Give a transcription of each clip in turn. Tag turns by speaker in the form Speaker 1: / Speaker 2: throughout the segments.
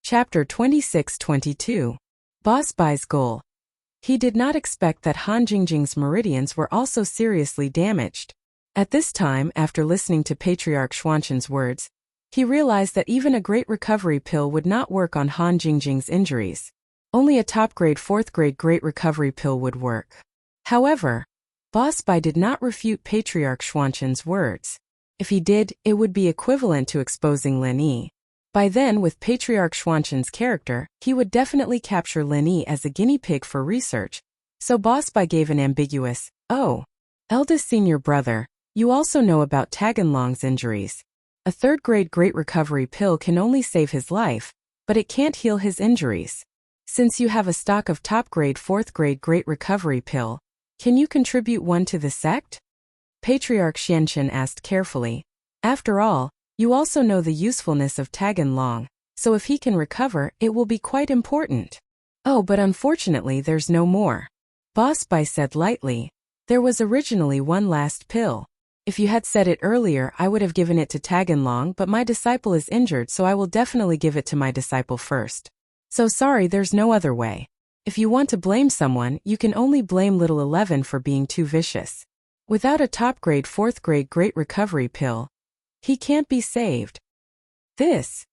Speaker 1: Chapter 26-22. Boss Bai's Goal. He did not expect that Han Jingjing's meridians were also seriously damaged. At this time, after listening to Patriarch Xuanqin's words, he realized that even a great recovery pill would not work on Han Jingjing's injuries. Only a top-grade 4th-grade great recovery pill would work. However, Boss Bai did not refute Patriarch Xuanqin's words. If he did, it would be equivalent to exposing Lin Yi. By then, with Patriarch Xuanqin's character, he would definitely capture Lin Yi as a guinea pig for research. So Boss Bai gave an ambiguous, "Oh, eldest senior brother, you also know about Taganlong's injuries. A 3rd-grade great recovery pill can only save his life, but it can't heal his injuries. Since you have a stock of top-grade 4th-grade great recovery pill, can you contribute one to the sect?" Patriarch Xuanqin asked carefully. After all, you also know the usefulness of Taganlong, so if he can recover, it will be quite important. "Oh, but unfortunately there's no more," Boss Bai said lightly. "There was originally one last pill. If you had said it earlier, I would have given it to Taganlong, but my disciple is injured, so I will definitely give it to my disciple first. So sorry, there's no other way. If you want to blame someone, you can only blame Little 11 for being too vicious. Without a top-grade 4th-grade great recovery pill, he can't be saved." This.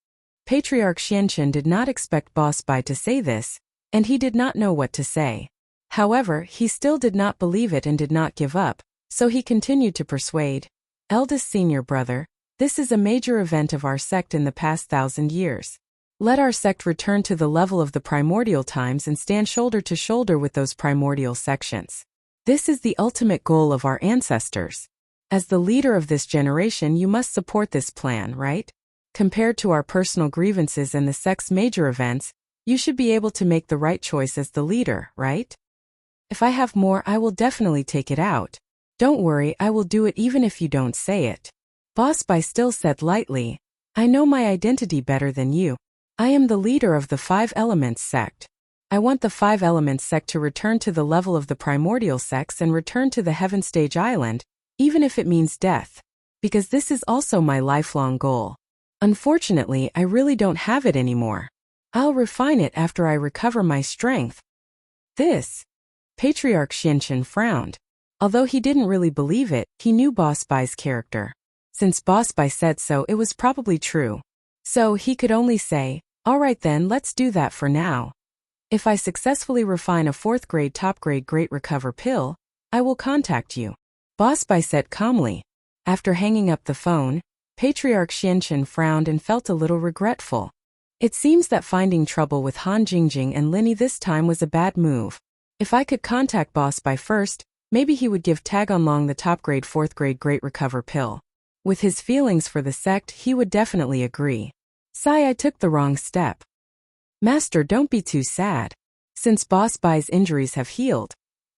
Speaker 1: Patriarch Xuanqin did not expect Boss Bai to say this, and he did not know what to say. However, he still did not believe it and did not give up, so he continued to persuade. "Eldest senior brother, this is a major event of our sect in the past 1,000 years. Let our sect return to the level of the primordial times and stand shoulder to shoulder with those primordial sections. This is the ultimate goal of our ancestors. As the leader of this generation, you must support this plan, right? Compared to our personal grievances and the sect's major events, you should be able to make the right choice as the leader, right? If I have more, I will definitely take it out. Don't worry, I will do it even if you don't say it." Boss Bai still said lightly, "I know my identity better than you. I am the leader of the 5 Elements sect. I want the 5 Elements sect to return to the level of the primordial sects and return to the Heaven Stage Island, even if it means death, because this is also my lifelong goal. Unfortunately, I really don't have it anymore. I'll refine it after I recover my strength." This. Patriarch Xuanqin frowned. Although he didn't really believe it, he knew Boss Bai's character. Since Boss Bai said so, it was probably true. So he could only say, "All right then, let's do that for now. If I successfully refine a 4th-grade top-grade great recover pill, I will contact you," Boss Bai said calmly. After hanging up the phone, Patriarch Xuanqin frowned and felt a little regretful. It seems that finding trouble with Han Jingjing and Lin Yi this time was a bad move. If I could contact Boss Bai first, maybe he would give Taganlong the top-grade 4th-grade great recover pill. With his feelings for the sect, he would definitely agree. "Sigh, I took the wrong step. Master, don't be too sad. Since Boss Bai's injuries have healed,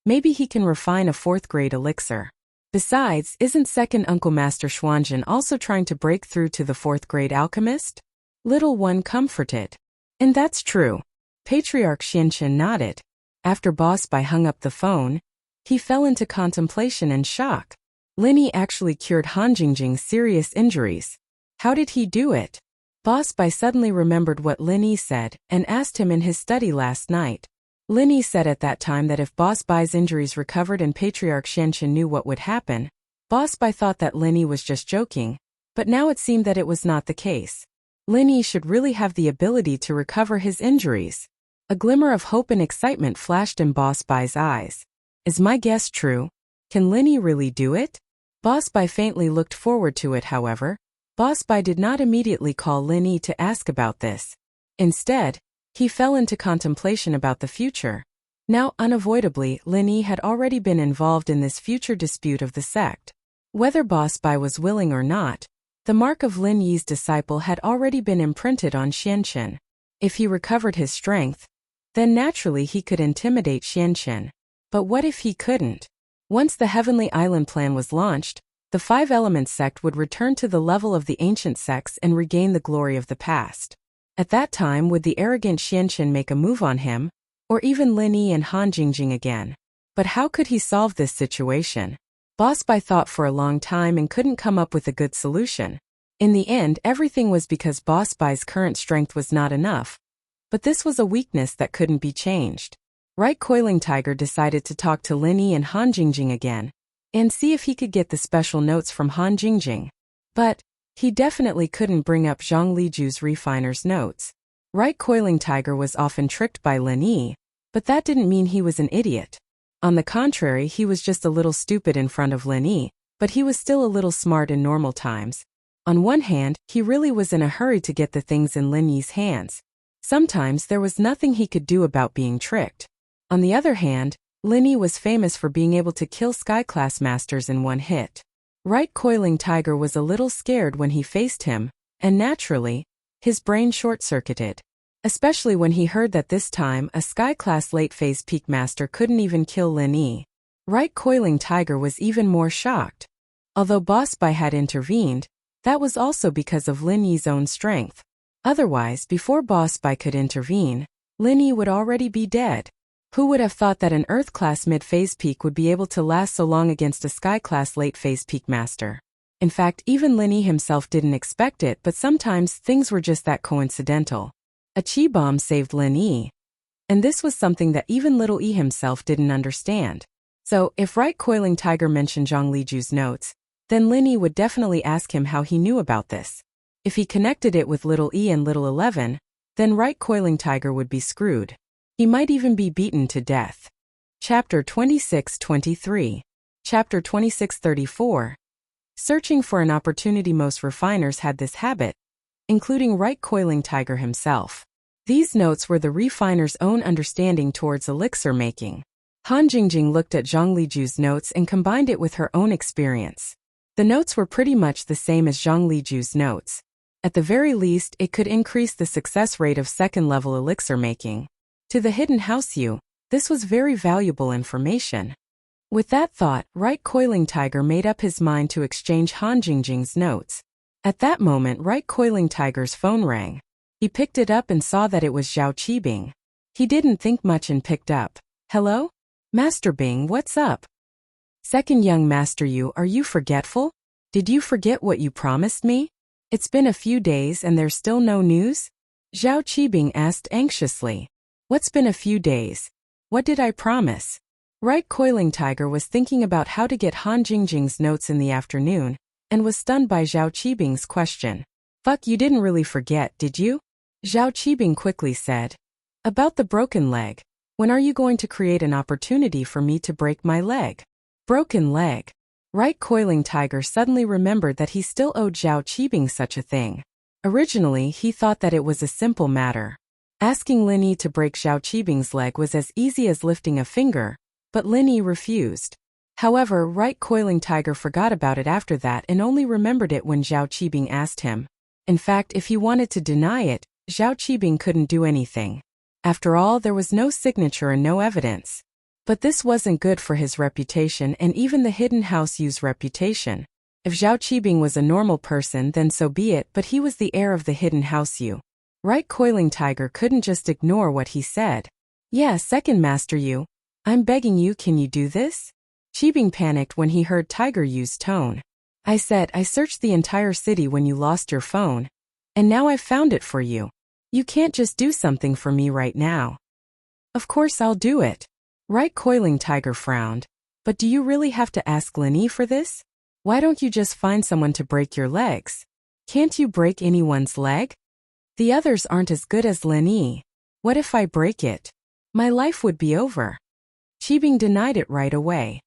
Speaker 1: maybe he can refine a 4th-grade elixir. Besides, isn't second Uncle Master Xuanqin also trying to break through to the 4th-grade alchemist?" Little one comforted. "And that's true." Patriarch Xuanqin nodded. After Boss Bai hung up the phone, he fell into contemplation and shock. Lin Yi actually cured Han Jingjing's serious injuries. How did he do it? Boss Bai suddenly remembered what Lin Yi said and asked him in his study last night. Lin Yi said at that time that if Boss Bai's injuries recovered and Patriarch Xuanqin knew what would happen, Boss Bai thought that Lin Yi was just joking, but now it seemed that it was not the case. Lin Yi should really have the ability to recover his injuries. A glimmer of hope and excitement flashed in Boss Bai's eyes. Is my guess true? Can Lin Yi really do it? Boss Bai faintly looked forward to it, however. Boss Bai did not immediately call Lin Yi to ask about this. Instead, he fell into contemplation about the future. Now, unavoidably, Lin Yi had already been involved in this future dispute of the sect. Whether Boss Bai was willing or not, the mark of Lin Yi's disciple had already been imprinted on Xuanqin. If he recovered his strength, then naturally he could intimidate Xuanqin. But what if he couldn't? Once the Heavenly Island plan was launched, the 5 Elements sect would return to the level of the ancient sects and regain the glory of the past. At that time, would the arrogant Xuanqin make a move on him, or even Lin Yi and Han Jingjing again? But how could he solve this situation? Boss Bai thought for a long time and couldn't come up with a good solution. In the end, everything was because Boss Bai's current strength was not enough, But this was a weakness that couldn't be changed. Right Coiling Tiger decided to talk to Lin Yi and Han Jingjing again, and see if he could get the special notes from Han Jingjing. But he definitely couldn't bring up Zhang Liju's refiner's notes. Right Coiling Tiger was often tricked by Lin Yi, but that didn't mean he was an idiot. On the contrary, he was just a little stupid in front of Lin Yi, but he was still a little smart in normal times. On one hand, he really was in a hurry to get the things in Lin Yi's hands. Sometimes there was nothing he could do about being tricked. On the other hand, Lin Yi was famous for being able to kill Sky-class masters in one hit. Right Coiling Tiger was a little scared when he faced him, and naturally, his brain short-circuited. Especially when he heard that this time a Sky-class late-phase peak master couldn't even kill Lin Yi. Right Coiling Tiger was even more shocked. Although Boss Bai had intervened, that was also because of Lin Yi's own strength. Otherwise, before Boss Bai could intervene, Lin Yi would already be dead. Who would have thought that an Earth-class mid-phase peak would be able to last so long against a Sky-class late-phase peak master? In fact, even Lin Yi himself didn't expect it, but sometimes things were just that coincidental. A chi bomb saved Lin Yi. And this was something that even Little Yi himself didn't understand. So, if Right Coiling Tiger mentioned Zhang Liju's notes, then Lin Yi would definitely ask him how he knew about this. If he connected it with Little E and Little 11, then Right Coiling Tiger would be screwed. He might even be beaten to death. Chapter 26-23. Chapter 26-34. Searching for an opportunity. Most refiners had this habit, including Right Coiling Tiger himself. These notes were the refiner's own understanding towards elixir making. Han Jingjing looked at Zhang Liju's notes and combined it with her own experience. The notes were pretty much the same as Zhang Liju's notes. At the very least, it could increase the success rate of second-level elixir making. To the hidden house Yu, this was very valuable information. With that thought, Right Coiling Tiger made up his mind to exchange Han Jingjing's notes. At that moment, Right Coiling Tiger's phone rang. He picked it up and saw that it was Zhao Qibing. He didn't think much and picked up. Hello? Master Bing, what's up? Second young Master Yu, are you forgetful? Did you forget what you promised me? It's been a few days and there's still no news? Zhao Qibing asked anxiously. What's been a few days? What did I promise? Right Coiling Tiger was thinking about how to get Han Jingjing's notes in the afternoon, and was stunned by Zhao Qibing's question. Fuck, you didn't really forget, did you? Zhao Qibing quickly said. About the broken leg. When are you going to create an opportunity for me to break my leg? Broken leg. Right Coiling Tiger suddenly remembered that he still owed Zhao Qibing such a thing. Originally, he thought that it was a simple matter. Asking Lin Yi to break Zhao Qibing's leg was as easy as lifting a finger, but Lin Yi refused. However, Right Coiling Tiger forgot about it after that and only remembered it when Zhao Qibing asked him. In fact, if he wanted to deny it, Zhao Qibing couldn't do anything. After all, there was no signature and no evidence. But this wasn't good for his reputation and even the hidden house Yu's reputation. If Zhao Qibing was a normal person, then so be it, but he was the heir of the hidden house Yu. Right Coiling Tiger couldn't just ignore what he said. Yeah, second Master Yu. I'm begging you, can you do this? Qibing panicked when he heard Tiger Yu's tone. I said, I searched the entire city when you lost your phone. And now I've found it for you. You can't just do something for me right now. Of course I'll do it. Right Coiling Tiger frowned. But do you really have to ask Lin Yi for this? Why don't you just find someone to break your legs? Can't you break anyone's leg? The others aren't as good as Lin Yi. What if I break it? My life would be over. Qibing denied it right away.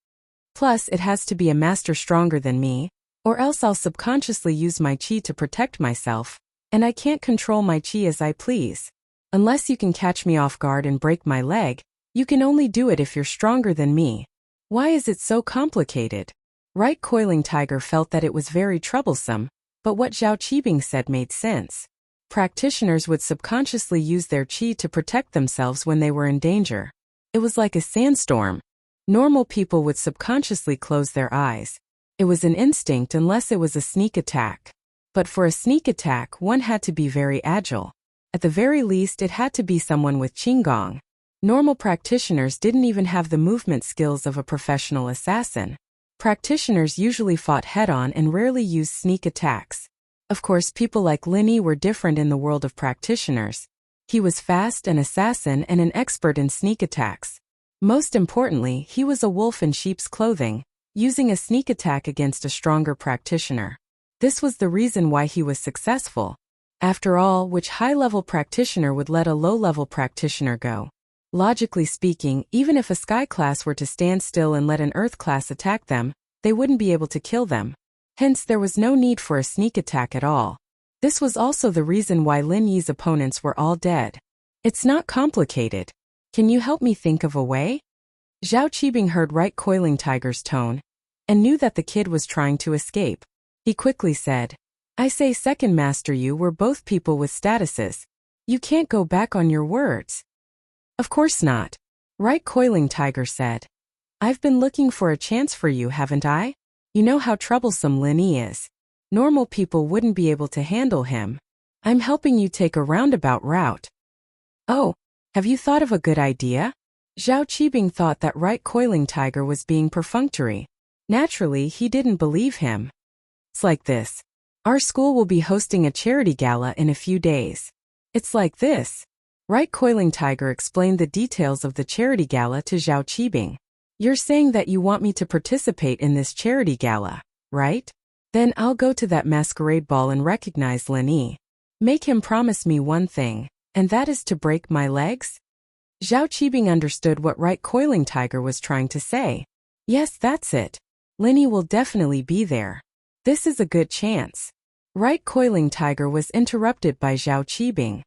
Speaker 1: Plus, it has to be a master stronger than me, or else I'll subconsciously use my qi to protect myself, and I can't control my qi as I please. Unless you can catch me off guard and break my leg, you can only do it if you're stronger than me. Why is it so complicated? Right Coiling Tiger felt that it was very troublesome, but what Zhao Qibing said made sense. Practitioners would subconsciously use their qi to protect themselves when they were in danger. It was like a sandstorm. Normal people would subconsciously close their eyes. It was an instinct unless it was a sneak attack. But for a sneak attack, one had to be very agile. At the very least, it had to be someone with qigong. Normal practitioners didn't even have the movement skills of a professional assassin. Practitioners usually fought head-on and rarely used sneak attacks. Of course, people like Lin Yi were different in the world of practitioners. He was fast, an assassin, and an expert in sneak attacks. Most importantly, he was a wolf in sheep's clothing, using a sneak attack against a stronger practitioner. This was the reason why he was successful. After all, which high-level practitioner would let a low-level practitioner go? Logically speaking, even if a sky class were to stand still and let an earth class attack them, they wouldn't be able to kill them. Hence, there was no need for a sneak attack at all. This was also the reason why Lin Yi's opponents were all dead. It's not complicated. Can you help me think of a way? Zhao Qibing heard Right Coiling Tiger's tone and knew that the kid was trying to escape. He quickly said, I say, Second Master, you were both people with statuses. You can't go back on your words. Of course not. Right Coiling Tiger said. I've been looking for a chance for you, haven't I? You know how troublesome Lin Yi is. Normal people wouldn't be able to handle him. I'm helping you take a roundabout route. Oh, have you thought of a good idea? Zhao Qibing thought that Right Coiling Tiger was being perfunctory. Naturally, he didn't believe him. It's like this. Our school will be hosting a charity gala in a few days. It's like this. Right Coiling Tiger explained the details of the charity gala to Zhao Qibing. You're saying that you want me to participate in this charity gala, right? Then I'll go to that masquerade ball and recognize Lin Yi. Make him promise me one thing, and that is to break my legs? Zhao Qibing understood what Right Coiling Tiger was trying to say. Yes, that's it. Lin Yi will definitely be there. This is a good chance. Right Coiling Tiger was interrupted by Zhao Qibing.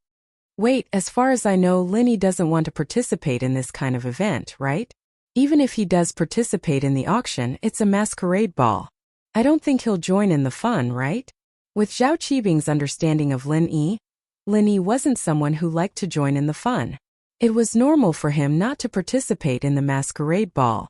Speaker 1: Wait, as far as I know, Lin Yi doesn't want to participate in this kind of event, right? Even if he does participate in the auction, it's a masquerade ball. I don't think he'll join in the fun, right? With Zhao Qibing's understanding of Lin Yi wasn't someone who liked to join in the fun. It was normal for him not to participate in the masquerade ball.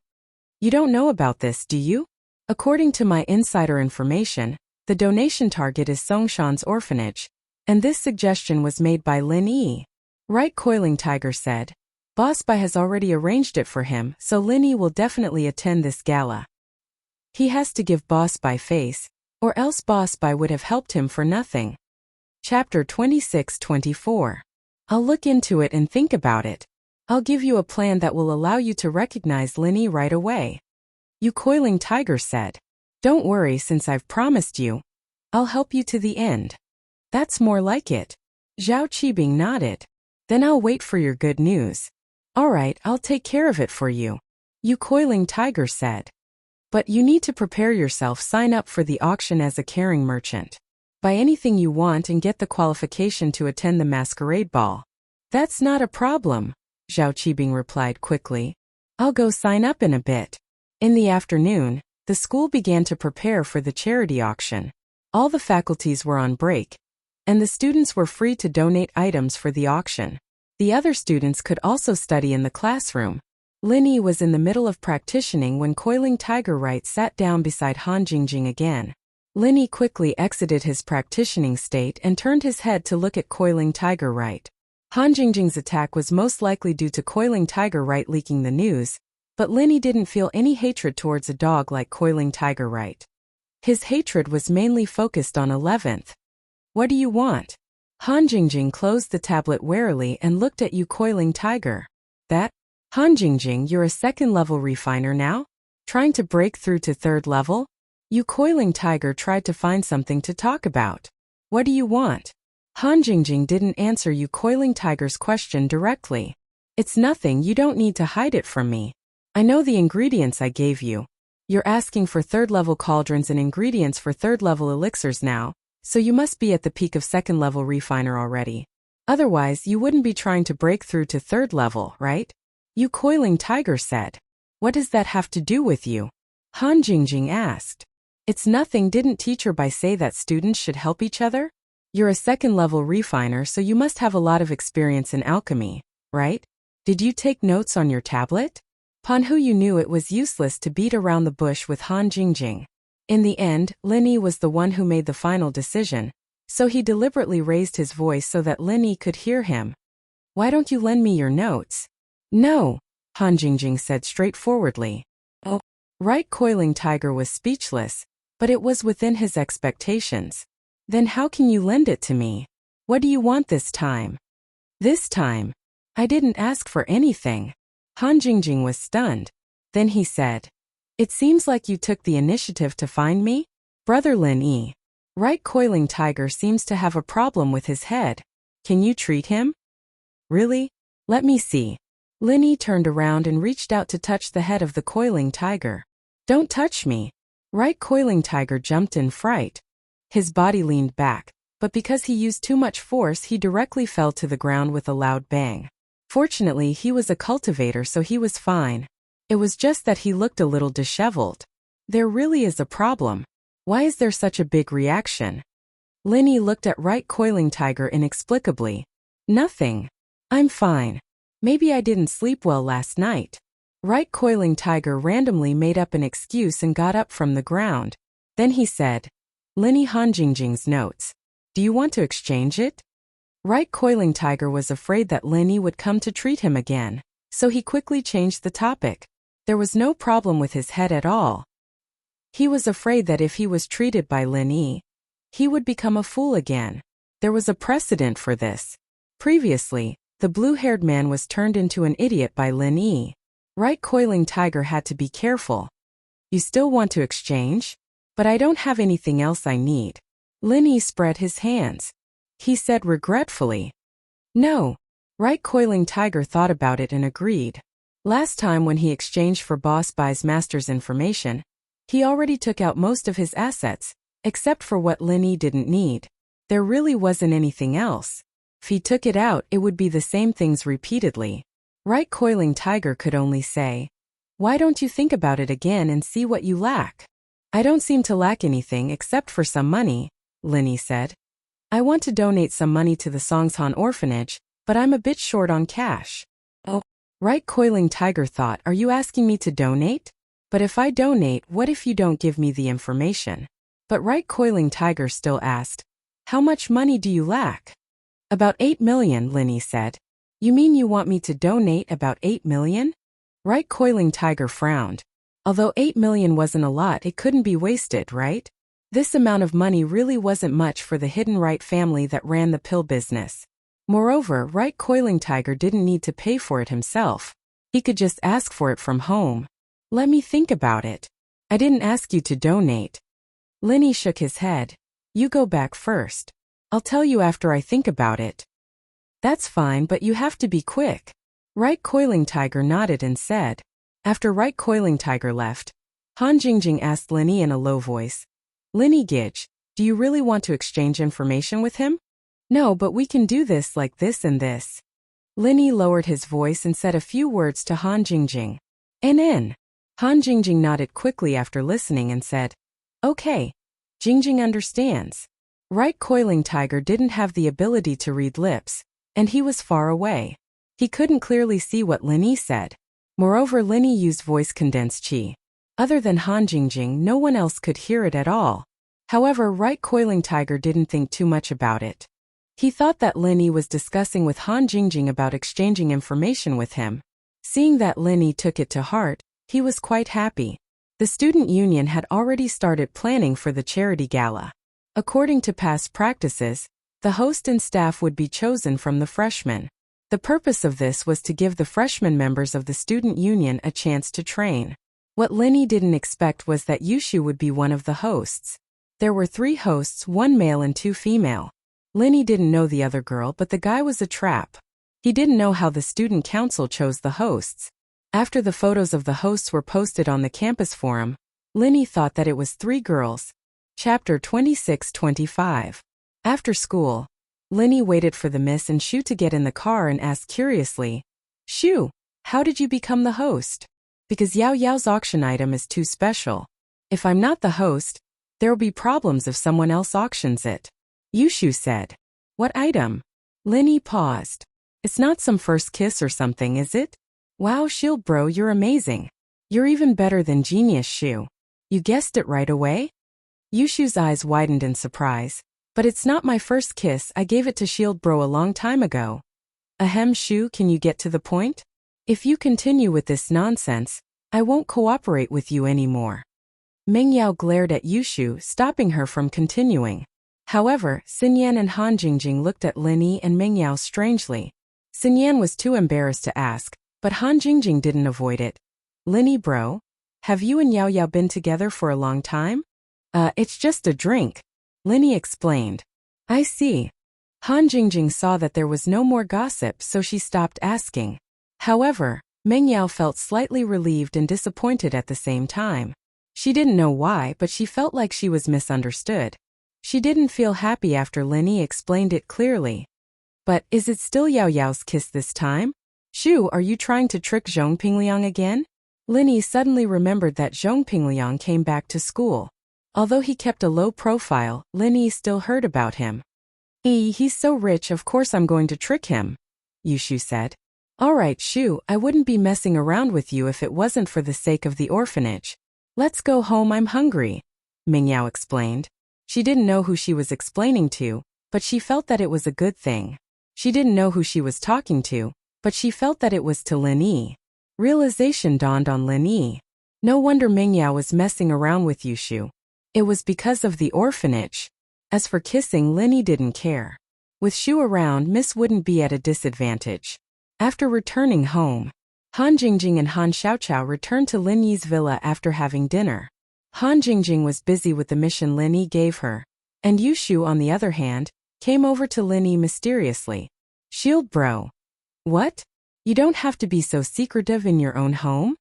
Speaker 1: You don't know about this, do you? According to my insider information, the donation target is Songshan's orphanage, and this suggestion was made by Lin Yi. Right Coiling Tiger said. Boss Bai has already arranged it for him, so Lin Yi will definitely attend this gala. He has to give Boss Bai face, or else Boss Bai would have helped him for nothing. Chapter 26-24. I'll look into it and think about it. I'll give you a plan that will allow you to recognize Lin Yi right away. You Coiling Tiger said. Don't worry, since I've promised you. I'll help you to the end. That's more like it. Zhao Qibing nodded. Then I'll wait for your good news. Alright, I'll take care of it for you. You Coiling Tiger said. But you need to prepare yourself, sign up for the auction as a caring merchant. Buy anything you want and get the qualification to attend the masquerade ball. That's not a problem, Zhao Qibing replied quickly. I'll go sign up in a bit. In the afternoon, the school began to prepare for the charity auction. All the faculties were on break, and the students were free to donate items for the auction. The other students could also study in the classroom. Lin Yi was in the middle of practicing when Coiling Tiger Right sat down beside Han Jingjing again. Lin Yi quickly exited his practicing state and turned his head to look at Coiling Tiger Right. Han Jingjing's attack was most likely due to Coiling Tiger Right leaking the news, but Lin Yi didn't feel any hatred towards a dog like Coiling Tiger Right. His hatred was mainly focused on 11th. What do you want? Han Jingjing closed the tablet warily and looked at you Coiling Tiger. That? Han Jingjing, you're a second-level refiner now? Trying to break through to third level? You Coiling Tiger tried to find something to talk about. What do you want? Han Jingjing didn't answer you Coiling Tiger's question directly. It's nothing, you don't need to hide it from me. I know the ingredients I gave you. You're asking for third-level cauldrons and ingredients for third-level elixirs now, so you must be at the peak of second-level refiner already. Otherwise, you wouldn't be trying to break through to third level, right? You Coiling Tiger said. What does that have to do with you? Han Jingjing asked. It's nothing, didn't Teacher Bai say that students should help each other? You're a second-level refiner, so you must have a lot of experience in alchemy, right? Did you take notes on your tablet? Panhu, you knew it was useless to beat around the bush with Han Jingjing. In the end, Lin Yi was the one who made the final decision, so he deliberately raised his voice so that Lin Yi could hear him. Why don't you lend me your notes? No, Han Jingjing said straightforwardly. Oh, Right Coiling Tiger was speechless, but it was within his expectations. Then how can you lend it to me? What do you want this time? This time, I didn't ask for anything. Han Jingjing was stunned. Then he said, "It seems like you took the initiative to find me? Brother Lin Yi. Right coiling tiger seems to have a problem with his head. Can you treat him?" "Really? Let me see." Lin Yi turned around and reached out to touch the head of the coiling tiger. "Don't touch me." Right coiling tiger jumped in fright. His body leaned back, but because he used too much force, he directly fell to the ground with a loud bang. Fortunately, he was a cultivator, so he was fine. It was just that he looked a little disheveled. There really is a problem. Why is there such a big reaction? Lin Yi looked at Right coiling tiger inexplicably. "Nothing. I'm fine. Maybe I didn't sleep well last night." Right coiling tiger randomly made up an excuse and got up from the ground. Then he said, "Lin Yi, Han Jingjing's notes. Do you want to exchange it?" Right coiling tiger was afraid that Lin Yi would come to treat him again, so he quickly changed the topic. There was no problem with his head at all. He was afraid that if he was treated by Lin Yi, he would become a fool again. There was a precedent for this. Previously, the blue-haired man was turned into an idiot by Lin Yi. Right coiling tiger had to be careful. "You still want to exchange? But I don't have anything else I need." Lin Yi spread his hands. He said regretfully, "No." Right coiling tiger thought about it and agreed. Last time when he exchanged for Boss Bai's master's information, he already took out most of his assets, except for what Lin Yi didn't need. There really wasn't anything else. If he took it out, it would be the same things repeatedly. Right coiling tiger could only say, "Why don't you think about it again and see what you lack?" "I don't seem to lack anything except for some money," Lin Yi said. "I want to donate some money to the Songshan orphanage, but I'm a bit short on cash." "Oh." Right coiling tiger thought, "Are you asking me to donate? But if I donate, what if you don't give me the information?" But Right coiling tiger still asked, "How much money do you lack?" "About 8 million, Lin Yi said. "You mean you want me to donate about 8 million? Right coiling tiger frowned. Although 8 million wasn't a lot, it couldn't be wasted, right? This amount of money really wasn't much for the hidden Right family that ran the pill business. Moreover, Right coiling tiger didn't need to pay for it himself. He could just ask for it from home. "Let me think about it. I didn't ask you to donate." Lin Yi shook his head. "You go back first. I'll tell you after I think about it." "That's fine, but you have to be quick." Right coiling tiger nodded and said. After Right coiling tiger left, Han Jingjing asked Lin Yi in a low voice, "Lin Yi Gij, do you really want to exchange information with him?" "No, but we can do this like this and this." Lin Yi lowered his voice and said a few words to Han Jingjing. "NN." Han Jingjing nodded quickly after listening and said, "Okay." Jingjing understands. Right coiling tiger didn't have the ability to read lips, and he was far away. He couldn't clearly see what Lin Yi said. Moreover, Lin Yi used voice condensed qi. Other than Han Jingjing, no one else could hear it at all. However, Right coiling tiger didn't think too much about it. He thought that Lin Yi was discussing with Han Jingjing about exchanging information with him. Seeing that Lin Yi took it to heart, he was quite happy. The student union had already started planning for the charity gala. According to past practices, the host and staff would be chosen from the freshmen. The purpose of this was to give the freshman members of the student union a chance to train. What Lin Yi didn't expect was that Yushu would be one of the hosts. There were 3 hosts, 1 male and 2 female. Lin Yi didn't know the other girl, but the guy was a trap. He didn't know how the student council chose the hosts. After the photos of the hosts were posted on the campus forum, Lin Yi thought that it was 3 girls. Chapter 26-25. After school, Lin Yi waited for the Miss and Shu to get in the car and asked curiously, "Shu, how did you become the host?" "Because Yao Yao's auction item is too special. If I'm not the host, there'll be problems if someone else auctions it," Yushu said. "What item?" Lin Yi paused. "It's not some first kiss or something, is it?" "Wow, Shield bro, you're amazing. You're even better than Genius Shu. You guessed it right away?" Yushu's eyes widened in surprise. "But it's not my first kiss, I gave it to Shield bro a long time ago." "Ahem Shu, can you get to the point? If you continue with this nonsense, I won't cooperate with you anymore." Mingyao glared at Yushu, stopping her from continuing. However, Xinyan and Han Jingjing looked at Lin Yi and Mingyao strangely. Sun Yan was too embarrassed to ask, but Han Jingjing didn't avoid it. Linny bro, have you and Yao Yao been together for a long time? It's just a drink, Linny explained. I see. Han Jingjing saw that there was no more gossip, so she stopped asking. However, Meng Yao felt slightly relieved and disappointed at the same time. She didn't know why, but she felt like she was misunderstood. She didn't feel happy after Linny explained it clearly. But is it still Yao Yao's kiss this time? Shu, are you trying to trick Zhong Pingliang again? Linny suddenly remembered that Zhong Pingliang came back to school. Although he kept a low profile, Linny still heard about him. He's so rich, of course I'm going to trick him, Yushu said. Alright Shu, I wouldn't be messing around with you if it wasn't for the sake of the orphanage. Let's go home, I'm hungry, Ming Yao explained. She didn't know who she was explaining to, but she felt that it was a good thing. She didn't know who she was talking to, but she felt that it was to Lin Yi. Realization dawned on Lin Yi. No wonder Ming Yao was messing around with Yushu. It was because of the orphanage. As for kissing, Lin Yi didn't care. With Shu around, Miss wouldn't be at a disadvantage. After returning home, Han Jingjing and Han Xiaoqiao returned to Lin Yi's villa after having dinner. Han Jingjing was busy with the mission Lin Yi gave her, and Yushu, on the other hand, came over to Lin Yi mysteriously. Shield bro. What? You don't have to be so secretive in your own home?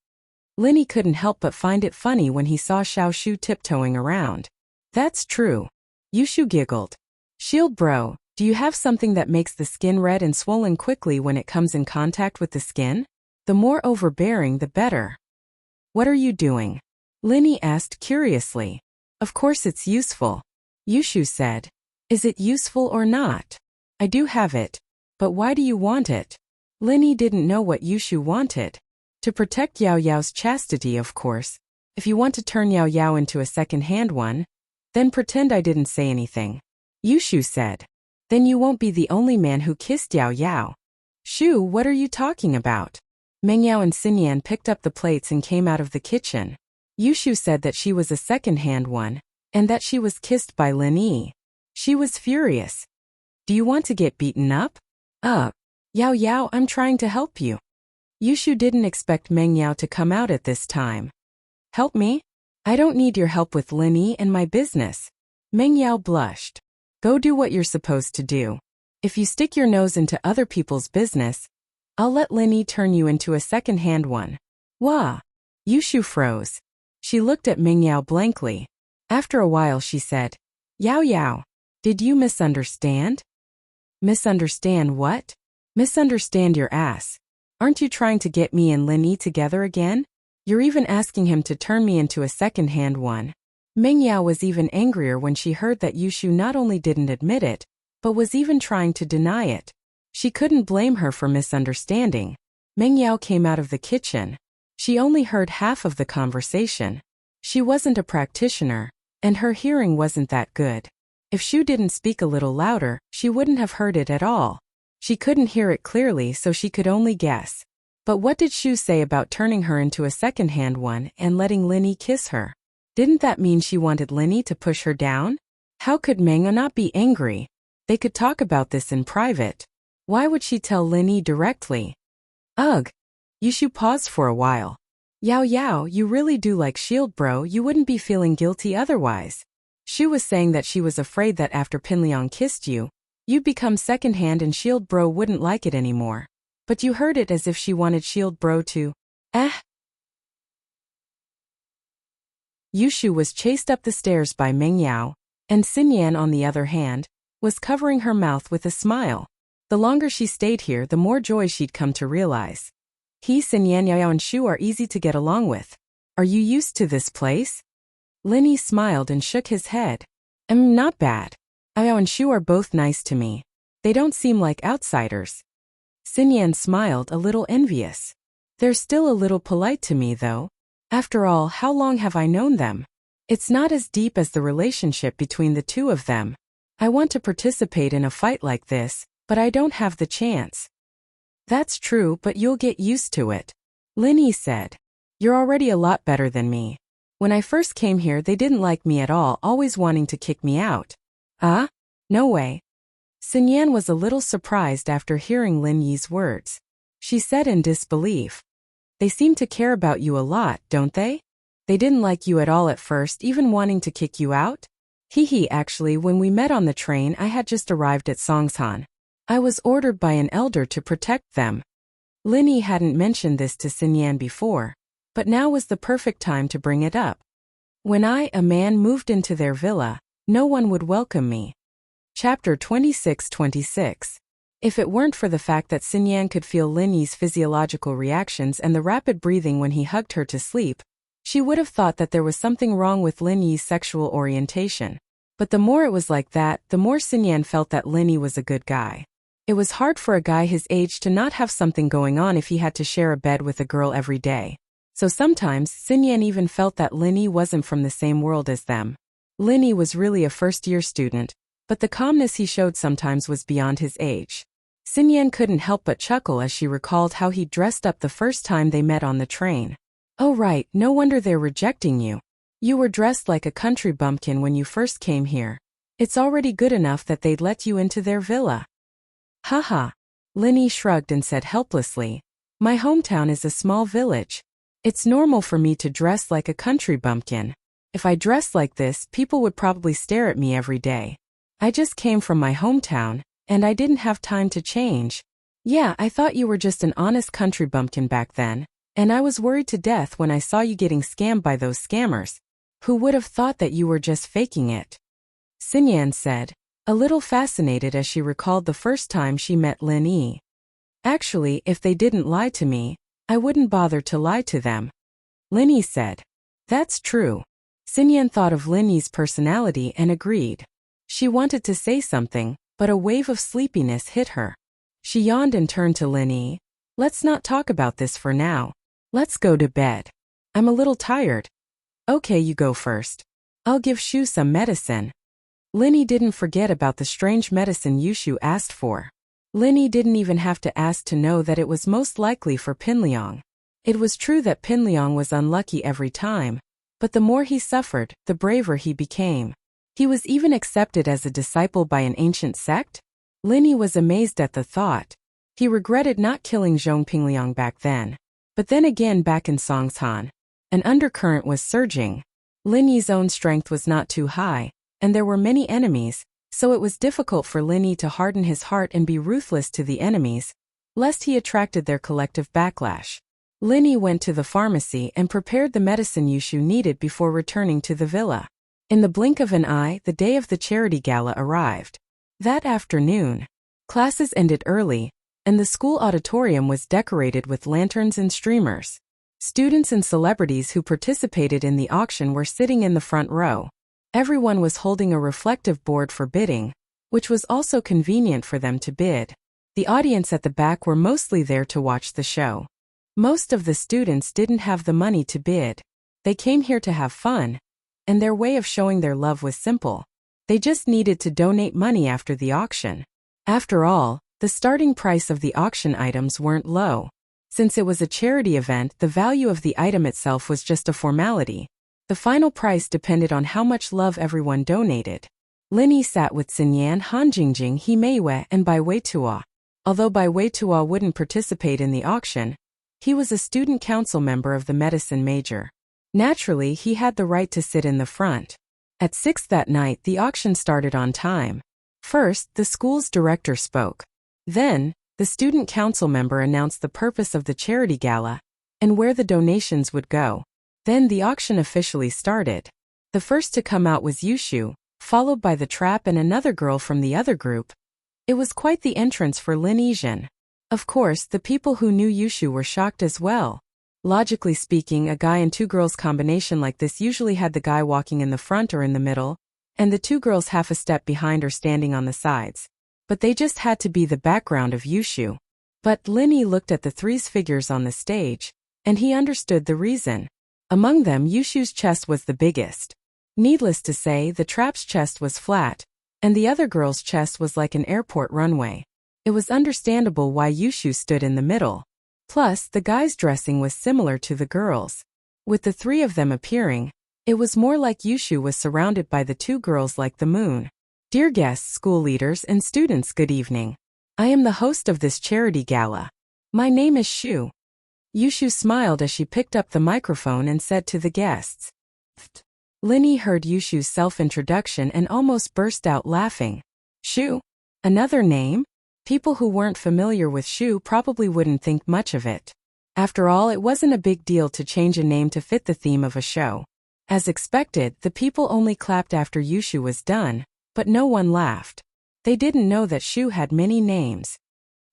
Speaker 1: Lin Yi couldn't help but find it funny when he saw Xiao Shu tiptoeing around. That's true. Yushu giggled. Shield bro, do you have something that makes the skin red and swollen quickly when it comes in contact with the skin? The more overbearing, the better. What are you doing? Lin Yi asked curiously. Of course it's useful, Yushu said. Is it useful or not? I do have it. But why do you want it? Lin Yi didn't know what Yushu wanted. To protect Yao Yao's chastity, of course. If you want to turn Yao Yao into a second-hand one, then pretend I didn't say anything, Yushu said. Then you won't be the only man who kissed Yao Yao. Shu, what are you talking about? Meng Yao and Sun Yan picked up the plates and came out of the kitchen. Yushu said that she was a second-hand one, and that she was kissed by Lin Yi. She was furious. Do you want to get beaten up? Yao Yao, I'm trying to help you. Yushu didn't expect Meng Yao to come out at this time. Help me? I don't need your help with Lin Yi and my business. Meng Yao blushed. Go do what you're supposed to do. If you stick your nose into other people's business, I'll let Lin Yi turn you into a second-hand one. Wah! Yushu froze. She looked at Meng Yao blankly. After a while she said, Yao Yao, did you misunderstand? Misunderstand what? Misunderstand your ass. Aren't you trying to get me and Lin Yi together again? You're even asking him to turn me into a second-hand one. Meng Yao was even angrier when she heard that Yushu not only didn't admit it, but was even trying to deny it. She couldn't blame her for misunderstanding. Meng Yao came out of the kitchen. She only heard half of the conversation. She wasn't a practitioner, and her hearing wasn't that good. If Shu didn't speak a little louder, she wouldn't have heard it at all. She couldn't hear it clearly, so she could only guess. But what did Shu say about turning her into a second-hand one and letting Lin Yi kiss her? Didn't that mean she wanted Lin Yi to push her down? How could Meng Yao not be angry? They could talk about this in private. Why would she tell Lin Yi directly? Ugh! Yushu paused for a while. Yao Yao, you really do like Shield bro, you wouldn't be feeling guilty otherwise. Shu was saying that she was afraid that after Pinliang kissed you, you'd become second-hand and Shield bro wouldn't like it anymore. But you heard it as if she wanted Shield bro to, Yushu was chased up the stairs by Meng Yao, and Sun Yan, on the other hand, was covering her mouth with a smile. The longer she stayed here, the more joy she'd come to realize. Sun Yan, Yao Yao and Shu are easy to get along with. Are you used to this place? Lin Yi smiled and shook his head. Not bad. Yao Yao and Shu are both nice to me. They don't seem like outsiders. Sun Yan smiled, a little envious. They're still a little polite to me though. After all, how long have I known them? It's not as deep as the relationship between the two of them. I want to participate in a fight like this, but I don't have the chance. That's true, but you'll get used to it. Lin Yi said. You're already a lot better than me. When I first came here they didn't like me at all, always wanting to kick me out. No way. Xinyan was a little surprised after hearing Lin Yi's words. She said in disbelief, "They seem to care about you a lot, don't they? They didn't like you at all at first, even wanting to kick you out?" Actually, when we met on the train, I had just arrived at Songshan. I was ordered by an elder to protect them." Lin Yi hadn't mentioned this to Xinyan before, but now was the perfect time to bring it up. "When I, a man, moved into their villa, no one would welcome me." Chapter 26-26. If it weren't for the fact that Xinyan could feel Lin Yi's physiological reactions and the rapid breathing when he hugged her to sleep, she would have thought that there was something wrong with Lin Yi's sexual orientation. But the more it was like that, the more Xinyan felt that Lin Yi was a good guy. It was hard for a guy his age to not have something going on if he had to share a bed with a girl every day. So sometimes, Xinyan even felt that Lin Yi wasn't from the same world as them. Lin Yi was really a first-year student, but the calmness he showed sometimes was beyond his age. Xinyan couldn't help but chuckle as she recalled how he dressed up the first time they met on the train. "Oh right, no wonder they're rejecting you. You were dressed like a country bumpkin when you first came here. It's already good enough that they'd let you into their villa." "Haha." Lin Yi shrugged and said helplessly, "My hometown is a small village. It's normal for me to dress like a country bumpkin. If I dressed like this, people would probably stare at me every day. I just came from my hometown, and I didn't have time to change. Yeah, I thought you were just an honest country bumpkin back then, and I was worried to death when I saw you getting scammed by those scammers. Who would have thought that you were just faking it?" Xinyan said, a little fascinated as she recalled the first time she met Lin Yi. "Actually, if they didn't lie to me, I wouldn't bother to lie to them." Lin Yi said, "That's true." Xinyan thought of Lin Yi's personality and agreed. She wanted to say something, but a wave of sleepiness hit her. She yawned and turned to Lin Yi. "Let's not talk about this for now. Let's go to bed. I'm a little tired." "Okay, you go first. I'll give Shu some medicine." Lin Yi didn't forget about the strange medicine Yushu asked for. Lin Yi didn't even have to ask to know that it was most likely for Pinliang. It was true that Pinliang was unlucky every time, but the more he suffered, the braver he became. He was even accepted as a disciple by an ancient sect? Lin Yi was amazed at the thought. He regretted not killing Zhong Pingliang back then. But then again, back in Songshan, an undercurrent was surging. Lin Yi's own strength was not too high, and there were many enemies, so it was difficult for Lin Yi to harden his heart and be ruthless to the enemies, lest he attracted their collective backlash. Lin Yi went to the pharmacy and prepared the medicine Yushu needed before returning to the villa. In the blink of an eye, the day of the charity gala arrived. That afternoon, classes ended early, and the school auditorium was decorated with lanterns and streamers. Students and celebrities who participated in the auction were sitting in the front row. Everyone was holding a reflective board for bidding, which was also convenient for them to bid. The audience at the back were mostly there to watch the show. Most of the students didn't have the money to bid. They came here to have fun, and their way of showing their love was simple. They just needed to donate money after the auction. After all, the starting price of the auction items weren't low. Since it was a charity event, the value of the item itself was just a formality. The final price depended on how much love everyone donated. Lin Yi sat with Xinyan, Han Jingjing, He Meiwei, and Bai Weitua. Although Bai Weitua wouldn't participate in the auction, he was a student council member of the medicine major. Naturally, he had the right to sit in the front. At 6 that night, the auction started on time. First, the school's director spoke. Then, the student council member announced the purpose of the charity gala and where the donations would go. Then the auction officially started. The first to come out was Yushu, followed by the trap and another girl from the other group. It was quite the entrance for Lin Yizhen. Of course, the people who knew Yushu were shocked as well. Logically speaking, a guy and two girls combination like this usually had the guy walking in the front or in the middle, and the two girls half a step behind or standing on the sides. But they just had to be the background of Yushu. But Lin Yi looked at the three figures on the stage, and he understood the reason. Among them, Yushu's chest was the biggest. Needless to say, the trap's chest was flat, and the other girl's chest was like an airport runway. It was understandable why Yushu stood in the middle. Plus, the guy's dressing was similar to the girls. With the three of them appearing, it was more like Yushu was surrounded by the two girls like the moon. Dear guests, school leaders, and students, good evening. I am the host of this charity gala. My name is Shu. Yushu smiled as she picked up the microphone and said to the guests. Linny heard Yushu's self-introduction and almost burst out laughing. Shu? Another name? People who weren't familiar with Shu probably wouldn't think much of it. After all, it wasn't a big deal to change a name to fit the theme of a show. As expected, the people only clapped after Yushu was done, but no one laughed. They didn't know that Shu had many names.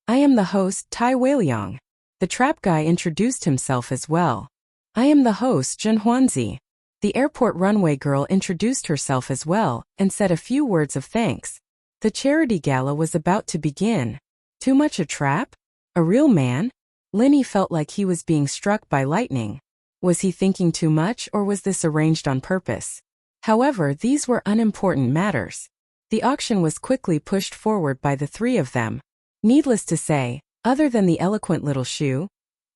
Speaker 1: I am the host, Tai Weiliang. The trap guy introduced himself as well. I am the host, Zhen Huanzi. The airport runway girl introduced herself as well and said a few words of thanks. The charity gala was about to begin. Too much a trap? A real man? Linny felt like he was being struck by lightning. Was he thinking too much, or was this arranged on purpose? However, these were unimportant matters. The auction was quickly pushed forward by the three of them. Needless to say, other than the eloquent little Shu,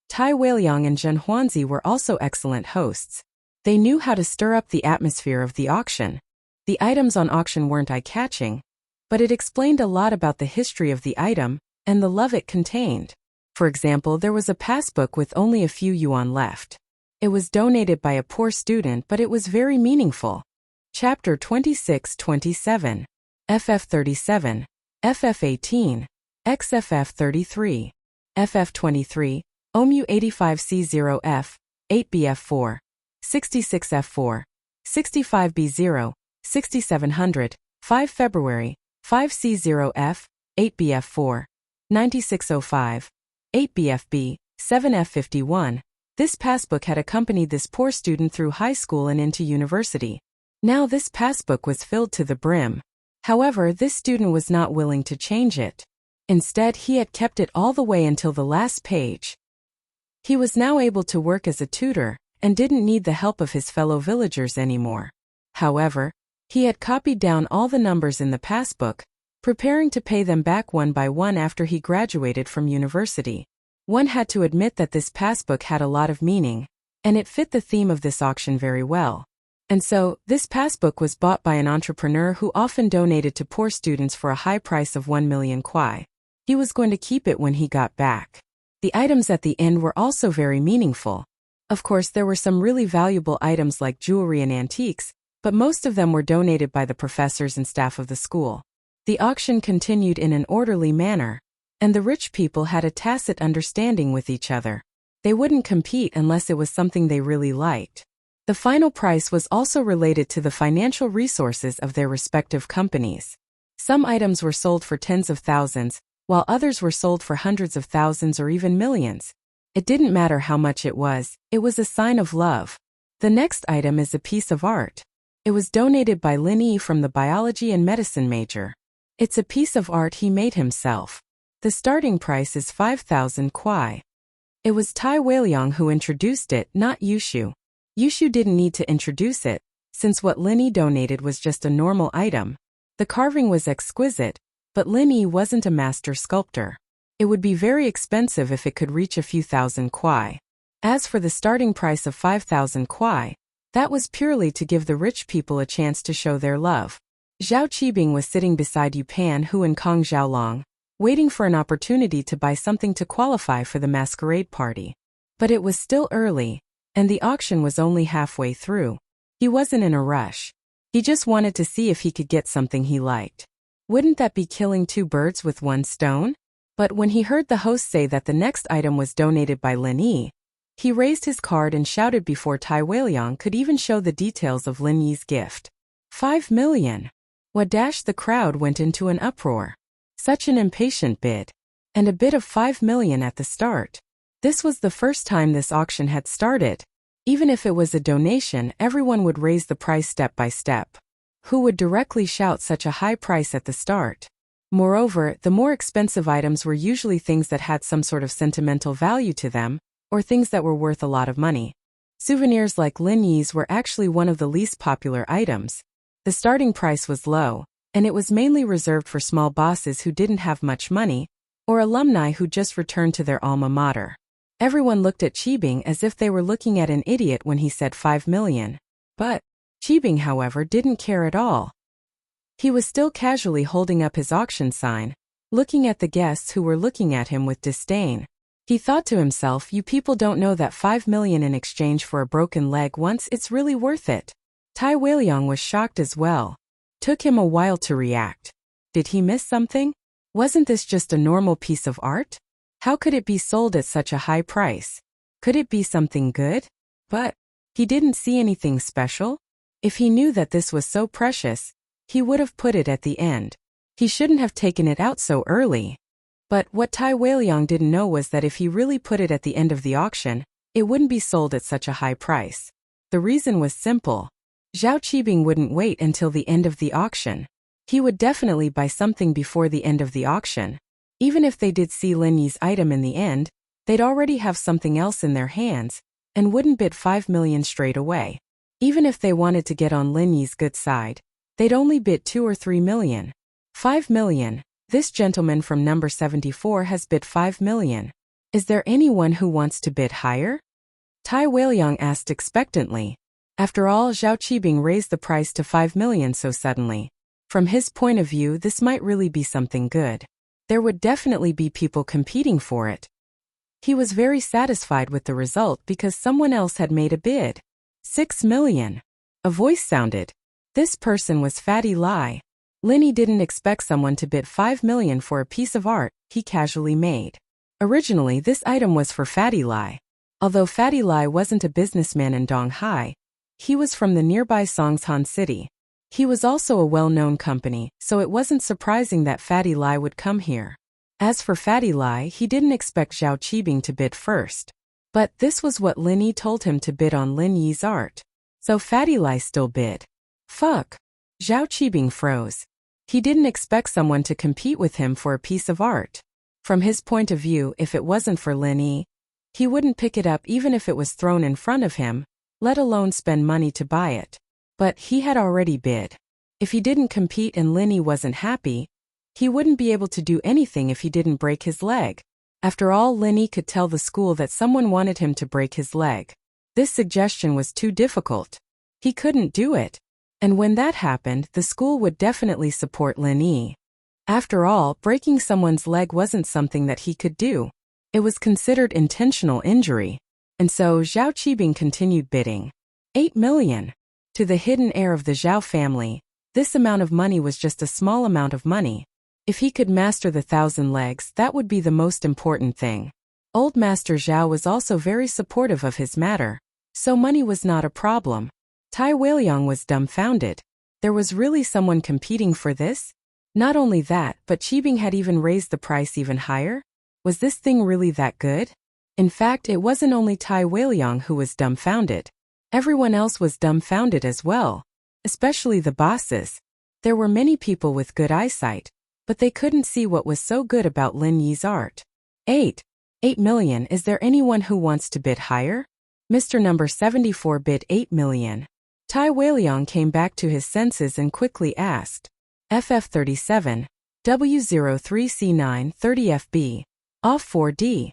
Speaker 1: Tai Weiliang and Zhen Huanzi were also excellent hosts. They knew how to stir up the atmosphere of the auction. The items on auction weren't eye-catching, but it explained a lot about the history of the item and the love it contained. For example, there was a passbook with only a few yuan left. It was donated by a poor student, but it was very meaningful. Chapter 26-27. FF37, FF18, XFF33, FF23, OMU 85C0F, 8BF4, 66F4, 65B0, 6700, 5 February, 5C0F, 8BF4, 9605, 8BFB, 7F51. This passbook had accompanied this poor student through high school and into university. Now this passbook was filled to the brim. However, this student was not willing to change it. Instead, he had kept it all the way until the last page. He was now able to work as a tutor and didn't need the help of his fellow villagers anymore. However, he had copied down all the numbers in the passbook, preparing to pay them back one by one after he graduated from university. One had to admit that this passbook had a lot of meaning, and it fit the theme of this auction very well. And so, this passbook was bought by an entrepreneur who often donated to poor students for a high price of 1 million kwai. He was going to keep it when he got back. The items at the end were also very meaningful. Of course, there were some really valuable items like jewelry and antiques, but most of them were donated by the professors and staff of the school. The auction continued in an orderly manner, and the rich people had a tacit understanding with each other. They wouldn't compete unless it was something they really liked. The final price was also related to the financial resources of their respective companies. Some items were sold for tens of thousands, while others were sold for hundreds of thousands or even millions. It didn't matter how much it was a sign of love. The next item is a piece of art. It was donated by Linny from the biology and medicine major. It's a piece of art he made himself. The starting price is 5,000 kwai. It was Tai Weiliang who introduced it, not Yushu. Yushu didn't need to introduce it, since what Linny donated was just a normal item. The carving was exquisite, but Linny wasn't a master sculptor. It would be very expensive if it could reach a few thousand kwai. As for the starting price of 5,000 kwai, that was purely to give the rich people a chance to show their love. Zhao Qibing was sitting beside Yu Pan Hu and Kong Xiaolong, waiting for an opportunity to buy something to qualify for the masquerade party. But it was still early, and the auction was only halfway through. He wasn't in a rush. He just wanted to see if he could get something he liked. Wouldn't that be killing two birds with one stone? But when he heard the host say that the next item was donated by Lin Yi, he raised his card and shouted before Tai Weiliang could even show the details of Lin Yi's gift. 5 million! The crowd went into an uproar. Such an impatient bid. And a bid of 5 million at the start. This was the first time this auction had started. Even if it was a donation, everyone would raise the price step by step. Who would directly shout such a high price at the start? Moreover, the more expensive items were usually things that had some sort of sentimental value to them, or things that were worth a lot of money. Souvenirs like Lin Yi's were actually one of the least popular items. The starting price was low, and it was mainly reserved for small bosses who didn't have much money, or alumni who just returned to their alma mater. Everyone looked at Qibing as if they were looking at an idiot when he said 5 million. But Qibing, however, didn't care at all. He was still casually holding up his auction sign, looking at the guests who were looking at him with disdain. He thought to himself, you people don't know that 5 million in exchange for a broken leg once, it's really worth it. Tai Weiliang was shocked as well. Took him a while to react. Did he miss something? Wasn't this just a normal piece of art? How could it be sold at such a high price? Could it be something good? But he didn't see anything special. If he knew that this was so precious, he would have put it at the end. He shouldn't have taken it out so early. But what Tai Weiliang didn't know was that if he really put it at the end of the auction, it wouldn't be sold at such a high price. The reason was simple. Zhao Qibing wouldn't wait until the end of the auction. He would definitely buy something before the end of the auction. Even if they did see Lin Yi's item in the end, they'd already have something else in their hands, and wouldn't bid 5 million straight away. Even if they wanted to get on Lin Yi's good side, they'd only bid 2 or 3 million. 5 million. This gentleman from number 74 has bid 5 million. Is there anyone who wants to bid higher? Tai Weiliang asked expectantly. After all, Zhao Qibing raised the price to 5 million so suddenly. From his point of view, this might really be something good. There would definitely be people competing for it. He was very satisfied with the result because someone else had made a bid. 6 million. A voice sounded. This person was Fatty Lai. Lin Yi didn't expect someone to bid 5 million for a piece of art he casually made. Originally, this item was for Fatty Lai. Although Fatty Lai wasn't a businessman in Donghai, he was from the nearby Songshan city. He was also a well-known company, so it wasn't surprising that Fatty Lai would come here. As for Fatty Lai, he didn't expect Zhao Qibing to bid first. But this was what Lin Yi told him to bid on Lin Yi's art. So Fatty Lai still bid. Fuck. Zhao Qibing froze. He didn't expect someone to compete with him for a piece of art. From his point of view, if it wasn't for Lin Yi, he wouldn't pick it up even if it was thrown in front of him, let alone spend money to buy it. But he had already bid. If he didn't compete and Lin Yi wasn't happy, he wouldn't be able to do anything if he didn't break his leg. After all, Lin Yi could tell the school that someone wanted him to break his leg. This suggestion was too difficult. He couldn't do it. And when that happened, the school would definitely support Lin Yi. After all, breaking someone's leg wasn't something that he could do. It was considered intentional injury. And so Zhao Qibing continued bidding. 8 million. To the hidden heir of the Zhao family, this amount of money was just a small amount of money. If he could master the 1,000 legs, that would be the most important thing. Old Master Zhao was also very supportive of his matter, so money was not a problem. Tai Weiliang was dumbfounded. There was really someone competing for this? Not only that, but Qibing had even raised the price even higher? Was this thing really that good? In fact, it wasn't only Tai Weiliang who was dumbfounded. Everyone else was dumbfounded as well, especially the bosses. There were many people with good eyesight, but they couldn't see what was so good about Lin Yi's art. 8 million. Is there anyone who wants to bid higher? Mr. Number 74 bid 8 million. Tai Weiliang came back to his senses and quickly asked. FF37, W03C9 30FB, Off 4D.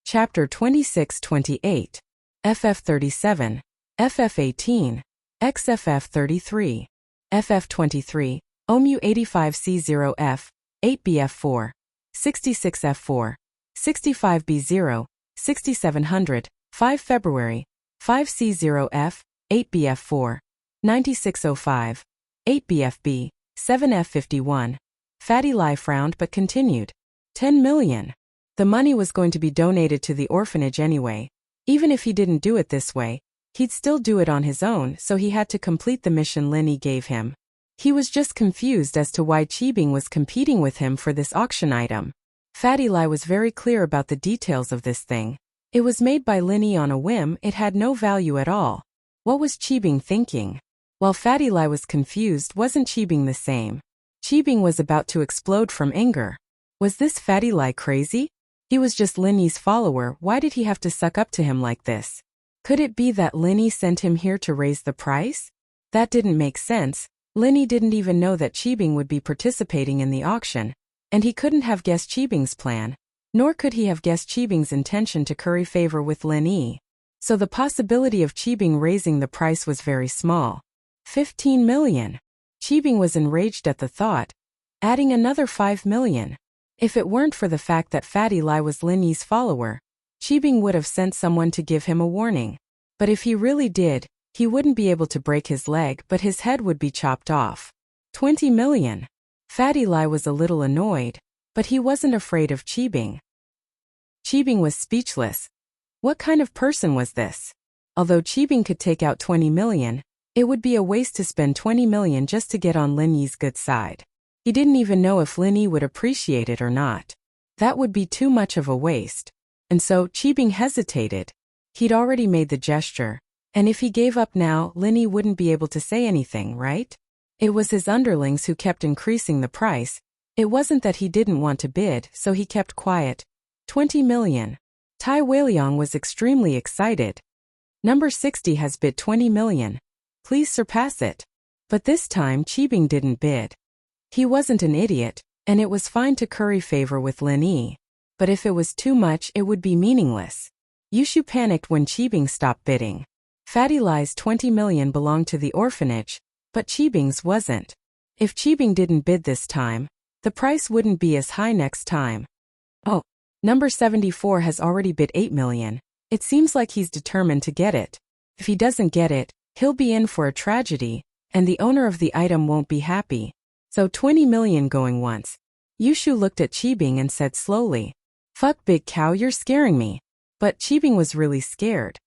Speaker 1: Chapter 26-28. FF37, FF18, XFF33, FF23, OMU 85C0F, 8BF4, 66F4, 65B0, 6700, 5 February, 5C0F, 8BF4, 9605, 8BFB, 7F51. Fatty Lai frowned but continued. 10 million. The money was going to be donated to the orphanage anyway. Even if he didn't do it this way, he'd still do it on his own, so he had to complete the mission Lin Yi gave him. He was just confused as to why Qibing was competing with him for this auction item. Fatty Lai was very clear about the details of this thing. It was made by Lin Yi on a whim, it had no value at all. What was Qibing thinking? While Fatty Lai was confused, wasn't Qibing the same? Qibing was about to explode from anger. Was this Fatty Lai crazy? He was just Lin Yi's follower, why did he have to suck up to him like this? Could it be that Lin Yi sent him here to raise the price? That didn't make sense. Lin Yi didn't even know that Qibing would be participating in the auction, and he couldn't have guessed Qibing's plan, nor could he have guessed Qibing's intention to curry favor with Lin Yi. So the possibility of Qibing raising the price was very small. 15 million. Qibing was enraged at the thought, adding another 5 million. If it weren't for the fact that Fatty Lai was Lin Yi's follower, Qibing would have sent someone to give him a warning. But if he really did, he wouldn't be able to break his leg, but his head would be chopped off. 20 million. Fatty Lai was a little annoyed, but he wasn't afraid of Qibing. Qibing was speechless. What kind of person was this? Although Qibing could take out 20 million, it would be a waste to spend 20 million just to get on Lin Yi's good side. He didn't even know if Lin Yi would appreciate it or not. That would be too much of a waste. And so Qibing hesitated. He'd already made the gesture, and if he gave up now, Lin Yi wouldn't be able to say anything, right? It was his underlings who kept increasing the price. It wasn't that he didn't want to bid, so he kept quiet. 20 million. Tai Weiliang was extremely excited. Number 60 has bid 20 million. Please surpass it. But this time Qibing didn't bid. He wasn't an idiot, and it was fine to curry favor with Lin Yi. But if it was too much, it would be meaningless. Yushu panicked when Qibing stopped bidding. Fatty Lai's 20 million belonged to the orphanage, but Qibing's wasn't. If Qibing didn't bid this time, the price wouldn't be as high next time. Oh, number 74 has already bid 8 million. It seems like he's determined to get it. If he doesn't get it, he'll be in for a tragedy, and the owner of the item won't be happy. So 20 million going once. Yushu looked at Qibing and said slowly, "Fuck big cow, you're scaring me." But Qibing was really scared.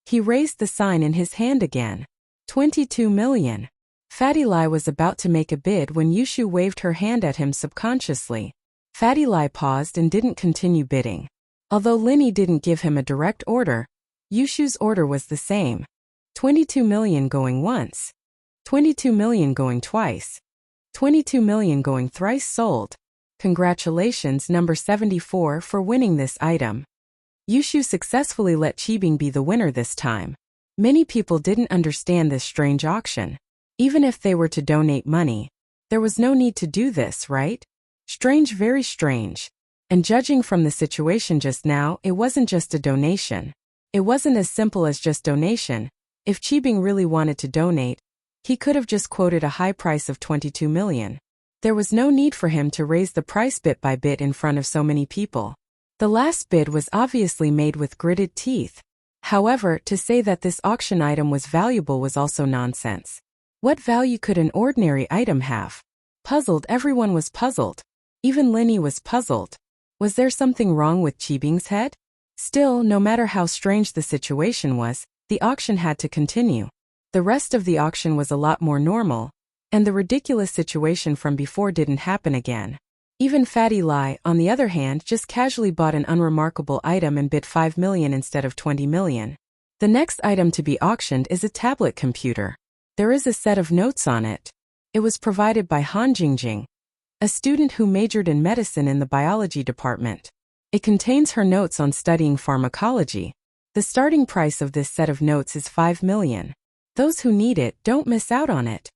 Speaker 1: He raised the sign in his hand again. 22 million. Fatty Lai was about to make a bid when Yushu waved her hand at him subconsciously. Fatty Lai paused and didn't continue bidding. Although Lin Yi didn't give him a direct order, Yushu's order was the same. 22 million going once. 22 million going twice. 22 million going thrice sold. Congratulations number 74 for winning this item. Yushu successfully let Qibing be the winner this time. Many people didn't understand this strange auction. Even if they were to donate money, there was no need to do this, right? Strange, very strange. And judging from the situation just now, it wasn't just a donation. It wasn't as simple as just donation. If Qibing really wanted to donate, he could have just quoted a high price of 22 million. There was no need for him to raise the price bit by bit in front of so many people. The last bid was obviously made with gritted teeth. However, to say that this auction item was valuable was also nonsense. What value could an ordinary item have? Puzzled, everyone was puzzled. Even Lin Yi was puzzled. Was there something wrong with Qibing's head? Still, no matter how strange the situation was, the auction had to continue. The rest of the auction was a lot more normal, and the ridiculous situation from before didn't happen again. Even Fatty Lai, on the other hand, just casually bought an unremarkable item and bid 5 million instead of 20 million. The next item to be auctioned is a tablet computer. There is a set of notes on it. It was provided by Han Jingjing, a student who majored in medicine in the biology department. It contains her notes on studying pharmacology. The starting price of this set of notes is 5 million. Those who need it don't miss out on it.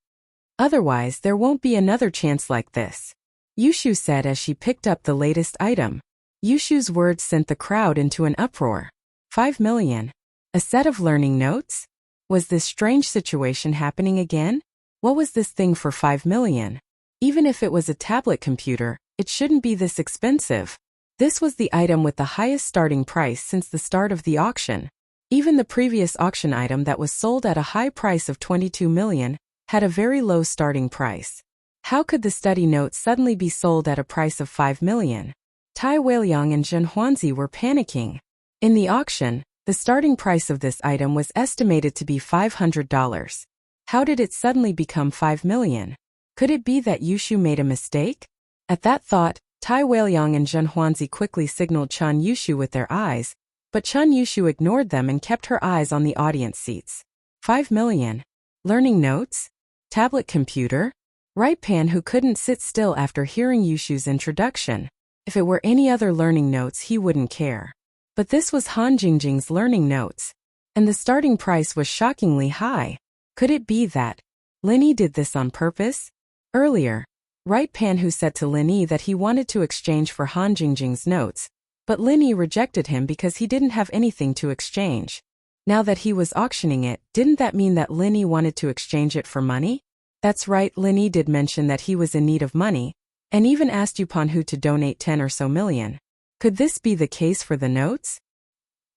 Speaker 1: Otherwise, there won't be another chance like this. Yushu said as she picked up the latest item. Yushu's words sent the crowd into an uproar. 5 million. A set of learning notes? Was this strange situation happening again? What was this thing for 5 million? Even if it was a tablet computer, it shouldn't be this expensive. This was the item with the highest starting price since the start of the auction. Even the previous auction item that was sold at a high price of 22 million had a very low starting price. How could the study notes suddenly be sold at a price of 5 million? Tai Weiliang and Zhen Huanzi were panicking. In the auction, the starting price of this item was estimated to be $500. How did it suddenly become 5 million? Could it be that Yushu made a mistake? At that thought, Tai Weiliang and Zhen Huanzi quickly signaled Chen Yushu with their eyes, but Chen Yushu ignored them and kept her eyes on the audience seats. 5 million. Learning notes? Tablet computer? Right Pan, who couldn't sit still after hearing Yushu's introduction. If it were any other learning notes, he wouldn't care. But this was Han Jingjing's learning notes, and the starting price was shockingly high. Could it be that Lin Yi did this on purpose? Earlier, Right Pan, who said to Lin Yi that he wanted to exchange for Han Jingjing's notes, but Lin Yi rejected him because he didn't have anything to exchange. Now that he was auctioning it, didn't that mean that Lin Yi wanted to exchange it for money? That's right, Lin Yi did mention that he was in need of money, and even asked Yu Panhu to donate 10 or so million. Could this be the case for the notes?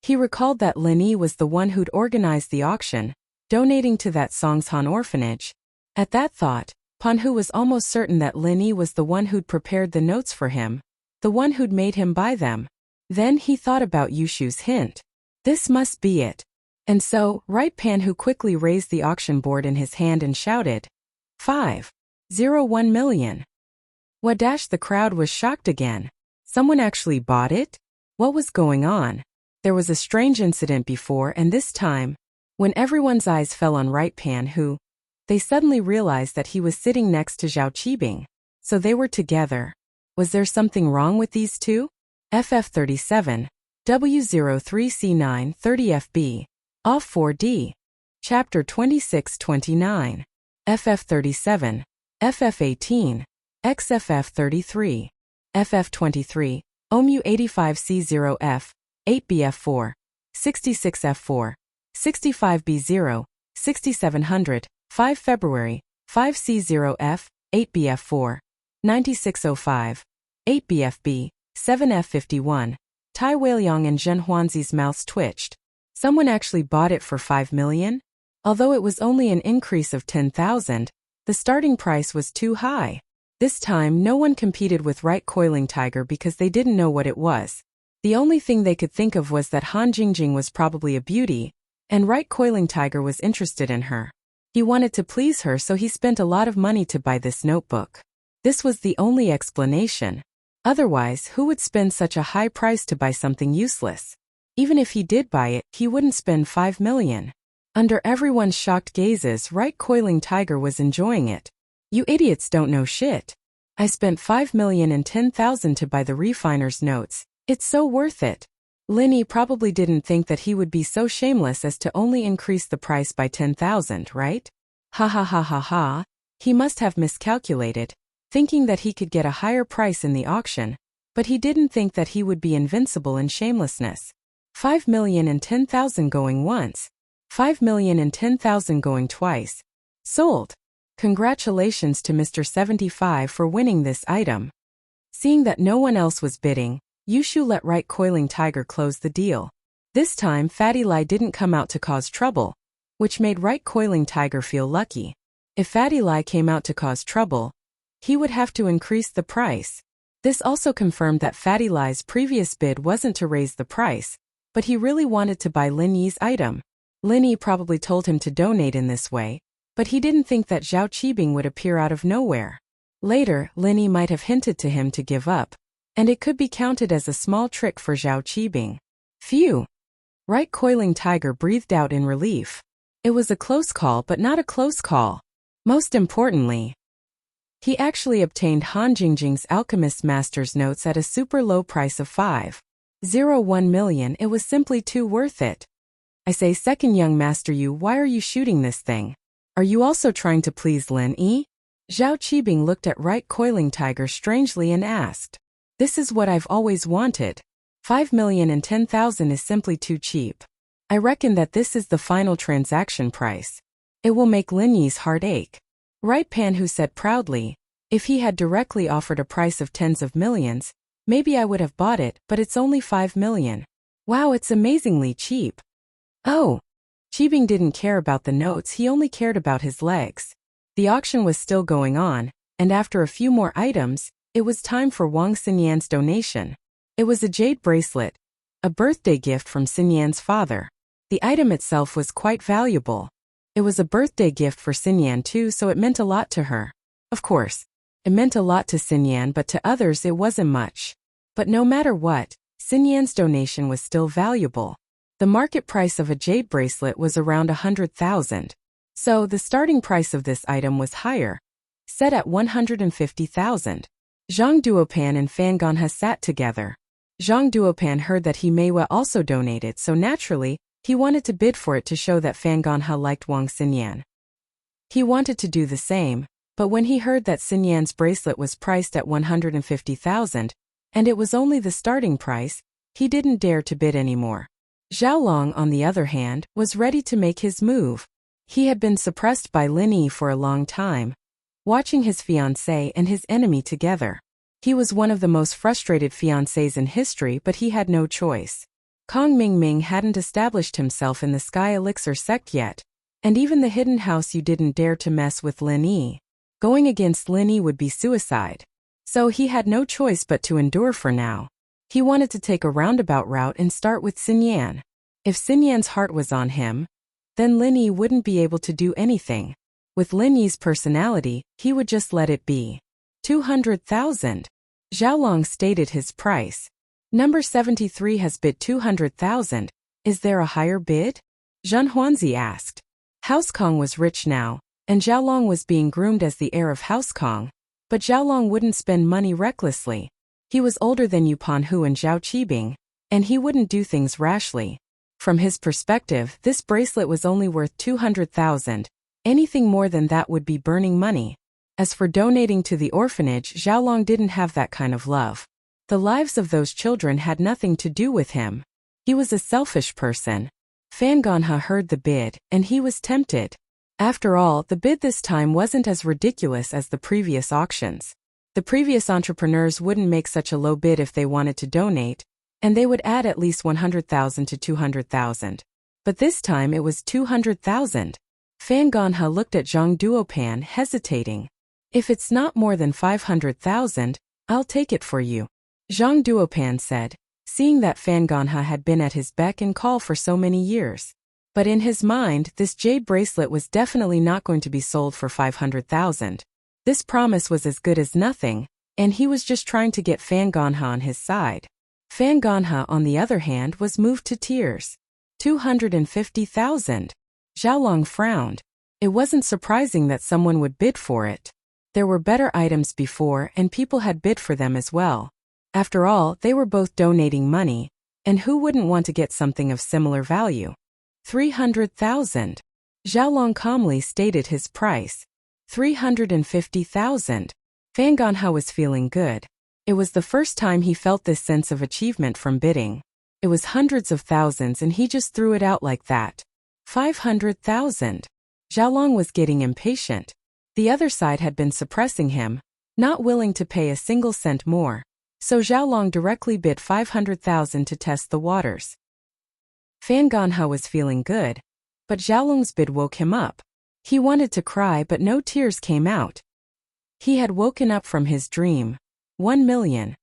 Speaker 1: He recalled that Lin Yi was the one who'd organized the auction, donating to that Songshan orphanage. At that thought, Panhu was almost certain that Lin Yi was the one who'd prepared the notes for him, the one who'd made him buy them. Then he thought about Yushu's hint. This must be it. And so, right Panhu quickly raised the auction board in his hand and shouted, 501 million. The crowd was shocked again. Someone actually bought it? What was going on? There was a strange incident before, and this time, when everyone's eyes fell on right Panhu, they suddenly realized that he was sitting next to Zhao Qibing. So they were together. Was there something wrong with these two? FF37, W03C9 30FB, OFF 4D. Chapter 26-29. FF37, FF18, XFF33, FF23, OMU 85C0F, 8BF4, 66F4, 65B0, 6700, 5 February, 5C0F, 8BF4, 9605, 8BFB, 7F51. Tai Weiliang and Zhen Huanzi's mouths twitched. Someone actually bought it for 5 million? Although it was only an increase of 10,000, the starting price was too high. This time no one competed with Right Coiling Tiger because they didn't know what it was. The only thing they could think of was that Han Jingjing was probably a beauty, and Right Coiling Tiger was interested in her. He wanted to please her, so he spent a lot of money to buy this notebook. This was the only explanation. Otherwise, who would spend such a high price to buy something useless? Even if he did buy it, he wouldn't spend 5 million. Under everyone's shocked gazes, Right Coiling Tiger was enjoying it. You idiots don't know shit. I spent 5,010,000 to buy the refiner's notes. It's so worth it. Lin Yi probably didn't think that he would be so shameless as to only increase the price by 10,000, right? Ha ha ha ha ha. He must have miscalculated, thinking that he could get a higher price in the auction, but he didn't think that he would be invincible in shamelessness. 5,010,000 going once. 5,010,000 going twice. Sold. Congratulations to Mr. 75 for winning this item. Seeing that no one else was bidding, Yushu let Right Coiling Tiger close the deal. This time Fatty Lai didn't come out to cause trouble, which made Right Coiling Tiger feel lucky. If Fatty Lai came out to cause trouble, he would have to increase the price. This also confirmed that Fatty Lai's previous bid wasn't to raise the price, but he really wanted to buy Lin Yi's item. Lin Yi probably told him to donate in this way, but he didn't think that Zhao Qibing would appear out of nowhere. Later, Lin Yi might have hinted to him to give up, and it could be counted as a small trick for Zhao Qibing. Phew! Right Coiling Tiger breathed out in relief. It was a close call, but not a close call. Most importantly, he actually obtained Han Jingjing's Alchemist Master's notes at a super low price of 501 million. It was simply too worth it. I say, second young master Yu, why are you shooting this thing? Are you also trying to please Lin Yi? Zhao Qibing looked at Right Coiling Tiger strangely and asked. This is what I've always wanted. 5,010,000 is simply too cheap. I reckon that this is the final transaction price. It will make Lin Yi's heart ache. Right Panhu said proudly, if he had directly offered a price of tens of millions, maybe I would have bought it, but it's only 5 million. Wow, it's amazingly cheap. Oh! Qibing didn't care about the notes, he only cared about his legs. The auction was still going on, and after a few more items, it was time for Wang Xinyan's donation. It was a jade bracelet, a birthday gift from Xinyan's father. The item itself was quite valuable. It was a birthday gift for Xinyan too, so it meant a lot to her. Of course, it meant a lot to Xinyan, but to others it wasn't much. But no matter what, Xinyan's donation was still valuable. The market price of a jade bracelet was around 100,000. So the starting price of this item was higher, set at 150,000. Zhang Duopan and Fan Ganha sat together. Zhang Duopan heard that He Meiwa also donated, so naturally, he wanted to bid for it to show that Fan Ganha liked Wang Xinyan. He wanted to do the same, but when he heard that Xinyan's bracelet was priced at 150,000, and it was only the starting price, he didn't dare to bid anymore. Zhao Long, on the other hand, was ready to make his move. He had been suppressed by Lin Yi for a long time, watching his fiancée and his enemy together. He was one of the most frustrated fiancés in history, but he had no choice. Kong Mingming hadn't established himself in the Sky Elixir sect yet, and even the hidden house you didn't dare to mess with Lin Yi. Going against Lin Yi would be suicide. So he had no choice but to endure for now. He wanted to take a roundabout route and start with Xinyan. If Xinyan's heart was on him, then Lin Yi wouldn't be able to do anything. With Lin Yi's personality, he would just let it be. 200,000. Xiaolong stated his price. Number 73 has bid 200,000. Is there a higher bid? Zhen Huanzi asked. House Kong was rich now, and Xiaolong was being groomed as the heir of House Kong. But Xiaolong wouldn't spend money recklessly. He was older than Yu Panhu and Zhao Qibing, and he wouldn't do things rashly. From his perspective, this bracelet was only worth 200,000. Anything more than that would be burning money. As for donating to the orphanage, Xiaolong didn't have that kind of love. The lives of those children had nothing to do with him. He was a selfish person. Fan Ganha heard the bid, and he was tempted. After all, the bid this time wasn't as ridiculous as the previous auctions. The previous entrepreneurs wouldn't make such a low bid if they wanted to donate, and they would add at least 100,000 to 200,000. But this time it was 200,000. Fan Ganha looked at Zhang Duopan, hesitating. If it's not more than 500,000, I'll take it for you. Zhang Duopan said, seeing that Fan Ganha had been at his beck and call for so many years. But in his mind, this jade bracelet was definitely not going to be sold for 500,000. This promise was as good as nothing, and he was just trying to get Fan Ganha on his side. Fan Ganha, on the other hand, was moved to tears. 250,000. Xiaolong frowned. It wasn't surprising that someone would bid for it. There were better items before, and people had bid for them as well. After all, they were both donating money, and who wouldn't want to get something of similar value? 300,000. Xiaolong calmly stated his price. 350,000. Fan Ganha was feeling good. It was the first time he felt this sense of achievement from bidding. It was hundreds of thousands and he just threw it out like that. 500,000. Xiaolong was getting impatient. The other side had been suppressing him, not willing to pay a single cent more. So Xiaolong directly bid 500,000 to test the waters. Fan Ganha was feeling good, but Xiaolong's bid woke him up. He wanted to cry but no tears came out. He had woken up from his dream. 1 million.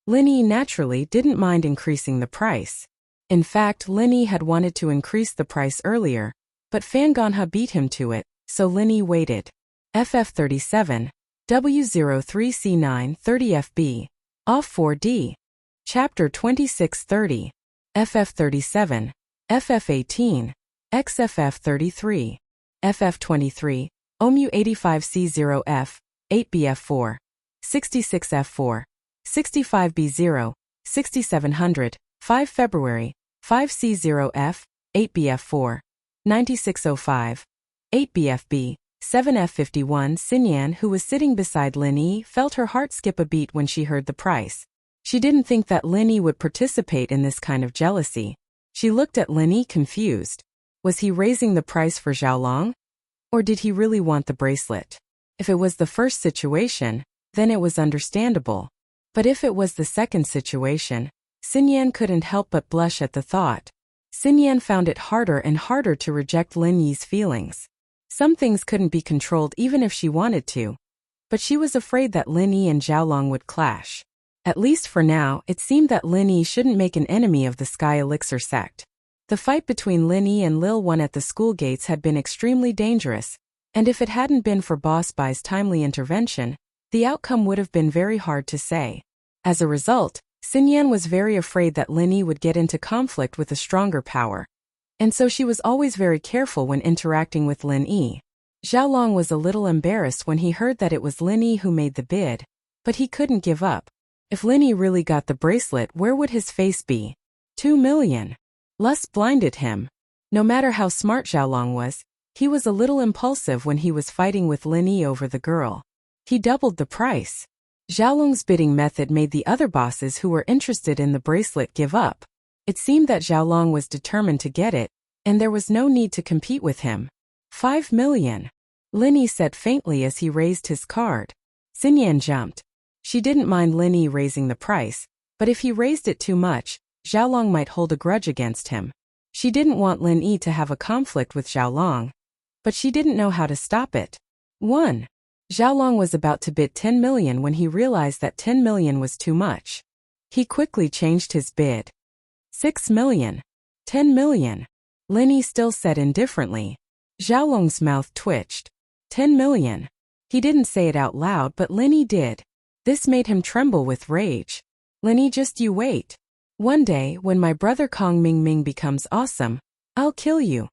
Speaker 1: Lin Yi naturally didn't mind increasing the price. In fact, Lin Yi had wanted to increase the price earlier, but Fan Ganha beat him to it, so Lin Yi waited. FF37, W03C9 30FB, Off 4D. Chapter 2630. FF37, FF18, XFF33, FF23, OMU85C0F, 8BF4, 66F4, 65B0, 6700, 5 February, 5C0F, 8BF4, 9605, 8BFB, 7F51. Xinyan, who was sitting beside Lin Yi, felt her heart skip a beat when she heard the price. She didn't think that Lin Yi would participate in this kind of jealousy. She looked at Lin Yi confused. Was he raising the price for Xiaolong? Or did he really want the bracelet? If it was the first situation, then it was understandable. But if it was the second situation, Xinyan couldn't help but blush at the thought. Xinyan found it harder and harder to reject Lin Yi's feelings. Some things couldn't be controlled even if she wanted to. But she was afraid that Lin Yi and Xiaolong would clash. At least for now, it seemed that Lin Yi shouldn't make an enemy of the Sky Elixir sect. The fight between Lin Yi and Lil One at the school gates had been extremely dangerous, and if it hadn't been for Boss Bai's timely intervention, the outcome would have been very hard to say. As a result, Xinyan was very afraid that Lin Yi would get into conflict with a stronger power, and so she was always very careful when interacting with Lin Yi. Xiaolong was a little embarrassed when he heard that it was Lin Yi who made the bid, but he couldn't give up. If Lin Yi really got the bracelet, where would his face be? 2 million. Lust blinded him. No matter how smart Xiaolong was, he was a little impulsive when he was fighting with Lin Yi over the girl. He doubled the price. Xiaolong's bidding method made the other bosses who were interested in the bracelet give up. It seemed that Xiaolong was determined to get it, and there was no need to compete with him. 5 million. Lin Yi said faintly as he raised his card. Xin Yan jumped. She didn't mind Lin Yi raising the price, but if he raised it too much, Xiaolong might hold a grudge against him. She didn't want Lin Yi to have a conflict with Xiaolong, but she didn't know how to stop it. 1. Xiaolong was about to bid 10 million when he realized that 10 million was too much. He quickly changed his bid. 6 million. 10 million. Lin Yi still said indifferently. Xiaolong's mouth twitched. 10 million. He didn't say it out loud, but Lin Yi did. This made him tremble with rage. Lin Yi, just you wait. One day, when my brother Kong Ming becomes awesome, I'll kill you.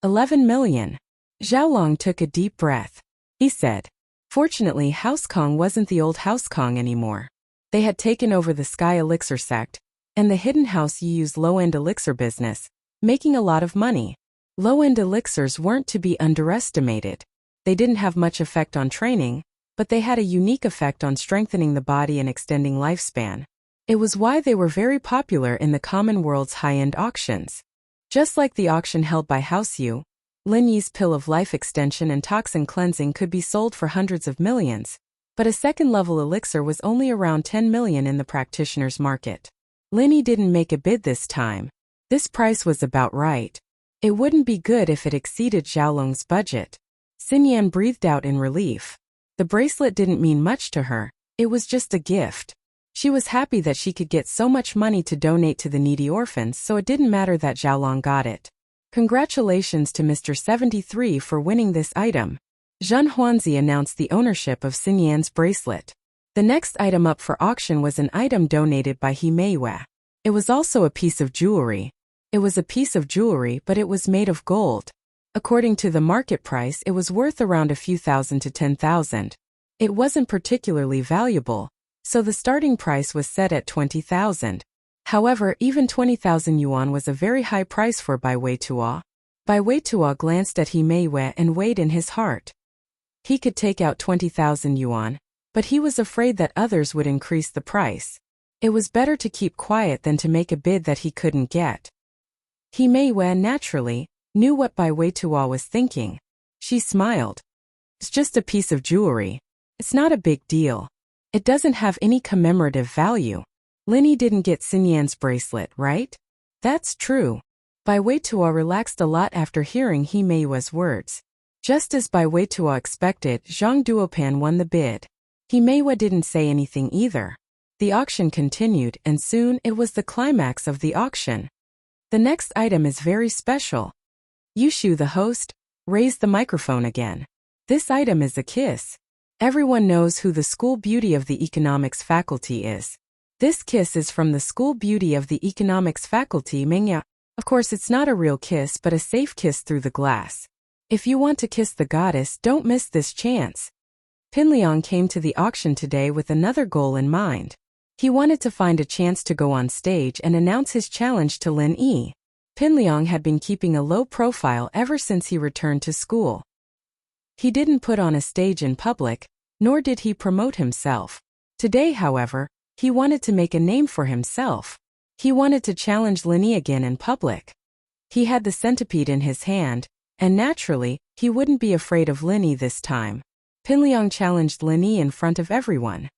Speaker 1: 11 million. Xiaolong took a deep breath. He said. Fortunately, House Kong wasn't the old House Kong anymore. They had taken over the Sky Elixir sect, and the hidden house used low-end elixir business, making a lot of money. Low-end elixirs weren't to be underestimated. They didn't have much effect on training, but they had a unique effect on strengthening the body and extending lifespan. It was why they were very popular in the common world's high-end auctions. Just like the auction held by House Yu, Lin Yi's pill of life extension and toxin cleansing could be sold for hundreds of millions, but a second-level elixir was only around 10 million in the practitioner's market. Lin Yi didn't make a bid this time. This price was about right. It wouldn't be good if it exceeded Xiaolong's budget. Xin Yan breathed out in relief. The bracelet didn't mean much to her, it was just a gift. She was happy that she could get so much money to donate to the needy orphans, so it didn't matter that Xiaolong got it. Congratulations to Mr. 73 for winning this item. Zhen Huanzi announced the ownership of Xin Yan's bracelet. The next item up for auction was an item donated by He Meiyue. It was also a piece of jewelry. It was a piece of jewelry, but it was made of gold. According to the market price, it was worth around a few thousand to 10,000. It wasn't particularly valuable, so the starting price was set at 20,000. However, even 20,000 yuan was a very high price for Bai Weitua. Bai Weitua glanced at He Meiyue and weighed in his heart. He could take out 20,000 yuan, but he was afraid that others would increase the price. It was better to keep quiet than to make a bid that he couldn't get. He Meiyue, naturally, knew what Bai Weitua was thinking. She smiled. It's just a piece of jewelry. It's not a big deal. It doesn't have any commemorative value. Lin Yi didn't get Xin Yan's bracelet, right? That's true. Bai Weitua relaxed a lot after hearing He Meiyue's words. Just as Bai Weitua expected, Zhang Duopan won the bid. He Meiyue didn't say anything either. The auction continued, and soon it was the climax of the auction. The next item is very special. Yushu, the host, raised the microphone again. This item is a kiss. Everyone knows who the school beauty of the economics faculty is. This kiss is from the school beauty of the economics faculty, Mingya. Of course, it's not a real kiss, but a safe kiss through the glass. If you want to kiss the goddess, don't miss this chance. Pinliang came to the auction today with another goal in mind. He wanted to find a chance to go on stage and announce his challenge to Lin Yi. Pinliang had been keeping a low profile ever since he returned to school. He didn't put on a stage in public, nor did he promote himself. Today, however, he wanted to make a name for himself. He wanted to challenge Lin Yi again in public. He had the centipede in his hand, and naturally, he wouldn't be afraid of Lin Yi this time. Pinliang challenged Lin Yi in front of everyone.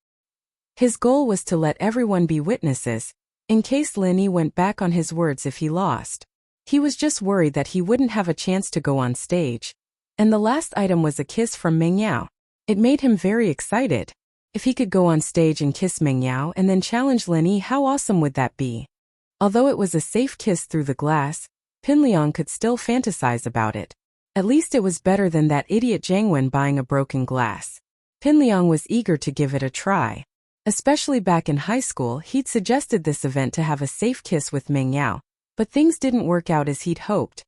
Speaker 1: His goal was to let everyone be witnesses, in case Lin Yi went back on his words if he lost. He was just worried that he wouldn't have a chance to go on stage. And the last item was a kiss from Meng Yao. It made him very excited. If he could go on stage and kiss Meng Yao and then challenge Lin Yi, how awesome would that be? Although it was a safe kiss through the glass, Pinliang could still fantasize about it. At least it was better than that idiot Zhang Wen buying a broken glass. Pinliang was eager to give it a try. Especially back in high school, he'd suggested this event to have a safe kiss with Meng Yao, but things didn't work out as he'd hoped.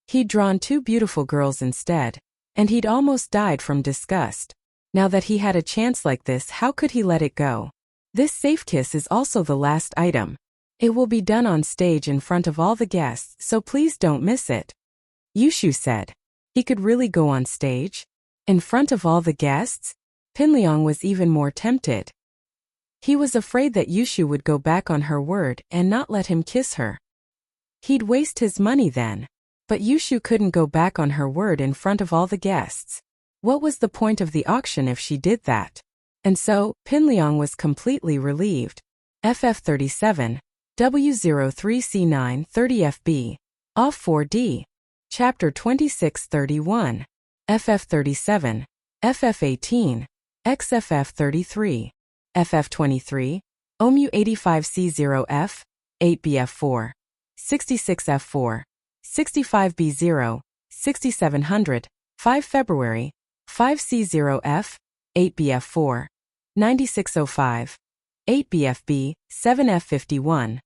Speaker 1: He'd drawn two beautiful girls instead, and he'd almost died from disgust. Now that he had a chance like this, how could he let it go? This safe kiss is also the last item. It will be done on stage in front of all the guests, so please don't miss it. Yushu said. He could really go on stage? In front of all the guests? Pinliang was even more tempted. He was afraid that Yushu would go back on her word and not let him kiss her. He'd waste his money then. But Yushu couldn't go back on her word in front of all the guests. What was the point of the auction if she did that? And so, Pinliang was completely relieved. FF37, W03C9 30FB, OFF 4D. Chapter 2631. FF37, FF18, XFF33, FF23, OMU 85C0F, 8BF4, 66F4, 65B0, 6700, 5 February, 5C0F, 8BF4, 9605, 8BFB, 7F51.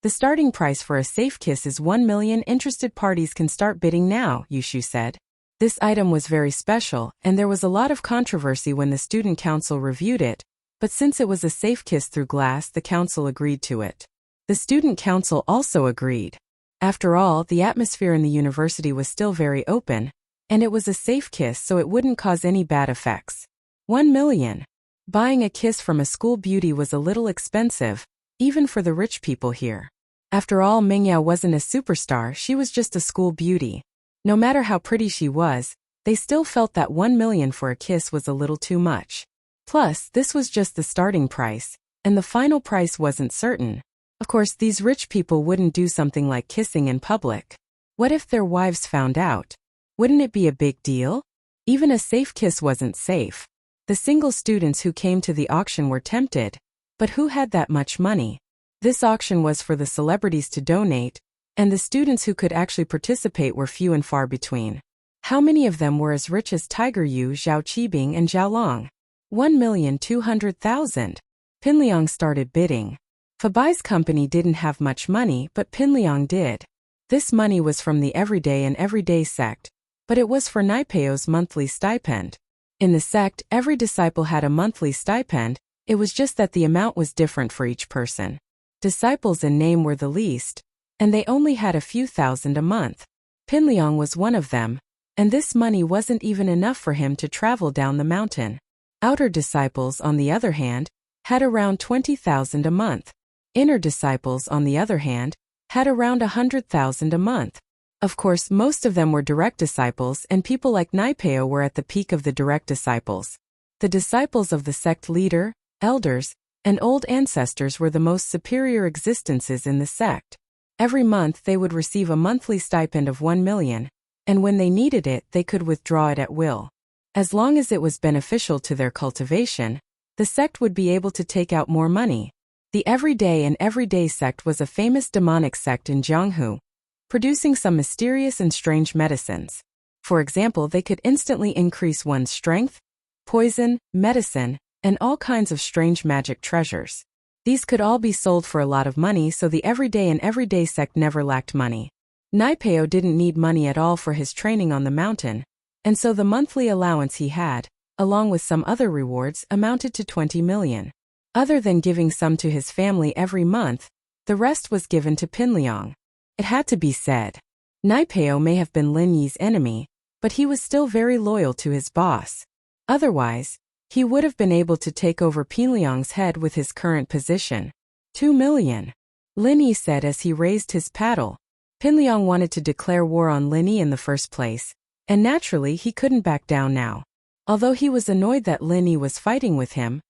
Speaker 1: The starting price for a safe kiss is 1 million. Interested parties can start bidding now, Yushu said. This item was very special, and there was a lot of controversy when the student council reviewed it, but since it was a safe kiss through glass, the council agreed to it. The student council also agreed. After all, the atmosphere in the university was still very open, and it was a safe kiss, so it wouldn't cause any bad effects. 1 million. Buying a kiss from a school beauty was a little expensive, even for the rich people here. After all, Mingyao wasn't a superstar, she was just a school beauty. No matter how pretty she was, they still felt that 1 million for a kiss was a little too much. Plus, this was just the starting price, and the final price wasn't certain. Of course, these rich people wouldn't do something like kissing in public. What if their wives found out? Wouldn't it be a big deal? Even a safe kiss wasn't safe. The single students who came to the auction were tempted. But who had that much money? This auction was for the celebrities to donate, and the students who could actually participate were few and far between. How many of them were as rich as Tiger Yu, Zhao Qibing and Zhao Long? 1,200,000. Pinliang started bidding. Fabai's company didn't have much money, but Pinliang did. This money was from the Everyday and Everyday sect, but it was for Naipeo's monthly stipend. In the sect, every disciple had a monthly stipend. It was just that the amount was different for each person. Disciples in name were the least, and they only had a few thousand a month. Pinliang was one of them, and this money wasn't even enough for him to travel down the mountain. Outer disciples, on the other hand, had around 20,000 a month. Inner disciples, on the other hand, had around 100,000 a month. Of course, most of them were direct disciples, and people like Naipeo were at the peak of the direct disciples. The disciples of the sect leader, elders, and old ancestors were the most superior existences in the sect. Every month they would receive a monthly stipend of 1 million, and when they needed it, they could withdraw it at will. As long as it was beneficial to their cultivation, the sect would be able to take out more money. The Everyday and Everyday sect was a famous demonic sect in Jianghu, producing some mysterious and strange medicines. For example, they could instantly increase one's strength, poison, medicine, and all kinds of strange magic treasures. These could all be sold for a lot of money, so the Everyday and Everyday sect never lacked money. Naipeo didn't need money at all for his training on the mountain, and so the monthly allowance he had, along with some other rewards, amounted to 20 million. Other than giving some to his family every month, the rest was given to Pinliang. It had to be said. Naipeo may have been Lin Yi's enemy, but he was still very loyal to his boss. Otherwise, he would have been able to take over Pinliang's head with his current position. 2 million. Lin Yi said as he raised his paddle. Pinliang wanted to declare war on Lin Yi in the first place, and naturally he couldn't back down now. Although he was annoyed that Lin Yi was fighting with him,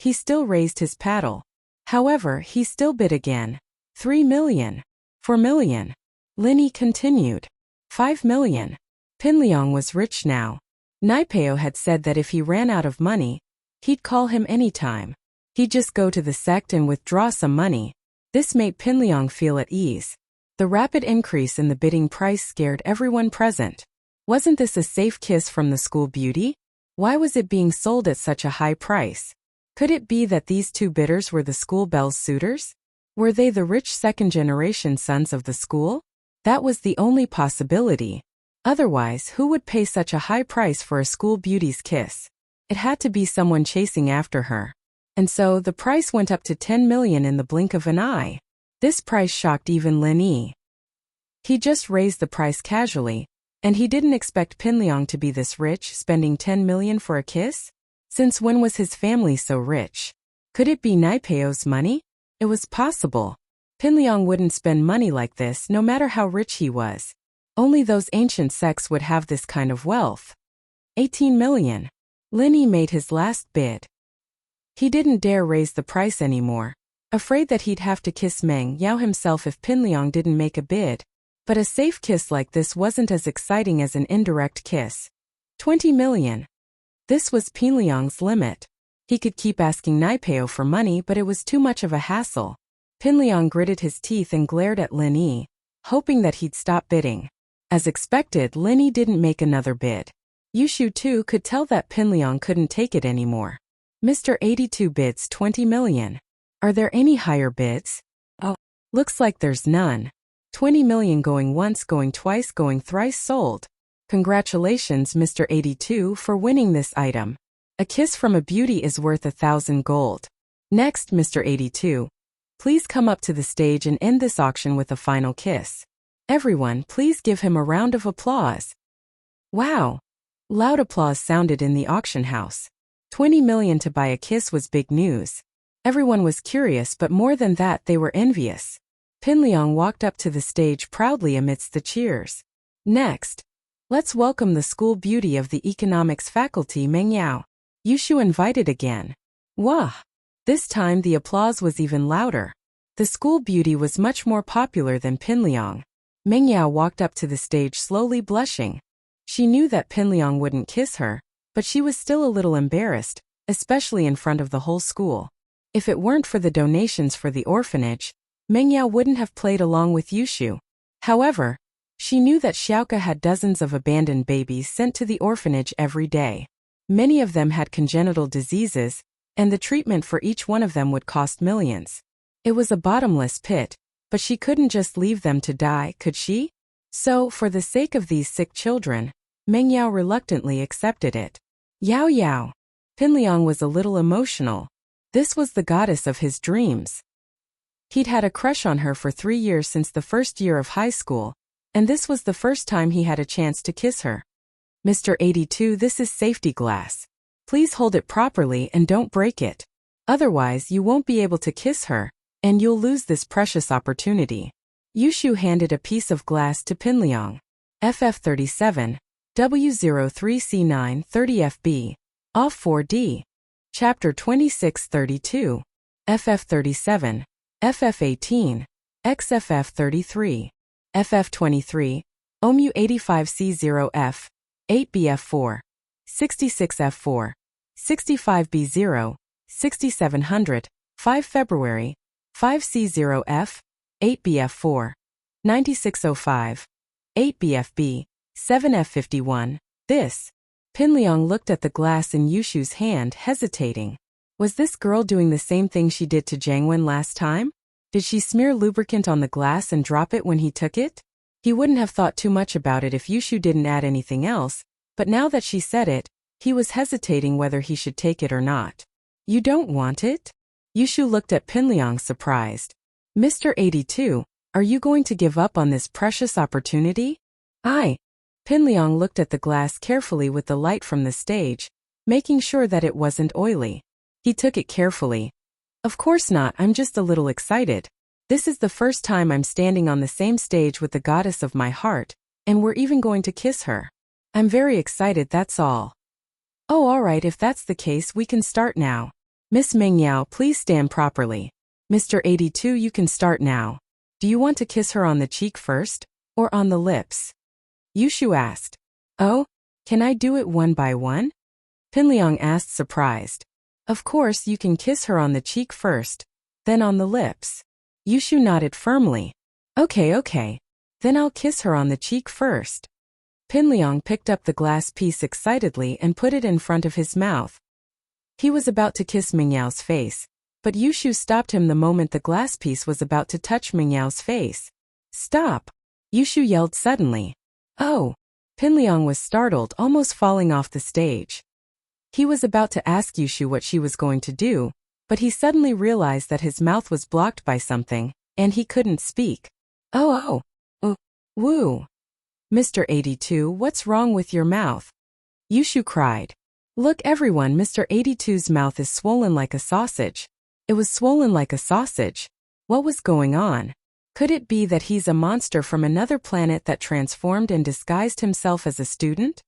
Speaker 1: he still raised his paddle. However, he still bid again. 3 million. 4 million. Lin Yi continued. 5 million. Pinliang was rich now. Naipeo had said that if he ran out of money, he'd call him anytime. He'd just go to the sect and withdraw some money. This made Pinliang feel at ease. The rapid increase in the bidding price scared everyone present. Wasn't this a safe kiss from the school beauty? Why was it being sold at such a high price? Could it be that these two bidders were the school belle's suitors? Were they the rich second-generation sons of the school? That was the only possibility. Otherwise, who would pay such a high price for a school beauty's kiss? It had to be someone chasing after her. And so, the price went up to 10 million in the blink of an eye. This price shocked even Lin Yi. He just raised the price casually, and he didn't expect Pinliang to be this rich, spending 10 million for a kiss? Since when was his family so rich? Could it be Naipeo's money? It was possible. Pinliang wouldn't spend money like this no matter how rich he was. Only those ancient sects would have this kind of wealth. 18 million. Linny made his last bid. He didn't dare raise the price anymore, afraid that he'd have to kiss Meng Yao himself if Pinliang didn't make a bid. But a safe kiss like this wasn't as exciting as an indirect kiss. 20 million. This was Pinliang's limit. He could keep asking Naipeo for money, but it was too much of a hassle. Pinliang gritted his teeth and glared at Lin Yi, hoping that he'd stop bidding. As expected, Lin Yi didn't make another bid. Yushu too could tell that Pinliang couldn't take it anymore. Mr. 82 bids 20 million. Are there any higher bids? Oh, looks like there's none. 20 million going once, going twice, going thrice sold. Congratulations, Mr. 82, for winning this item. A kiss from a beauty is worth 1,000 gold. Next, Mr. 82. Please come up to the stage and end this auction with a final kiss. Everyone, please give him a round of applause. Wow! Loud applause sounded in the auction house. 20 million to buy a kiss was big news. Everyone was curious, but more than that, they were envious. Pinliang walked up to the stage proudly amidst the cheers. Next, let's welcome the school beauty of the economics faculty, Meng Yao. Yushu invited again. Wah! This time the applause was even louder. The school beauty was much more popular than Pinliang. Meng Yao walked up to the stage slowly blushing. She knew that Pinliang wouldn't kiss her, but she was still a little embarrassed, especially in front of the whole school. If it weren't for the donations for the orphanage, Meng Yao wouldn't have played along with Yushu. However, she knew that Xiaoka had dozens of abandoned babies sent to the orphanage every day. Many of them had congenital diseases, and the treatment for each one of them would cost millions. It was a bottomless pit, but she couldn't just leave them to die, could she? So, for the sake of these sick children, Meng Yao reluctantly accepted it. Yao Yao. Pinliang was a little emotional. This was the goddess of his dreams. He'd had a crush on her for 3 years since the first year of high school, and this was the first time he had a chance to kiss her. Mr. 82, this is safety glass. Please hold it properly and don't break it. Otherwise, you won't be able to kiss her, and you'll lose this precious opportunity. Yushu handed a piece of glass to Pinliang. FF37, W03C9 30FB, Off 4D. Chapter 2632. FF37, FF18, XFF33, FF23, OMU 85C0F, 8BF4, 66F4, 65B0, 6700, 5 February, 5C0F, 8BF4, 9605, 8BFB, 7F51, this. Pinliang looked at the glass in Yushu's hand, hesitating. Was this girl doing the same thing she did to Jiangwen last time? Did she smear lubricant on the glass and drop it when he took it? He wouldn't have thought too much about it if Yushu didn't add anything else, but now that she said it, he was hesitating whether he should take it or not. You don't want it? Yushu looked at Pinliang surprised. Mr. 82, are you going to give up on this precious opportunity? Pinliang looked at the glass carefully with the light from the stage, making sure that it wasn't oily. He took it carefully. Of course not, I'm just a little excited. This is the first time I'm standing on the same stage with the goddess of my heart, and we're even going to kiss her. I'm very excited, that's all. Oh, alright, if that's the case, we can start now. Miss Meng Yao, please stand properly. Mr. 82, you can start now. Do you want to kiss her on the cheek first, or on the lips? Yushu asked. Oh, can I do it one by one? Pinliang asked, surprised. Of course, you can kiss her on the cheek first, then on the lips. Yushu nodded firmly. Okay. Then I'll kiss her on the cheek first. Pinliang picked up the glass piece excitedly and put it in front of his mouth. He was about to kiss Meng Yao's face, but Yushu stopped him the moment the glass piece was about to touch Meng Yao's face. Stop! Yushu yelled suddenly. Oh! Pinliang was startled, almost falling off the stage. He was about to ask Yushu what she was going to do, but he suddenly realized that his mouth was blocked by something, and he couldn't speak. Woo! Mr. 82, what's wrong with your mouth? Yushu cried. Look everyone, Mr. 82's mouth is swollen like a sausage. It was swollen like a sausage. What was going on? Could it be that he's a monster from another planet that transformed and disguised himself as a student?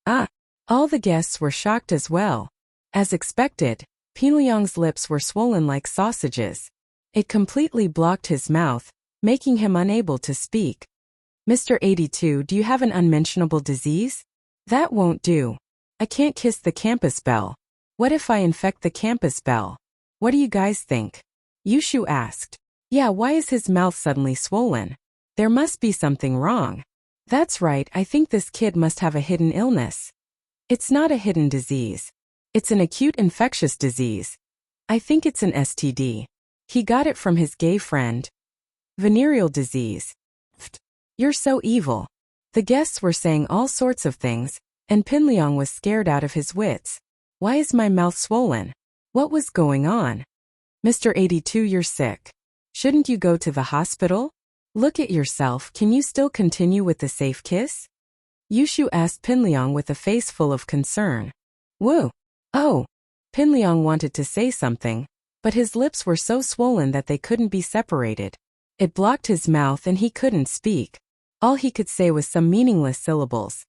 Speaker 1: All the guests were shocked as well. As expected, Pinliang's lips were swollen like sausages. It completely blocked his mouth, making him unable to speak. Mr. 82, do you have an unmentionable disease? That won't do. I can't kiss the campus bell. What if I infect the campus bell? What do you guys think? Yushu asked. Yeah, why is his mouth suddenly swollen? There must be something wrong. That's right, I think this kid must have a hidden illness. It's not a hidden disease. It's an acute infectious disease. I think it's an STD. He got it from his gay friend. Venereal disease. You're so evil. The guests were saying all sorts of things, and Pinliang was scared out of his wits. Why is my mouth swollen? What was going on? Mr. 82, you're sick. Shouldn't you go to the hospital? Look at yourself, can you still continue with the safe kiss? Yushu asked Pinliang with a face full of concern. Woo! Oh! Pinliang wanted to say something, but his lips were so swollen that they couldn't be separated. It blocked his mouth and he couldn't speak. All he could say was some meaningless syllables.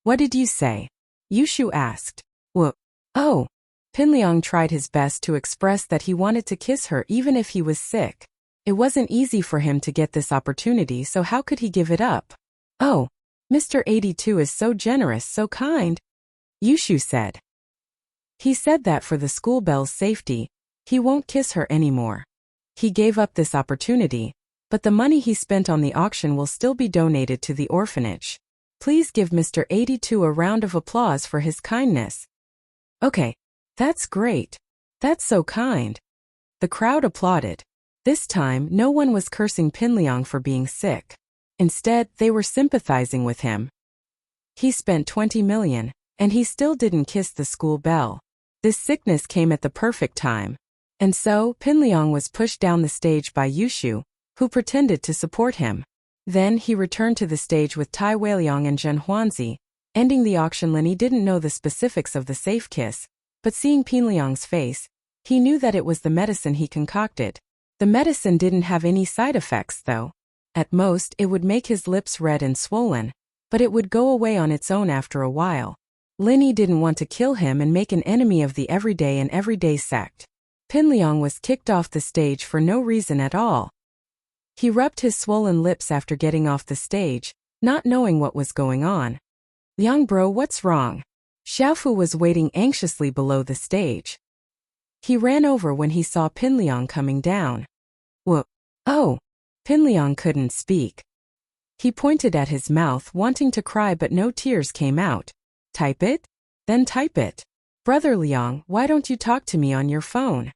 Speaker 1: What did you say? Yushu asked. Woo! Oh! Pinliang tried his best to express that he wanted to kiss her even if he was sick. It wasn't easy for him to get this opportunity, so how could he give it up? Oh! Mr. 82 is so generous, so kind. Yushu said. He said that for the school bell's safety, he won't kiss her anymore. He gave up this opportunity, but the money he spent on the auction will still be donated to the orphanage. Please give Mr. 82 a round of applause for his kindness. Okay, that's great. That's so kind. The crowd applauded. This time, no one was cursing Pinliang for being sick. Instead, they were sympathizing with him. He spent 20 million, and he still didn't kiss the school bell. This sickness came at the perfect time. And so, Pinliang was pushed down the stage by Yushu, who pretended to support him. Then he returned to the stage with Tai Weiliang and Zhen Huanzi. Ending the auction, Lin Yi didn't know the specifics of the safe kiss, but seeing Pinliang's face, he knew that it was the medicine he concocted. The medicine didn't have any side effects though. At most, it would make his lips red and swollen, but it would go away on its own after a while. Lin Yi didn't want to kill him and make an enemy of the everyday and everyday sect. Pinliang was kicked off the stage for no reason at all. He rubbed his swollen lips after getting off the stage, not knowing what was going on. Liang bro, what's wrong? Xiaofu was waiting anxiously below the stage. He ran over when he saw Pinliang coming down. Whoa! Oh! Pinliang couldn't speak. He pointed at his mouth, wanting to cry, but no tears came out. Type it? Then type it. Brother Liang, why don't you talk to me on your phone?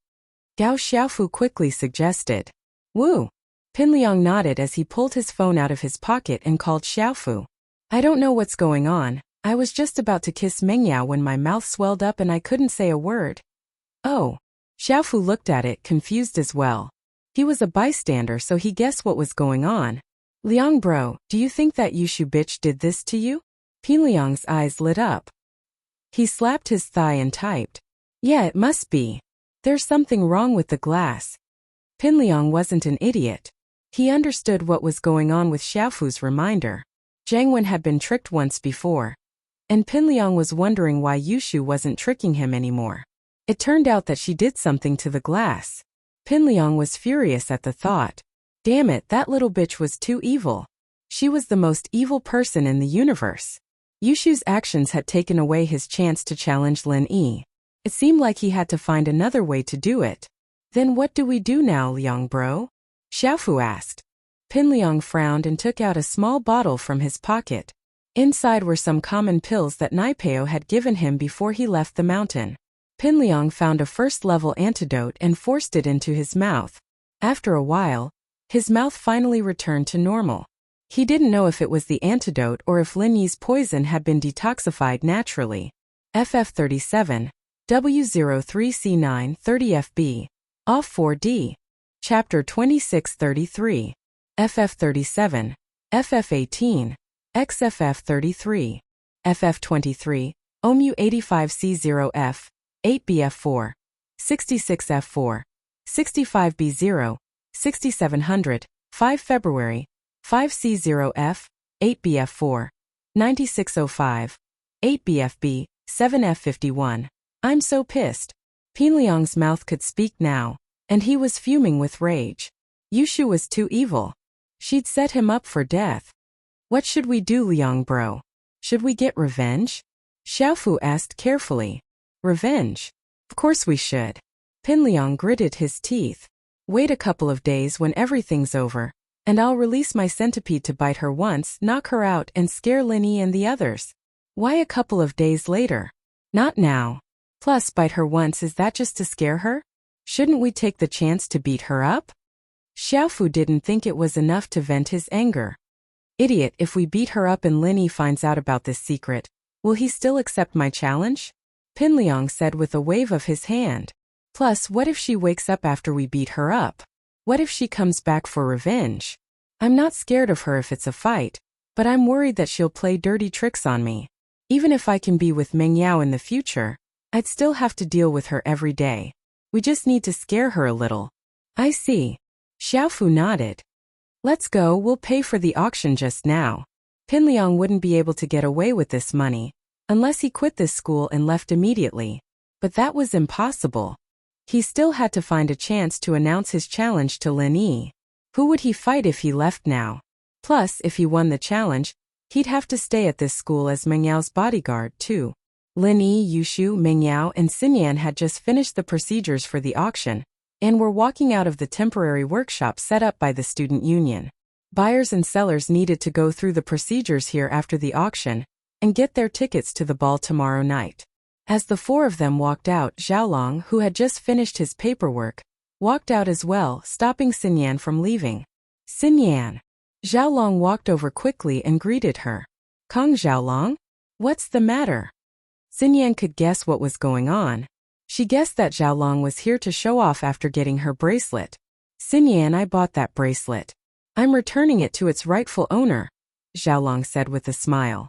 Speaker 1: Gao Xiaofu quickly suggested. Woo! Pinliang nodded as he pulled his phone out of his pocket and called Xiaofu. I don't know what's going on. I was just about to kiss Mengyao when my mouth swelled up and I couldn't say a word. Oh. Xiaofu looked at it, confused as well. He was a bystander, so he guessed what was going on. Liang bro, do you think that Yushu bitch did this to you? Pinliang's eyes lit up. He slapped his thigh and typed. Yeah, it must be. There's something wrong with the glass. Pinliang wasn't an idiot. He understood what was going on with Xiaofu's reminder. Zhang Wen had been tricked once before. And Pinliang was wondering why Yushu wasn't tricking him anymore. It turned out that she did something to the glass. Pinliang was furious at the thought. Damn it, that little bitch was too evil. She was the most evil person in the universe. Yushu's actions had taken away his chance to challenge Lin Yi. It seemed like he had to find another way to do it. Then what do we do now, Liang bro? Xiaofu asked. Pinliang frowned and took out a small bottle from his pocket. Inside were some common pills that Naipeo had given him before he left the mountain. Pinliang found a first-level antidote and forced it into his mouth. After a while, his mouth finally returned to normal. He didn't know if it was the antidote or if Lin Yi's poison had been detoxified naturally. FF37, W03C9 30FB, Off 4D. Chapter 2633. FF37, FF18, XFF33, FF23, OMU 85C0F, 8BF4, 66F4, 65B0, 6700, 5 February, 5C0F, 8BF4, 9605, 8BFB, 7F51. I'm so pissed. Pinliang's mouth could speak now, and he was fuming with rage. Yushu was too evil. She'd set him up for death. What should we do, Liang bro? Should we get revenge? Xiaofu asked carefully. Revenge? Of course we should. Pinliang gritted his teeth. Wait a couple of days when everything's over, and I'll release my centipede to bite her once, knock her out, and scare Linny and the others. Why a couple of days later? Not now. Plus, bite her once, is that just to scare her? Shouldn't we take the chance to beat her up? Xiaofu didn't think it was enough to vent his anger. Idiot, if we beat her up and Linny finds out about this secret, will he still accept my challenge? Pinliang said with a wave of his hand. Plus, what if she wakes up after we beat her up? What if she comes back for revenge? I'm not scared of her if it's a fight, but I'm worried that she'll play dirty tricks on me. Even if I can be with Meng Yao in the future, I'd still have to deal with her every day. We just need to scare her a little. I see. Xiaofu nodded. Let's go, we'll pay for the auction just now. Pinliang wouldn't be able to get away with this money, unless he quit this school and left immediately. But that was impossible. He still had to find a chance to announce his challenge to Lin Yi. Who would he fight if he left now? Plus, if he won the challenge, he'd have to stay at this school as Meng Yao's bodyguard, too. Lin Yi, Yushu, Meng Yao, and Xinyan had just finished the procedures for the auction, and were walking out of the temporary workshop set up by the student union. Buyers and sellers needed to go through the procedures here after the auction, and get their tickets to the ball tomorrow night. As the four of them walked out, Xiaolong, who had just finished his paperwork, walked out as well, stopping Xinyan from leaving. Xinyan. Xiaolong walked over quickly and greeted her. Kong Xiaolong? What's the matter? Xinyan could guess what was going on. She guessed that Xiaolong was here to show off after getting her bracelet. Xinyan, I bought that bracelet. I'm returning it to its rightful owner, Xiaolong said with a smile.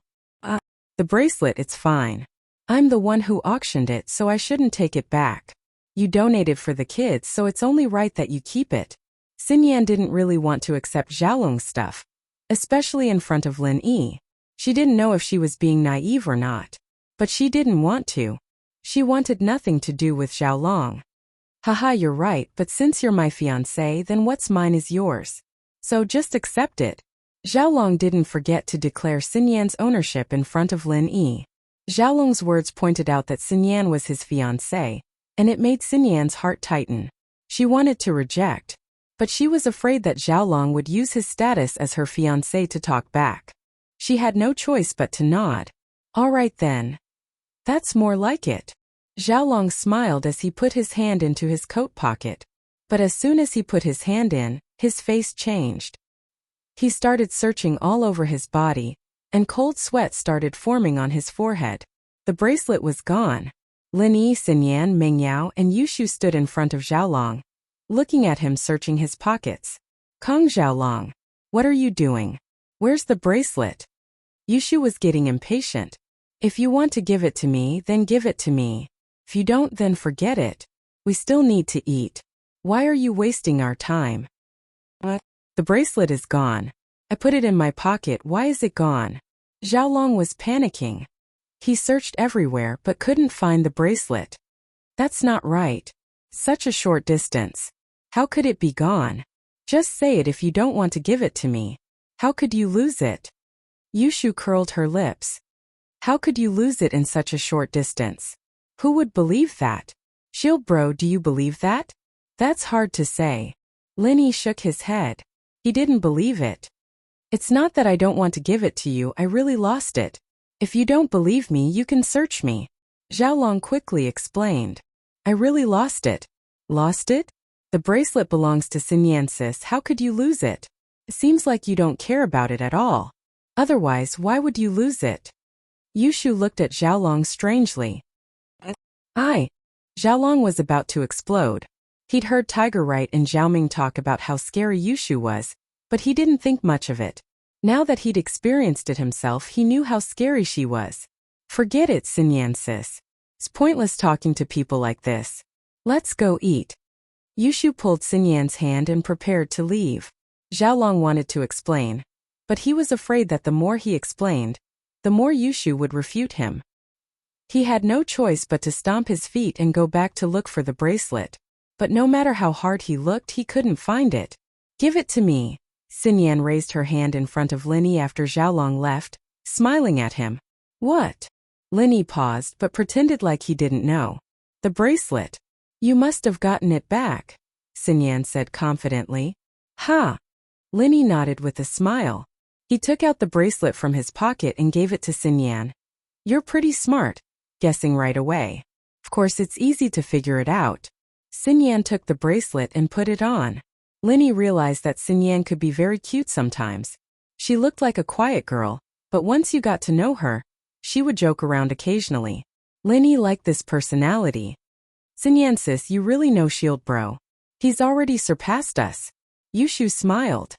Speaker 1: The bracelet, it's fine. I'm the one who auctioned it, so I shouldn't take it back. You donated for the kids, so it's only right that you keep it. Xinyan didn't really want to accept Xiaolong's stuff, especially in front of Lin Yi. She didn't know if she was being naive or not. But she didn't want to. She wanted nothing to do with Xiaolong. Haha, you're right, but since you're my fiancé, then what's mine is yours. So just accept it. Xiaolong didn't forget to declare Xinyan's ownership in front of Lin Yi. Xiaolong's words pointed out that Xinyan was his fiancé, and it made Xinyan's heart tighten. She wanted to reject, but she was afraid that Xiaolong would use his status as her fiancé to talk back. She had no choice but to nod. All right then. That's more like it. Xiaolong smiled as he put his hand into his coat pocket. But as soon as he put his hand in, his face changed. He started searching all over his body, and cold sweat started forming on his forehead. The bracelet was gone. Lin Yi, Xinyan, Meng Yao, and Yushu stood in front of Xiaolong, looking at him, searching his pockets. Kong Xiaolong, what are you doing? Where's the bracelet? Yushu was getting impatient. If you want to give it to me, then give it to me. If you don't, then forget it. We still need to eat. Why are you wasting our time? What? The bracelet is gone. I put it in my pocket, why is it gone? Xiaolong was panicking. He searched everywhere but couldn't find the bracelet. That's not right. Such a short distance. How could it be gone? Just say it if you don't want to give it to me. How could you lose it? Yushu curled her lips. How could you lose it in such a short distance? Who would believe that? Shield bro, do you believe that? That's hard to say. Lin Yi shook his head. He didn't believe it. It's not that I don't want to give it to you, I really lost it. If you don't believe me, you can search me. Xiaolong quickly explained. I really lost it. Lost it? The bracelet belongs to Xinyan sis, how could you lose it? It seems like you don't care about it at all. Otherwise, why would you lose it? Yushu looked at Xiaolong strangely. Xiaolong was about to explode. He'd heard Tiger Right and Xiaoming talk about how scary Yushu was, but he didn't think much of it. Now that he'd experienced it himself, he knew how scary she was. Forget it, Xinyan sis. It's pointless talking to people like this. Let's go eat. Yushu pulled Xinyan's hand and prepared to leave. Xiaolong wanted to explain, but he was afraid that the more he explained, the more Yushu would refute him. He had no choice but to stomp his feet and go back to look for the bracelet, but no matter how hard he looked, he couldn't find it. Give it to me. Xinyan raised her hand in front of Linny after Xiaolong left, smiling at him. What? Linny paused but pretended like he didn't know. The bracelet. You must have gotten it back, Xinyan said confidently. Ha! Linny nodded with a smile. He took out the bracelet from his pocket and gave it to Xinyan. You're pretty smart, guessing right away. Of course it's easy to figure it out. Xinyan took the bracelet and put it on. Linny realized that Xinyan could be very cute sometimes. She looked like a quiet girl, but once you got to know her, she would joke around occasionally. Linny liked this personality. Xinyan sis, you really know Shield Bro. He's already surpassed us. Yushu smiled.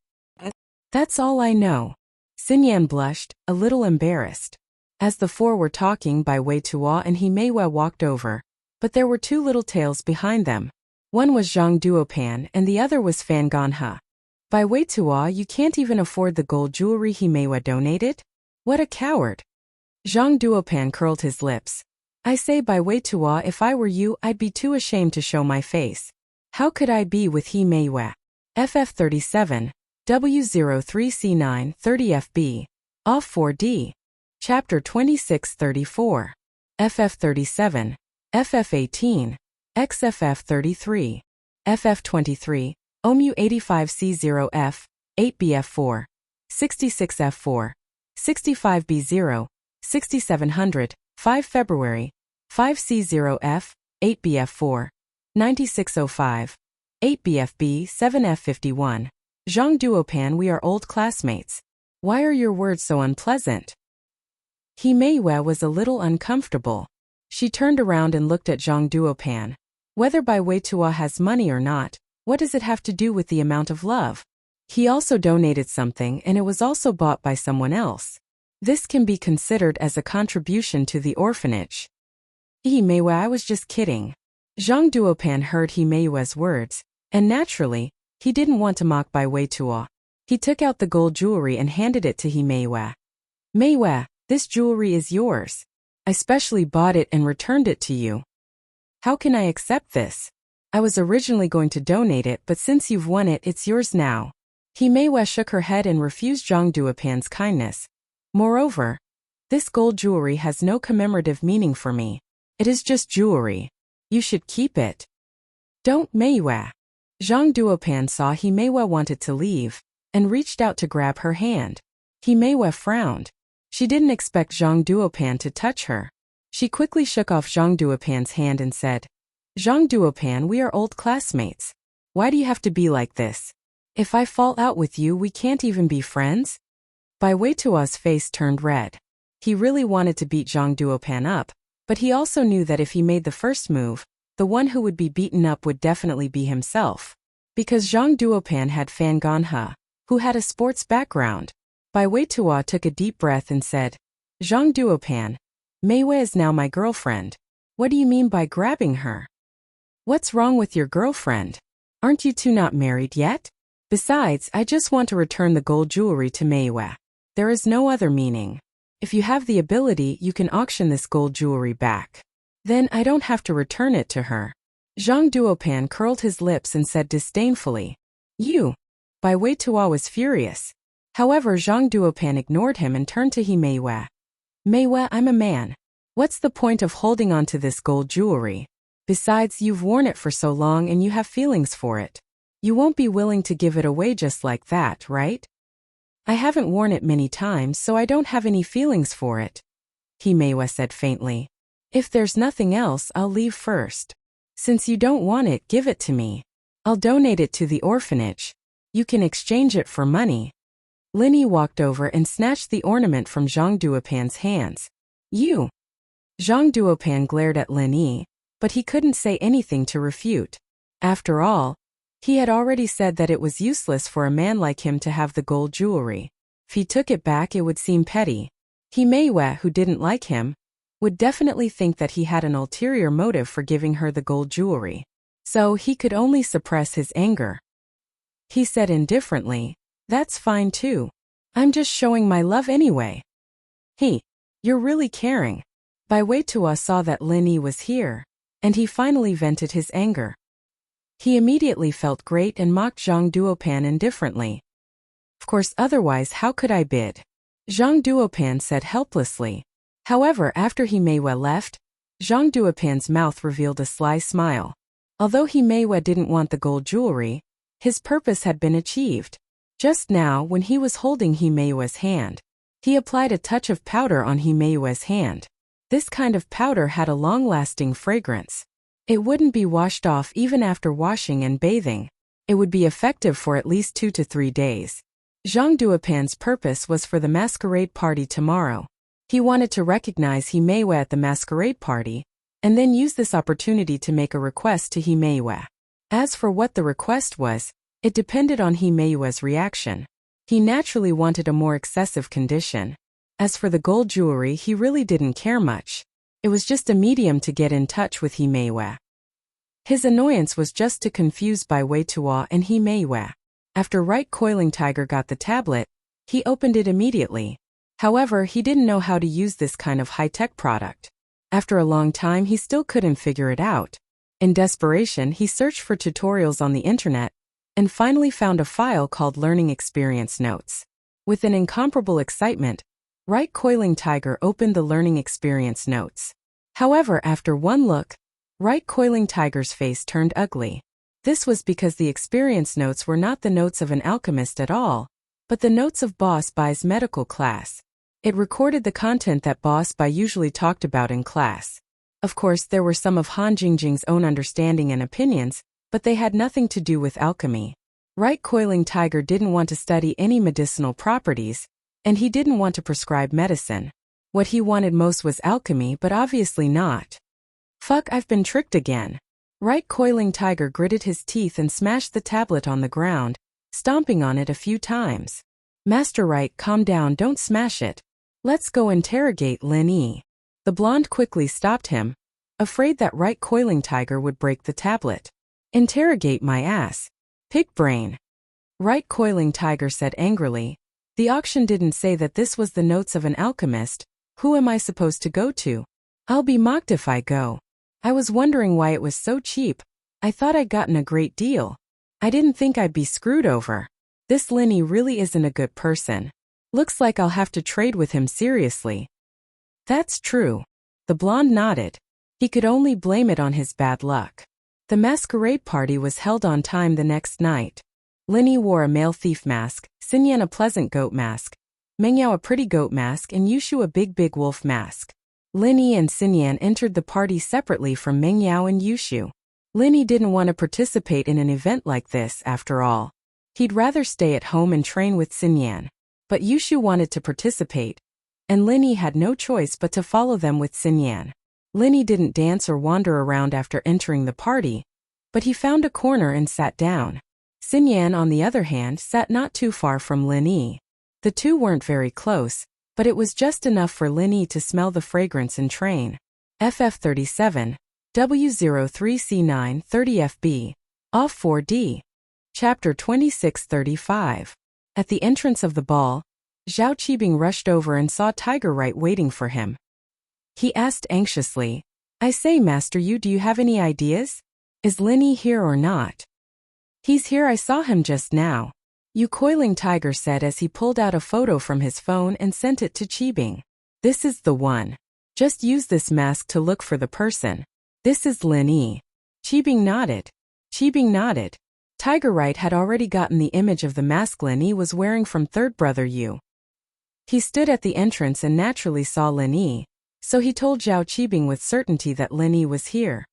Speaker 1: That's all I know. Xinyan blushed, a little embarrassed. As the four were talking, Bai Wei Tuo and He Meiwei walked over, but there were two little tails behind them. One was Zhang Duopan and the other was Fan Ganhe. Bai Wei Tuo, you can't even afford the gold jewelry He Meiwei donated? What a coward. Zhang Duopan curled his lips. I say Bai Wei Tuo, if I were you, I'd be too ashamed to show my face. How could I be with He Meiwei? FF37, W03C9 30FB, Off 4D. Chapter 2634. FF37, FF18, XFF33, FF23, OMU 85C0F, 8BF4, 66F4, 65B0, 6700, 5 February, 5C0F, 8BF4, 9605, 8BFB 7F51. Zhang Duopan, we are old classmates. Why are your words so unpleasant? He Meiwei was a little uncomfortable. She turned around and looked at Zhang Duopan. Whether Bai Wei Tuo has money or not, what does it have to do with the amount of love? He also donated something and it was also bought by someone else. This can be considered as a contribution to the orphanage. He Meiwei, I was just kidding. Zhang Duopan heard He Meiwei's words, and naturally, he didn't want to mock Bai Wei Tuo. He took out the gold jewelry and handed it to He Meiwei. Meiwei, this jewelry is yours. I specially bought it and returned it to you. How can I accept this? I was originally going to donate it, but since you've won it, it's yours now. He Meiwei shook her head and refused Zhang Duopan's kindness. Moreover, this gold jewelry has no commemorative meaning for me. It is just jewelry. You should keep it. Don't, Meiwei. Zhang Duopan saw He Meiwei wanted to leave, and reached out to grab her hand. He Meiwei frowned. She didn't expect Zhang Duopan to touch her. She quickly shook off Zhang Duopan's hand and said, Zhang Duopan, we are old classmates. Why do you have to be like this? If I fall out with you, we can't even be friends? Bai Wei Tuo's face turned red. He really wanted to beat Zhang Duopan up, but he also knew that if he made the first move, the one who would be beaten up would definitely be himself. Because Zhang Duopan had Fan Ganhe, who had a sports background. Bai Wei Tuo took a deep breath and said, Zhang Duopan, Meiwei is now my girlfriend. What do you mean by grabbing her? What's wrong with your girlfriend? Aren't you two not married yet? Besides, I just want to return the gold jewelry to Meiwei. There is no other meaning. If you have the ability, you can auction this gold jewelry back. Then I don't have to return it to her. Zhang Duopan curled his lips and said disdainfully, You. Bai Wei Tuo was furious. However, Zhang Duopan ignored him and turned to He Meiwei. Meiwei, I'm a man. What's the point of holding on to this gold jewelry? Besides, you've worn it for so long and you have feelings for it. You won't be willing to give it away just like that, right? I haven't worn it many times, so I don't have any feelings for it. He Meiwei said faintly. If there's nothing else, I'll leave first. Since you don't want it, give it to me. I'll donate it to the orphanage. You can exchange it for money. Linny walked over and snatched the ornament from Zhang Duopan's hands. You. Zhang Duopan glared at Linny, but he couldn't say anything to refute. After all, he had already said that it was useless for a man like him to have the gold jewelry. If he took it back, it would seem petty. He Meiwei, who didn't like him, would definitely think that he had an ulterior motive for giving her the gold jewelry. So he could only suppress his anger. He said indifferently, That's fine too. I'm just showing my love anyway. You're really caring. Bai Weitua saw that Lin Yi was here, and he finally vented his anger. He immediately felt great and mocked Zhang Duopan indifferently. Of course, otherwise how could I bid? Zhang Duopan said helplessly. However, after He Meiwei left, Zhang Duopan's mouth revealed a sly smile. Although He Meiwei didn't want the gold jewelry, his purpose had been achieved. Just now, when he was holding He Meiwei's hand, he applied a touch of powder on He Meiwei's hand. This kind of powder had a long-lasting fragrance. It wouldn't be washed off even after washing and bathing. It would be effective for at least 2 to 3 days. Zhang Duopan's purpose was for the masquerade party tomorrow. He wanted to recognize He Meiwei at the masquerade party, and then use this opportunity to make a request to He Meiwei. As for what the request was, it depended on He Meiwei's reaction. He naturally wanted a more excessive condition. As for the gold jewelry, he really didn't care much. It was just a medium to get in touch with He Meiwei. His annoyance was just to confuse Bai Weitua and He Meiwei. After Right Coiling Tiger got the tablet, he opened it immediately. However, he didn't know how to use this kind of high-tech product. After a long time, he still couldn't figure it out. In desperation, he searched for tutorials on the internet, and finally found a file called Learning Experience Notes. With an incomparable excitement, Right Coiling Tiger opened the Learning Experience Notes. However, after one look, Right Coiling Tiger's face turned ugly. This was because the experience notes were not the notes of an alchemist at all, but the notes of Boss Bai's medical class. It recorded the content that Boss Bai usually talked about in class. Of course, there were some of Han Jingjing's own understanding and opinions, but they had nothing to do with alchemy. Right Coiling Tiger didn't want to study any medicinal properties, and he didn't want to prescribe medicine. What he wanted most was alchemy, but obviously not. Fuck, I've been tricked again. Right Coiling Tiger gritted his teeth and smashed the tablet on the ground, stomping on it a few times. Master Right, calm down, don't smash it. Let's go interrogate Lin Yi. The blonde quickly stopped him, afraid that Right Coiling Tiger would break the tablet. Interrogate my ass. Pig brain. Right Coiling Tiger said angrily. The auction didn't say that this was the notes of an alchemist. Who am I supposed to go to? I'll be mocked if I go. I was wondering why it was so cheap. I thought I'd gotten a great deal. I didn't think I'd be screwed over. This Lin Yi really isn't a good person. Looks like I'll have to trade with him seriously. That's true. The blonde nodded. He could only blame it on his bad luck. The masquerade party was held on time the next night. Lin Yi wore a male thief mask, Xinyan a pleasant goat mask, Mengyao a pretty goat mask, and Yushu a big wolf mask. Lin Yi and Xinyan entered the party separately from Mengyao and Yushu. Lin Yi didn't want to participate in an event like this after all. He'd rather stay at home and train with Xinyan. But Yushu wanted to participate, and Lin Yi had no choice but to follow them with Xinyan. Lin Yi didn't dance or wander around after entering the party, but he found a corner and sat down. Xinyan, on the other hand, sat not too far from Lin Yi. The two weren't very close, but it was just enough for Lin Yi to smell the fragrance and train. FF37, W03C9 30FB, OFF 4D. Chapter 2635. At the entrance of the ball, Zhao Qibing rushed over and saw Tiger Right waiting for him. He asked anxiously, I say, Master Yu, do you have any ideas? Is Lin Yi here or not? He's here, I saw him just now. Yu Coiling Tiger said as he pulled out a photo from his phone and sent it to Qibing. This is the one. Just use this mask to look for the person. This is Lin Yi. Qibing nodded. Tiger Right had already gotten the image of the mask Lin Yi was wearing from third brother Yu. He stood at the entrance and naturally saw Lin Yi, so he told Zhao Qibing with certainty that Lin Yi was here.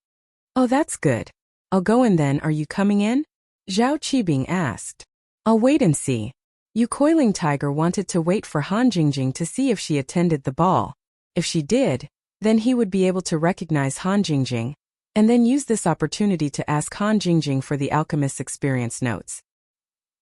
Speaker 1: Oh, that's good. I'll go in then, are you coming in? Zhao Qibing asked. I'll wait and see. Yu Coiling Tiger wanted to wait for Han Jingjing to see if she attended the ball. If she did, then he would be able to recognize Han Jingjing, and then use this opportunity to ask Han Jingjing for the alchemist's experience notes.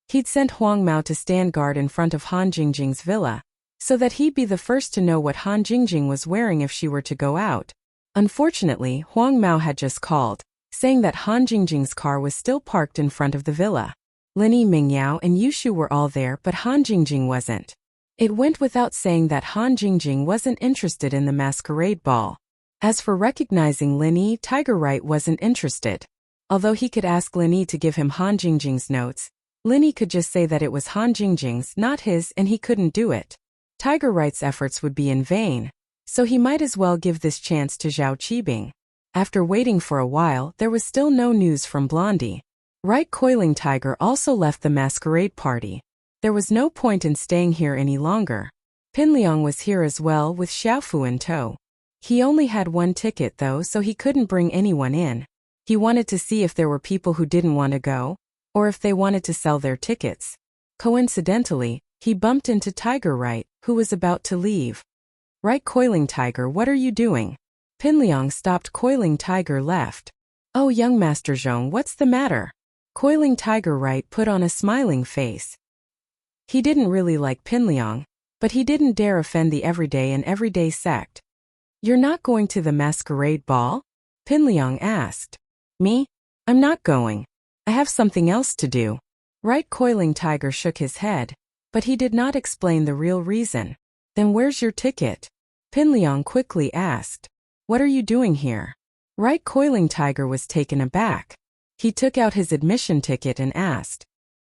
Speaker 1: He'd sent Huang Mao to stand guard in front of Han Jingjing's villa, so that he'd be the first to know what Han Jingjing was wearing if she were to go out. Unfortunately, Huang Mao had just called, saying that Han Jingjing's car was still parked in front of the villa. Linny, Mingyao, and Yushu were all there, but Han Jingjing wasn't. It went without saying that Han Jingjing wasn't interested in the masquerade ball. As for recognizing Linny, Tiger Right wasn't interested. Although he could ask Linny to give him Han Jingjing's notes, Linny could just say that it was Han Jingjing's, not his, and he couldn't do it. Tiger Right's efforts would be in vain, so he might as well give this chance to Zhao Qibing. After waiting for a while, there was still no news from Blondie. Right Coiling Tiger also left the masquerade party. There was no point in staying here any longer. Pinliang was here as well with Xiaofu in tow. He only had one ticket though, so he couldn't bring anyone in. He wanted to see if there were people who didn't want to go, or if they wanted to sell their tickets. Coincidentally, he bumped into Tiger Right, who was about to leave. Right Coiling Tiger, what are you doing? Pinliang stopped. Coiling Tiger left. Oh, young Master Zhong, what's the matter? Coiling Tiger Right put on a smiling face. He didn't really like Pinliang, but he didn't dare offend the everyday sect. You're not going to the masquerade ball? Pinliang asked. Me? I'm not going. I have something else to do. Right Coiling Tiger shook his head, but he did not explain the real reason. Then where's your ticket? Pinliang quickly asked. What are you doing here? Right Coiling Tiger was taken aback. He took out his admission ticket and asked.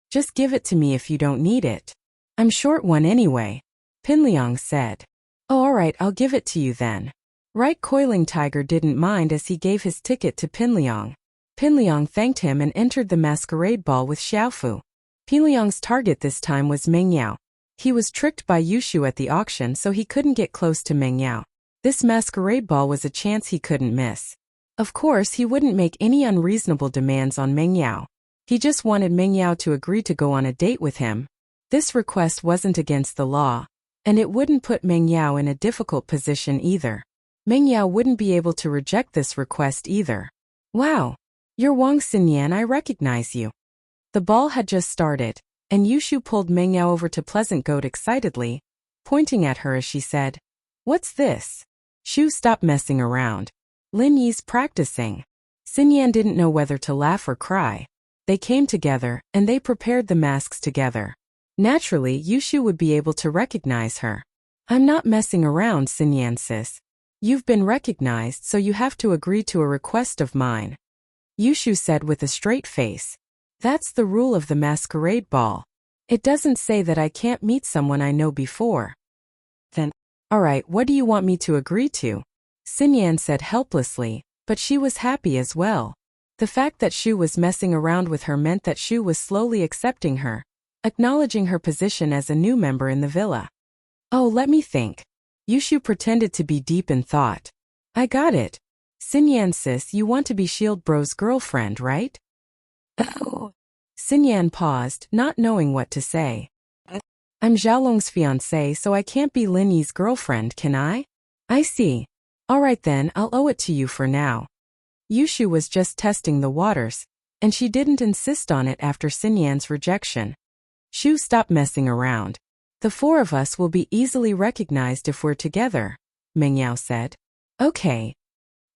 Speaker 1: Just give it to me if you don't need it. I'm short one anyway. Pinliang said. Oh, alright, I'll give it to you then. Right Coiling Tiger didn't mind as he gave his ticket to Pinliang. Pinliang thanked him and entered the masquerade ball with Xiaofu. Pinliang's target this time was Mingyao. He was tricked by Yushu at the auction, so he couldn't get close to Mingyao. This masquerade ball was a chance he couldn't miss. Of course, he wouldn't make any unreasonable demands on Mingyao. He just wanted Mingyao to agree to go on a date with him. This request wasn't against the law, and it wouldn't put Mingyao in a difficult position either. Mingyao wouldn't be able to reject this request either. Wow! You're Wang Xinyan, I recognize you. The ball had just started, and Yushu pulled Mingyao over to Pleasant Goat excitedly, pointing at her as she said, What's this? Shu, stop messing around. Lin Yi's practicing. Xinyan didn't know whether to laugh or cry. They came together, and they prepared the masks together. Naturally, Yushu would be able to recognize her. I'm not messing around, Xinyan sis. You've been recognized, so you have to agree to a request of mine. Yushu said with a straight face. That's the rule of the masquerade ball. It doesn't say that I can't meet someone I know before. Then, alright, what do you want me to agree to? Xinyan said helplessly, but she was happy as well. The fact that Shu was messing around with her meant that Shu was slowly accepting her, acknowledging her position as a new member in the villa. Oh, let me think. Yushu pretended to be deep in thought. I got it. Xinyan sis, you want to be Shield Bro's girlfriend, right? Oh. Xinyan paused, not knowing what to say. I'm Xiaolong's fiancé, so I can't be Lin Yi's girlfriend, can I? I see. Alright then, I'll owe it to you for now. Yushu was just testing the waters, and she didn't insist on it after Xinyan's rejection. Shu, stop messing around. The four of us will be easily recognized if we're together, Mingyao said. Okay.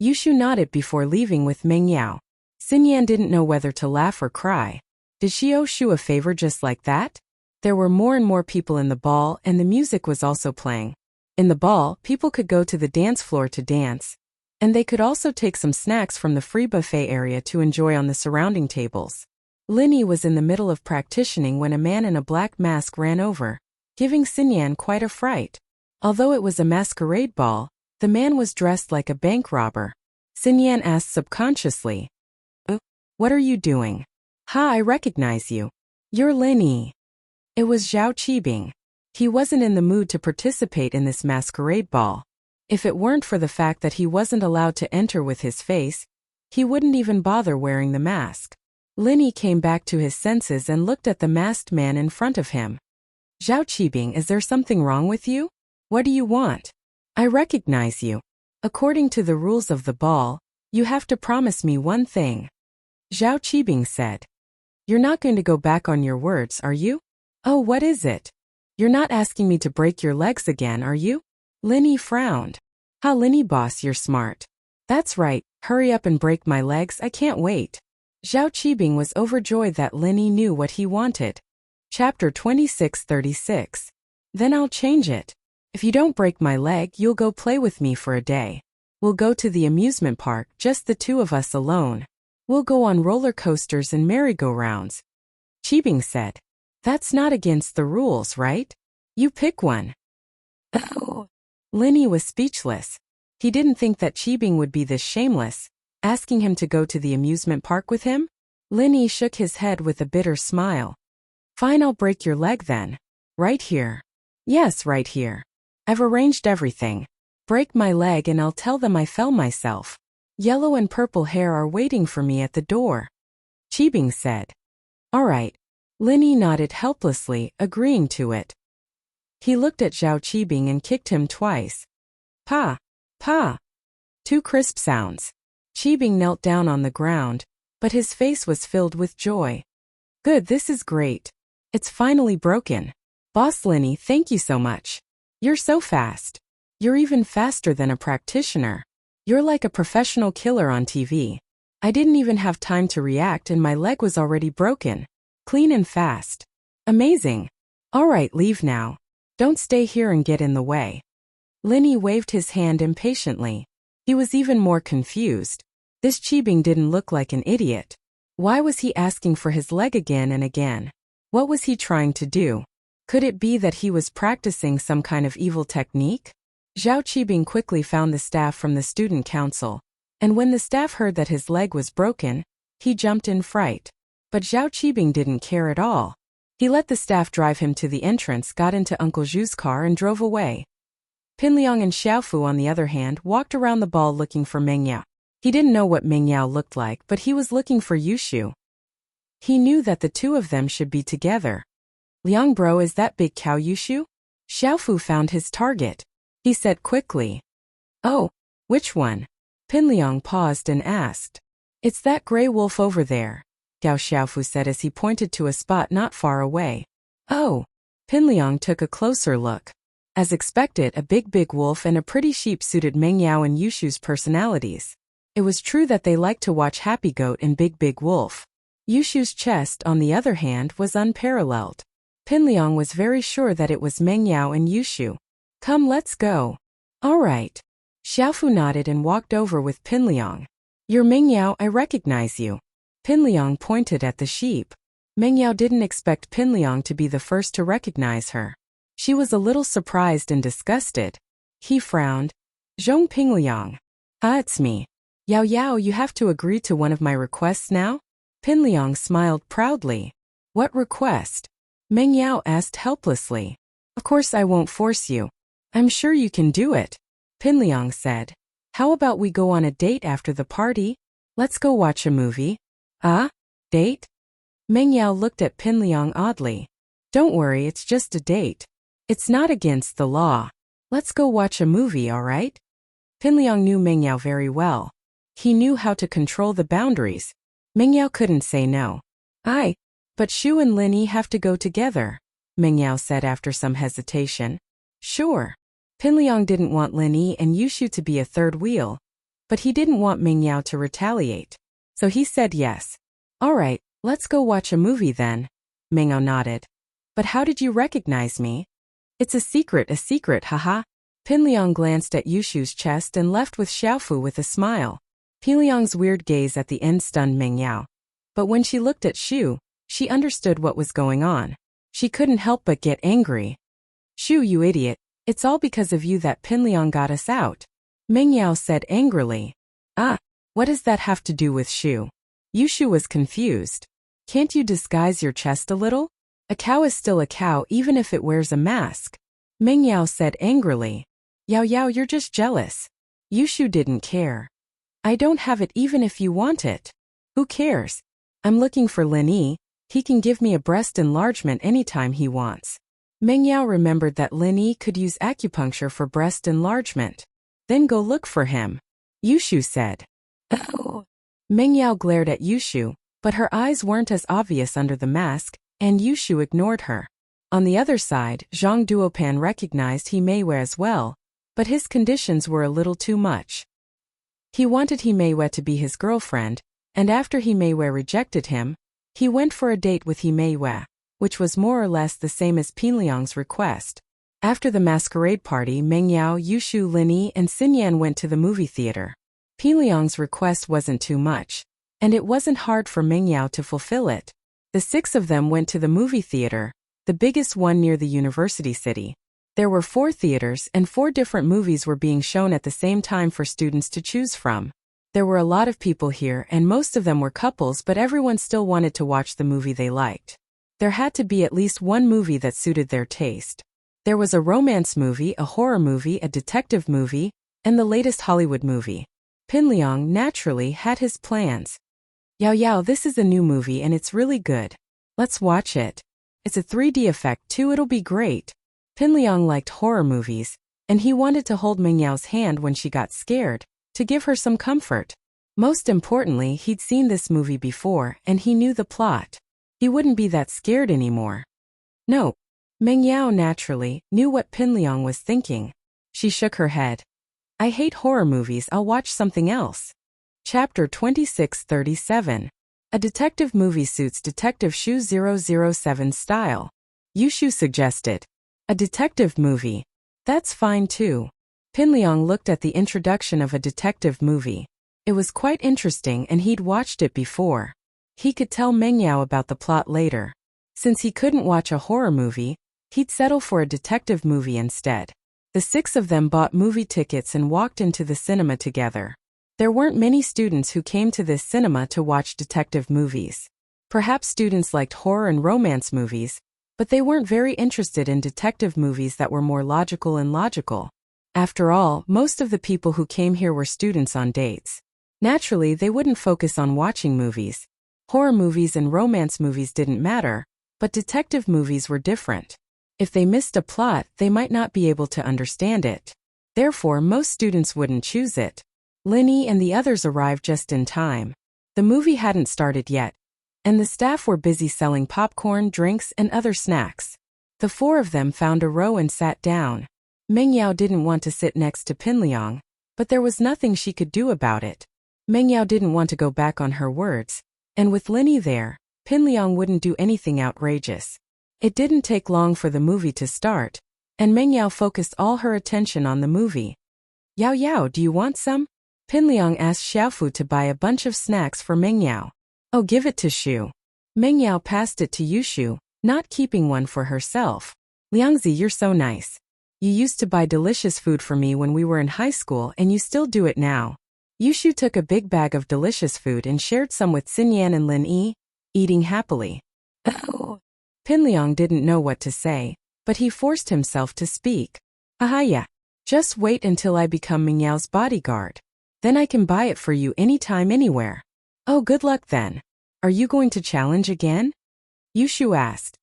Speaker 1: Yushu nodded before leaving with Mingyao. Xinyan didn't know whether to laugh or cry. Did she owe Shu a favor just like that? There were more and more people in the ball, and the music was also playing. In the ball, people could go to the dance floor to dance, and they could also take some snacks from the free buffet area to enjoy on the surrounding tables. Lin Yi was in the middle of practicing when a man in a black mask ran over, giving Xinyan quite a fright. Although it was a masquerade ball, the man was dressed like a bank robber. Xinyan asked subconsciously, What are you doing? Ha, I recognize you. You're Lin Yi. It was Zhao Qibing. He wasn't in the mood to participate in this masquerade ball. If it weren't for the fact that he wasn't allowed to enter with his face, he wouldn't even bother wearing the mask. Lin Yi came back to his senses and looked at the masked man in front of him. Zhao Qibing, is there something wrong with you? What do you want? I recognize you. According to the rules of the ball, you have to promise me one thing. Zhao Qibing said. You're not going to go back on your words, are you? Oh, what is it? You're not asking me to break your legs again, are you? Lin Yi frowned. Ha, Lin Yi boss, you're smart. That's right, hurry up and break my legs, I can't wait. Zhao Qibing was overjoyed that Linny knew what he wanted. Chapter 2636. Then I'll change it. If you don't break my leg, you'll go play with me for a day. We'll go to the amusement park, just the two of us alone. We'll go on roller coasters and merry-go-rounds. Qibing said. That's not against the rules, right? You pick one. Oh. Linny was speechless. He didn't think that Qibing would be this shameless, asking him to go to the amusement park with him. Linny shook his head with a bitter smile. Fine, I'll break your leg then. Right here. Yes, right here. I've arranged everything. Break my leg and I'll tell them I fell myself. Yellow and purple hair are waiting for me at the door. Qibing said. All right. Linny nodded helplessly, agreeing to it. He looked at Zhao Qibing and kicked him twice. Pa! Pa! Two crisp sounds. Qibing knelt down on the ground, but his face was filled with joy. Good, this is great. It's finally broken. Boss Linny, thank you so much. You're so fast. You're even faster than a practitioner. You're like a professional killer on TV. I didn't even have time to react and my leg was already broken. Clean and fast. Amazing. All right, leave now. Don't stay here and get in the way. Linny waved his hand impatiently. He was even more confused. This Qibing didn't look like an idiot. Why was he asking for his leg again and again? What was he trying to do? Could it be that he was practicing some kind of evil technique? Zhao Qibing quickly found the staff from the student council, and when the staff heard that his leg was broken, he jumped in fright. But Zhao Qibing didn't care at all. He let the staff drive him to the entrance, got into Uncle Zhu's car and drove away. Pinliang and Xiaofu, on the other hand, walked around the ball looking for Meng Yao. He didn't know what Meng Yao looked like, but he was looking for Yushu. He knew that the two of them should be together. Liang bro, is that big cow Yushu? Xiaofu found his target. He said quickly. Oh, which one? Pinliang paused and asked. It's that gray wolf over there, Gao Xiaofu said as he pointed to a spot not far away. Oh. Pinliang took a closer look. As expected, a big wolf and a pretty sheep suited Meng Yao and Yushu's personalities. It was true that they liked to watch Happy Goat and Big Wolf. Yushu's chest, on the other hand, was unparalleled. Pinliang was very sure that it was Meng Yao and Yushu. Come, let's go. All right. Xiaofu nodded and walked over with Pinliang. You're Meng Yao, I recognize you. Pinliang pointed at the sheep. Meng Yao didn't expect Pinliang to be the first to recognize her. She was a little surprised and disgusted. He frowned. Zhong Pinliang. It's me. Yao Yao, you have to agree to one of my requests now? Pinliang smiled proudly. What request? Meng Yao asked helplessly. Of course I won't force you. I'm sure you can do it. Pinliang said. How about we go on a date after the party? Let's go watch a movie. Date? Meng Yao looked at Pinliang oddly. Don't worry, it's just a date. It's not against the law. Let's go watch a movie, all right? Pinliang knew Meng Yao very well. He knew how to control the boundaries. Meng Yao couldn't say no. But Shu and Linny have to go together, Meng Yao said after some hesitation. Sure. Pinliang didn't want Linny and Yushu to be a third wheel, but he didn't want Meng Yao to retaliate. So he said yes. All right, let's go watch a movie then. Meng Yao nodded. But how did you recognize me? It's a secret, haha. Pinliang glanced at Yushu's chest and left with Xiaofu with a smile. Pinliang's weird gaze at the end stunned Meng Yao. But when she looked at Shu, she understood what was going on. She couldn't help but get angry. Shu, you idiot, it's all because of you that Pinliang got us out. Meng Yao said angrily. What does that have to do with Shu? Yushu was confused. Can't you disguise your chest a little? A cow is still a cow even if it wears a mask. Meng Yao said angrily. Yao Yao, you're just jealous. Yushu didn't care. I don't have it even if you want it. Who cares? I'm looking for Linny. He can give me a breast enlargement anytime he wants. Meng Yao remembered that Linny could use acupuncture for breast enlargement. Then go look for him. Yushu said. Oh. Meng Yao glared at Yushu, but her eyes weren't as obvious under the mask, and Yushu ignored her. On the other side, Zhang Duopan recognized He Meiwei as well, but his conditions were a little too much. He wanted He Meiwei to be his girlfriend, and after He Mei rejected him, he went for a date with He Mei, which was more or less the same as Pinliang's request. After the masquerade party, Mengyao, Yushu, Linyi, and Xinyan went to the movie theater. Pinliang's request wasn't too much, and it wasn't hard for Mengyao to fulfill it. The 6 of them went to the movie theater, the biggest one near the university city. There were 4 theaters and 4 different movies were being shown at the same time for students to choose from. There were a lot of people here and most of them were couples, but everyone still wanted to watch the movie they liked. There had to be at least one movie that suited their taste. There was a romance movie, a horror movie, a detective movie, and the latest Hollywood movie. Pinliang naturally had his plans. Yao, this is a new movie and it's really good. Let's watch it. It's a 3D effect too, it'll be great. Pinliang liked horror movies, and he wanted to hold Mengyao's hand when she got scared, to give her some comfort. Most importantly, he'd seen this movie before and he knew the plot. He wouldn't be that scared anymore. No. Mengyao naturally knew what Pinliang was thinking. She shook her head. I hate horror movies, I'll watch something else. Chapter 2637. A detective movie suits Detective Shu 007 style. Yushu suggested. A detective movie. That's fine too. Pinliang looked at the introduction of a detective movie. It was quite interesting and he'd watched it before. He could tell Mengyao about the plot later. Since he couldn't watch a horror movie, he'd settle for a detective movie instead. The 6 of them bought movie tickets and walked into the cinema together. There weren't many students who came to this cinema to watch detective movies. Perhaps students liked horror and romance movies, but they weren't very interested in detective movies that were more logical and logical. After all, most of the people who came here were students on dates. Naturally, they wouldn't focus on watching movies. Horror movies and romance movies didn't matter, but detective movies were different. If they missed a plot, they might not be able to understand it. Therefore, most students wouldn't choose it. Linyi and the others arrived just in time. The movie hadn't started yet, and the staff were busy selling popcorn, drinks, and other snacks. The 4 of them found a row and sat down. Mengyao didn't want to sit next to Pinliang, but there was nothing she could do about it. Mengyao didn't want to go back on her words, and with Linyi there, Pinliang wouldn't do anything outrageous. It didn't take long for the movie to start, and Mengyao focused all her attention on the movie. Yao, do you want some? Pinliang asked Xiaofu to buy a bunch of snacks for Mengyao. Oh, give it to Shu. Mengyao passed it to Yushu, not keeping one for herself. Liangzi, you're so nice. You used to buy delicious food for me when we were in high school and you still do it now. Yushu took a big bag of delicious food and shared some with Xinyan and Linyi, eating happily. Oh. Pinliang didn't know what to say, but he forced himself to speak. Ahaya. Just wait until I become Mengyao's bodyguard. Then I can buy it for you anytime, anywhere. Oh, good luck then. Are you going to challenge again? Yushu asked.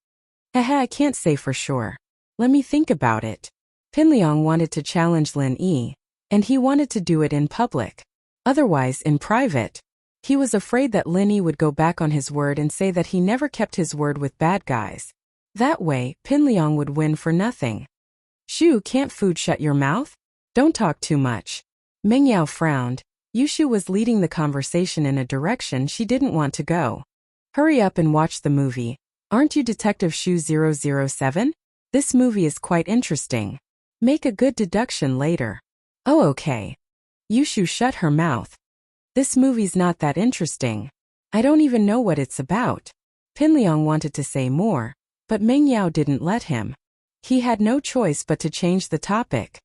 Speaker 1: I can't say for sure. Let me think about it. Pinliang wanted to challenge Linyi, and he wanted to do it in public. Otherwise, in private. He was afraid that Linyi would go back on his word and say that he never kept his word with bad guys. That way, Pinliang would win for nothing. Shu, can't food shut your mouth? Don't talk too much. Mengyao frowned. Yushu was leading the conversation in a direction she didn't want to go. Hurry up and watch the movie. Aren't you Detective Shu 007? This movie is quite interesting. Make a good deduction later. Oh, okay. Yushu shut her mouth. This movie's not that interesting. I don't even know what it's about. Pinliang wanted to say more, but Mengyao didn't let him. He had no choice but to change the topic.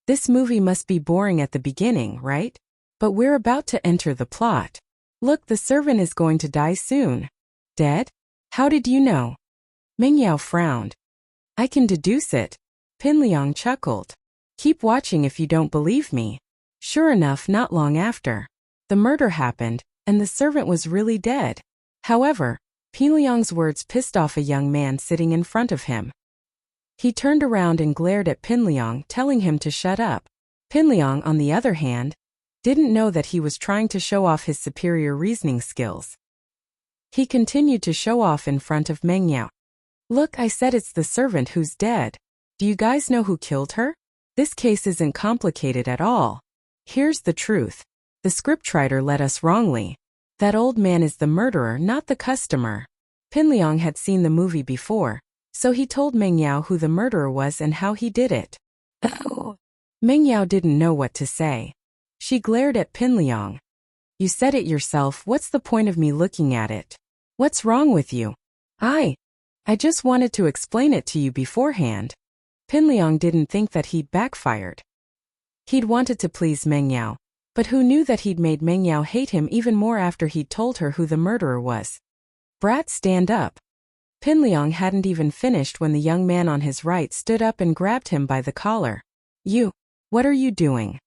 Speaker 1: This movie must be boring at the beginning, right? But we're about to enter the plot. Look, the servant is going to die soon. Dead? How did you know? Mengyao frowned. I can deduce it. Pinliang chuckled. Keep watching if you don't believe me. Sure enough, not long after, the murder happened, and the servant was really dead. However, Pinliang's words pissed off a young man sitting in front of him. He turned around and glared at Pinliang, telling him to shut up. Pinliang, on the other hand, didn't know that he was trying to show off his superior reasoning skills. He continued to show off in front of Mengyao. Look, I said it's the servant who's dead. Do you guys know who killed her? This case isn't complicated at all. Here's the truth. The scriptwriter led us wrongly. That old man is the murderer, not the customer. Pinliang had seen the movie before, so he told Meng Yao who the murderer was and how he did it. Oh. Meng Yao didn't know what to say. She glared at Pinliang. You said it yourself, what's the point of me looking at it? What's wrong with you? I just wanted to explain it to you beforehand. Pinliang didn't think that he'd backfired. He'd wanted to please Meng Yao, but who knew that he'd made Meng Yao hate him even more after he'd told her who the murderer was. Brat, stand up. Pinliang hadn't even finished when the young man on his right stood up and grabbed him by the collar. What are you doing?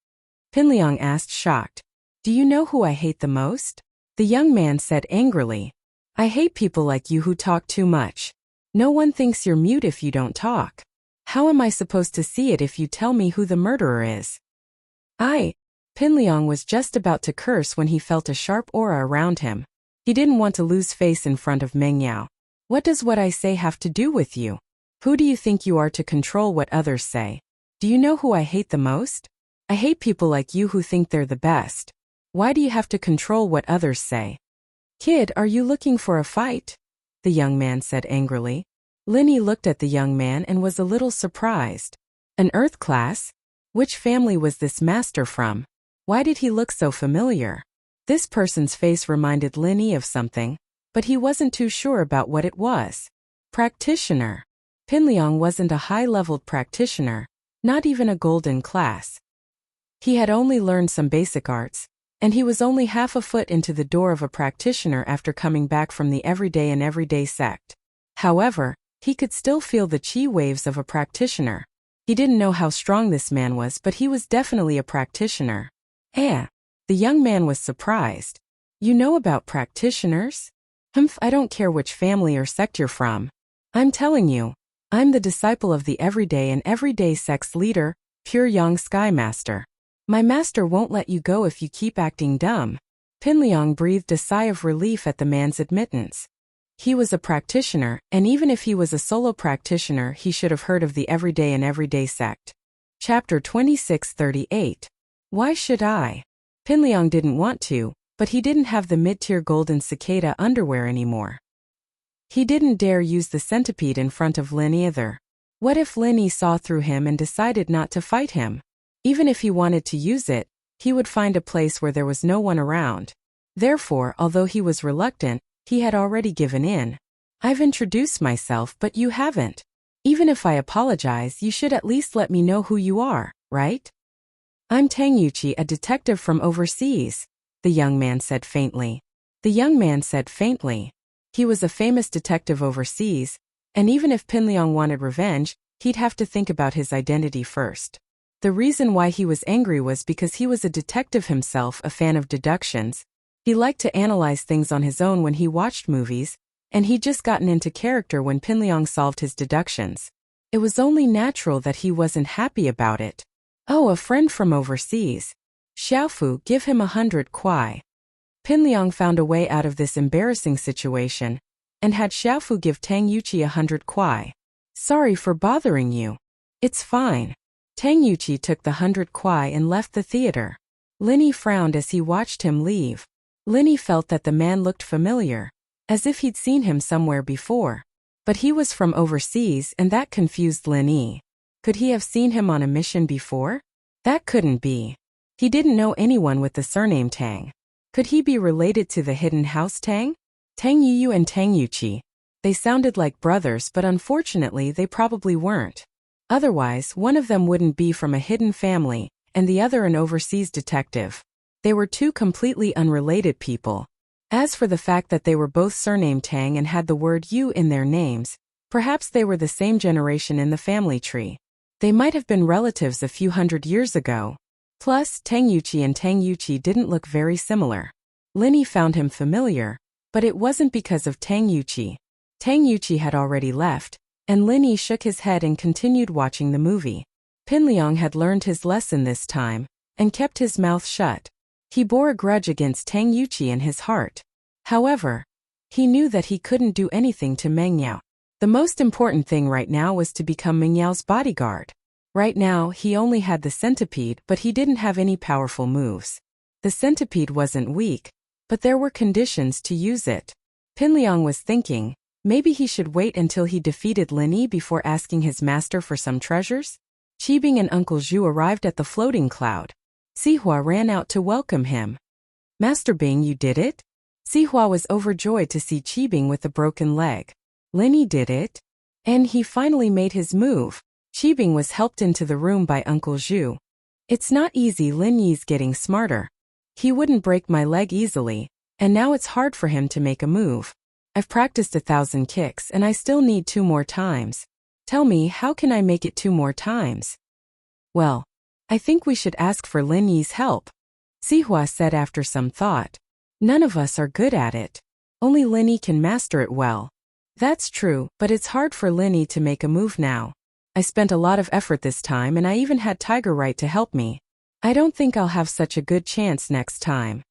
Speaker 1: Pinliang asked, shocked. Do you know who I hate the most? The young man said angrily. I hate people like you who talk too much. No one thinks you're mute if you don't talk. How am I supposed to see it if you tell me who the murderer is? Pinliang was just about to curse when he felt a sharp aura around him. He didn't want to lose face in front of Meng Yao. What does what I say have to do with you? Who do you think you are to control what others say? Do you know who I hate the most? I hate people like you who think they're the best. Why do you have to control what others say? Kid, are you looking for a fight? The young man said angrily. Linny looked at the young man and was a little surprised. An earth class? Which family was this master from? Why did he look so familiar? This person's face reminded Linny of something, but he wasn't too sure about what it was. Practitioner. Pinliang wasn't a high-leveled practitioner, not even a golden class. He had only learned some basic arts, and he was only half a foot into the door of a practitioner after coming back from the everyday sect. However, he could still feel the chi waves of a practitioner. He didn't know how strong this man was, but he was definitely a practitioner. The young man was surprised. You know about practitioners? I don't care which family or sect you're from. I'm telling you, I'm the disciple of the everyday sect's leader, Pure Yang Sky Master. My master won't let you go if you keep acting dumb. Pinliang breathed a sigh of relief at the man's admittance. He was a practitioner, and even if he was a solo practitioner, he should have heard of the everyday sect. Chapter 2638. Why should I? Pinliang didn't want to, but he didn't have the mid-tier golden cicada underwear anymore. He didn't dare use the centipede in front of Lin either. What if Linny saw through him and decided not to fight him? Even if he wanted to use it, he would find a place where there was no one around. Therefore, although he was reluctant, he had already given in. I've introduced myself, but you haven't. Even if I apologize, you should at least let me know who you are, right? I'm Tang Yuqi, a detective from overseas, the young man said faintly. He was a famous detective overseas, and even if Pinliang wanted revenge, he'd have to think about his identity first. The reason why he was angry was because he was a detective himself, a fan of deductions. He liked to analyze things on his own when he watched movies, and he'd just gotten into character when Pinliang solved his deductions. It was only natural that he wasn't happy about it. Oh, a friend from overseas. Xiaofu, give him 100 kuai. Pinliang found a way out of this embarrassing situation, and had Xiaofu give Tang Yuqi 100 kuai. Sorry for bothering you. It's fine. Tang Yuqi took the 100 kuai and left the theater. Linny frowned as he watched him leave. Linny felt that the man looked familiar, as if he'd seen him somewhere before. But he was from overseas and that confused Linny. Could he have seen him on a mission before? That couldn't be. He didn't know anyone with the surname Tang. Could he be related to the hidden house Tang? Tang Yuyu and Tang Yuqi. They sounded like brothers, but unfortunately they probably weren't. Otherwise, one of them wouldn't be from a hidden family, and the other an overseas detective. They were two completely unrelated people. As for the fact that they were both surnamed Tang and had the word Yu in their names, perhaps they were the same generation in the family tree. They might have been relatives a few hundred years ago. Plus, Tang Yuqi and Tang Yuqi didn't look very similar. Linny found him familiar, but it wasn't because of Tang Yuqi. Tang Yuqi had already left, and Linny shook his head and continued watching the movie. Pinliang had learned his lesson this time, and kept his mouth shut. He bore a grudge against Tang Yuqi in his heart. However, he knew that he couldn't do anything to Meng Yao. The most important thing right now was to become Meng Yao's bodyguard. Right now, he only had the centipede, but he didn't have any powerful moves. The centipede wasn't weak, but there were conditions to use it. Pinliang was thinking, maybe he should wait until he defeated Lin Yi before asking his master for some treasures? Qibing and Uncle Zhu arrived at the floating cloud. Sihua ran out to welcome him. Master Bing, you did it? Sihua was overjoyed to see Qibing with a broken leg. Lin Yi did it? And he finally made his move. Qibing was helped into the room by Uncle Zhu. It's not easy, Lin Yi's getting smarter. He wouldn't break my leg easily, and now it's hard for him to make a move. I've practiced 1,000 kicks and I still need 2 more times. Tell me, how can I make it 2 more times? Well, I think we should ask for Lin Yi's help, Sihua said after some thought. None of us are good at it. Only Lin Yi can master it well. That's true, but it's hard for Lin Yi to make a move now. I spent a lot of effort this time and I even had Tiger Right to help me. I don't think I'll have such a good chance next time.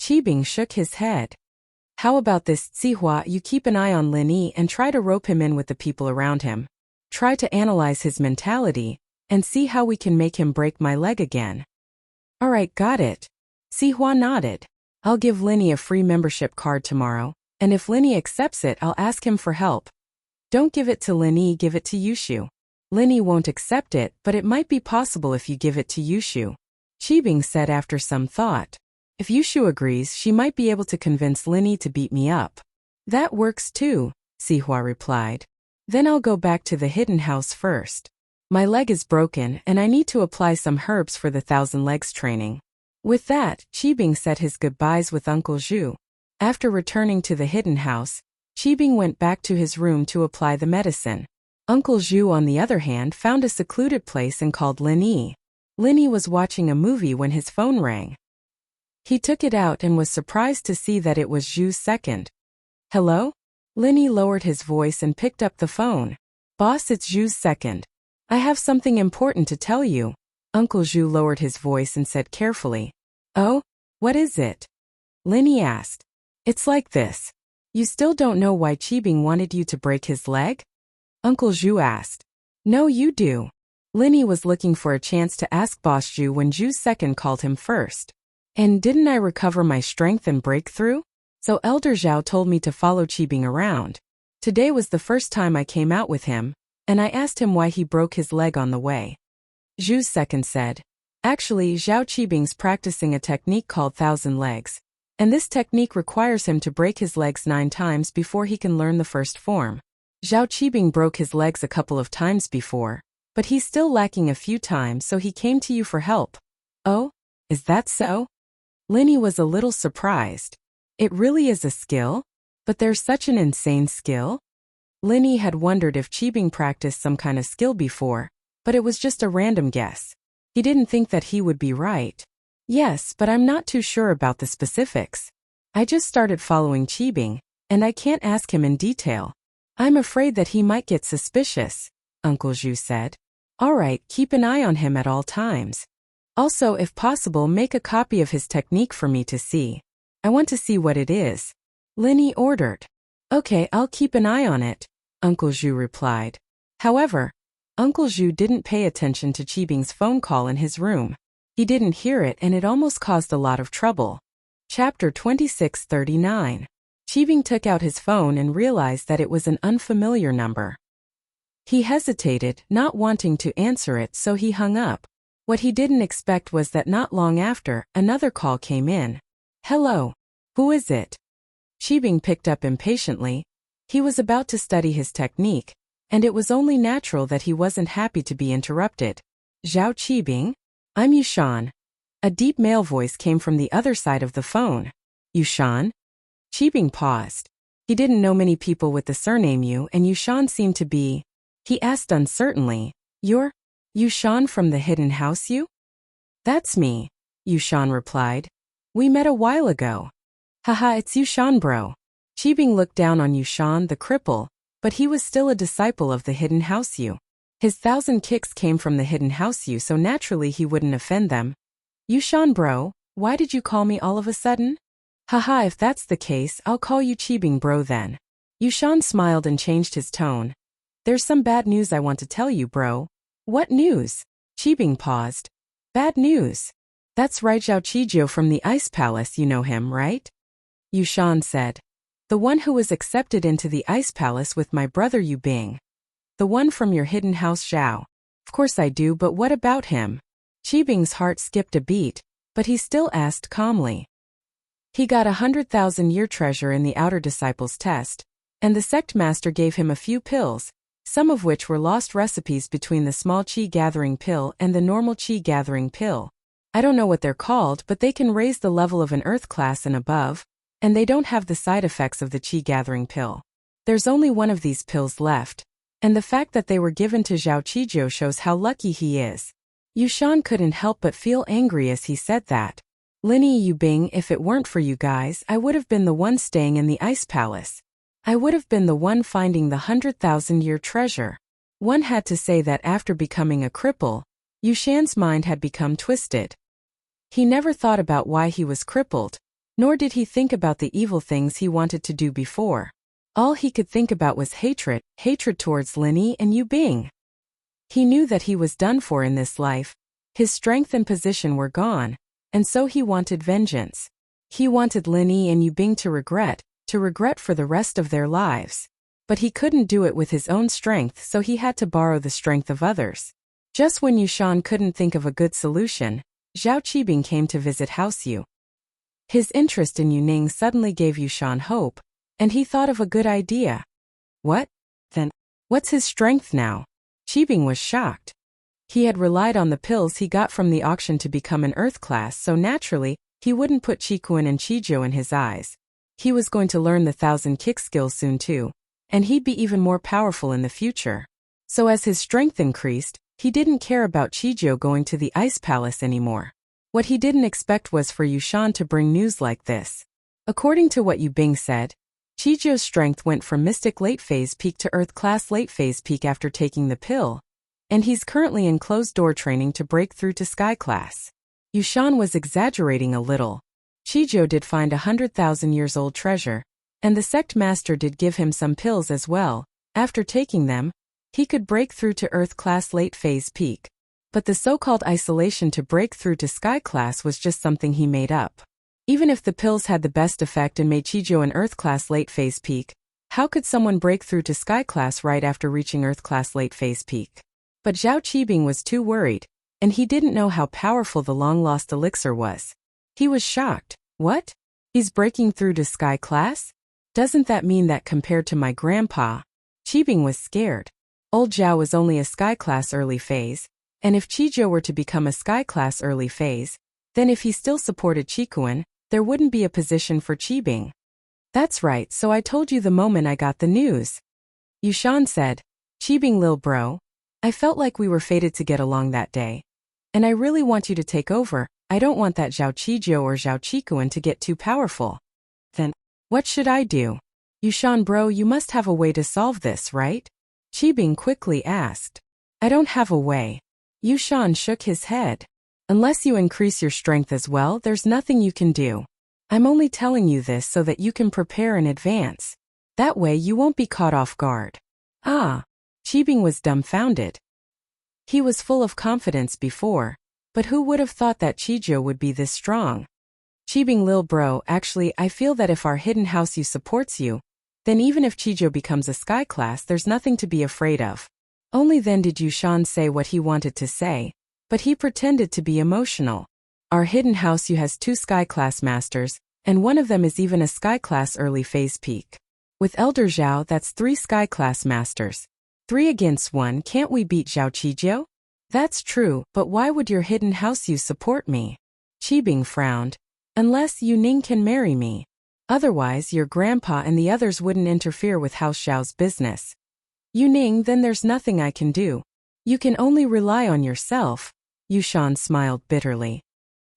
Speaker 1: Qibing shook his head. How about this, Sihua, you keep an eye on Lin Yi and try to rope him in with the people around him. Try to analyze his mentality and see how we can make him break my leg again. Alright, got it. Sihua nodded. I'll give Lin Yi a free membership card tomorrow, and if Lin Yi accepts it, I'll ask him for help. Don't give it to Lin Yi, give it to Yushu. Lin Yi won't accept it, but it might be possible if you give it to Yushu, Qibing said after some thought. If Yushu agrees, she might be able to convince Lin Yi to beat me up. That works too, Sihua replied. Then I'll go back to the hidden house first. My leg is broken and I need to apply some herbs for the 1,000 legs training. With that, Qibing said his goodbyes with Uncle Zhu. After returning to the hidden house, Qibing went back to his room to apply the medicine. Uncle Zhu, on the other hand, found a secluded place and called Lin Yi. Lin Yi was watching a movie when his phone rang. He took it out and was surprised to see that it was Zhu's second. Hello? Lin Yi lowered his voice and picked up the phone. Boss, it's Zhu's second. I have something important to tell you. Uncle Zhu lowered his voice and said carefully. Oh? What is it? Lin Yi asked. It's like this. You still don't know why Qibing wanted you to break his leg? Uncle Zhu asked. No, you do. Lin Yi was looking for a chance to ask Boss Zhu when Zhu's second called him first. And didn't I recover my strength and break through? So Elder Zhao told me to follow Qibing around. Today was the first time I came out with him, and I asked him why he broke his leg on the way. Zhu's second said. Actually, Zhao Qibing's practicing a technique called 1,000 legs, and this technique requires him to break his legs 9 times before he can learn the first form. Zhao Qibing broke his legs a couple of times before, but he's still lacking a few times, so he came to you for help. Oh? Is that so? Lin Yi was a little surprised. It really is a skill? But there's such an insane skill? Lin Yi had wondered if Qibing practiced some kind of skill before, but it was just a random guess. He didn't think that he would be right. Yes, but I'm not too sure about the specifics. I just started following Qibing, and I can't ask him in detail. I'm afraid that he might get suspicious, Uncle Zhu said. Alright, keep an eye on him at all times. Also, if possible, make a copy of his technique for me to see. I want to see what it is. Lin Yi ordered. Okay, I'll keep an eye on it, Uncle Zhu replied. However, Uncle Zhu didn't pay attention to Qibing's phone call in his room. He didn't hear it and it almost caused a lot of trouble. Chapter 2639. Qibing took out his phone and realized that it was an unfamiliar number. He hesitated, not wanting to answer it, so he hung up. What he didn't expect was that not long after, another call came in. Hello. Who is it? Qibing picked up impatiently. He was about to study his technique, and it was only natural that he wasn't happy to be interrupted. Zhao Qibing? I'm Yushan. A deep male voice came from the other side of the phone. Yushan? Qibing paused. He didn't know many people with the surname Yu, and Yushan seemed to be. He asked uncertainly, You're Yushan from the hidden house, you? That's me, Yushan replied. We met a while ago. Haha, it's Yushan, bro. Qibing looked down on Yushan the cripple, but he was still a disciple of the hidden house Yu. His 1,000 kicks came from the hidden house Yu, so naturally he wouldn't offend them. Yushan, bro, why did you call me all of a sudden? Haha, if that's the case, I'll call you Qibing, bro, then. Yushan smiled and changed his tone. There's some bad news I want to tell you, bro. What news? Qibing paused. Bad news. That's right, Zhao Qijio from the Ice Palace, you know him, right? Yushan said. The one who was accepted into the ice palace with my brother Yu Bing. The one from your hidden house Zhao. Of course I do, but what about him? Qibing's heart skipped a beat, but he still asked calmly. He got 100,000-year treasure in the outer disciples test, and the sect master gave him a few pills, some of which were lost recipes between the small qi gathering pill and the normal qi gathering pill. I don't know what they're called, but they can raise the level of an earth class and above, and they don't have the side effects of the qi gathering pill. There's only one of these pills left, and the fact that they were given to Zhao Qijiu shows how lucky he is. Yushan couldn't help but feel angry as he said that. Linny Yubing, if it weren't for you guys, I would have been the one staying in the ice palace. I would have been the one finding the 100,000-year treasure. One had to say that after becoming a cripple, Yushan's mind had become twisted. He never thought about why he was crippled, nor did he think about the evil things he wanted to do before. All he could think about was hatred towards Linny and Yubing. He knew that he was done for in this life. His strength and position were gone, and so he wanted vengeance. He wanted Linny and Yubing to regret for the rest of their lives. But he couldn't do it with his own strength, so he had to borrow the strength of others. Just when Yushan couldn't think of a good solution, Zhao Qibing came to visit House Yu. His interest in Yuning suddenly gave Yushan hope, and he thought of a good idea. What? Then, what's his strength now? Qibing was shocked. He had relied on the pills he got from the auction to become an earth class, so naturally, he wouldn't put Qikuan and Qijiu in his eyes. He was going to learn the 1,000 kick skills soon too, and he'd be even more powerful in the future. So as his strength increased, he didn't care about Qijiu going to the ice palace anymore. What he didn't expect was for Yushan to bring news like this. According to what Yubing said, Qijiu's strength went from Mystic Late Phase Peak to Earth Class Late Phase Peak after taking the pill, and he's currently in closed-door training to break through to Sky Class. Yushan was exaggerating a little. Qijiu did find 100,000 years old treasure, and the sect master did give him some pills as well. After taking them, he could break through to Earth Class Late Phase Peak. But the so-called isolation to break through to Sky Class was just something he made up. Even if the pills had the best effect and made Qijiu an Earth Class Late Phase Peak, how could someone break through to Sky Class right after reaching Earth Class Late Phase Peak? But Zhao Qibing was too worried, and he didn't know how powerful the long-lost elixir was. He was shocked. What? He's breaking through to Sky Class? Doesn't that mean that compared to my grandpa? Qibing was scared. Old Zhao was only a Sky Class early phase, and if Qijiu were to become a Sky Class early phase, then if he still supported Qikuan, there wouldn't be a position for Qibing. That's right, so I told you the moment I got the news. Yushan said, Qibing lil bro, I felt like we were fated to get along that day. And I really want you to take over. I don't want that Zhao Qijiu or Zhao Qikuan to get too powerful. Then, what should I do? Yushan bro, you must have a way to solve this, right? Qibing quickly asked. I don't have a way. Yushan shook his head. Unless you increase your strength as well, there's nothing you can do. I'm only telling you this so that you can prepare in advance. That way you won't be caught off guard. Ah. Qibing was dumbfounded. He was full of confidence before, but who would have thought that Qijiu would be this strong? Qibing lil bro, actually I feel that if our hidden house Yu supports you, then even if Qijiu becomes a Sky Class there's nothing to be afraid of. Only then did Yushan say what he wanted to say, but he pretended to be emotional. Our hidden house Yu has 2 Sky Class masters, and one of them is even a Sky Class early phase peak. With Elder Zhao that's 3 Sky Class masters. 3 against 1, can't we beat Zhao Qijiu? That's true, but why would your hidden house Yu support me? Qibing frowned. Unless Yuning can marry me. Otherwise your grandpa and the others wouldn't interfere with House Zhao's business. Yuning, then there's nothing I can do. You can only rely on yourself. Yushan smiled bitterly.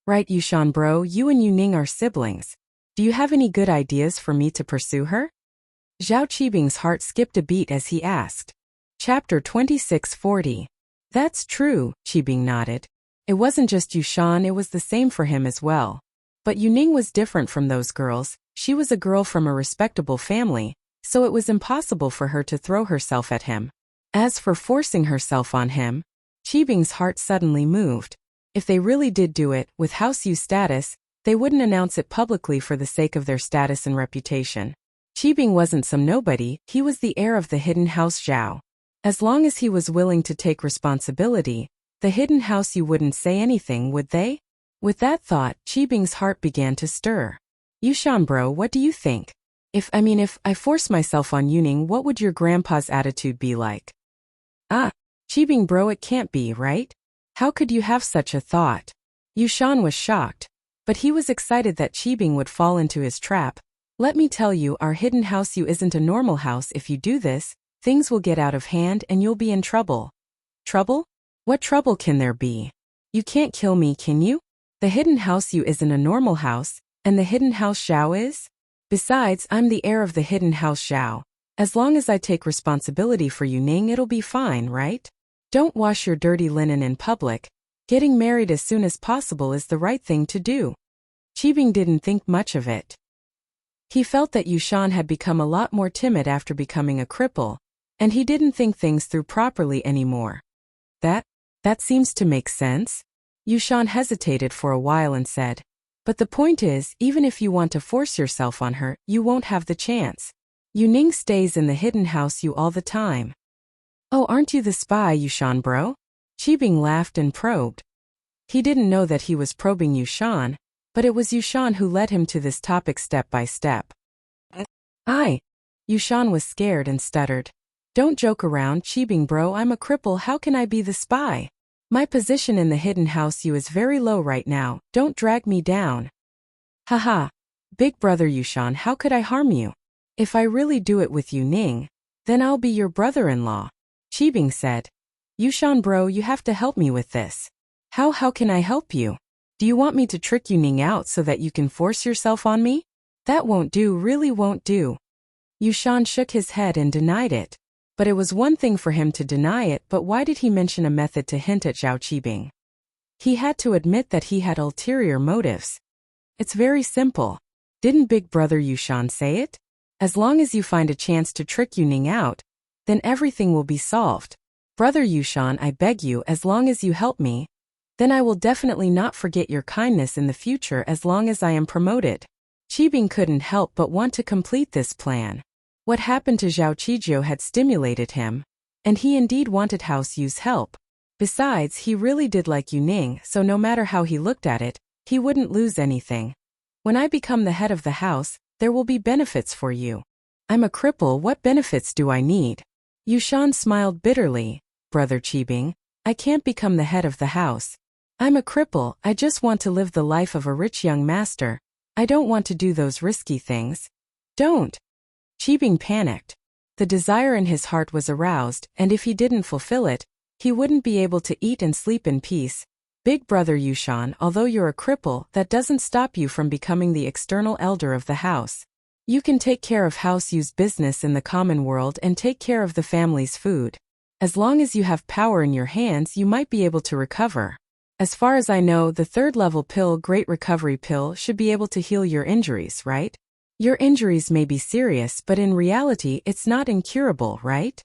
Speaker 1: Right Yushan bro, you and Yuning are siblings. Do you have any good ideas for me to pursue her? Zhao Qibing's heart skipped a beat as he asked. Chapter 2640. That's true, Qibing nodded. It wasn't just Yushan, it was the same for him as well. But Yuning was different from those girls. She was a girl from a respectable family, so it was impossible for her to throw herself at him. As for forcing herself on him, Qibing's heart suddenly moved. If they really did do it, with House Yu status, They wouldn't announce it publicly for the sake of their status and reputation. Qibing wasn't some nobody, he was the heir of the hidden house Zhao. As long as he was willing to take responsibility, the hidden house you wouldn't say anything, would they? With that thought, Qibing's heart began to stir. Yushan bro, what do you think? If I force myself on Yuning, what would your grandpa's attitude be like? Ah, Qibing bro, it can't be, right? How could you have such a thought? Yushan was shocked, but he was excited that Qibing would fall into his trap. Let me tell you, our hidden house you isn't a normal house. If you do this, things will get out of hand and you'll be in trouble. Trouble? What trouble can there be? You can't kill me, can you? The hidden house you isn't a normal house, and the hidden house Zhao is? Besides, I'm the heir of the hidden house Zhao. As long as I take responsibility for you Ning, it'll be fine, right? Don't wash your dirty linen in public. Getting married as soon as possible is the right thing to do. Qibing didn't think much of it. He felt that Yushan had become a lot more timid after becoming a cripple, and he didn't think things through properly anymore. That seems to make sense. Yushan hesitated for a while and said, but the point is, even if you want to force yourself on her, you won't have the chance. Yuning stays in the hidden house you all the time. Oh, aren't you the spy, Yushan bro? Qibing laughed and probed. He didn't know that he was probing Yushan, but it was Yushan who led him to this topic step by step. Yushan was scared and stuttered. Don't joke around, Qibing bro, I'm a cripple, how can I be the spy? My position in the hidden house you is very low right now, don't drag me down. Haha. Big brother Yushan, how could I harm you? If I really do it with you Ning, then I'll be your brother-in-law. Qibing said. Yushan bro, you have to help me with this. How can I help you? Do you want me to trick you Ning out so that you can force yourself on me? That won't do, really won't do. Yushan shook his head and denied it. But it was one thing for him to deny it, but why did he mention a method to hint at Zhao Qibing? He had to admit that he had ulterior motives. It's very simple. Didn't Big Brother Yushan say it? As long as you find a chance to trick Yuning out, then everything will be solved. Brother Yushan, I beg you, as long as you help me, then I will definitely not forget your kindness in the future as long as I am promoted. Qibing couldn't help but want to complete this plan. What happened to Zhao Qijiu had stimulated him, and he indeed wanted House Yu's help. Besides, he really did like Yuning, so no matter how he looked at it, he wouldn't lose anything. When I become the head of the house, there will be benefits for you. I'm a cripple, what benefits do I need? Yushan smiled bitterly. Brother Qibing, I can't become the head of the house. I'm a cripple, I just want to live the life of a rich young master. I don't want to do those risky things. Don't. Qibing panicked. The desire in his heart was aroused, and if he didn't fulfill it, he wouldn't be able to eat and sleep in peace. Big brother Yushan, although you're a cripple, that doesn't stop you from becoming the external elder of the house. You can take care of House Yu's business in the common world and take care of the family's food. As long as you have power in your hands, you might be able to recover. As far as I know, the third-level pill, Great Recovery Pill, should be able to heal your injuries, right? Your injuries may be serious, but in reality, it's not incurable, right?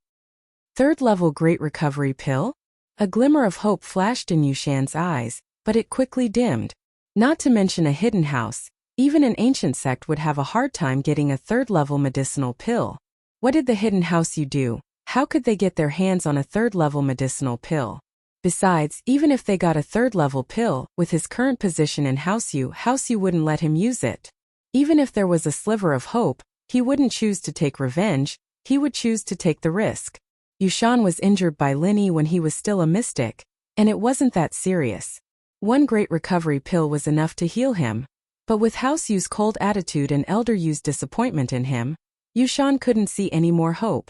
Speaker 1: Third-level Great Recovery Pill? A glimmer of hope flashed in Yushan's eyes, but it quickly dimmed. Not to mention a hidden house, even an ancient sect would have a hard time getting a third-level medicinal pill. What did the hidden house you do? How could they get their hands on a third-level medicinal pill? Besides, even if they got a third-level pill, with his current position in House Yu wouldn't let him use it. Even if there was a sliver of hope, he wouldn't choose to take revenge, he would choose to take the risk. Yushan was injured by Linny when he was still a mystic, and it wasn't that serious. One Great Recovery Pill was enough to heal him. But with House Yu's cold attitude and Elder Yu's disappointment in him, Yushan couldn't see any more hope.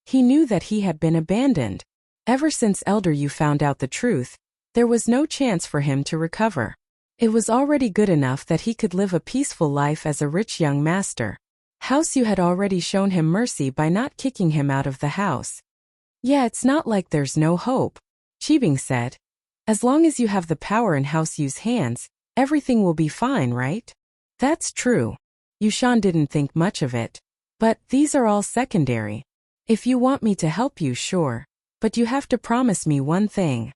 Speaker 1: He knew that he had been abandoned. Ever since Elder Yu found out the truth, there was no chance for him to recover. It was already good enough that he could live a peaceful life as a rich young master. House Yu had already shown him mercy by not kicking him out of the house. Yeah, it's not like there's no hope, Qibing said. As long as you have the power in House Yu's hands, everything will be fine, right? That's true. Yushan didn't think much of it. But these are all secondary. If you want me to help you, sure. But you have to promise me one thing.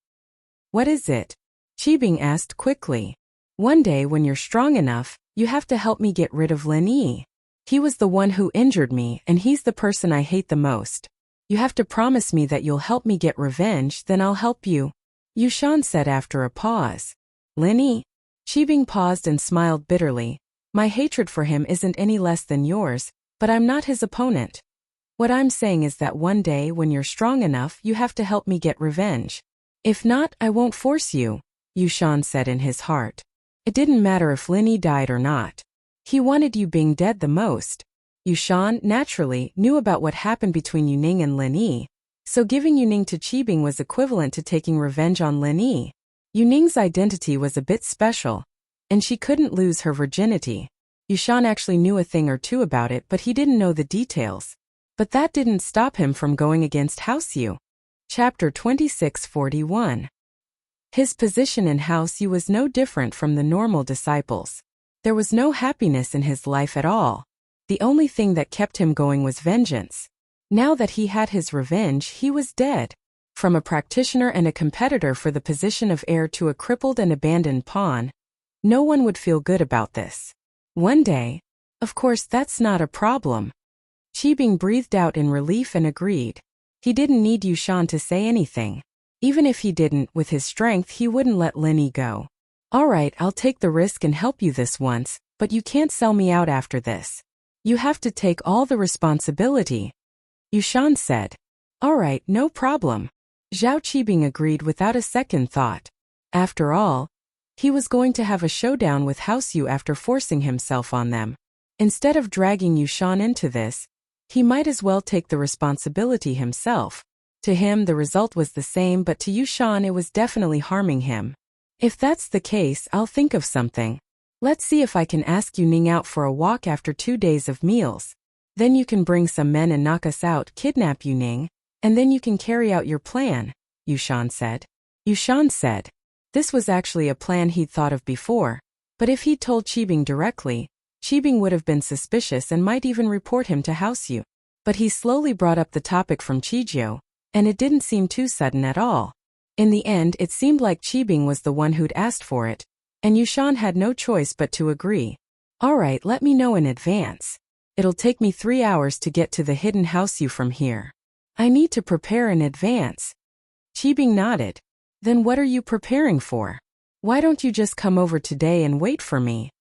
Speaker 1: What is it? Qibing asked quickly. One day when you're strong enough, you have to help me get rid of Lin Yi. He was the one who injured me and he's the person I hate the most. You have to promise me that you'll help me get revenge, then I'll help you, Yushan said after a pause. Lin Yi? Qibing paused and smiled bitterly. My hatred for him isn't any less than yours, but I'm not his opponent. What I'm saying is that one day when you're strong enough, you have to help me get revenge. If not, I won't force you, Yushan said in his heart. It didn't matter if Lin Yi died or not. He wanted Yu Bing dead the most. Yushan, naturally, knew about what happened between Yuning and Lin Yi, so giving Yuning to Qibing was equivalent to taking revenge on Lin Yi. Yuning's identity was a bit special, and she couldn't lose her virginity. Yushan actually knew a thing or two about it, but he didn't know the details. But that didn't stop him from going against House Yu. Chapter 2641. His position in House Yu was no different from the normal disciples. There was no happiness in his life at all. The only thing that kept him going was vengeance. Now that he had his revenge, he was dead. From a practitioner and a competitor for the position of heir to a crippled and abandoned pawn, no one would feel good about this. One day, of course that's not a problem. Qibing breathed out in relief and agreed. He didn't need Yushan to say anything. Even if he didn't, with his strength he wouldn't let Lin Yi go. Alright, I'll take the risk and help you this once, but you can't sell me out after this. You have to take all the responsibility, Yushan said. Alright, no problem. Zhao Qibing agreed without a second thought. After all, he was going to have a showdown with House Yu after forcing himself on them. Instead of dragging Yushan into this, he might as well take the responsibility himself. To him the result was the same, but to Yushan it was definitely harming him. If that's the case, I'll think of something. Let's see if I can ask Yuning out for a walk after 2 days of meals. Then you can bring some men and knock us out, kidnap Yuning, and then you can carry out your plan, Yushan said. Yushan said. This was actually a plan he'd thought of before, but if he'd told Qibing directly, Qibing would have been suspicious and might even report him to House Yu. But he slowly brought up the topic from Qijiu, and it didn't seem too sudden at all. In the end, it seemed like Qibing was the one who'd asked for it, and Yushan had no choice but to agree. Alright, let me know in advance. It'll take me 3 hours to get to the hidden House Yu from here. I need to prepare in advance. Qibing nodded. Then what are you preparing for? Why don't you just come over today and wait for me?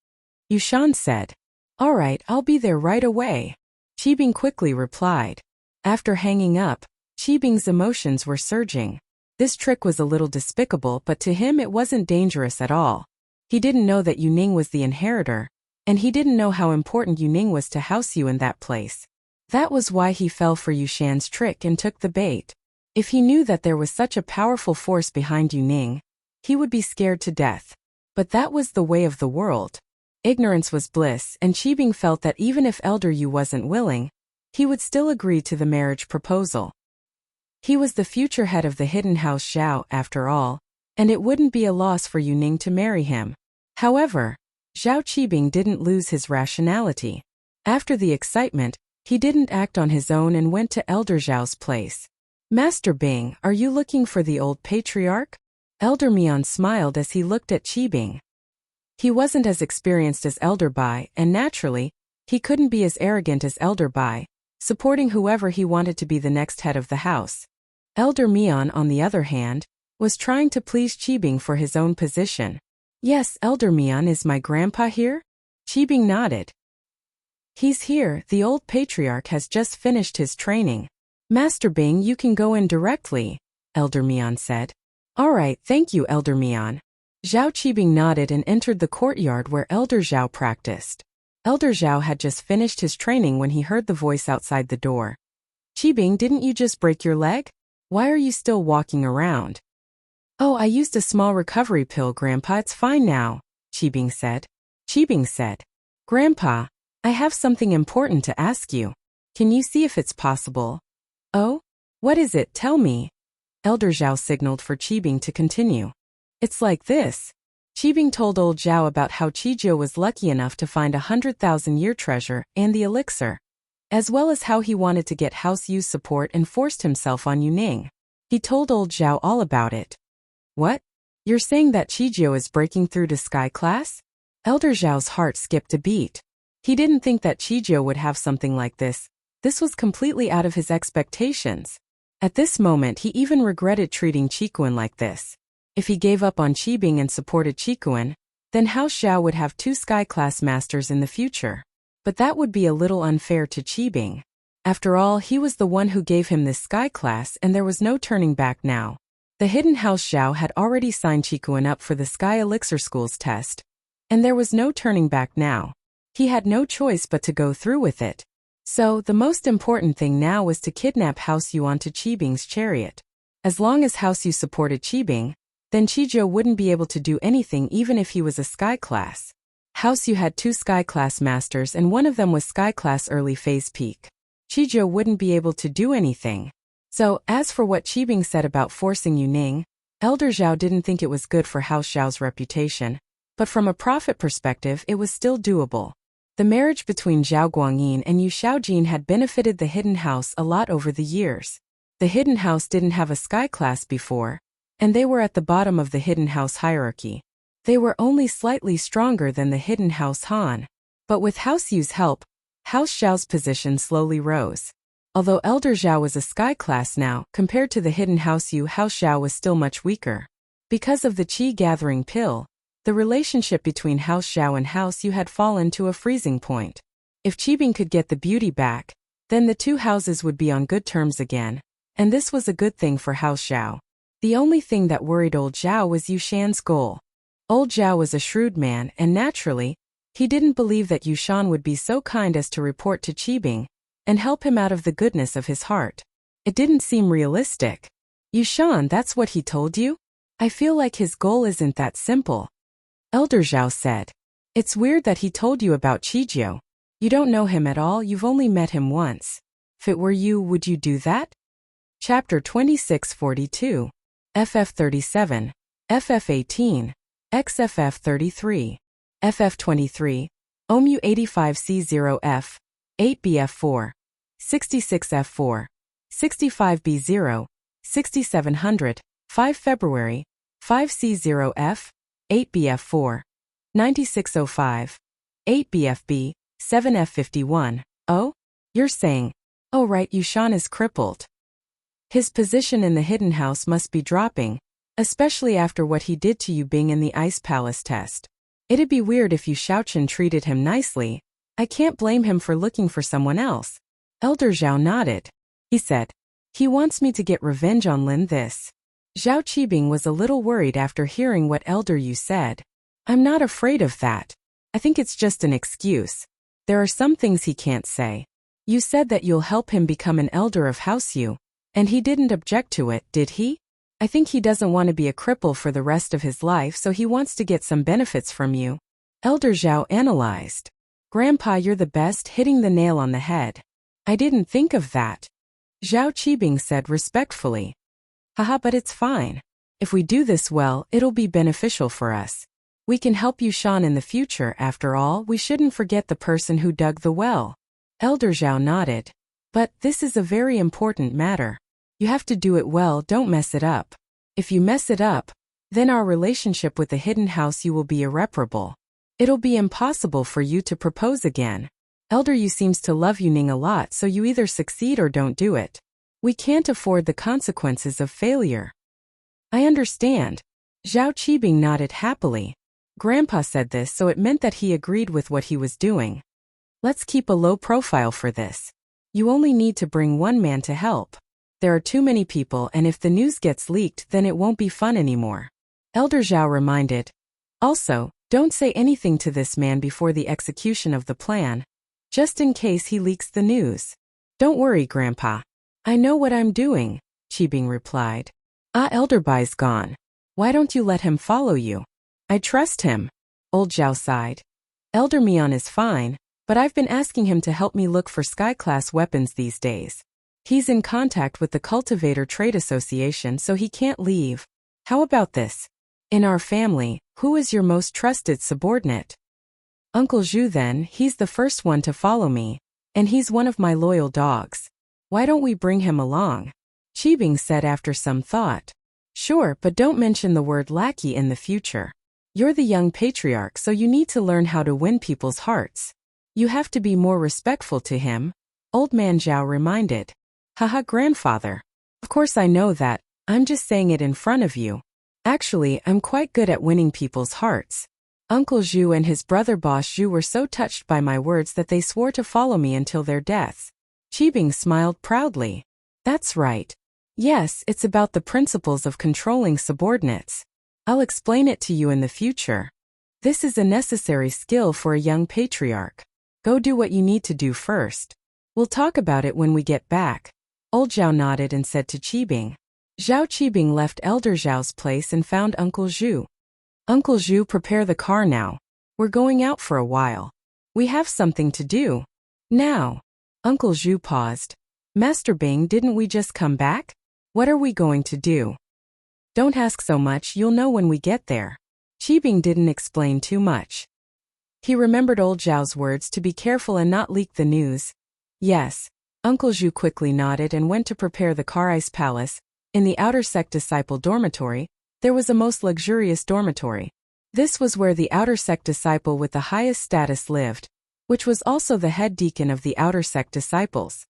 Speaker 1: Yushan said. Alright, I'll be there right away. Qibing quickly replied. After hanging up, Qibing's emotions were surging. This trick was a little despicable, but to him it wasn't dangerous at all. He didn't know that Yuning was the inheritor, and he didn't know how important Yuning was to House Yu in that place. That was why he fell for Yushan's trick and took the bait. If he knew that there was such a powerful force behind Yuning, he would be scared to death. But that was the way of the world. Ignorance was bliss, and Qibing felt that even if Elder Yu wasn't willing, he would still agree to the marriage proposal. He was the future head of the hidden house Zhao, after all, and it wouldn't be a loss for Yuning to marry him. However, Zhao Qibing didn't lose his rationality. After the excitement, he didn't act on his own and went to Elder Zhao's place. Master Bing, are you looking for the old patriarch? Elder Mian smiled as he looked at Qibing. He wasn't as experienced as Elder Bai, and naturally, he couldn't be as arrogant as Elder Bai, supporting whoever he wanted to be the next head of the house. Elder Mian, on the other hand, was trying to please Qibing for his own position. Yes, Elder Mian, is my grandpa here? Qibing nodded. He's here, the old patriarch has just finished his training. Master Bing, you can go in directly, Elder Mian said. Alright, thank you, Elder Mian. Zhao Qibing nodded and entered the courtyard where Elder Zhao practiced. Elder Zhao had just finished his training when he heard the voice outside the door. Qibing, didn't you just break your leg? Why are you still walking around? Oh, I used a small recovery pill, Grandpa, it's fine now, Qibing said. Qibing said, Grandpa, I have something important to ask you. Can you see if it's possible? Oh? What is it? Tell me. Elder Zhao signaled for Qibing to continue. It's like this. Qibing told old Zhao about how Qijiu was lucky enough to find 100,000-year treasure and the elixir, as well as how he wanted to get House Yu's support and forced himself on Yuning. He told old Zhao all about it. What? You're saying that Chijiao is breaking through to Sky Class? Elder Zhao's heart skipped a beat. He didn't think that Chijiao would have something like this. This was completely out of his expectations. At this moment he even regretted treating Qikuan like this. If he gave up on Qibing and supported Qikuan, then House Zhao would have 2 Sky Class masters in the future. But that would be a little unfair to Qibing. After all, he was the one who gave him this Sky Class and there was no turning back now. The hidden House Zhao had already signed Qikuan up for the Sky Elixir School's test. And there was no turning back now. He had no choice but to go through with it. So, the most important thing now was to kidnap House Yu onto Qibing's chariot. As long as House Yu supported Qibing, then Chijiao wouldn't be able to do anything even if he was a Sky Class. House Yu had 2 Sky Class masters and one of them was Sky Class early phase peak. Chijiao wouldn't be able to do anything. So, as for what Qibing said about forcing Yu Ning, Elder Zhao didn't think it was good for House Zhao's reputation, but from a profit perspective it was still doable. The marriage between Zhao Guangyin and Yu Xiaojin had benefited the Hidden House a lot over the years. The Hidden House didn't have a Sky Class before, and they were at the bottom of the Hidden House hierarchy. They were only slightly stronger than the Hidden House Han. But with House Yu's help, House Zhao's position slowly rose. Although Elder Zhao was a Sky Class now, compared to the Hidden House Yu, House Zhao was still much weaker. Because of the Qi gathering pill, the relationship between House Zhao and House Yu had fallen to a freezing point. If Qibing could get the beauty back, then the 2 houses would be on good terms again, and this was a good thing for House Zhao. The only thing that worried old Zhao was Yu Shan's goal. Old Zhao was a shrewd man and naturally, he didn't believe that Yu Shan would be so kind as to report to Qibing and help him out of the goodness of his heart. It didn't seem realistic. Yu Shan, that's what he told you? I feel like his goal isn't that simple. Elder Zhao said. It's weird that he told you about Chijiao. You don't know him at all, you've only met him once. If it were you, would you do that? Chapter 2642. FF37, FF18, XFF33, FF23, OMU 85C0F, 8BF4, 66F4, 65B0, 6700, 5 February, 5C0F, 8BF4, 9605, 8BFB, 7F51. Oh? You're saying, oh right, Yu Shan is crippled. His position in the Hidden House must be dropping, especially after what he did to Yu Bing in the Ice Palace test. It'd be weird if Yu Xiaochen treated him nicely. I can't blame him for looking for someone else. Elder Zhao nodded. He said, he wants me to get revenge on Lin this. Zhao Qibing was a little worried after hearing what Elder Yu said. I'm not afraid of that. I think it's just an excuse. There are some things he can't say. You said that you'll help him become an elder of House Yu. And he didn't object to it, did he? I think he doesn't want to be a cripple for the rest of his life, so he wants to get some benefits from you. Elder Zhao analyzed. Grandpa, you're the best, hitting the nail on the head. I didn't think of that. Zhao Qibing said respectfully. Haha, but it's fine. If we do this well, it'll be beneficial for us. We can help Yu Shan in the future, after all, we shouldn't forget the person who dug the well. Elder Zhao nodded. But this is a very important matter. You have to do it well, don't mess it up. If you mess it up, then our relationship with the Hidden House Yu will be irreparable. It'll be impossible for you to propose again. Elder Yu seems to love Yu Ning a lot, so you either succeed or don't do it. We can't afford the consequences of failure. I understand. Zhao Qibing nodded happily. Grandpa said this, so it meant that he agreed with what he was doing. Let's keep a low profile for this. You only need to bring one man to help. There are too many people, and if the news gets leaked, then it won't be fun anymore. Elder Zhao reminded. Also, don't say anything to this man before the execution of the plan, just in case he leaks the news. Don't worry, Grandpa. I know what I'm doing, Qibing replied. Elder Bai's gone. Why don't you let him follow you? I trust him. Old Zhao sighed. Elder Mian is fine, but I've been asking him to help me look for Sky-class weapons these days. He's in contact with the Cultivator Trade Association, so he can't leave. How about this? In our family, who is your most trusted subordinate? Uncle Zhu then, he's the first one to follow me, and he's one of my loyal dogs. Why don't we bring him along? Qibing said after some thought. Sure, but don't mention the word lackey in the future. You're the young patriarch, so you need to learn how to win people's hearts. You have to be more respectful to him, Old Man Zhao reminded. Haha, grandfather. Of course I know that, I'm just saying it in front of you. Actually, I'm quite good at winning people's hearts. Uncle Zhu and his brother Boss Zhu were so touched by my words that they swore to follow me until their deaths. Qibing smiled proudly. That's right. Yes, it's about the principles of controlling subordinates. I'll explain it to you in the future. This is a necessary skill for a young patriarch. Go do what you need to do first. We'll talk about it when we get back. Old Zhao nodded and said to Qibing. Zhao Qibing left Elder Zhao's place and found Uncle Zhu. Uncle Zhu, prepare the car now. We're going out for a while. We have something to do. Now. Uncle Zhu paused. Master Bing, didn't we just come back? What are we going to do? Don't ask so much, you'll know when we get there. Qibing didn't explain too much. He remembered old Zhao's words to be careful and not leak the news. Yes. Uncle Zhu quickly nodded and went to prepare the car. Ice Palace. In the outer sect disciple dormitory, there was a most luxurious dormitory. This was where the outer sect disciple with the highest status lived, which was also the head deacon of the outer sect disciples.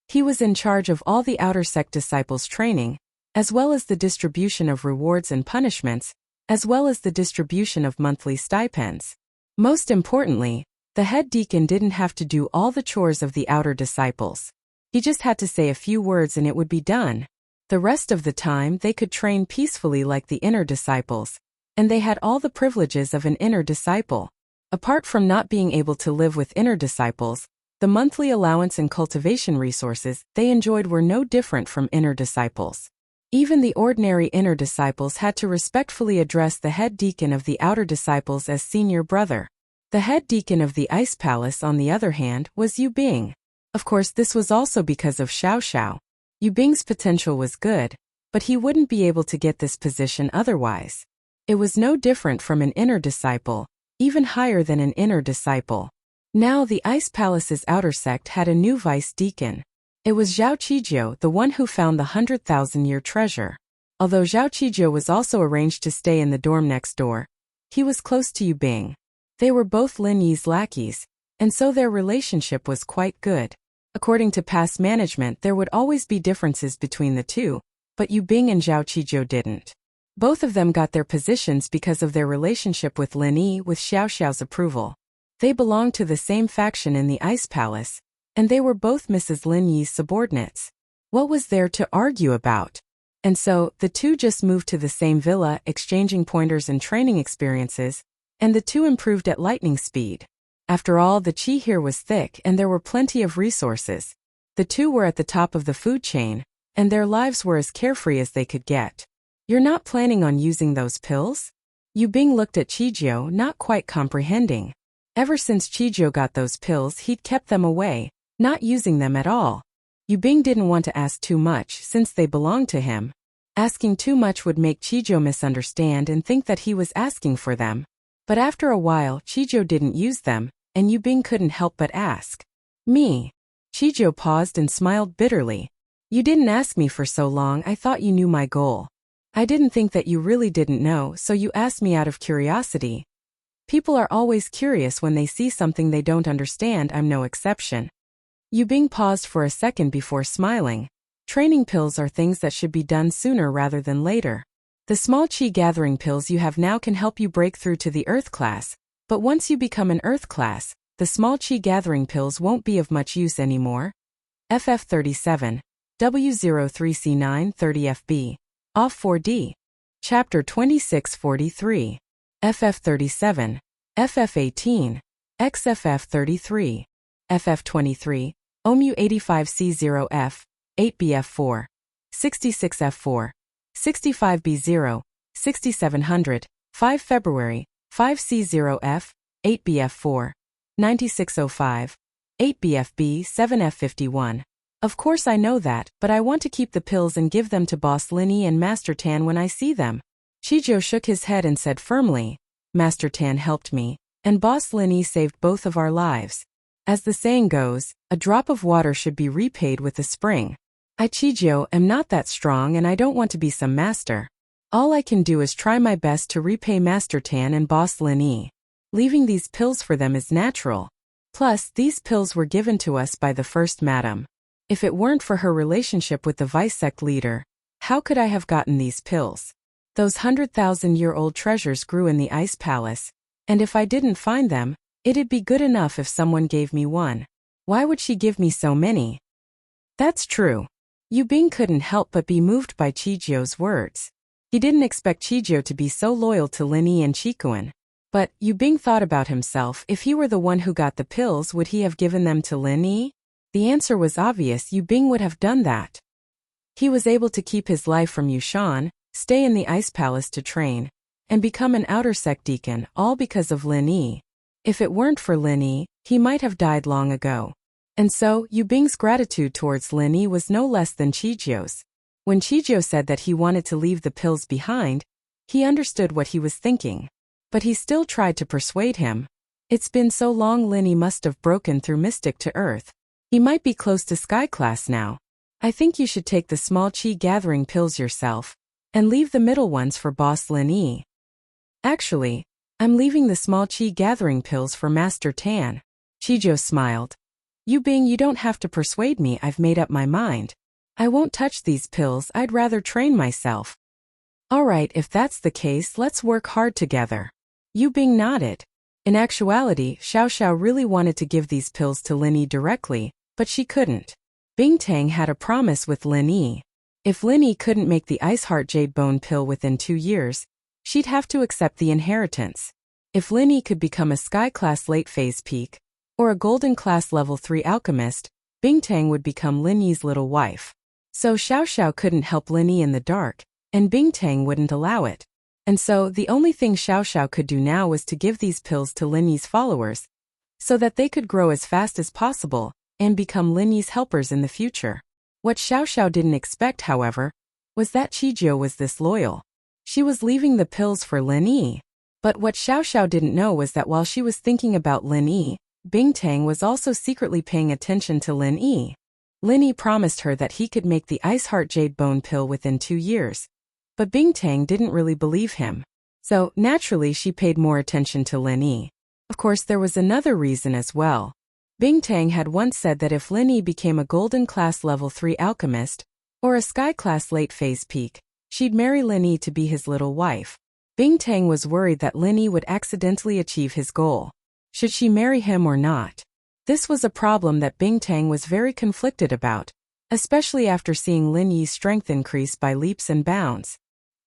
Speaker 1: He was in charge of all the outer sect disciples' training, as well as the distribution of rewards and punishments, as well as the distribution of monthly stipends. Most importantly, the head deacon didn't have to do all the chores of the outer disciples. He just had to say a few words and it would be done. The rest of the time they could train peacefully like the inner disciples, and they had all the privileges of an inner disciple. Apart from not being able to live with inner disciples, the monthly allowance and cultivation resources they enjoyed were no different from inner disciples. Even the ordinary inner disciples had to respectfully address the head deacon of the outer disciples as senior brother. The head deacon of the Ice Palace, on the other hand, was Yu Bing. Of course, this was also because of Xiao Xiao. Yu Bing's potential was good, but he wouldn't be able to get this position otherwise. It was no different from an inner disciple, even higher than an inner disciple. Now the Ice Palace's outer sect had a new vice deacon. It was Zhao Qijiu, the one who found the 100,000-year treasure. Although Zhao Qijiu was also arranged to stay in the dorm next door, he was close to Yu Bing. They were both Lin Yi's lackeys, and so their relationship was quite good. According to past management, there would always be differences between the two, but Yu Bing and Zhao Qijiu didn't. Both of them got their positions because of their relationship with Lin Yi with Xiao Xiao's approval. They belonged to the same faction in the Ice Palace, and they were both Mrs. Lin Yi's subordinates. What was there to argue about? And so, the two just moved to the same villa, exchanging pointers and training experiences, and the two improved at lightning speed. After all, the qi here was thick and there were plenty of resources. The two were at the top of the food chain, and their lives were as carefree as they could get. You're not planning on using those pills? Yu Bing looked at Qijiu, not quite comprehending. Ever since Qijiu got those pills, he'd kept them away, not using them at all. Yu Bing didn't want to ask too much since they belonged to him. Asking too much would make Qijiu misunderstand and think that he was asking for them. But after a while, Qijiu didn't use them, and Yu Bing couldn't help but ask. Me? Qijiu paused and smiled bitterly. You didn't ask me for so long, I thought you knew my goal. I didn't think that you really didn't know, so you asked me out of curiosity. People are always curious when they see something they don't understand. I'm no exception. Yu Bing paused for a second before smiling. Training pills are things that should be done sooner rather than later. The small qi gathering pills you have now can help you break through to the Earth class, but once you become an Earth class, the small qi gathering pills won't be of much use anymore. FF37. W03C9 30FB. Off 4D. Chapter 2643. FF37. FF18. XFF33. FF23. OMU85C0F. 8BF4. 66F4. 65B0. 6700. 5 February. 5C0F. 8BF4. 9605. 8BFB 7F51. Of course I know that, but I want to keep the pills and give them to Boss Lin Yi and Master Tan when I see them. Qijiu shook his head and said firmly, Master Tan helped me, and Boss Lin Yi saved both of our lives. As the saying goes, a drop of water should be repaid with a spring. I Chijio am not that strong and I don't want to be some master. All I can do is try my best to repay Master Tan and Boss Lin Yi. Leaving these pills for them is natural. Plus, these pills were given to us by the first madam. If it weren't for her relationship with the vice sect leader, how could I have gotten these pills? Those 100,000-year-old treasures grew in the ice palace, and if I didn't find them, it'd be good enough if someone gave me one. Why would she give me so many? That's true. Yu Bing couldn't help but be moved by Chijio's words. He didn't expect Chijio to be so loyal to Lin Yi and Chikuan. But Yu Bing thought about himself. If he were the one who got the pills, would he have given them to Lin Yi? The answer was obvious. Yu Bing would have done that. He was able to keep his life from Yushan, stay in the ice palace to train, and become an outer sect deacon, all because of Lin Yi. If it weren't for Lin Yi, he might have died long ago. And so, Yu Bing's gratitude towards Lin Yi was no less than Chijio's. When Chijio said that he wanted to leave the pills behind, he understood what he was thinking. But he still tried to persuade him. It's been so long. Lin Yi must have broken through Mystic to Earth. He might be close to Sky Class now. I think you should take the small Qi gathering pills yourself, and leave the middle ones for Boss Lin Yi. Actually, I'm leaving the small Qi gathering pills for Master Tan. Chijio smiled. Yu Bing, you don't have to persuade me. I've made up my mind. I won't touch these pills. I'd rather train myself. Alright, if that's the case, let's work hard together. Yu Bing nodded. In actuality, Xiao Xiao really wanted to give these pills to Lin Yi directly, but she couldn't. Bing Tang had a promise with Lin Yi. If Lin Yi couldn't make the Ice Heart Jade Bone pill within 2 years, she'd have to accept the inheritance. If Lin Yi could become a Sky Class Late Phase Peak, or a Golden Class Level 3 Alchemist, Bing Tang would become Lin Yi's little wife. So Xiao Xiao couldn't help Lin Yi in the dark, and Bing Tang wouldn't allow it. And so, the only thing Xiao Xiao could do now was to give these pills to Lin Yi's followers, so that they could grow as fast as possible, and become Lin Yi's helpers in the future. What Xiao Xiao didn't expect, however, was that Chijio was this loyal. She was leaving the pills for Lin Yi. But what Xiao Xiao didn't know was that while she was thinking about Lin Yi, Bing Tang was also secretly paying attention to Lin Yi. Lin Yi promised her that he could make the Ice Heart Jade Bone pill within 2 years. But Bing Tang didn't really believe him. So, naturally she paid more attention to Lin Yi. Of course, there was another reason as well. Bing Tang had once said that if Lin Yi became a Golden Class Level 3 Alchemist, or a Sky Class Late Phase Peak, she'd marry Lin Yi to be his little wife. Bing Tang was worried that Lin Yi would accidentally achieve his goal. Should she marry him or not? This was a problem that Bing Tang was very conflicted about, especially after seeing Lin Yi's strength increase by leaps and bounds.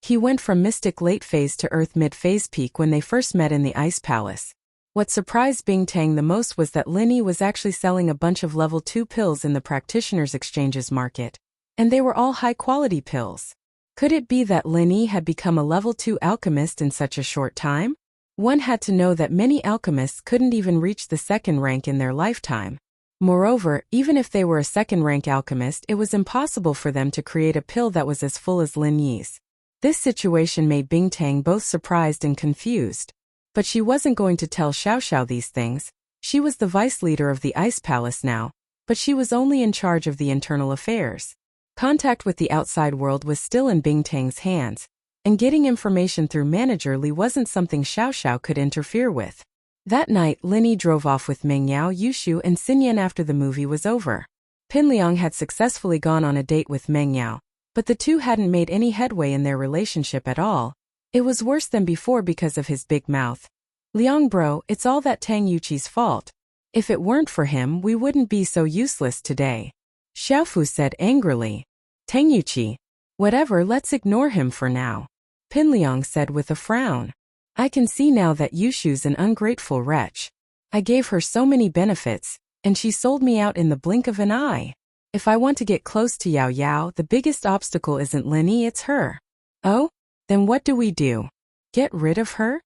Speaker 1: He went from Mystic Late Phase to Earth Mid-Phase Peak when they first met in the Ice Palace. What surprised Bing Tang the most was that Lin Yi was actually selling a bunch of Level 2 pills in the Practitioners' Exchanges market, and they were all high-quality pills. Could it be that Lin Yi had become a Level 2 alchemist in such a short time? One had to know that many alchemists couldn't even reach the 2nd rank in their lifetime. Moreover, even if they were a 2nd-rank alchemist, it was impossible for them to create a pill that was as full as Lin Yi's. This situation made Bing Tang both surprised and confused. But she wasn't going to tell Xiao Xiao these things. She was the vice leader of the Ice Palace now, but she was only in charge of the internal affairs. Contact with the outside world was still in Bing Tang's hands, and getting information through Manager Li wasn't something Xiao Xiao could interfere with. That night, Lin Yi drove off with Meng Yao, Yushu, and Xinyan after the movie was over. Pin Liang had successfully gone on a date with Meng Yao, but the two hadn't made any headway in their relationship at all. It was worse than before because of his big mouth. Liang bro, it's all that Tang Yuqi's fault. If it weren't for him, we wouldn't be so useless today. Xiaofu said angrily. Tang Yuqi. Whatever, let's ignore him for now. Pin Liang said with a frown. I can see now that Yushu's an ungrateful wretch. I gave her so many benefits, and she sold me out in the blink of an eye. If I want to get close to Yao Yao, the biggest obstacle isn't Lin Yi, it's her. Oh? Then what do we do? Get rid of her?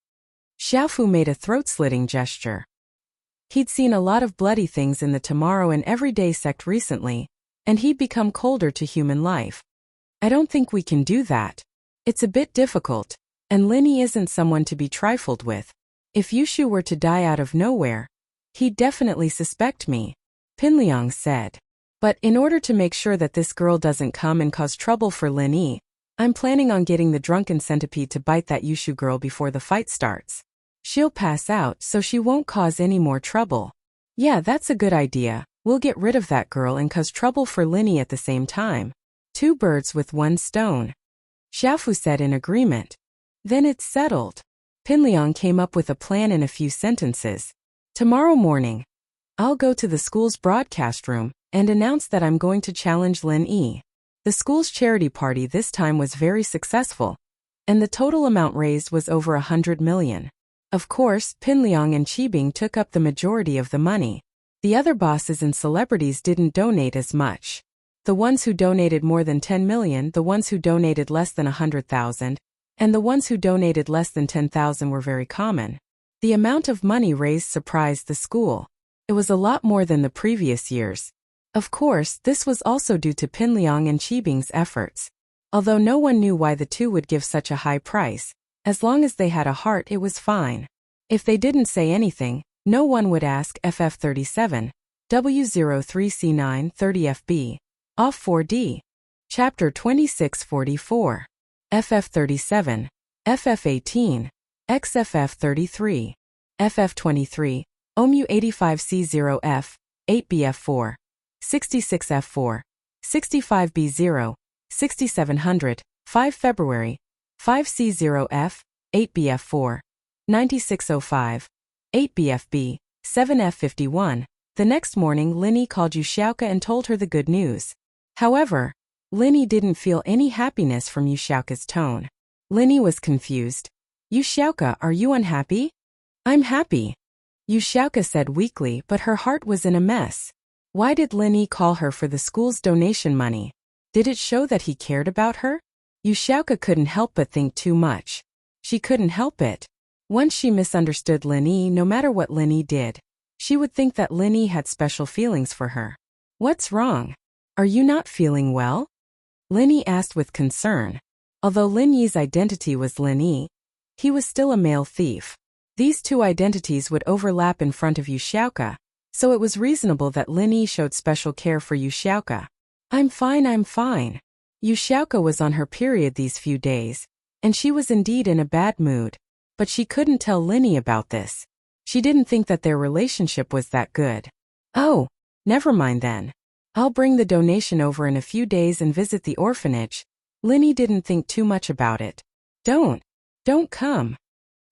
Speaker 1: Xiaofu made a throat-slitting gesture. He'd seen a lot of bloody things in the tomorrow and everyday sect recently, and he'd become colder to human life. I don't think we can do that. It's a bit difficult, and Lin Yi isn't someone to be trifled with. If Yushu were to die out of nowhere, he'd definitely suspect me, Pin Liang said. But in order to make sure that this girl doesn't come and cause trouble for Lin Yi, I'm planning on getting the drunken centipede to bite that Yushu girl before the fight starts. She'll pass out so she won't cause any more trouble. Yeah, that's a good idea. We'll get rid of that girl and cause trouble for Lin Yi at the same time. 2 birds with 1 stone. Xiaofu said in agreement. Then it's settled. Pinliang came up with a plan in a few sentences. Tomorrow morning, I'll go to the school's broadcast room and announce that I'm going to challenge Lin Yi. The school's charity party this time was very successful, and the total amount raised was over 100 million. Of course, Pinliang and Qibing took up the majority of the money. The other bosses and celebrities didn't donate as much. The ones who donated more than 10 million, the ones who donated less than 100,000, and the ones who donated less than 10,000 were very common. The amount of money raised surprised the school. It was a lot more than the previous years. Of course, this was also due to Pinliang and Qibing's efforts. Although no one knew why the two would give such a high price, as long as they had a heart it was fine. If they didn't say anything, no one would ask. FF37, W03C9 30FB, Off 4D. Chapter 2644. FF37, FF18, XFF33, FF23, OMU 85C0F, 8BF4, 66F4, 65B0, 6700, 5 February, 5C0F, 8BF4, 9605, 8BFB, 7F51. The next morning Lin Yi called Yu Xiaoka and told her the good news. However, Lin Yi didn't feel any happiness from Yu Xiaoka's tone. Lin Yi was confused. Yu Xiaoka, are you unhappy? I'm happy, Yu Xiaoka said weakly, but her heart was in a mess. Why did Lin Yi call her for the school's donation money? Did it show that he cared about her? Yu Xiaoka couldn't help but think too much. She couldn't help it. Once she misunderstood Lin Yi, no matter what Lin Yi did, she would think that Lin Yi had special feelings for her. What's wrong? Are you not feeling well? Lin Yi asked with concern. Although Lin Yi's identity was Lin Yi, he was still a male thief. These two identities would overlap in front of Yu Xiaoka, so it was reasonable that Lin Yi showed special care for Yu Xiaoka. I'm fine, I'm fine. Yu Xiaoka was on her period these few days, and she was indeed in a bad mood. But she couldn't tell Lin Yi about this. She didn't think that their relationship was that good. Oh, never mind then. I'll bring the donation over in a few days and visit the orphanage. Lin Yi didn't think too much about it. Don't come,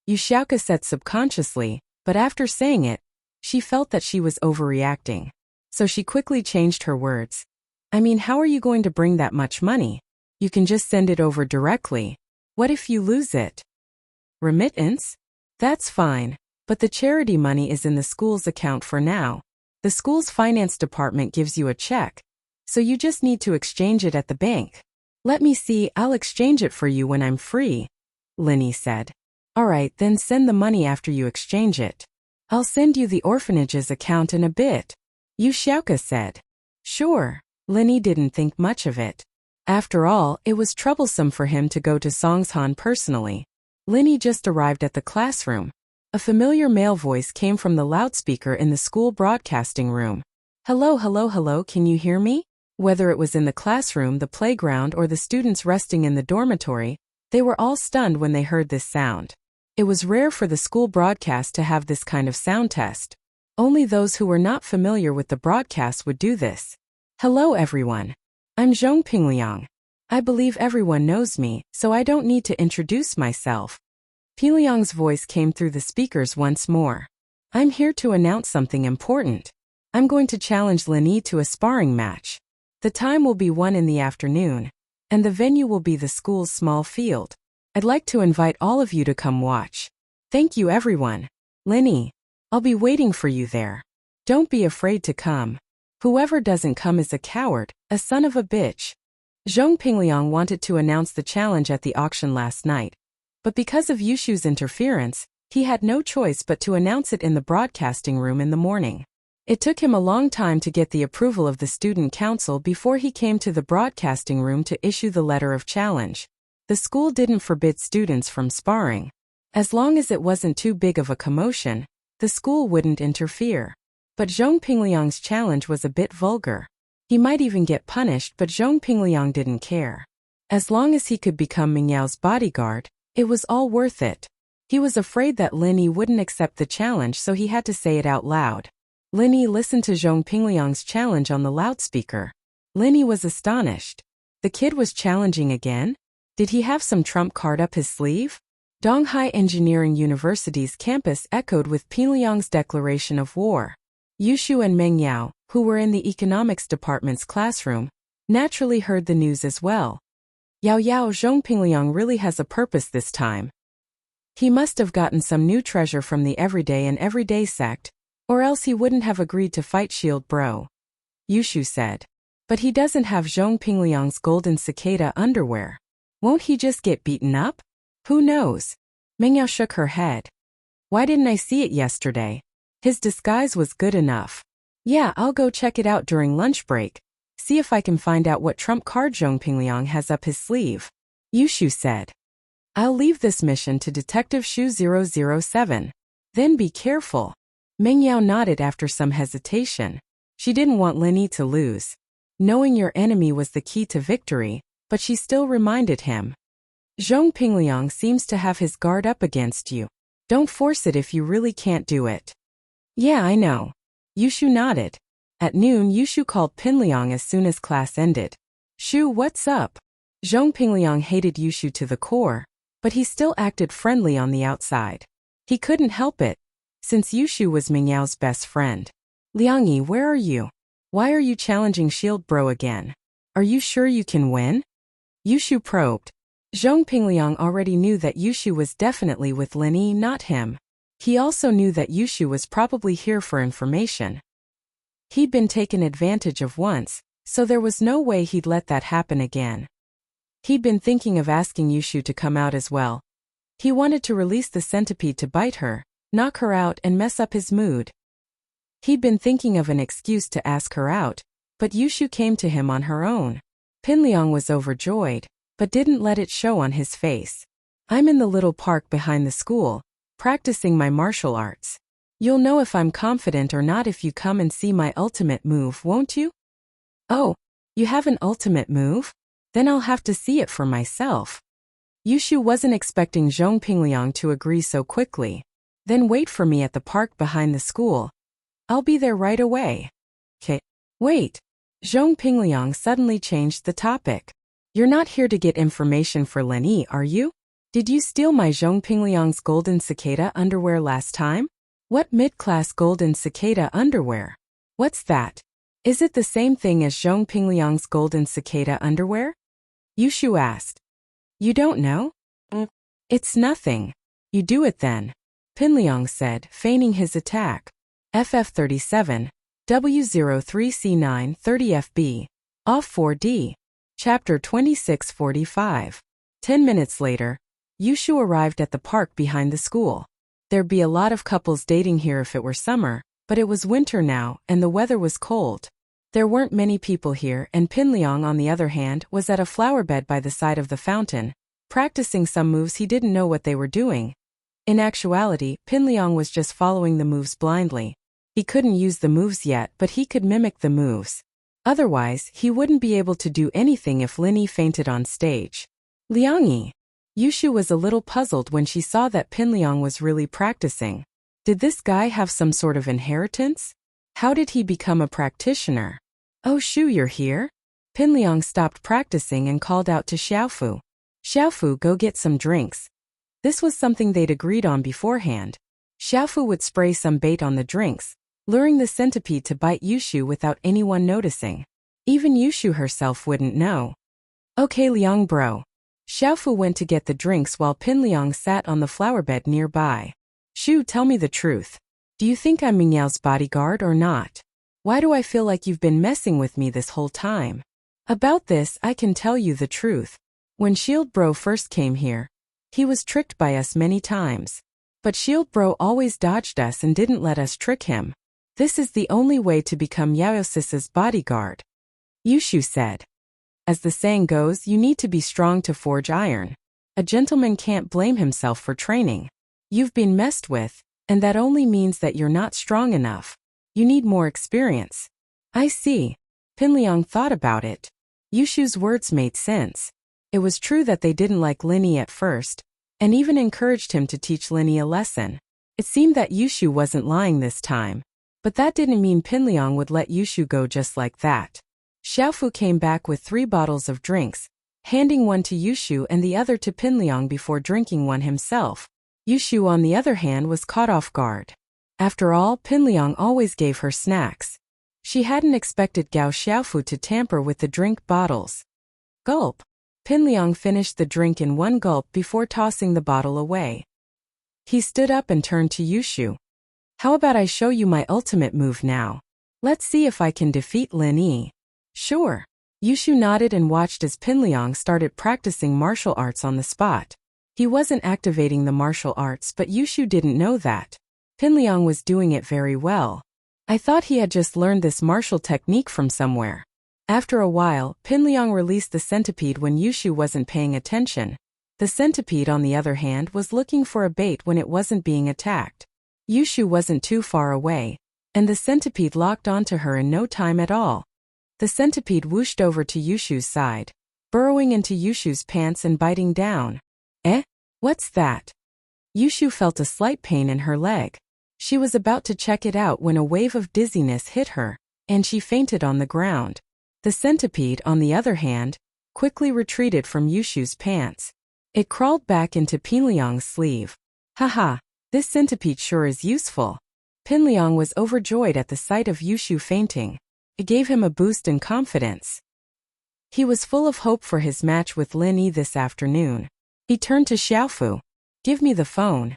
Speaker 1: Yu Xiaoka said subconsciously, but after saying it, she felt that she was overreacting. So she quickly changed her words. I mean, how are you going to bring that much money? You can just send it over directly. What if you lose it? Remittance? That's fine, but the charity money is in the school's account for now. The school's finance department gives you a check, so you just need to exchange it at the bank. Let me see, I'll exchange it for you when I'm free, Lin Yi said. Alright, then send the money after you exchange it. I'll send you the orphanage's account in a bit, Yu Xiaoka said. Sure, Lin Yi didn't think much of it. After all, it was troublesome for him to go to Songshan personally. Lin Yi just arrived at the classroom. A familiar male voice came from the loudspeaker in the school broadcasting room. Hello, hello, hello, can you hear me? Whether it was in the classroom, the playground, or the students resting in the dormitory, they were all stunned when they heard this sound. It was rare for the school broadcast to have this kind of sound test. Only those who were not familiar with the broadcast would do this. Hello everyone. I'm Zhong Pingliang. I believe everyone knows me, so I don't need to introduce myself. Pingliang's voice came through the speakers once more. I'm here to announce something important. I'm going to challenge Lin Yi to a sparring match. The time will be 1 in the afternoon, and the venue will be the school's small field. I'd like to invite all of you to come watch. Thank you everyone. Lin Yi, I'll be waiting for you there. Don't be afraid to come. Whoever doesn't come is a coward, a son of a bitch. Zhong Pingliang wanted to announce the challenge at the auction last night, but because of Yushu's interference, he had no choice but to announce it in the broadcasting room in the morning. It took him a long time to get the approval of the student council before he came to the broadcasting room to issue the letter of challenge. The school didn't forbid students from sparring. As long as it wasn't too big of a commotion, the school wouldn't interfere. But Zhong Pingliang's challenge was a bit vulgar. He might even get punished, but Zhong Pingliang didn't care. As long as he could become Ming Yao's bodyguard, it was all worth it. He was afraid that Lin Yi wouldn't accept the challenge, so he had to say it out loud. Lin Yi listened to Zhong Pingliang's challenge on the loudspeaker. Lin Yi was astonished. The kid was challenging again? Did he have some trump card up his sleeve? Donghai Engineering University's campus echoed with Pingliang's declaration of war. Yushu and Meng Yao, who were in the economics department's classroom, naturally heard the news as well. Yao Zhong Pingliang really has a purpose this time. He must have gotten some new treasure from the everyday sect, or else he wouldn't have agreed to fight Shield Bro. Yushu said. But he doesn't have Zhong Pingliang's golden cicada underwear. Won't he just get beaten up? Who knows? Meng Yao shook her head. Why didn't I see it yesterday? His disguise was good enough. Yeah, I'll go check it out during lunch break. See if I can find out what trump card Zhong Pingliang has up his sleeve. Yushu said. I'll leave this mission to Detective Shu 007. Then be careful. Meng Yao nodded after some hesitation. She didn't want Lin Yi to lose. Knowing your enemy was the key to victory, but she still reminded him. Zhong Pingliang seems to have his guard up against you. Don't force it if you really can't do it. Yeah, I know. Yushu nodded. At noon, Yushu called Pingliang as soon as class ended. Shu, what's up? Zhong Pingliang hated Yushu to the core, but he still acted friendly on the outside. He couldn't help it, since Yushu was Ming Yao's best friend. Liang Yi, where are you? Why are you challenging Shield Bro again? Are you sure you can win? Yushu probed. Zhong Pingliang already knew that Yushu was definitely with Lin Yi, not him. He also knew that Yushu was probably here for information. He'd been taken advantage of once, so there was no way he'd let that happen again. He'd been thinking of asking Yushu to come out as well. He wanted to release the centipede to bite her, knock her out and mess up his mood. He'd been thinking of an excuse to ask her out, but Yushu came to him on her own. Pingliang was overjoyed, but didn't let it show on his face. I'm in the little park behind the school, practicing my martial arts. You'll know if I'm confident or not if you come and see my ultimate move, won't you? Oh, you have an ultimate move? Then I'll have to see it for myself. Yushu wasn't expecting Zhong Pingliang to agree so quickly. Then wait for me at the park behind the school. I'll be there right away. Okay. Wait. Zhong Pingliang suddenly changed the topic. You're not here to get information for Lin Yi, are you? Did you steal my Zhong Pingliang's golden cicada underwear last time? What mid-class golden cicada underwear? What's that? Is it the same thing as Zhong Pingliang's golden cicada underwear? Yushu asked. You don't know? It's nothing. You do it then. Pingliang said, feigning his attack. FF37, W03C9 30FB, Off 4D. Chapter 2645. 10 minutes later, Yushu arrived at the park behind the school. There'd be a lot of couples dating here if it were summer, but it was winter now, and the weather was cold. There weren't many people here, and Pingliang, on the other hand, was at a flower bed by the side of the fountain, practicing some moves he didn't know what they were doing. In actuality, Pingliang was just following the moves blindly. He couldn't use the moves yet, but he could mimic the moves. Otherwise, he wouldn't be able to do anything if Lin Yi fainted on stage. Liang Yi. Yushu was a little puzzled when she saw that Pingliang was really practicing. Did this guy have some sort of inheritance? How did he become a practitioner? Oh, Shu, you're here? Pingliang stopped practicing and called out to Xiaofu. Xiaofu, go get some drinks. This was something they'd agreed on beforehand. Xiaofu would spray some bait on the drinks, luring the centipede to bite Yushu without anyone noticing. Even Yushu herself wouldn't know. Okay, Liang bro. Xiaofu went to get the drinks while Pingliang sat on the flower bed nearby. Shu, tell me the truth. Do you think I'm Ming Yao's bodyguard or not? Why do I feel like you've been messing with me this whole time? About this, I can tell you the truth. When Shield Bro first came here, he was tricked by us many times. But Shield Bro always dodged us and didn't let us trick him. This is the only way to become Yaosis's bodyguard. Yushu said. As the saying goes, you need to be strong to forge iron. A gentleman can't blame himself for training. You've been messed with, and that only means that you're not strong enough. You need more experience. I see. Pinliang thought about it. Yushu's words made sense. It was true that they didn't like Linny at first, and even encouraged him to teach Linny a lesson. It seemed that Yushu wasn't lying this time. But that didn't mean Pinliang would let Yushu go just like that. Xiaofu came back with 3 bottles of drinks, handing one to Yushu and the other to Pinliang before drinking one himself. Yushu, on the other hand, was caught off guard. After all, Pinliang always gave her snacks. She hadn't expected Gao Xiaofu to tamper with the drink bottles. Gulp. Pinliang finished the drink in one gulp before tossing the bottle away. He stood up and turned to Yushu. How about I show you my ultimate move now? Let's see if I can defeat Lin Yi. Sure. Yushu nodded and watched as Pinliang started practicing martial arts on the spot. He wasn't activating the martial arts, but Yushu didn't know that. Pinliang was doing it very well. I thought he had just learned this martial technique from somewhere. After a while, Pinliang released the centipede when Yushu wasn't paying attention. The centipede, on the other hand, was looking for a bait when it wasn't being attacked. Yushu wasn't too far away, and the centipede locked onto her in no time at all. The centipede whooshed over to Yushu's side, burrowing into Yushu's pants and biting down. Eh? What's that? Yushu felt a slight pain in her leg. She was about to check it out when a wave of dizziness hit her, and she fainted on the ground. The centipede, on the other hand, quickly retreated from Yushu's pants. It crawled back into Pinliang's sleeve. Haha, this centipede sure is useful. Pinliang was overjoyed at the sight of Yushu fainting. It gave him a boost in confidence. He was full of hope for his match with Lin Yi this afternoon. He turned to Xiaofu. Give me the phone.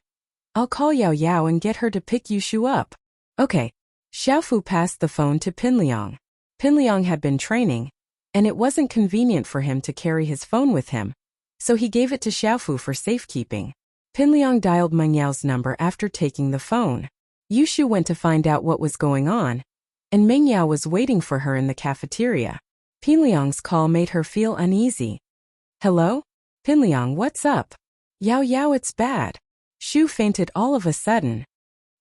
Speaker 1: I'll call Yao Yao and get her to pick Yushu up. Okay. Xiaofu passed the phone to Pinliang. Pinliang had been training, and it wasn't convenient for him to carry his phone with him, so he gave it to Xiaofu for safekeeping. Pinliang dialed Meng Yao's number after taking the phone. Yushu went to find out what was going on, and Meng Yao was waiting for her in the cafeteria. Pinliang's call made her feel uneasy. Hello? Pinliang, what's up? Yao Yao, it's bad. Shu fainted all of a sudden.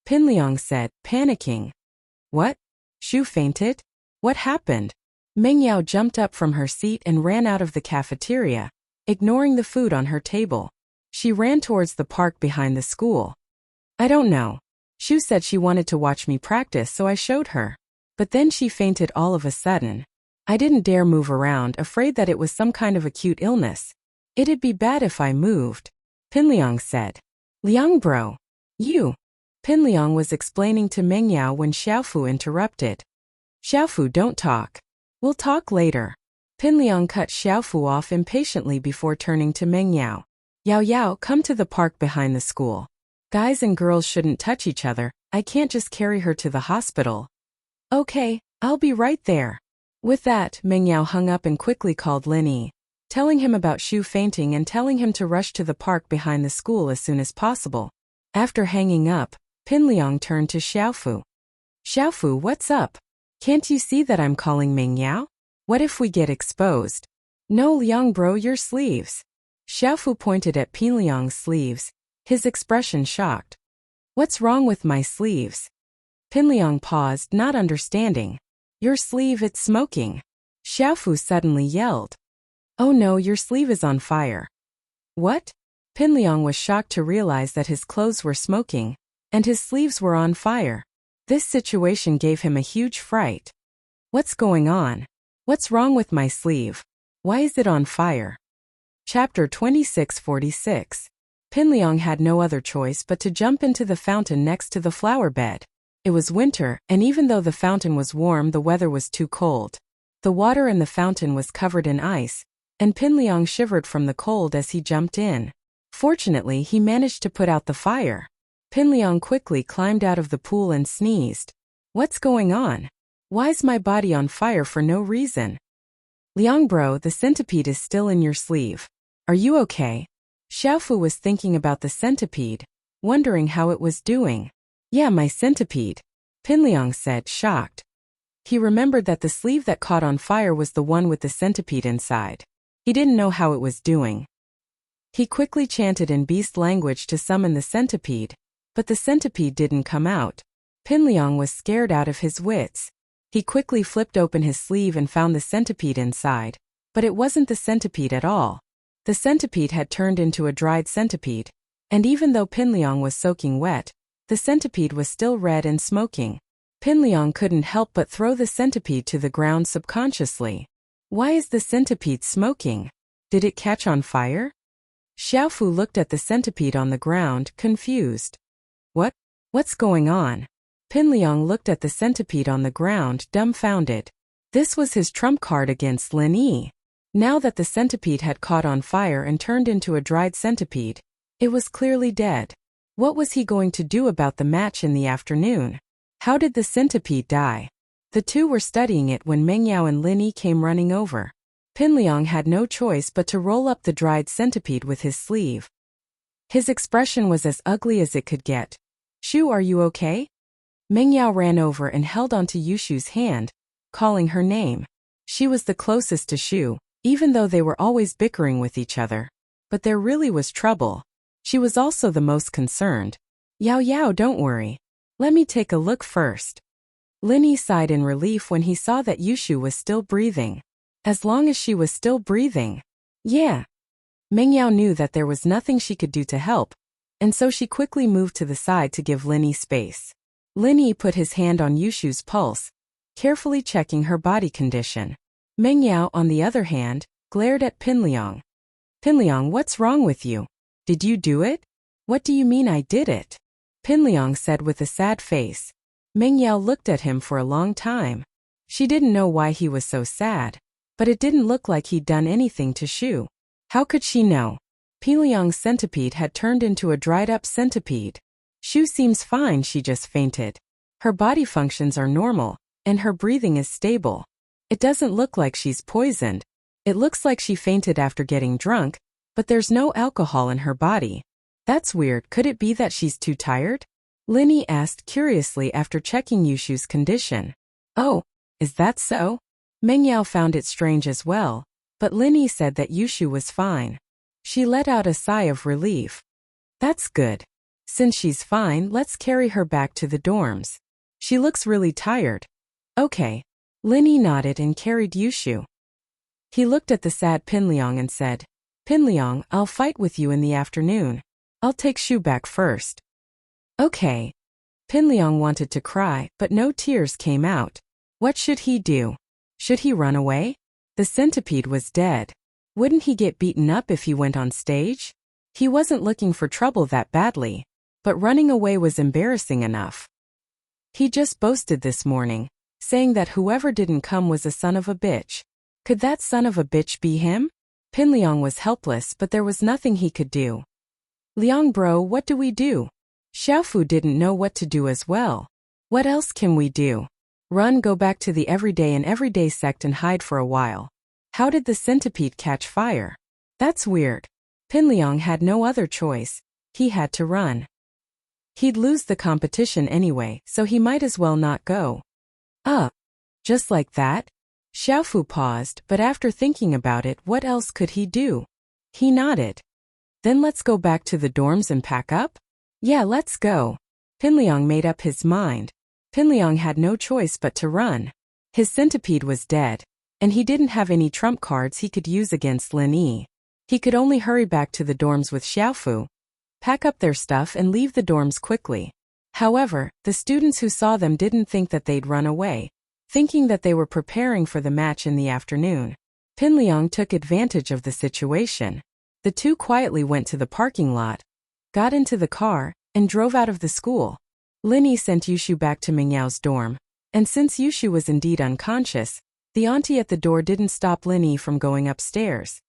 Speaker 1: Pinliang said, panicking. What? Shu fainted? What happened? Meng Yao jumped up from her seat and ran out of the cafeteria, ignoring the food on her table. She ran towards the park behind the school. I don't know. Shu said she wanted to watch me practice, so I showed her. But then she fainted all of a sudden. I didn't dare move around, afraid that it was some kind of acute illness. It'd be bad if I moved. Pinliang said. Liang bro. You. Pinliang was explaining to Meng Yao when Xiaofu interrupted. Xiaofu, don't talk. We'll talk later. Pinliang cut Xiaofu off impatiently before turning to Meng Yao. Yao Yao, come to the park behind the school. Guys and girls shouldn't touch each other. I can't just carry her to the hospital. Okay, I'll be right there. With that, Meng Yao hung up and quickly called Lin Yi, telling him about Shu fainting and telling him to rush to the park behind the school as soon as possible. After hanging up, Pinliang turned to Xiaofu. Xiaofu, what's up? Can't you see that I'm calling Meng Yao? What if we get exposed? No, Liang bro, your sleeves. Xiaofu pointed at Pinliang's sleeves, his expression shocked. What's wrong with my sleeves? Pinliang paused, not understanding. Your sleeve, it's smoking. Xiaofu suddenly yelled. Oh no, your sleeve is on fire. What? Pinliang was shocked to realize that his clothes were smoking, and his sleeves were on fire. This situation gave him a huge fright. What's going on? What's wrong with my sleeve? Why is it on fire? Chapter 2646. Pinliang had no other choice but to jump into the fountain next to the flower bed. It was winter, and even though the fountain was warm, the weather was too cold. The water in the fountain was covered in ice, and Pinliang shivered from the cold as he jumped in. Fortunately, he managed to put out the fire. Pinliang quickly climbed out of the pool and sneezed. What's going on? Why's my body on fire for no reason? Liang bro, the centipede is still in your sleeve. Are you okay? Xiaofu was thinking about the centipede, wondering how it was doing. Yeah, my centipede, Pinliang said, shocked. He remembered that the sleeve that caught on fire was the one with the centipede inside. He didn't know how it was doing. He quickly chanted in beast language to summon the centipede, but the centipede didn't come out. Pinliang was scared out of his wits. He quickly flipped open his sleeve and found the centipede inside. But it wasn't the centipede at all. The centipede had turned into a dried centipede. And even though Pinliang was soaking wet, the centipede was still red and smoking. Pinliang couldn't help but throw the centipede to the ground subconsciously. Why is the centipede smoking? Did it catch on fire? Xiaofu looked at the centipede on the ground, confused. What's going on? Pinliang looked at the centipede on the ground, dumbfounded. This was his trump card against Lin Yi. Now that the centipede had caught on fire and turned into a dried centipede, it was clearly dead. What was he going to do about the match in the afternoon? How did the centipede die? The two were studying it when Mengyao and Lin Yi came running over. Pinliang had no choice but to roll up the dried centipede with his sleeve. His expression was as ugly as it could get. Shu, are you okay? Mengyao ran over and held onto Yushu's hand, calling her name. She was the closest to Shu, even though they were always bickering with each other. But there really was trouble. She was also the most concerned. Yao, don't worry. Let me take a look first. Lin Yi sighed in relief when he saw that Yushu was still breathing. As long as she was still breathing. Yeah. Mengyao knew that there was nothing she could do to help, and so she quickly moved to the side to give Lin Yi space. Lin Yi put his hand on Yushu's pulse, carefully checking her body condition. Mengyao, on the other hand, glared at Pinliang. Pinliang, what's wrong with you? Did you do it? What do you mean I did it? Pinliang said with a sad face. Mengyao looked at him for a long time. She didn't know why he was so sad, but it didn't look like he'd done anything to Shu. How could she know? Pinliang's centipede had turned into a dried-up centipede. Shu seems fine, she just fainted. Her body functions are normal, and her breathing is stable. It doesn't look like she's poisoned. It looks like she fainted after getting drunk, but there's no alcohol in her body. That's weird. Could it be that she's too tired? Lin Yi asked curiously after checking Yushu's condition. Oh, is that so? Mengyao found it strange as well, but Lin Yi said that Yushu was fine. She let out a sigh of relief. That's good. Since she's fine, let's carry her back to the dorms. She looks really tired. Okay. Lin Yi nodded and carried Yushu. He looked at the sad Pinliang and said, Pinliang, I'll fight with you in the afternoon. I'll take Shu back first. Okay. Pinliang wanted to cry, but no tears came out. What should he do? Should he run away? The centipede was dead. Wouldn't he get beaten up if he went on stage? He wasn't looking for trouble that badly, but running away was embarrassing enough. He just boasted this morning, saying that whoever didn't come was a son of a bitch. Could that son of a bitch be him? Pinliang was helpless, but there was nothing he could do. Liang bro, what do we do? Xiaofu didn't know what to do as well. What else can we do? Run, go back to the everyday sect and hide for a while. How did the centipede catch fire? That's weird. Pinliang had no other choice. He had to run. He'd lose the competition anyway, so he might as well not go. Just like that? Xiaofu paused, but after thinking about it, what else could he do? He nodded. Then let's go back to the dorms and pack up? Yeah, let's go. Pinliang made up his mind. Pinliang had no choice but to run. His centipede was dead, and he didn't have any trump cards he could use against Lin Yi. He could only hurry back to the dorms with Xiaofu, pack up their stuff and leave the dorms quickly. However, the students who saw them didn't think that they'd run away, thinking that they were preparing for the match in the afternoon. Pinliang took advantage of the situation. The two quietly went to the parking lot, got into the car, and drove out of the school. Lin Yi sent Yushu back to Mingyao's dorm, and since Yushu was indeed unconscious, the auntie at the door didn't stop Lin Yi from going upstairs.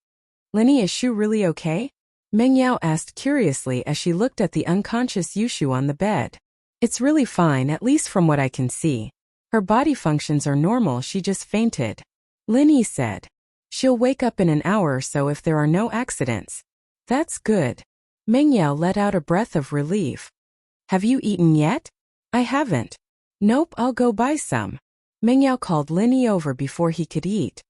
Speaker 1: Lin Yi, is Shu really okay? Mengyao asked curiously as she looked at the unconscious Yushu on the bed. It's really fine, at least from what I can see. Her body functions are normal, she just fainted. Lin Yi said. She'll wake up in an hour or so if there are no accidents. That's good. Mengyao let out a breath of relief. Have you eaten yet? I haven't. Nope, I'll go buy some. Mengyao called Lin Yi over before he could eat.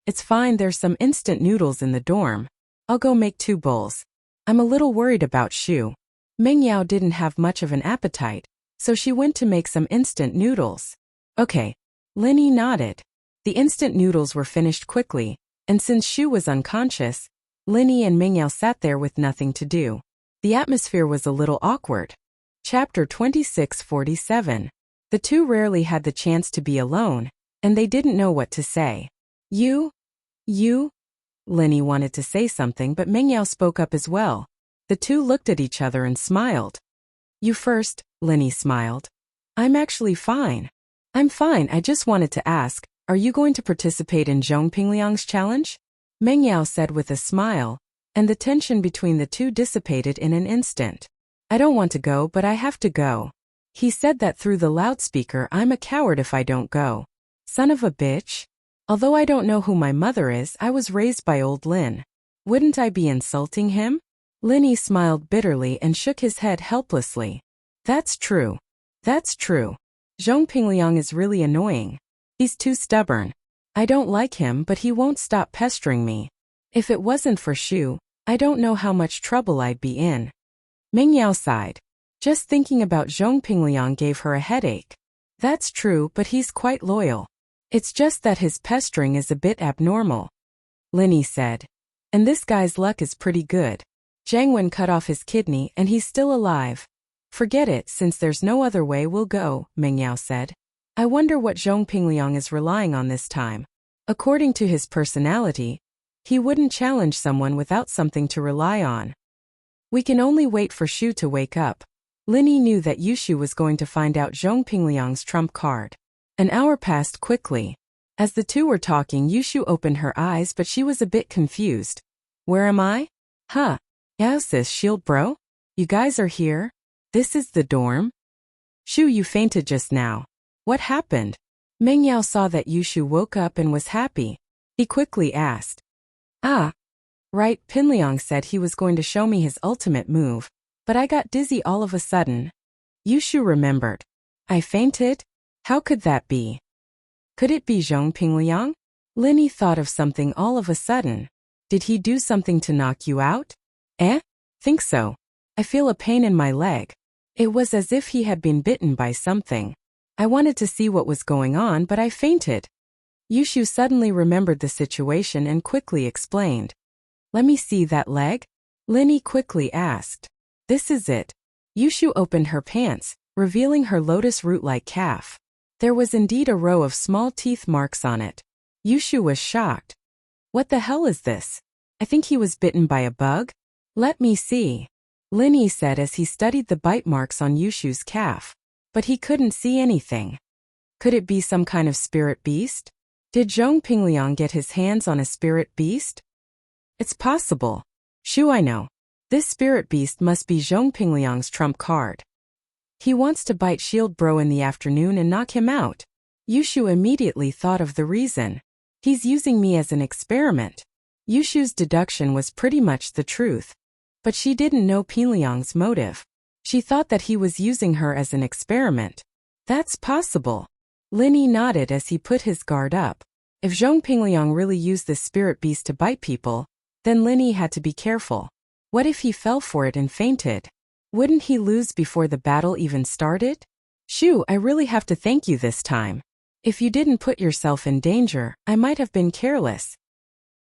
Speaker 1: It's fine, there's some instant noodles in the dorm. I'll go make 2 bowls. I'm a little worried about Shu. Mengyao didn't have much of an appetite, so she went to make some instant noodles. Okay, Linny nodded. The instant noodles were finished quickly, and since Shu was unconscious, Linny and Mingyao sat there with nothing to do. The atmosphere was a little awkward. Chapter 2647. The two rarely had the chance to be alone, and they didn't know what to say. You? Linny wanted to say something, but Mingyao spoke up as well. The two looked at each other and smiled. You first, Linny smiled. I'm actually fine. I'm fine, I just wanted to ask, are you going to participate in Zhong Pingliang's challenge? Mingyao said with a smile, and the tension between the two dissipated in an instant. I don't want to go, but I have to go. He said that through the loudspeaker. I'm a coward if I don't go. Son of a bitch. Although I don't know who my mother is, I was raised by old Lin. Wouldn't I be insulting him? Linny smiled bitterly and shook his head helplessly. That's true. That's true. Zhong Pingliang is really annoying. He's too stubborn. I don't like him, but he won't stop pestering me. If it wasn't for Shu, I don't know how much trouble I'd be in. Mingyao sighed. Just thinking about Zhong Pingliang gave her a headache. That's true, but he's quite loyal. It's just that his pestering is a bit abnormal. Linny said. And this guy's luck is pretty good. Zhang Wen cut off his kidney and he's still alive. Forget it, since there's no other way, we'll go, Mingyao said. I wonder what Zhong Pingliang is relying on this time. According to his personality, he wouldn't challenge someone without something to rely on. We can only wait for Shu to wake up. Linny knew that Yushu was going to find out Zhong Pingliang's trump card. An hour passed quickly. As the two were talking, Yushu opened her eyes, but she was a bit confused. Where am I? Huh. How's this, shield bro? You guys are here? This is the dorm? Shu, you fainted just now. What happened? Mingyao saw that Yushu woke up and was happy. He quickly asked. Ah. Right, Pingliang said he was going to show me his ultimate move, but I got dizzy all of a sudden. Yushu remembered. I fainted? How could that be? Could it be Zhong Pingliang? Linny thought of something all of a sudden. Did he do something to knock you out? Think so. I feel a pain in my leg. It was as if he had been bitten by something. I wanted to see what was going on, but I fainted. Yushu suddenly remembered the situation and quickly explained. Let me see that leg? Linny quickly asked. This is it. Yushu opened her pants, revealing her lotus root-like calf. There was indeed a row of small teeth marks on it. Yushu was shocked. What the hell is this? I think he was bitten by a bug. Let me see. Linny said as he studied the bite marks on Yushu's calf. But he couldn't see anything. Could it be some kind of spirit beast? Did Zhong Pingliang get his hands on a spirit beast? It's possible. Shu, I know. This spirit beast must be Zhong Pingliang's trump card. He wants to bite Shield Bro in the afternoon and knock him out. Yushu immediately thought of the reason. He's using me as an experiment. Yushu's deduction was pretty much the truth. But she didn't know Pingliang's motive. She thought that he was using her as an experiment. That's possible. Linny nodded as he put his guard up. If Zhong Pingliang really used this spirit beast to bite people, then Linny had to be careful. What if he fell for it and fainted? Wouldn't he lose before the battle even started? Shu, I really have to thank you this time. If you didn't put yourself in danger, I might have been careless.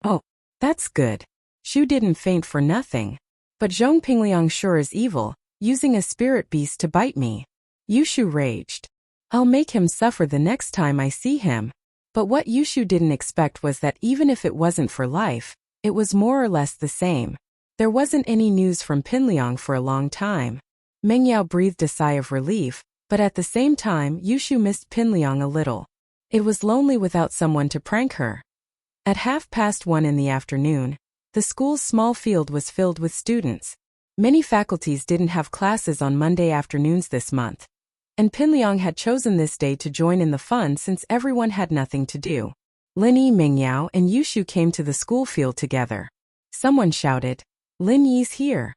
Speaker 1: Oh, that's good. Shu didn't faint for nothing. But Zhong Pingliang sure is evil, using a spirit beast to bite me. Yushu raged. I'll make him suffer the next time I see him. But what Yushu didn't expect was that even if it wasn't for life, it was more or less the same. There wasn't any news from Pingliang for a long time. Mingyao breathed a sigh of relief, but at the same time Yushu missed Pingliang a little. It was lonely without someone to prank her. At 1:30 in the afternoon, the school's small field was filled with students. Many faculties didn't have classes on Monday afternoons this month. And Pingliang had chosen this day to join in the fun since everyone had nothing to do. Linny, Mingyao, and Yushu came to the school field together. Someone shouted, Lin Yi's here.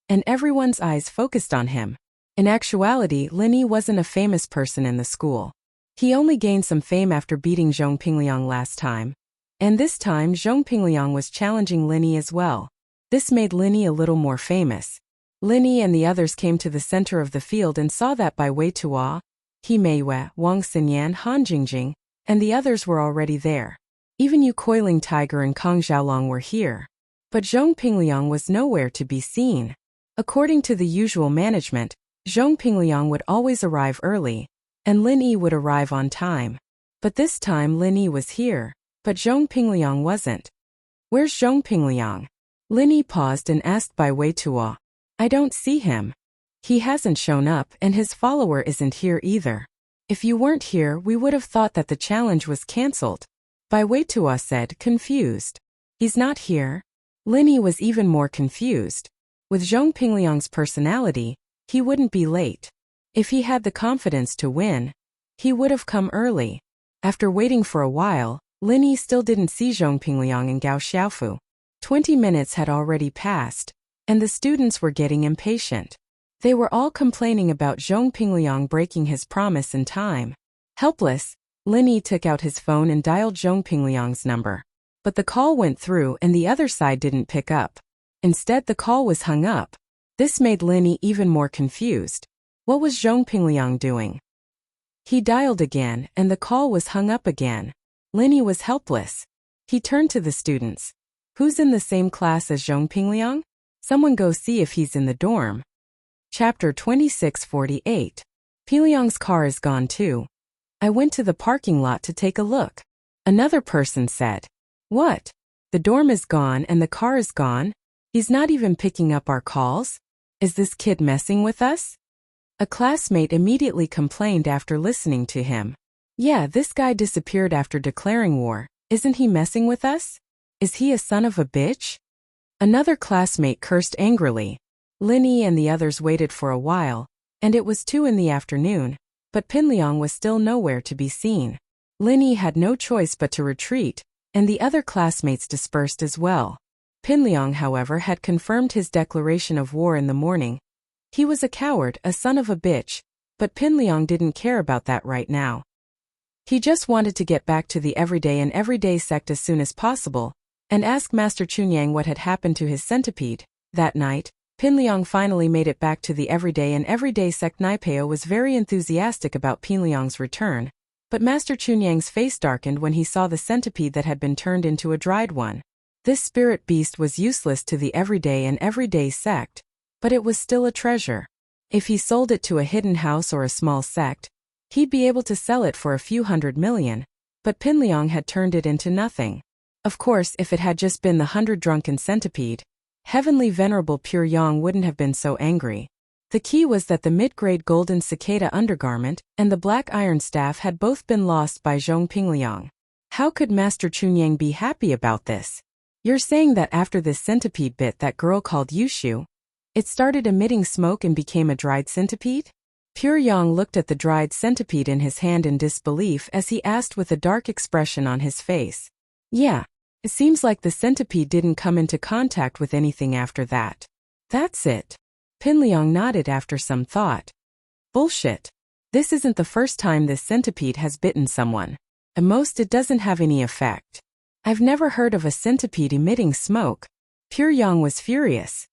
Speaker 1: And everyone's eyes focused on him. In actuality, Lin Yi wasn't a famous person in the school. He only gained some fame after beating Zhong Pingliang last time. And this time Zhong Pingliang was challenging Lin Yi as well. This made Lin Yi a little more famous. Lin Yi and the others came to the center of the field and saw that Bai Wei Tuo, He Meiwei, Wang Xinyan, Han Jingjing, and the others were already there. Even Yu Coiling Tiger and Kong Xiaolong were here. But Zhong Pingliang was nowhere to be seen. According to the usual management, Zhong Pingliang would always arrive early, and Lin Yi would arrive on time. But this time Lin Yi was here, but Zhong Pingliang wasn't. Where's Zhong Pingliang? Lin Yi paused and asked Bai Weitua. I don't see him. He hasn't shown up and his follower isn't here either. If you weren't here we would have thought that the challenge was cancelled. Bai Weitua said, confused. He's not here? Lin Yi was even more confused. With Zhong Pingliang's personality, he wouldn't be late. If he had the confidence to win, he would have come early. After waiting for a while, Lin Yi still didn't see Zhong Pingliang and Gao Xiaofu. 20 minutes had already passed, and the students were getting impatient. They were all complaining about Zhong Pingliang breaking his promise in time. Helpless, Lin Yi took out his phone and dialed Zhong Pingliang's number. But the call went through and the other side didn't pick up. Instead, the call was hung up. This made Lin Yi even more confused. What was Zhong Pingliang doing? He dialed again and the call was hung up again. Lin Yi was helpless. He turned to the students. Who's in the same class as Zhong Pingliang? Someone go see if he's in the dorm. Chapter 2648. Pingliang's car is gone too. I went to the parking lot to take a look. Another person said. What? The dorm is gone and the car is gone? He's not even picking up our calls? Is this kid messing with us? A classmate immediately complained after listening to him. Yeah, this guy disappeared after declaring war. Isn't he messing with us? Is he a son of a bitch? Another classmate cursed angrily. Lin Yi and the others waited for a while, and it was 2 in the afternoon, but Pingliang was still nowhere to be seen. Lin Yi had no choice but to retreat, and the other classmates dispersed as well. Pingliang, however, had confirmed his declaration of war in the morning. He was a coward, a son of a bitch, but Pingliang didn't care about that right now. He just wanted to get back to the everyday sect as soon as possible, and ask Master Chunyang what had happened to his centipede. That night, Pingliang finally made it back to the everyday sect. Naipeo was very enthusiastic about Pingliang's return, but Master Chunyang's face darkened when he saw the centipede that had been turned into a dried one. This spirit beast was useless to the everyday sect, but it was still a treasure. If he sold it to a hidden house or a small sect, he'd be able to sell it for a few $100 million, but Pingliang had turned it into nothing. Of course, if it had just been the 100 drunken centipede, Heavenly Venerable Pure Yang wouldn't have been so angry. The key was that the mid-grade golden cicada undergarment and the black iron staff had both been lost by Zhong Pingliang. How could Master Chunyang be happy about this? You're saying that after this centipede bit that girl called Yushu, it started emitting smoke and became a dried centipede? Pure Yang looked at the dried centipede in his hand in disbelief as he asked with a dark expression on his face. Yeah, it seems like the centipede didn't come into contact with anything after that. That's it. Pingliang nodded after some thought. Bullshit. This isn't the first time this centipede has bitten someone. At most it doesn't have any effect. I've never heard of a centipede emitting smoke. Pure Yang was furious.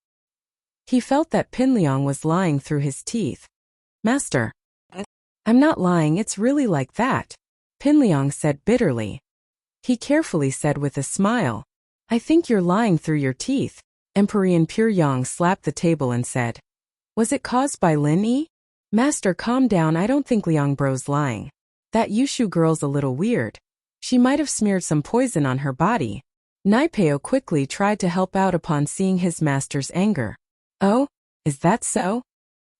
Speaker 1: He felt that Pingliang was lying through his teeth. Master. I'm not lying, it's really like that. Pingliang said bitterly. He carefully said with a smile. I think you're lying through your teeth. Emperor Pure Yang slapped the table and said. Was it caused by Lin Yi? Master, calm down, I don't think Liang Bro's lying. That Yushu girl's a little weird. She might have smeared some poison on her body. Naipeo quickly tried to help out upon seeing his master's anger. Oh, is that so?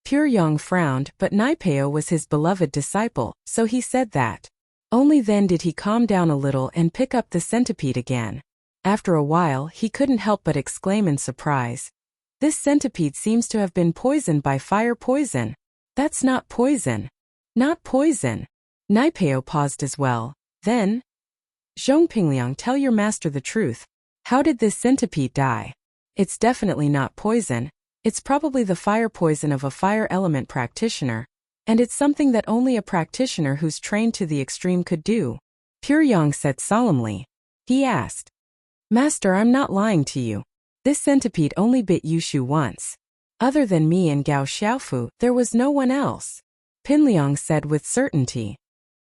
Speaker 1: Pure Yang frowned, but Naipeo was his beloved disciple, so he said that. Only then did he calm down a little and pick up the centipede again. After a while, he couldn't help but exclaim in surprise. This centipede seems to have been poisoned by fire poison. That's not poison. Not poison. Naipeo paused as well. Then, Zhong Pingliang, tell your master the truth. How did this centipede die? It's definitely not poison. It's probably the fire poison of a fire element practitioner, and it's something that only a practitioner who's trained to the extreme could do. Pure Yang said solemnly. He asked. Master, I'm not lying to you. This centipede only bit Yushu once. Other than me and Gao Xiaofu, there was no one else. Pingliang said with certainty.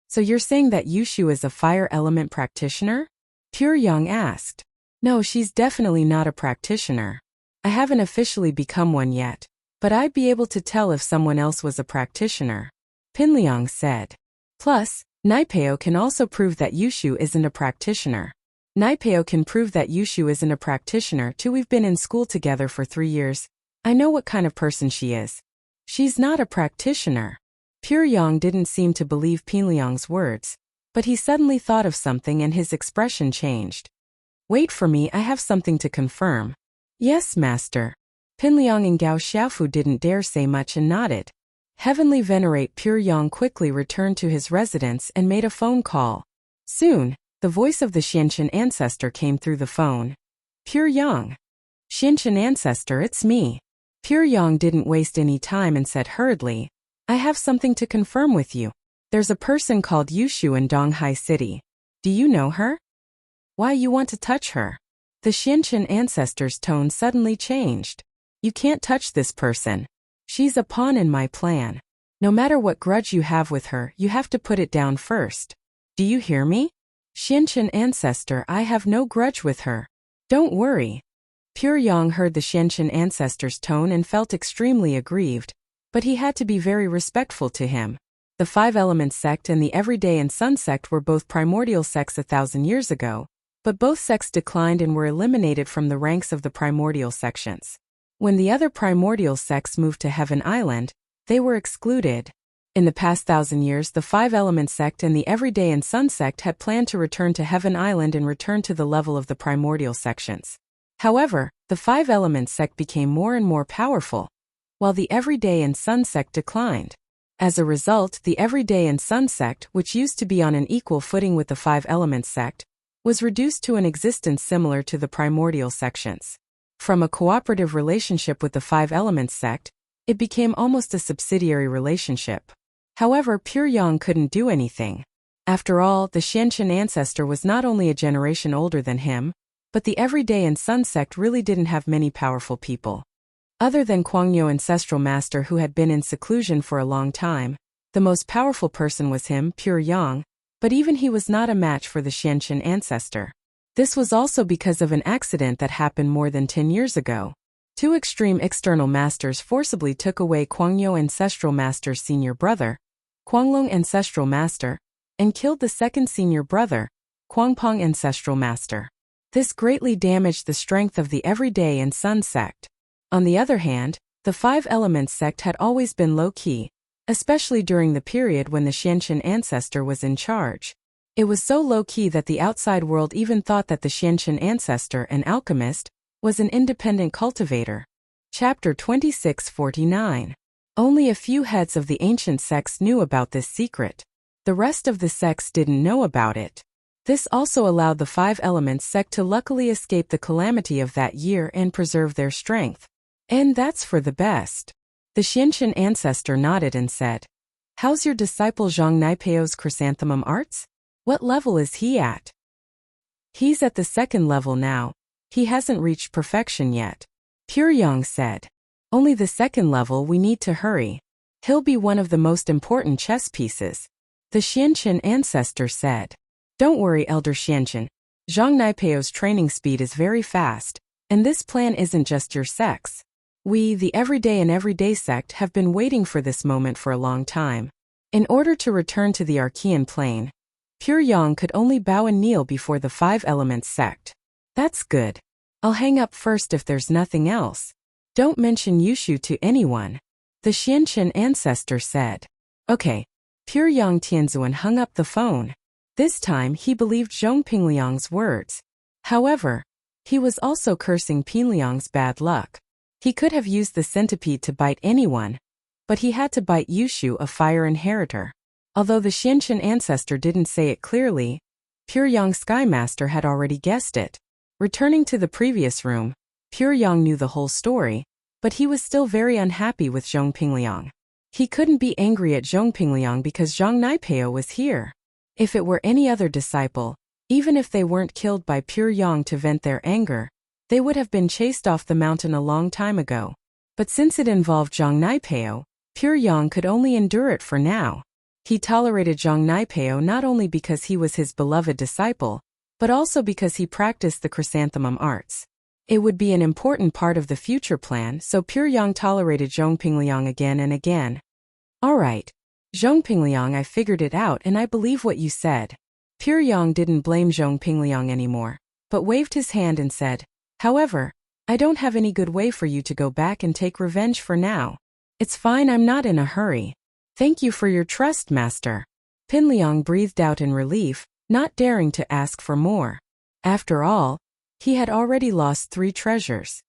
Speaker 1: So you're saying that Yushu is a fire element practitioner? Pure Yang asked. No, she's definitely not a practitioner. I haven't officially become one yet, but I'd be able to tell if someone else was a practitioner. Pinliang said. Plus, Naipeo can also prove that Yushu isn't a practitioner. Naipeo can prove that Yushu isn't a practitioner too. We've been in school together for 3 years. I know what kind of person she is. She's not a practitioner. Pure Yang didn't seem to believe Pinliang's words, but he suddenly thought of something and his expression changed. Wait for me, I have something to confirm. Yes, master. Pinliang and Gao Xiaofu didn't dare say much and nodded. Heavenly Venerate Pure Yang quickly returned to his residence and made a phone call. Soon, the voice of the Xianqian ancestor came through the phone. Pure Yang. Xianqian ancestor, it's me. Pure Yang didn't waste any time and said hurriedly, I have something to confirm with you. There's a person called Yushu in Donghai City. Do you know her? Why you want to touch her? The Xianqian ancestor's tone suddenly changed. You can't touch this person. She's a pawn in my plan. No matter what grudge you have with her, you have to put it down first. Do you hear me? Xianqian ancestor, I have no grudge with her. Don't worry. Pure Yang heard the Xianqian ancestor's tone and felt extremely aggrieved, but he had to be very respectful to him. The Five Elements sect and the Everyday and Sun sect were both primordial sects 1,000 years ago, but both sects declined and were eliminated from the ranks of the primordial sections. When the other primordial sects moved to Heaven Island, they were excluded. In the past 1,000 years, the Five Elements sect and the Everyday and Sun sect had planned to return to Heaven Island and return to the level of the primordial sections. However, the Five Elements sect became more and more powerful, while the Everyday and Sun sect declined. As a result, the Everyday and Sun sect, which used to be on an equal footing with the Five Elements sect, was reduced to an existence similar to the primordial sections. From a cooperative relationship with the Five Elements sect, it became almost a subsidiary relationship. However, Pure Yang couldn't do anything. After all, the Xianqian ancestor was not only a generation older than him, but the Everyday and Sun sect really didn't have many powerful people. Other than Guangyo Ancestral Master, who had been in seclusion for a long time, the most powerful person was him, Pure Yang, but even he was not a match for the Xianqian ancestor. This was also because of an accident that happened more than 10 years ago. Two extreme external masters forcibly took away Guangyo Ancestral Master's senior brother, Guanglong Ancestral Master, and killed the second senior brother, Guangpong Ancestral Master. This greatly damaged the strength of the Everyday and Sun sect. On the other hand, the Five Elements sect had always been low-key, especially during the period when the Xianqian ancestor was in charge. It was so low-key that the outside world even thought that the Xianqian ancestor, an alchemist, was an independent cultivator. Chapter 2649. Only a few heads of the ancient sects knew about this secret. The rest of the sects didn't know about it. This also allowed the Five Elements sect to luckily escape the calamity of that year and preserve their strength. And that's for the best. The Xianqian ancestor nodded and said, How's your disciple Zhang Naipeo's chrysanthemum arts? What level is he at? He's at the 2nd level now. He hasn't reached perfection yet. Pure Yang said. Only the 2nd level, we need to hurry. He'll be one of the most important chess pieces. The Xianqian ancestor said. Don't worry, Elder Xianqian. Zhang Naipeo's training speed is very fast, and this plan isn't just your sects. We, the Everyday and Everyday sect, have been waiting for this moment for a long time. In order to return to the Archean plane, Pure Yang could only bow and kneel before the Five Elements sect. That's good. I'll hang up first if there's nothing else. Don't mention Yushu to anyone. The Xianqian ancestor said. Okay. Pure Yang Tianzuan hung up the phone. This time he believed Zhong Pingliang's words. However, he was also cursing Pingliang's bad luck. He could have used the centipede to bite anyone, but he had to bite Yushu, a fire inheritor. Although the Xianqian ancestor didn't say it clearly, Pure Yang Sky Master had already guessed it. Returning to the previous room, Pure Yang knew the whole story, but he was still very unhappy with Zhong Pingliang. He couldn't be angry at Zhong Pingliang because Zhang Naipeo was here. If it were any other disciple, even if they weren't killed by Pure Yang to vent their anger, they would have been chased off the mountain a long time ago. But since it involved Zhang Naipeo, Pure Yang could only endure it for now. He tolerated Zhang Naipeo not only because he was his beloved disciple, but also because he practiced the chrysanthemum arts. It would be an important part of the future plan, so Pure Yang tolerated Zhong Pingliang again and again. Alright, Zhong Pingliang, I figured it out and I believe what you said. Pure Yang didn't blame Zhong Pingliang anymore, but waved his hand and said, however, I don't have any good way for you to go back and take revenge for now. It's fine, I'm not in a hurry. Thank you for your trust, master. Pingliang breathed out in relief, not daring to ask for more. After all, he had already lost 3 treasures.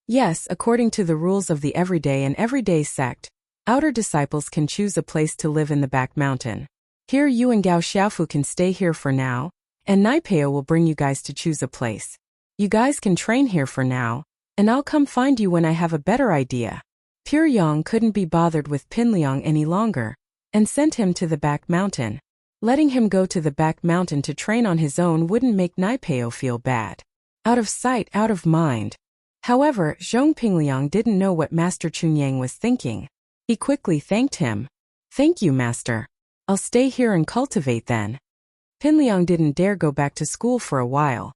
Speaker 1: Yes, according to the rules of the Everyday and Everyday sect, outer disciples can choose a place to live in the back mountain. Here you and Gao Xiaofu can stay here for now, and Naipeo will bring you guys to choose a place. You guys can train here for now, and I'll come find you when I have a better idea. Pure Yang couldn't be bothered with Pingliang any longer, and sent him to the back mountain. Letting him go to the back mountain to train on his own wouldn't make Naipeo feel bad. Out of sight, out of mind. However, Zhong Pingliang didn't know what Master Chunyang was thinking. He quickly thanked him. Thank you, master. I'll stay here and cultivate then. Pingliang didn't dare go back to school for a while.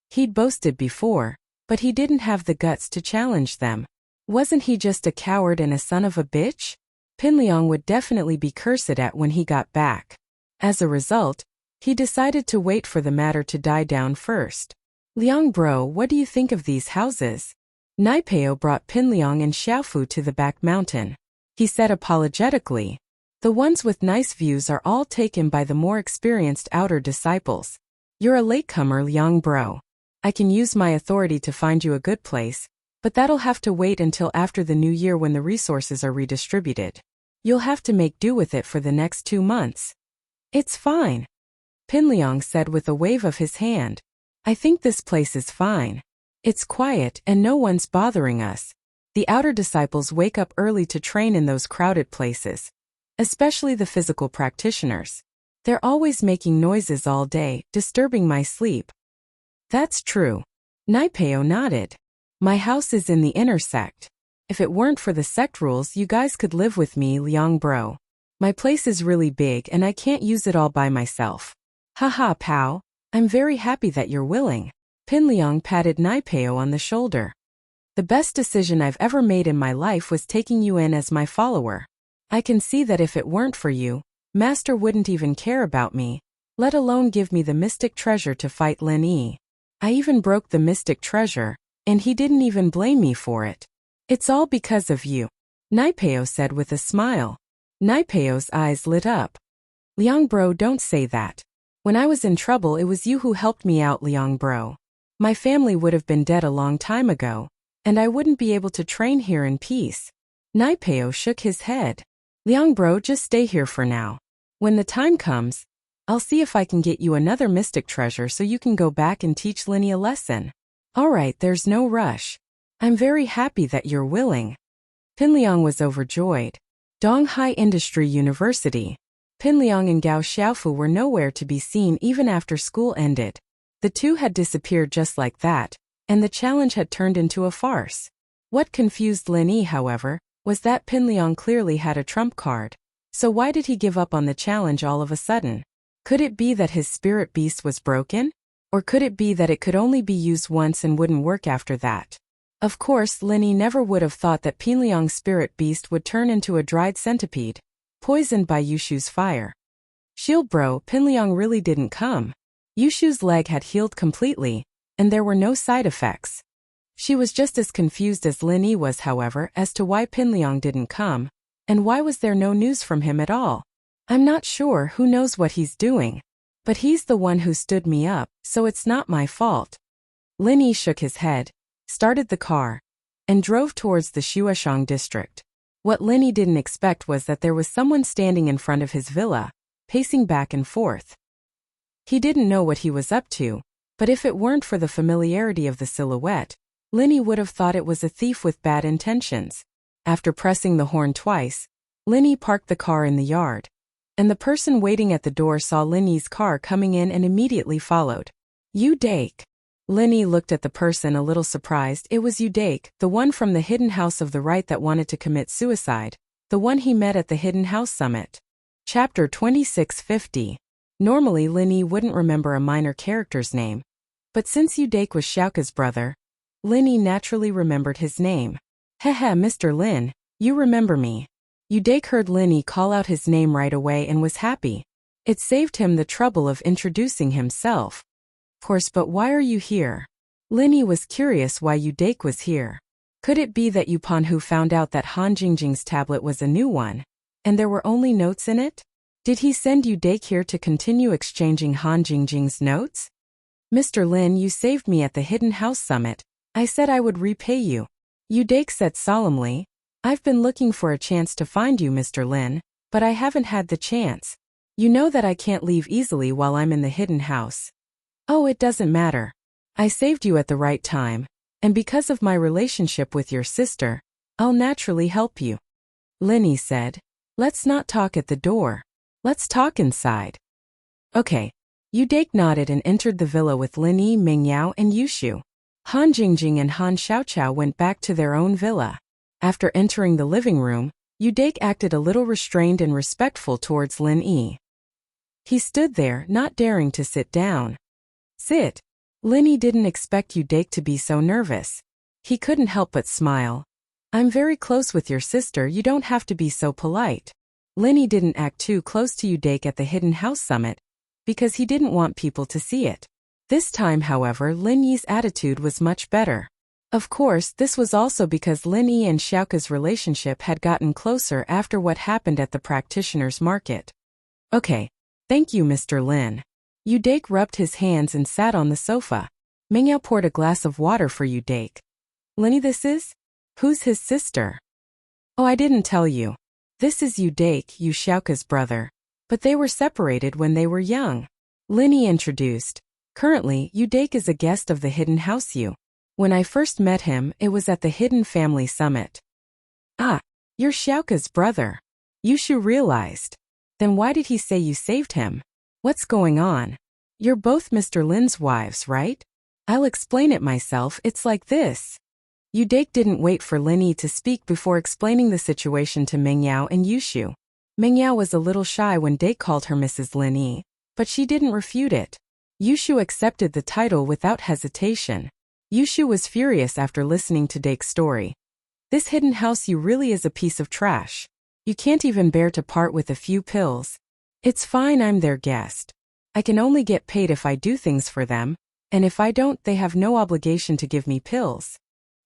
Speaker 1: He'd boasted before, but he didn't have the guts to challenge them. Wasn't he just a coward and a son of a bitch? Pingliang would definitely be cursed at when he got back. As a result, he decided to wait for the matter to die down first. Liang bro, what do you think of these houses? Naipeo brought Pingliang and Xiaofu to the back mountain. He said apologetically, the ones with nice views are all taken by the more experienced outer disciples. You're a latecomer, Liang bro. I can use my authority to find you a good place, but that'll have to wait until after the new year when the resources are redistributed. You'll have to make do with it for the next 2 months. It's fine, Pingliang said with a wave of his hand. I think this place is fine. It's quiet and no one's bothering us. The outer disciples wake up early to train in those crowded places, especially the physical practitioners. They're always making noises all day, disturbing my sleep. That's true. Naipeo nodded. My house is in the inner sect. If it weren't for the sect rules, you guys could live with me, Liang bro. My place is really big and I can't use it all by myself. Haha, pal. I'm very happy that you're willing. Pingliang patted Naipeo on the shoulder. The best decision I've ever made in my life was taking you in as my follower. I can see that if it weren't for you, Master wouldn't even care about me, let alone give me the mystic treasure to fight Lin Yi. I even broke the mystic treasure, and he didn't even blame me for it. It's all because of you, Naipeo said with a smile. Naipeo's eyes lit up. Liang bro, don't say that. When I was in trouble, it was you who helped me out, Liang bro. My family would have been dead a long time ago, and I wouldn't be able to train here in peace. Naipeo shook his head. Liang bro, just stay here for now. When the time comes, I'll see if I can get you another mystic treasure so you can go back and teach Lin Yi a lesson. Alright, there's no rush. I'm very happy that you're willing. Pingliang was overjoyed. Donghai Industry University. Pingliang and Gao Xiaofu were nowhere to be seen even after school ended. The two had disappeared just like that, and the challenge had turned into a farce. What confused Lin Yi, however, was that Pingliang clearly had a trump card. So why did he give up on the challenge all of a sudden? Could it be that his spirit beast was broken? Or could it be that it could only be used once and wouldn't work after that? Of course, Lin Yi never would have thought that Pingliang's spirit beast would turn into a dried centipede, poisoned by Yushu's fire. Shield bro, Pingliang really didn't come. Yushu's leg had healed completely, and there were no side effects. She was just as confused as Lin Yi was, however, as to why Pingliang didn't come, and why was there no news from him at all. I'm not sure, who knows what he's doing. But he's the one who stood me up, so it's not my fault. Lin Yi shook his head, started the car, and drove towards the Shuashang district. What Lin Yi didn't expect was that there was someone standing in front of his villa, pacing back and forth. He didn't know what he was up to, but if it weren't for the familiarity of the silhouette, Lin Yi would have thought it was a thief with bad intentions. After pressing the horn twice, Lin Yi parked the car in the yard, and the person waiting at the door saw Lin Yi's car coming in and immediately followed. You Dake. Lin Yi looked at the person a little surprised. It was Udake, the one from the hidden house of the right that wanted to commit suicide, the one he met at the hidden house summit. Chapter 2650. Normally Linny wouldn't remember a minor character's name. But since Udake was Xiaoka's brother, Linny naturally remembered his name. Hehe, Mr. Lin, you remember me. Udake heard Linny call out his name right away and was happy. It saved him the trouble of introducing himself. Of course, but why are you here? Linny was curious why Udake was here. Could it be that Yupanhu found out that Han Jingjing's tablet was a new one, and there were only notes in it? Did he send Udake here to continue exchanging Han Jingjing's notes? Mr. Lin, you saved me at the Hidden House Summit. I said I would repay you. Udake said solemnly. I've been looking for a chance to find you, Mr. Lin, but I haven't had the chance. You know that I can't leave easily while I'm in the Hidden House. Oh, it doesn't matter. I saved you at the right time, and because of my relationship with your sister, I'll naturally help you. Linny said. Let's not talk at the door. Let's talk inside. Okay. Udake nodded and entered the villa with Linny, Mingyao, and Yushu. Han Jingjing and Han Xiaoqiao went back to their own villa. After entering the living room, Udake acted a little restrained and respectful towards Linny. He stood there, not daring to sit down. Sit. Linny didn't expect Udake to be so nervous. He couldn't help but smile. I'm very close with your sister, you don't have to be so polite. Linny didn't act too close to Udake at the Hidden House Summit, because he didn't want people to see it. This time, however, Linny's attitude was much better. Of course, this was also because Linny and Xiaoka's relationship had gotten closer after what happened at the practitioner's market. Okay. Thank you, Mr. Lin. Udake rubbed his hands and sat on the sofa. Mingyao poured a glass of water for Udake. Linny, this is? Who's his sister? Oh, I didn't tell you. This is Udake, Yu Xiaoka's brother. But they were separated when they were young. Linny introduced. Currently, Udake is a guest of the Hidden House Yu. When I first met him, it was at the Hidden Family Summit. Ah, you're Xiaoka's brother. Yushu realized. Then why did he say you saved him? What's going on? You're both Mr. Lin's wives, right? I'll explain it myself, it's like this. Udake didn't wait for Linny to speak before explaining the situation to Mingyao and Yushu. Mingyao was a little shy when Dake called her Mrs. Linny, but she didn't refute it. Yushu accepted the title without hesitation. Yushu was furious after listening to Dake's story. This hidden house you really is a piece of trash. You can't even bear to part with a few pills. It's fine, I'm their guest. I can only get paid if I do things for them, and if I don't, they have no obligation to give me pills.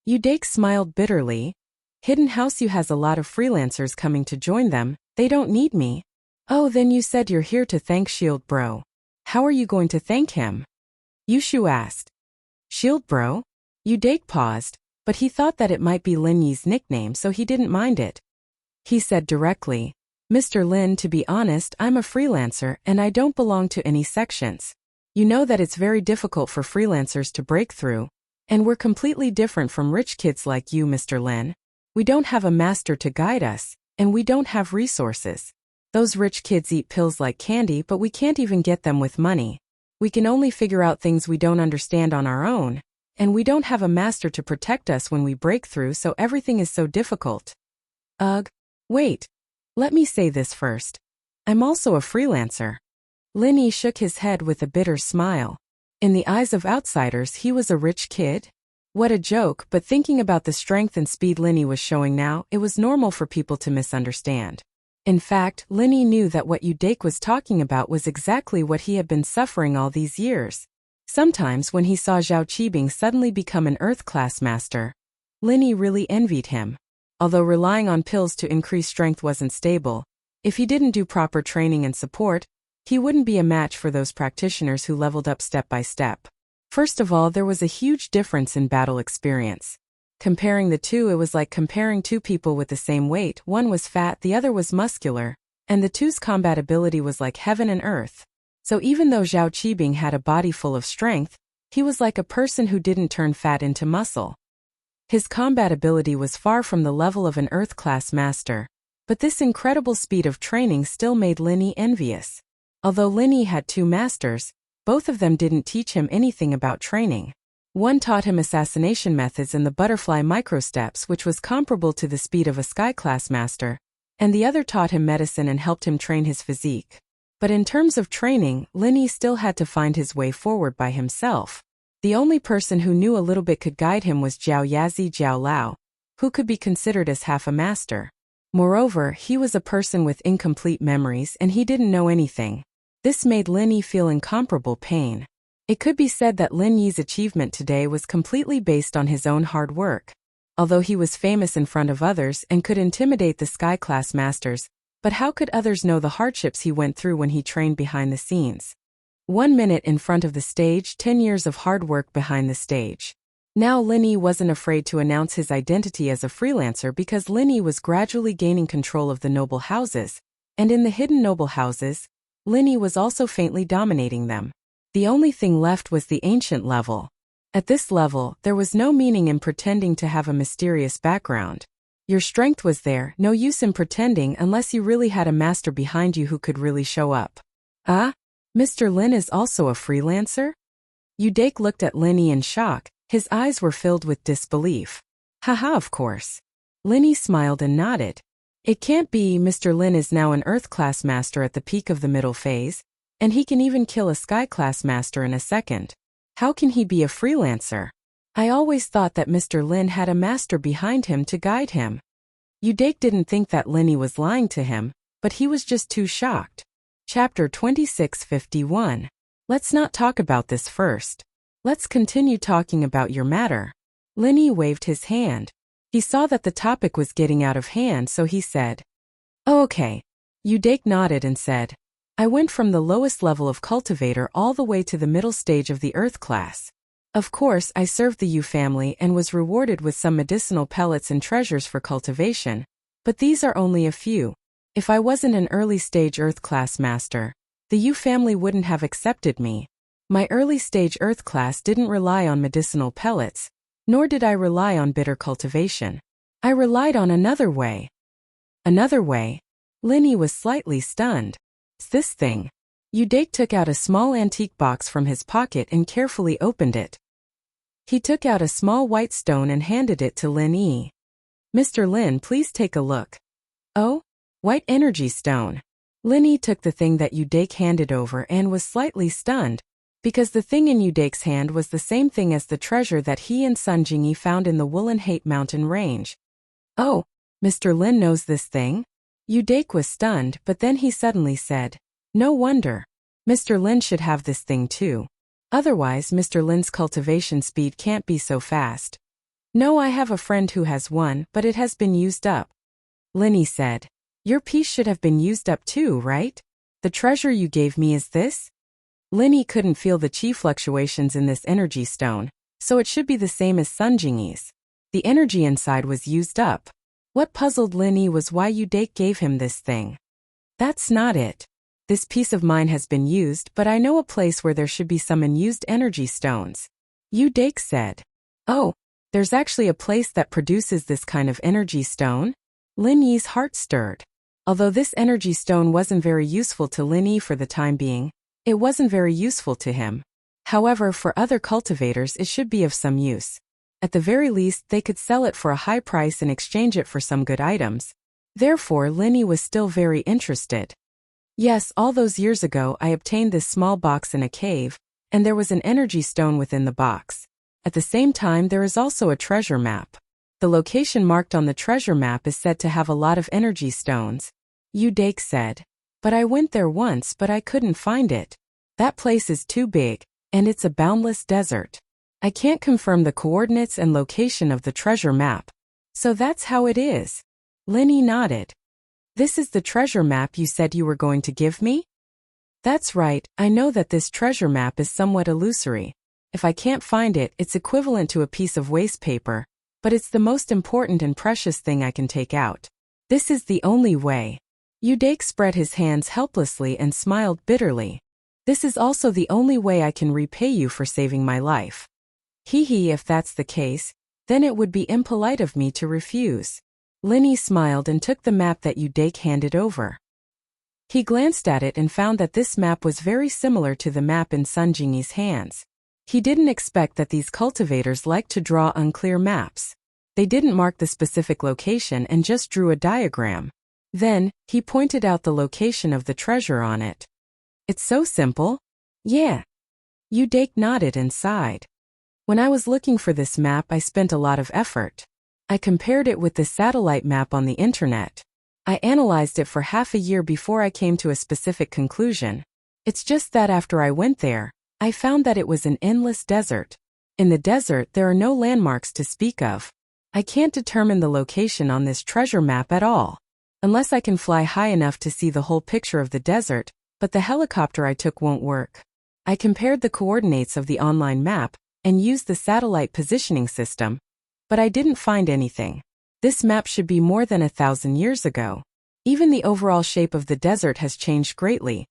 Speaker 1: Udake smiled bitterly. Hidden House U has a lot of freelancers coming to join them, they don't need me. Oh, then you said you're here to thank Shield Bro. How are you going to thank him? Yushu asked. Shield Bro? Udake paused, but he thought that it might be Linny's nickname, so he didn't mind it. He said directly, Mr. Lin, to be honest, I'm a freelancer and I don't belong to any sections. You know that it's very difficult for freelancers to break through. And we're completely different from rich kids like you, Mr. Lin. We don't have a master to guide us, and we don't have resources. Those rich kids eat pills like candy, but we can't even get them with money. We can only figure out things we don't understand on our own, and we don't have a master to protect us when we break through, so everything is so difficult. Ugh. Wait. Let me say this first. I'm also a freelancer. Linny shook his head with a bitter smile. In the eyes of outsiders, he was a rich kid? What a joke, but thinking about the strength and speed Linny was showing now, it was normal for people to misunderstand. In fact, Linny knew that what Udake was talking about was exactly what he had been suffering all these years. Sometimes when he saw Zhao Qibing suddenly become an Earth-class master, Linny really envied him. Although relying on pills to increase strength wasn't stable, if he didn't do proper training and support, he wouldn't be a match for those practitioners who leveled up step by step. First of all, there was a huge difference in battle experience. Comparing the two, it was like comparing two people with the same weight. One was fat, the other was muscular, and the two's combat ability was like heaven and earth. So even though Zhao Qibing had a body full of strength, he was like a person who didn't turn fat into muscle. His combat ability was far from the level of an Earth-class master, but this incredible speed of training still made Linny envious. Although Linny had two masters, both of them didn't teach him anything about training. One taught him assassination methods and the butterfly microsteps, which was comparable to the speed of a sky-class master, and the other taught him medicine and helped him train his physique. But in terms of training, Linny still had to find his way forward by himself. The only person who knew a little bit could guide him was Jiao Yazi Jiao Lao, who could be considered as half a master. Moreover, he was a person with incomplete memories and he didn't know anything. This made Linny feel incomparable pain. It could be said that Lin Yi's achievement today was completely based on his own hard work. Although he was famous in front of others and could intimidate the sky-class masters, but how could others know the hardships he went through when he trained behind the scenes? 1 minute in front of the stage, 10 years of hard work behind the stage. Now Linny wasn't afraid to announce his identity as a freelancer because Linny was gradually gaining control of the noble houses, and in the hidden noble houses, Linny was also faintly dominating them. The only thing left was the ancient level. At this level, there was no meaning in pretending to have a mysterious background. Your strength was there, no use in pretending unless you really had a master behind you who could really show up. Ah? Mr. Lin is also a freelancer? Udake looked at Linny in shock. His eyes were filled with disbelief. Haha, of course. Linny smiled and nodded. It can't be. Mr. Lin is now an Earth-class master at the peak of the middle phase, and he can even kill a Sky-class master in a second. How can he be a freelancer? I always thought that Mr. Lin had a master behind him to guide him. Udake didn't think that Linny was lying to him, but he was just too shocked. Chapter 2651. Let's not talk about this first. Let's continue talking about your matter. Linny waved his hand. He saw that the topic was getting out of hand, so he said, "Oh, okay." Udake nodded and said, "I went from the lowest level of cultivator all the way to the middle stage of the Earth class. Of course, I served the Yu family and was rewarded with some medicinal pellets and treasures for cultivation, but these are only a few. If I wasn't an early stage Earth class master, the Yu family wouldn't have accepted me. My early stage Earth class didn't rely on medicinal pellets, nor did I rely on bitter cultivation. I relied on another way." Another way? Linny was slightly stunned. "It's this thing." Udake took out a small antique box from his pocket and carefully opened it. He took out a small white stone and handed it to Lin Yi. "Mr. Lin, please take a look." "Oh? White energy stone." Lin Yi took the thing that Udake handed over and was slightly stunned, because the thing in Udake's hand was the same thing as the treasure that he and Sun Jingyi found in the Woolen Hate Mountain range. "Oh, Mr. Lin knows this thing?" Udake was stunned, but then he suddenly said, "No wonder. Mr. Lin should have this thing too. Otherwise, Mr. Lin's cultivation speed can't be so fast." "No, I have a friend who has one, but it has been used up." Linny said, "Your piece should have been used up too, right? The treasure you gave me is this?" Linny couldn't feel the chi fluctuations in this energy stone, so it should be the same as Sun Jingyi's. The energy inside was used up. What puzzled Linny was why Udake gave him this thing. "That's not it. This piece of mine has been used, but I know a place where there should be some unused energy stones." Udake said, "Oh, there's actually a place that produces this kind of energy stone?" Lin Yi's heart stirred. Although this energy stone wasn't very useful to Lin Yi for the time being, it wasn't very useful to him. However, for other cultivators it should be of some use. At the very least, they could sell it for a high price and exchange it for some good items. Therefore, Lin Yi was still very interested. "Yes, all those years ago I obtained this small box in a cave, and there was an energy stone within the box. At the same time, there is also a treasure map. The location marked on the treasure map is said to have a lot of energy stones." Udake said, "But I went there once, but I couldn't find it. That place is too big, and it's a boundless desert. I can't confirm the coordinates and location of the treasure map." "So that's how it is." Linny nodded. "This is the treasure map you said you were going to give me?" "That's right. I know that this treasure map is somewhat illusory. If I can't find it, it's equivalent to a piece of waste paper, but it's the most important and precious thing I can take out. This is the only way." Udake spread his hands helplessly and smiled bitterly. "This is also the only way I can repay you for saving my life." "Hee, if that's the case, then it would be impolite of me to refuse." Linny smiled and took the map that Udake handed over. He glanced at it and found that this map was very similar to the map in Sun Jingyi's hands. He didn't expect that these cultivators liked to draw unclear maps. They didn't mark the specific location and just drew a diagram. Then, he pointed out the location of the treasure on it. It's so simple. Yeah. Udake nodded and sighed. When I was looking for this map, I spent a lot of effort. I compared it with the satellite map on the internet. I analyzed it for half a year before I came to a specific conclusion. It's just that after I went there, I found that it was an endless desert. In the desert, there are no landmarks to speak of. I can't determine the location on this treasure map at all. Unless I can fly high enough to see the whole picture of the desert, but the helicopter I took won't work. I compared the coordinates of the online map and used the satellite positioning system, but I didn't find anything. This map should be more than 1,000 years ago. Even the overall shape of the desert has changed greatly,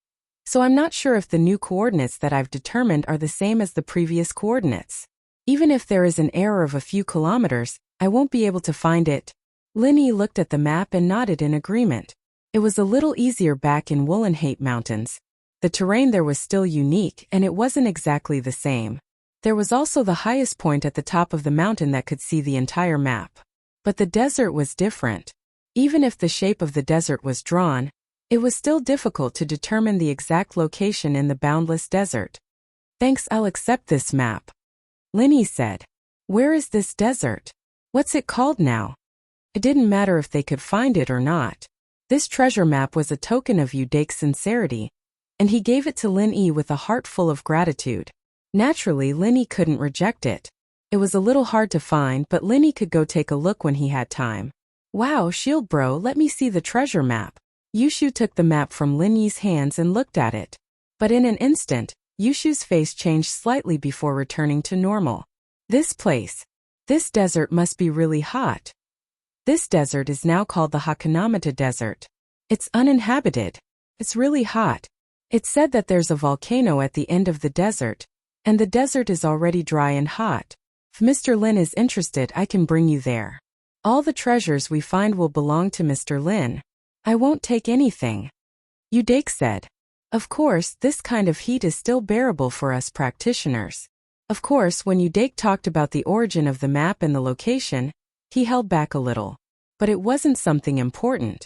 Speaker 1: so I'm not sure if the new coordinates that I've determined are the same as the previous coordinates. Even if there is an error of a few kilometers, I won't be able to find it. Linny looked at the map and nodded in agreement. It was a little easier back in Woolenhate Mountains. The terrain there was still unique, and it wasn't exactly the same. There was also the highest point at the top of the mountain that could see the entire map. But the desert was different. Even if the shape of the desert was drawn, it was still difficult to determine the exact location in the boundless desert. Thanks, I'll accept this map. Linny said. Where is this desert? What's it called now? It didn't matter if they could find it or not. This treasure map was a token of Udake's sincerity, and he gave it to Linny with a heart full of gratitude. Naturally, Linny couldn't reject it. It was a little hard to find, but Linny could go take a look when he had time. Wow, Shield Bro, let me see the treasure map. Yushu took the map from Linny's hands and looked at it. But in an instant, Yushu's face changed slightly before returning to normal. This desert must be really hot. This desert is now called the Hakanamata Desert. It's uninhabited. It's really hot. It's said that there's a volcano at the end of the desert, and the desert is already dry and hot. If Mr. Lin is interested, I can bring you there. All the treasures we find will belong to Mr. Lin. I won't take anything. Udake said. Of course, this kind of heat is still bearable for us practitioners. Of course, when Udake talked about the origin of the map and the location, he held back a little. But it wasn't something important.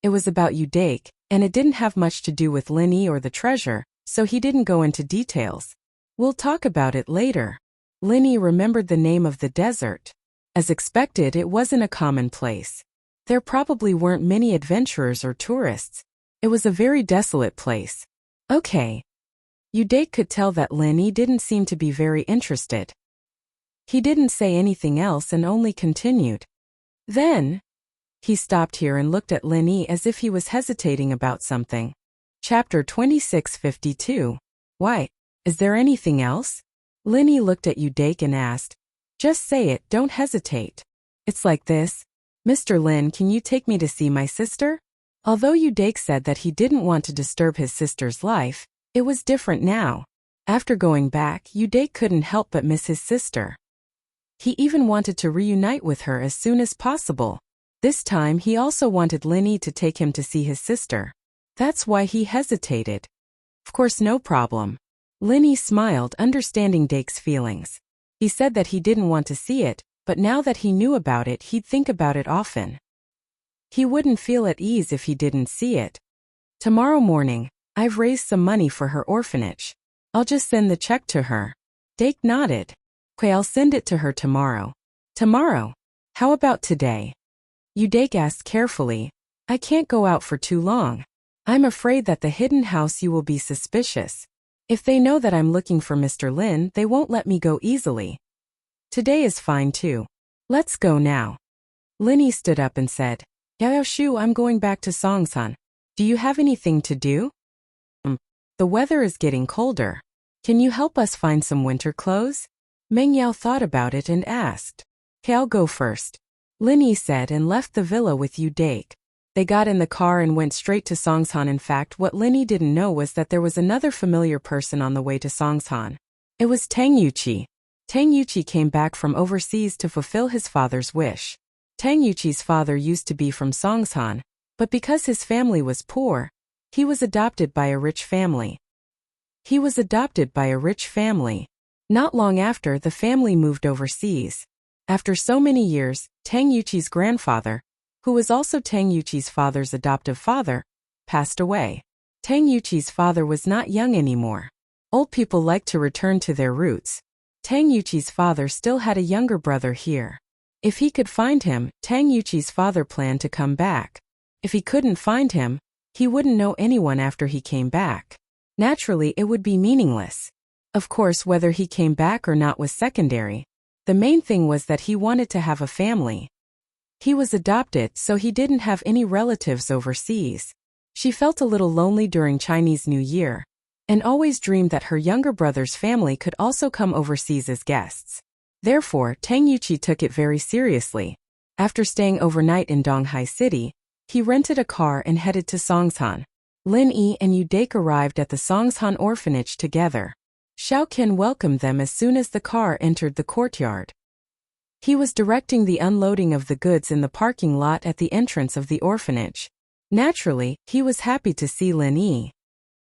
Speaker 1: It was about Udake, and it didn't have much to do with Linny or the treasure, so he didn't go into details. We'll talk about it later. Linny remembered the name of the desert. As expected, it wasn't a common place. There probably weren't many adventurers or tourists. It was a very desolate place. Okay. Udake could tell that Linny didn't seem to be very interested. He didn't say anything else and only continued. Then, he stopped here and looked at Linny as if he was hesitating about something. Chapter 2652. Why? Is there anything else? Linny looked at Udake and asked. Just say it, don't hesitate. It's like this. Mr. Lin, can you take me to see my sister? Although Udake said that he didn't want to disturb his sister's life, it was different now. After going back, Udake couldn't help but miss his sister. He even wanted to reunite with her as soon as possible. This time he also wanted Linny to take him to see his sister. That's why he hesitated. Of course, no problem. Linny smiled, understanding Dake's feelings. He said that he didn't want to see it, but now that he knew about it, he'd think about it often. He wouldn't feel at ease if he didn't see it. Tomorrow morning, I've raised some money for her orphanage. I'll just send the check to her. Dake nodded. Okay, I'll send it to her tomorrow. Tomorrow? How about today? Udake asked carefully. I can't go out for too long. I'm afraid that the hidden house you will be suspicious. If they know that I'm looking for Mr. Lin, they won't let me go easily. Today is fine too. Let's go now. Linny stood up and said, Yaoshu, I'm going back to Songsan. Do you have anything to do? The weather is getting colder. Can you help us find some winter clothes? Meng Yao thought about it and asked. Okay, I'll go first. Linny said and left the villa with Udake. They got in the car and went straight to Songsan. In fact, what Linny didn't know was that there was another familiar person on the way to Songsan. It was Tang Yuqi. Tang Yuqi came back from overseas to fulfill his father's wish. Tang Yuqi's father used to be from Songsan, but because his family was poor, he was adopted by a rich family. Not long after, the family moved overseas. After so many years, Tang Yuqi's grandfather, who was also Tang Yuqi's father's adoptive father, passed away. Tang Yuqi's father was not young anymore. Old people like to return to their roots. Tang Yuqi's father still had a younger brother here. If he could find him, Tang Yuqi's father planned to come back. If he couldn't find him, he wouldn't know anyone after he came back. Naturally, it would be meaningless. Of course, whether he came back or not was secondary. The main thing was that he wanted to have a family. He was adopted, so he didn't have any relatives overseas. She felt a little lonely during Chinese New Year, and always dreamed that her younger brother's family could also come overseas as guests. Therefore, Tang Yuqi took it very seriously. After staying overnight in Donghai City, he rented a car and headed to Songshan. Lin Yi and Yu Dake arrived at the Songshan orphanage together. Xiao Qian welcomed them as soon as the car entered the courtyard. He was directing the unloading of the goods in the parking lot at the entrance of the orphanage. Naturally, he was happy to see Lin Yi.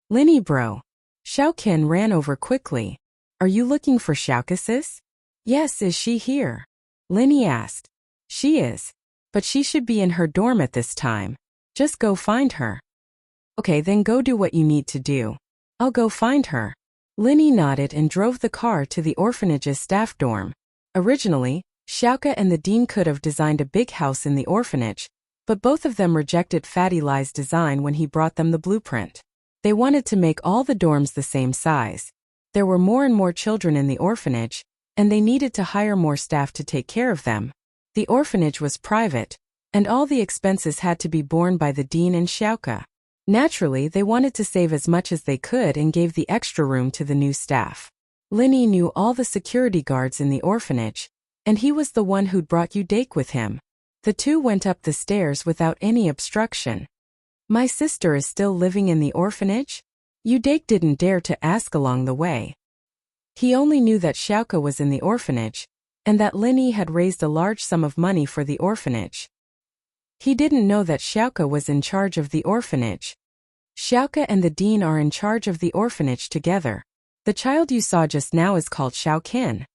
Speaker 1: "Lin Yi bro." Xiao Qian ran over quickly. "Are you looking for Xiaoka sis?" "Yes, is she here?" Lin Yi asked. "She is. But she should be in her dorm at this time. Just go find her." "Okay, then go do what you need to do. I'll go find her." Lin Yi nodded and drove the car to the orphanage's staff dorm. Originally, Xiaoka and the dean could have designed a big house in the orphanage, but both of them rejected Fatty Lai's design when he brought them the blueprint. They wanted to make all the dorms the same size. There were more and more children in the orphanage, and they needed to hire more staff to take care of them. The orphanage was private, and all the expenses had to be borne by the dean and Xiaoka. Naturally, they wanted to save as much as they could and gave the extra room to the new staff. Lin Yi knew all the security guards in the orphanage, and he was the one who'd brought Yu Dake with him. The two went up the stairs without any obstruction. "My sister is still living in the orphanage?" Yu Dake didn't dare to ask along the way. He only knew that Xiaoka was in the orphanage, and that Lin Yi had raised a large sum of money for the orphanage. He didn't know that Xiaoka was in charge of the orphanage. Xiaoka and the dean are in charge of the orphanage together. The child you saw just now is called Xiao Qian.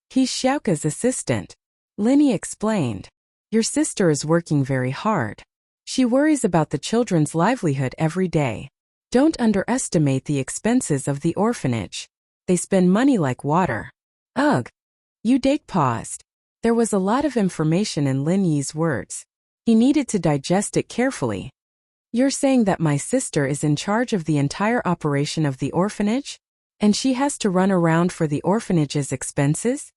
Speaker 1: He's Xiaoka's assistant. Lin Yi explained. "Your sister is working very hard. She worries about the children's livelihood every day. Don't underestimate the expenses of the orphanage. They spend money like water." Ugh. Yu Dake paused. There was a lot of information in Lin Yi's words. He needed to digest it carefully. "You're saying that my sister is in charge of the entire operation of the orphanage? And she has to run around for the orphanage's expenses?"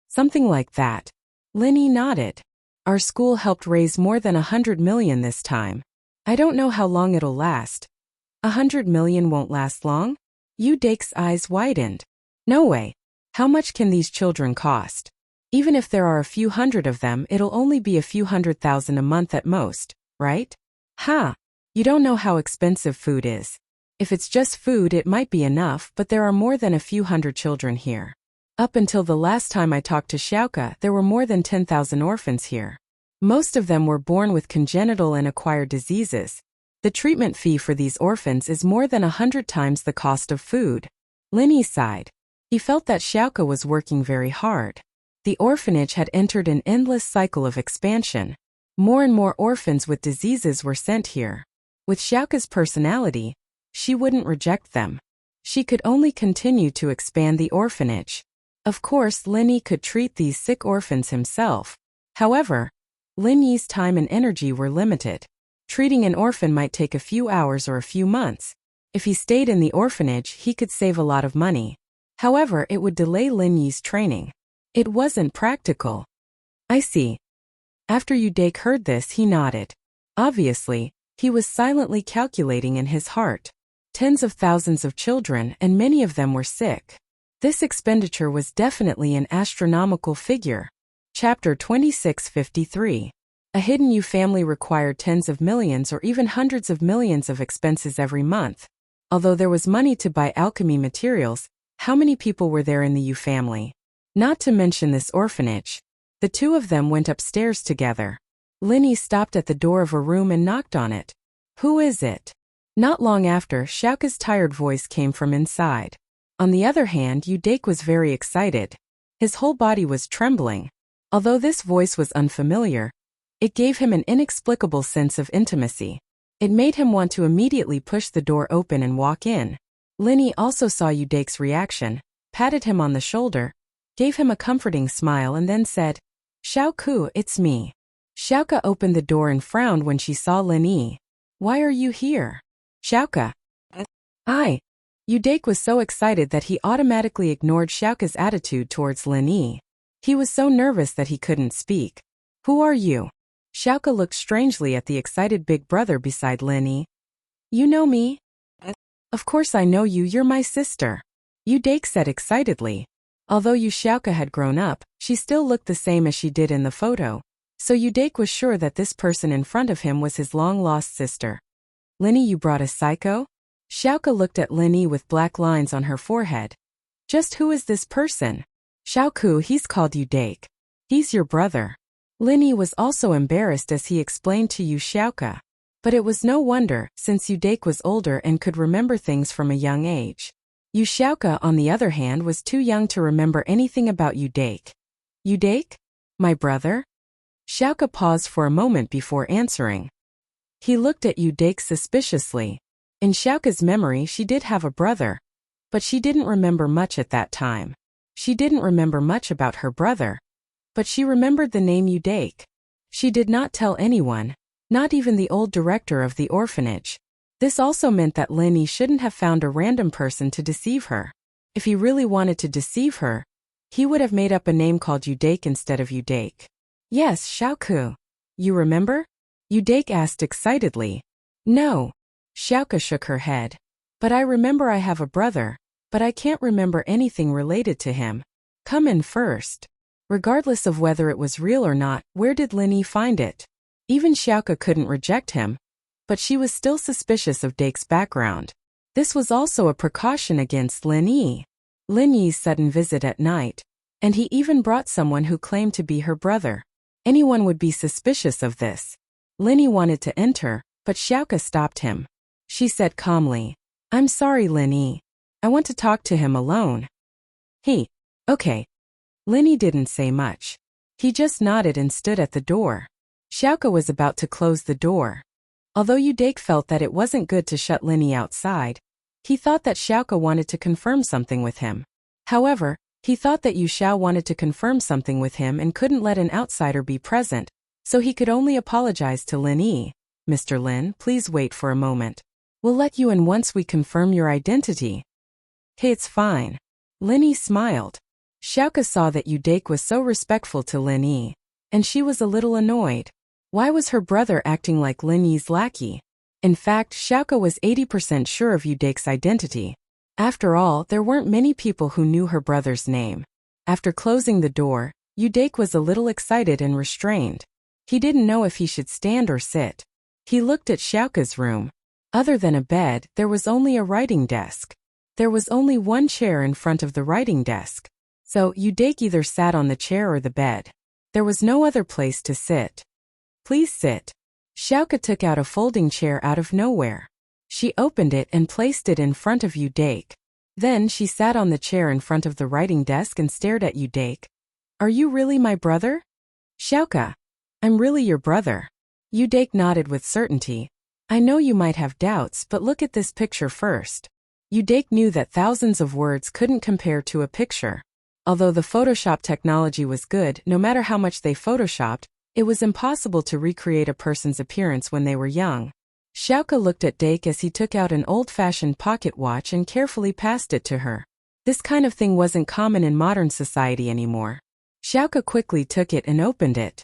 Speaker 1: "Something like that." Lin Yi nodded. "Our school helped raise more than 100 million this time. I don't know how long it'll last." 100 million won't last long? Yu Dake's eyes widened. "No way. How much can these children cost? Even if there are a few hundred of them, it'll only be a few 100,000 a month at most, right?" "Ha! You don't know how expensive food is. If it's just food, it might be enough, but there are more than a few hundred children here. Up until the last time I talked to Xiaoka, there were more than 10,000 orphans here. Most of them were born with congenital and acquired diseases. The treatment fee for these orphans is more than 100 times the cost of food." Lin Yi sighed. He felt that Xiaoka was working very hard. The orphanage had entered an endless cycle of expansion. More and more orphans with diseases were sent here. With Xiaoka's personality, she wouldn't reject them. She could only continue to expand the orphanage. Of course, Lin Yi could treat these sick orphans himself. However, Lin Yi's time and energy were limited. Treating an orphan might take a few hours or a few months. If he stayed in the orphanage, he could save a lot of money. However, it would delay Lin Yi's training. It wasn't practical. "I see." After Yu Dake heard this, he nodded. Obviously, he was silently calculating in his heart. Tens of thousands of children, and many of them were sick. This expenditure was definitely an astronomical figure. Chapter 2653. A hidden Yu family required tens of millions or even hundreds of millions of expenses every month. Although there was money to buy alchemy materials, how many people were there in the Yu family? Not to mention this orphanage. The two of them went upstairs together. Lin Yi stopped at the door of a room and knocked on it. "Who is it?" Not long after, Xiaoka's tired voice came from inside. On the other hand, Yu Dake was very excited. His whole body was trembling. Although this voice was unfamiliar, It gave him an inexplicable sense of intimacy. It made him want to immediately push the door open and walk in. Linny also saw Yudake's reaction, patted him on the shoulder, gave him a comforting smile and then said, "Xiaoku, it's me." Xiaoka opened the door and frowned when she saw Linny. "Why are you here?" "Xiaoka." Yudake was so excited that he automatically ignored Xiaoka's attitude towards Linny. He was so nervous that he couldn't speak. "Who are you?" Xiaoka looked strangely at the excited big brother beside Linny. "You know me?" "Of course I know you, you're my sister," Yudake said excitedly. Although Xiaoka had grown up, she still looked the same as she did in the photo, so Yudake was sure that this person in front of him was his long-lost sister. "Linny, you brought a psycho?" Xiaoka looked at Linny with black lines on her forehead. "Just who is this person?" "Xiaoku, he's called Yudake. He's your brother." Linny was also embarrassed as he explained to Xiaoka. But it was no wonder, since Yudake was older and could remember things from a young age. Xiaoka, on the other hand, was too young to remember anything about Yudake. "Yudake? My brother?" Xiaoka paused for a moment before answering. He looked at Yudake suspiciously. In Xiaoka's memory, she did have a brother, but she didn't remember much at that time. She didn't remember much about her brother, but she remembered the name Yudake. She did not tell anyone, not even the old director of the orphanage. This also meant that Linny shouldn't have found a random person to deceive her. If he really wanted to deceive her, he would have made up a name called Yudake instead of Yudake. "Yes, Xiaoku. You remember?" Yudake asked excitedly. "No." Xiaoka shook her head. "But I remember I have a brother, but I can't remember anything related to him. Come in first." Regardless of whether it was real or not, where did Linny find it? Even Xiaoka couldn't reject him, but she was still suspicious of Dake's background. This was also a precaution against Linny's sudden visit at night, and he even brought someone who claimed to be her brother. Anyone would be suspicious of this. Linny wanted to enter, but Xiaoka stopped him. She said calmly, "I'm sorry, Linny. I want to talk to him alone." Okay. Linny didn't say much. He just nodded and stood at the door. Xiaoka was about to close the door. Although Yudake felt that it wasn't good to shut Linny outside, he thought that Xiaoka wanted to confirm something with him. However, he thought that Yu Xiao wanted to confirm something with him and couldn't let an outsider be present, so he could only apologize to Linny. "Mr. Lin, please wait for a moment. We'll let you in once we confirm your identity." "Hey, it's fine." Linny smiled. Xiaoka saw that Yudake was so respectful to Linny, and she was a little annoyed. Why was her brother acting like Linny's lackey? In fact, Xiaoka was 80% sure of Yudake's identity. After all, there weren't many people who knew her brother's name. After closing the door, Yudake was a little excited and restrained. He didn't know if he should stand or sit. He looked at Xiaoka's room. Other than a bed, there was only a writing desk. There was only one chair in front of the writing desk, so Yudake either sat on the chair or the bed. There was no other place to sit. "Please sit." Xiaoka took out a folding chair out of nowhere. She opened it and placed it in front of Yudake. Then she sat on the chair in front of the writing desk and stared at Yudake. "Are you really my brother?" "Xiaoka, I'm really your brother." Yudake nodded with certainty. "I know you might have doubts, but look at this picture first." Yudake knew that thousands of words couldn't compare to a picture. Although the Photoshop technology was good, no matter how much they photoshopped, it was impossible to recreate a person's appearance when they were young. Xiaoka looked at Dake as he took out an old-fashioned pocket watch and carefully passed it to her. This kind of thing wasn't common in modern society anymore. Xiaoka quickly took it and opened it.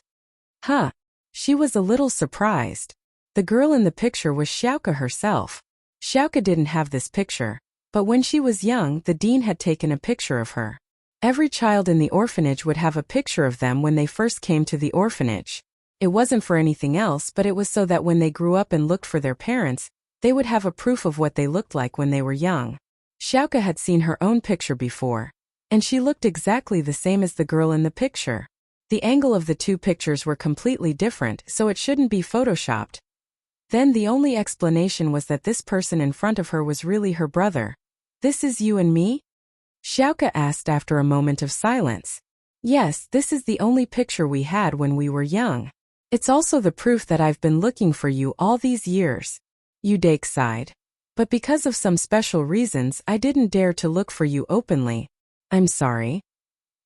Speaker 1: She was a little surprised. The girl in the picture was Xiaoka herself. Xiaoka didn't have this picture, but when she was young, the dean had taken a picture of her. Every child in the orphanage would have a picture of them when they first came to the orphanage. It wasn't for anything else, but it was so that when they grew up and looked for their parents, they would have a proof of what they looked like when they were young. Xiaoka had seen her own picture before, and she looked exactly the same as the girl in the picture. The angle of the two pictures were completely different, so it shouldn't be photoshopped. Then the only explanation was that this person in front of her was really her brother. "This is you and me?" Xiaoka asked after a moment of silence. "Yes, this is the only picture we had when we were young." It's also the proof that I've been looking for you all these years. Udake sighed. But because of some special reasons I didn't dare to look for you openly. I'm sorry.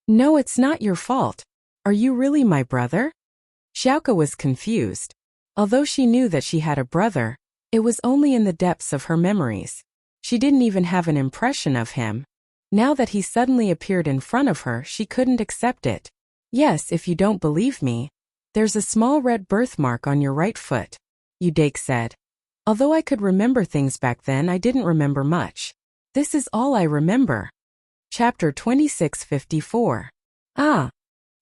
Speaker 1: No, it's not your fault. Are you really my brother? Xiaoke was confused. Although she knew that she had a brother, it was only in the depths of her memories. She didn't even have an impression of him. Now that he suddenly appeared in front of her, she couldn't accept it. Yes, if you don't believe me. There's a small red birthmark on your right foot, Udake said. Although I could remember things back then, I didn't remember much. This is all I remember. Chapter 2654. Ah.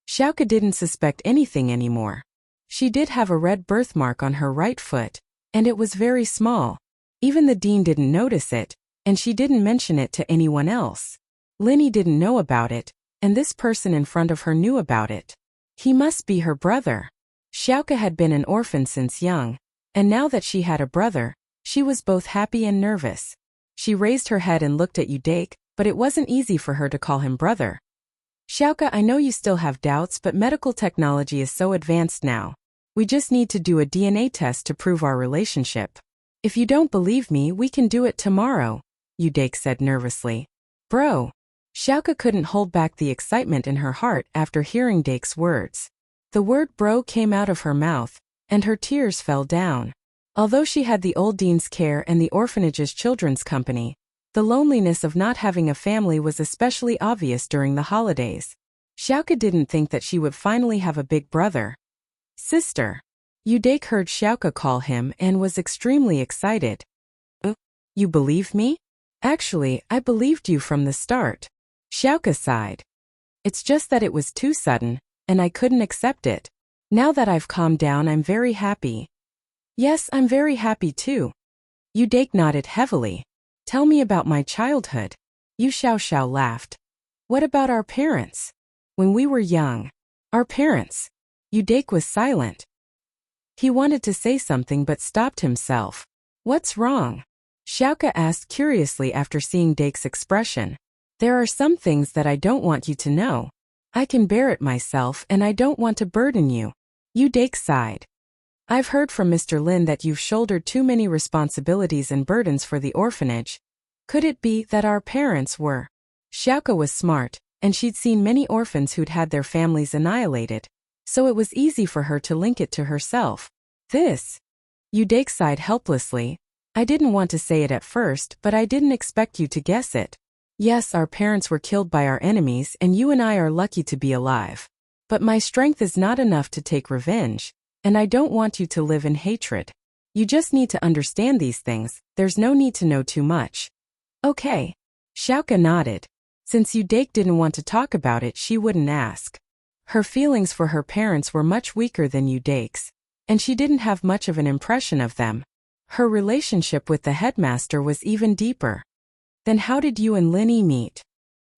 Speaker 1: Xiaoke didn't suspect anything anymore. She did have a red birthmark on her right foot, and it was very small. Even the dean didn't notice it, and she didn't mention it to anyone else. Linny didn't know about it, and this person in front of her knew about it. He must be her brother. Xiaoke had been an orphan since young, and now that she had a brother, she was both happy and nervous. She raised her head and looked at Udake, but it wasn't easy for her to call him brother. Xiaoke, I know you still have doubts, but medical technology is so advanced now. We just need to do a DNA test to prove our relationship. If you don't believe me, we can do it tomorrow, Udake said nervously. Bro. Xiaoke couldn't hold back the excitement in her heart after hearing Dake's words. The word bro came out of her mouth, and her tears fell down. Although she had the old dean's care and the orphanage's children's company, the loneliness of not having a family was especially obvious during the holidays. Xiaoke didn't think that she would finally have a big brother. Sister. Udake heard Xiaoke call him and was extremely excited. You believe me? Actually, I believed you from the start. Xiaoke sighed. It's just that it was too sudden, and I couldn't accept it. Now that I've calmed down, I'm very happy. Yes, I'm very happy too. Udake nodded heavily. Tell me about my childhood. Yu Xiao laughed. What about our parents? When we were young. Our parents. Udake was silent. He wanted to say something but stopped himself. What's wrong? Xiaoke asked curiously after seeing Dake's expression. There are some things that I don't want you to know. I can bear it myself and I don't want to burden you. Udake sighed. I've heard from Mr. Lin that you've shouldered too many responsibilities and burdens for the orphanage. Could it be that our parents were? Xiaoke was smart, and she'd seen many orphans who'd had their families annihilated, so it was easy for her to link it to herself. This. Udake sighed helplessly. I didn't want to say it at first, but I didn't expect you to guess it. Yes, our parents were killed by our enemies and you and I are lucky to be alive. But my strength is not enough to take revenge, and I don't want you to live in hatred. You just need to understand these things, there's no need to know too much. Okay. Xiaoke nodded. Since Udake didn't want to talk about it, she wouldn't ask. Her feelings for her parents were much weaker than Udake's, and she didn't have much of an impression of them. Her relationship with the headmaster was even deeper. Then how did you and Lin Yi meet?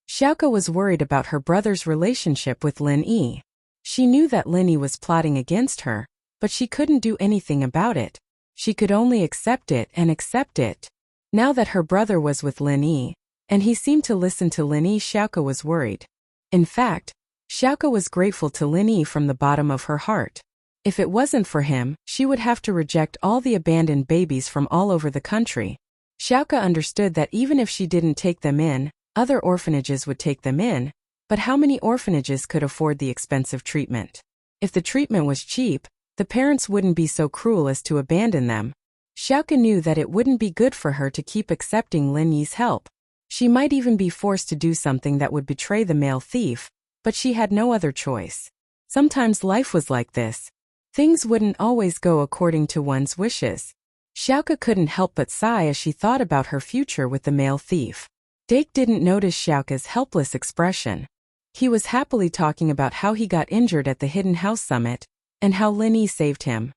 Speaker 1: Xiaoke was worried about her brother's relationship with Lin Yi. She knew that Lin Yi was plotting against her, but she couldn't do anything about it. She could only accept it and accept it. Now that her brother was with Lin Yi, and he seemed to listen to Lin Yi, Xiaoke was worried. In fact, Xiaoke was grateful to Lin Yi from the bottom of her heart. If it wasn't for him, she would have to reject all the abandoned babies from all over the country. Xiaoke understood that even if she didn't take them in, other orphanages would take them in, but how many orphanages could afford the expensive treatment? If the treatment was cheap, the parents wouldn't be so cruel as to abandon them. Xiaoke knew that it wouldn't be good for her to keep accepting Lin Yi's help. She might even be forced to do something that would betray the male thief, but she had no other choice. Sometimes life was like this. Things wouldn't always go according to one's wishes. Xiaoke couldn't help but sigh as she thought about her future with the male thief. Dake didn't notice Xiaoke's helpless expression. He was happily talking about how he got injured at the Hidden House Summit, and how Lin Yi saved him.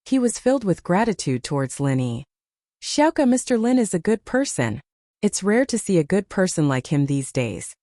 Speaker 1: He was filled with gratitude towards Lin Yi. Xiaoke, Mr. Lin is a good person. It's rare to see a good person like him these days.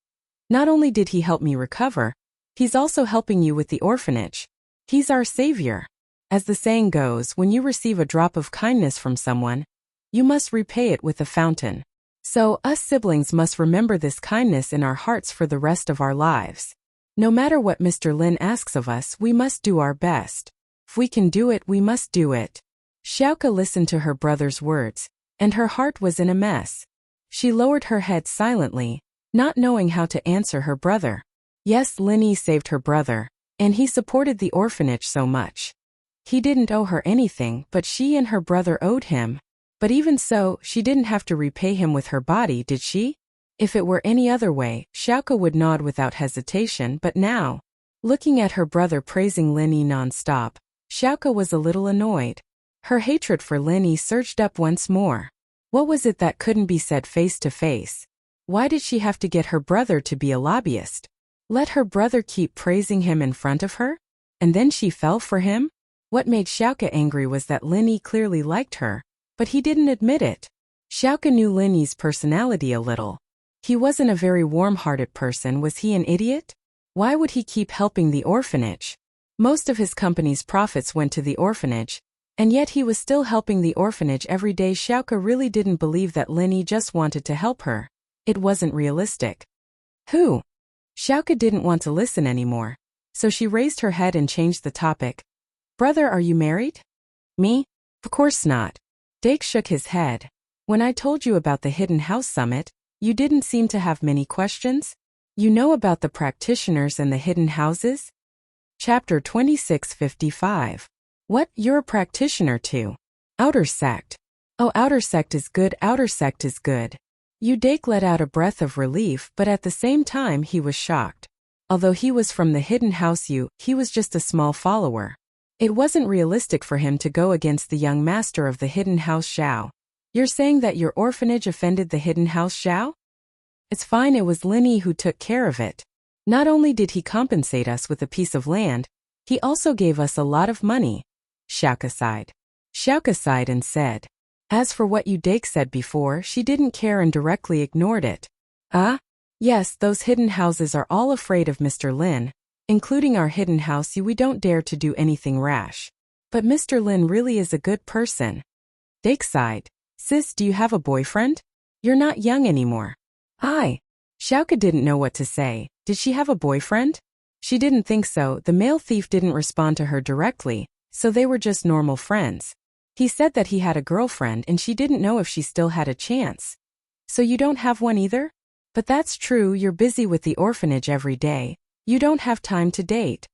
Speaker 1: Not only did he help me recover, he's also helping you with the orphanage. He's our savior. As the saying goes, when you receive a drop of kindness from someone, you must repay it with a fountain. So, us siblings must remember this kindness in our hearts for the rest of our lives. No matter what Mr. Lin asks of us, we must do our best. If we can do it, we must do it. Xiaoke listened to her brother's words, and her heart was in a mess. She lowered her head silently, not knowing how to answer her brother. Yes, Lin Yi saved her brother, and he supported the orphanage so much. He didn't owe her anything, but she and her brother owed him. But even so, she didn't have to repay him with her body, did she? If it were any other way, Xiaoke would nod without hesitation, but now, looking at her brother praising Lin Yi non-stop, Xiaoke was a little annoyed. Her hatred for Lin Yi surged up once more. What was it that couldn't be said face to face? Why did she have to get her brother to be a lobbyist? Let her brother keep praising him in front of her? And then she fell for him? What made Xiaoke angry was that Lin Yi clearly liked her, but he didn't admit it. Xiaoke knew Lin Yi's personality a little. He wasn't a very warm-hearted person. Was he an idiot? Why would he keep helping the orphanage? Most of his company's profits went to the orphanage, and yet he was still helping the orphanage every day. Xiaoke really didn't believe that Lin Yi just wanted to help her. It wasn't realistic. Who? Xiaoke didn't want to listen anymore, so she raised her head and changed the topic. Brother, are you married? Me? Of course not. Dake shook his head. When I told you about the Hidden House Summit, you didn't seem to have many questions? You know about the practitioners and the hidden houses? Chapter 2655. What, you're a practitioner too? Outer sect. Oh, outer sect is good, outer sect is good. Dake let out a breath of relief, but at the same time he was shocked. Although he was from the hidden house, he was just a small follower. It wasn't realistic for him to go against the young master of the hidden house Xiao. You're saying that your orphanage offended the hidden house Xiao? It's fine, it was Lin Yi who took care of it. Not only did he compensate us with a piece of land, he also gave us a lot of money. Xiaoke sighed. Xiaoke sighed and said, as for what Dake said before, she didn't care and directly ignored it. Yes, those hidden houses are all afraid of Mr. Lin. Including our hidden house, we don't dare to do anything rash. But Mr. Lin really is a good person. Dake sighed. Sis, do you have a boyfriend? You're not young anymore. Xiaoke didn't know what to say. Did she have a boyfriend? She didn't think so. The male thief didn't respond to her directly, so they were just normal friends. He said that he had a girlfriend and she didn't know if she still had a chance. So you don't have one either? But that's true, you're busy with the orphanage every day. You don't have time to date.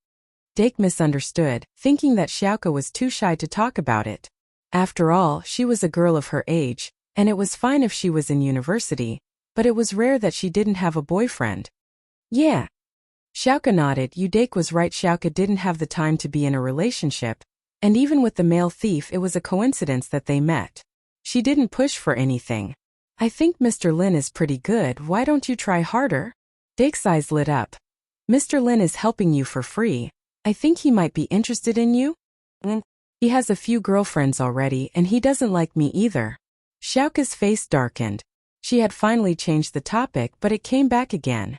Speaker 1: Dake misunderstood, thinking that Xiaoke was too shy to talk about it. After all, she was a girl of her age, and it was fine if she was in university, but it was rare that she didn't have a boyfriend. Yeah. Xiaoke nodded. Dake was right, Xiaoke didn't have the time to be in a relationship, and even with the male thief it was a coincidence that they met. She didn't push for anything. I think Mr. Lin is pretty good, why don't you try harder? Dake's eyes lit up. Mr. Lin is helping you for free. I think he might be interested in you. He has a few girlfriends already and he doesn't like me either. Xiaoke's face darkened. She had finally changed the topic, but it came back again.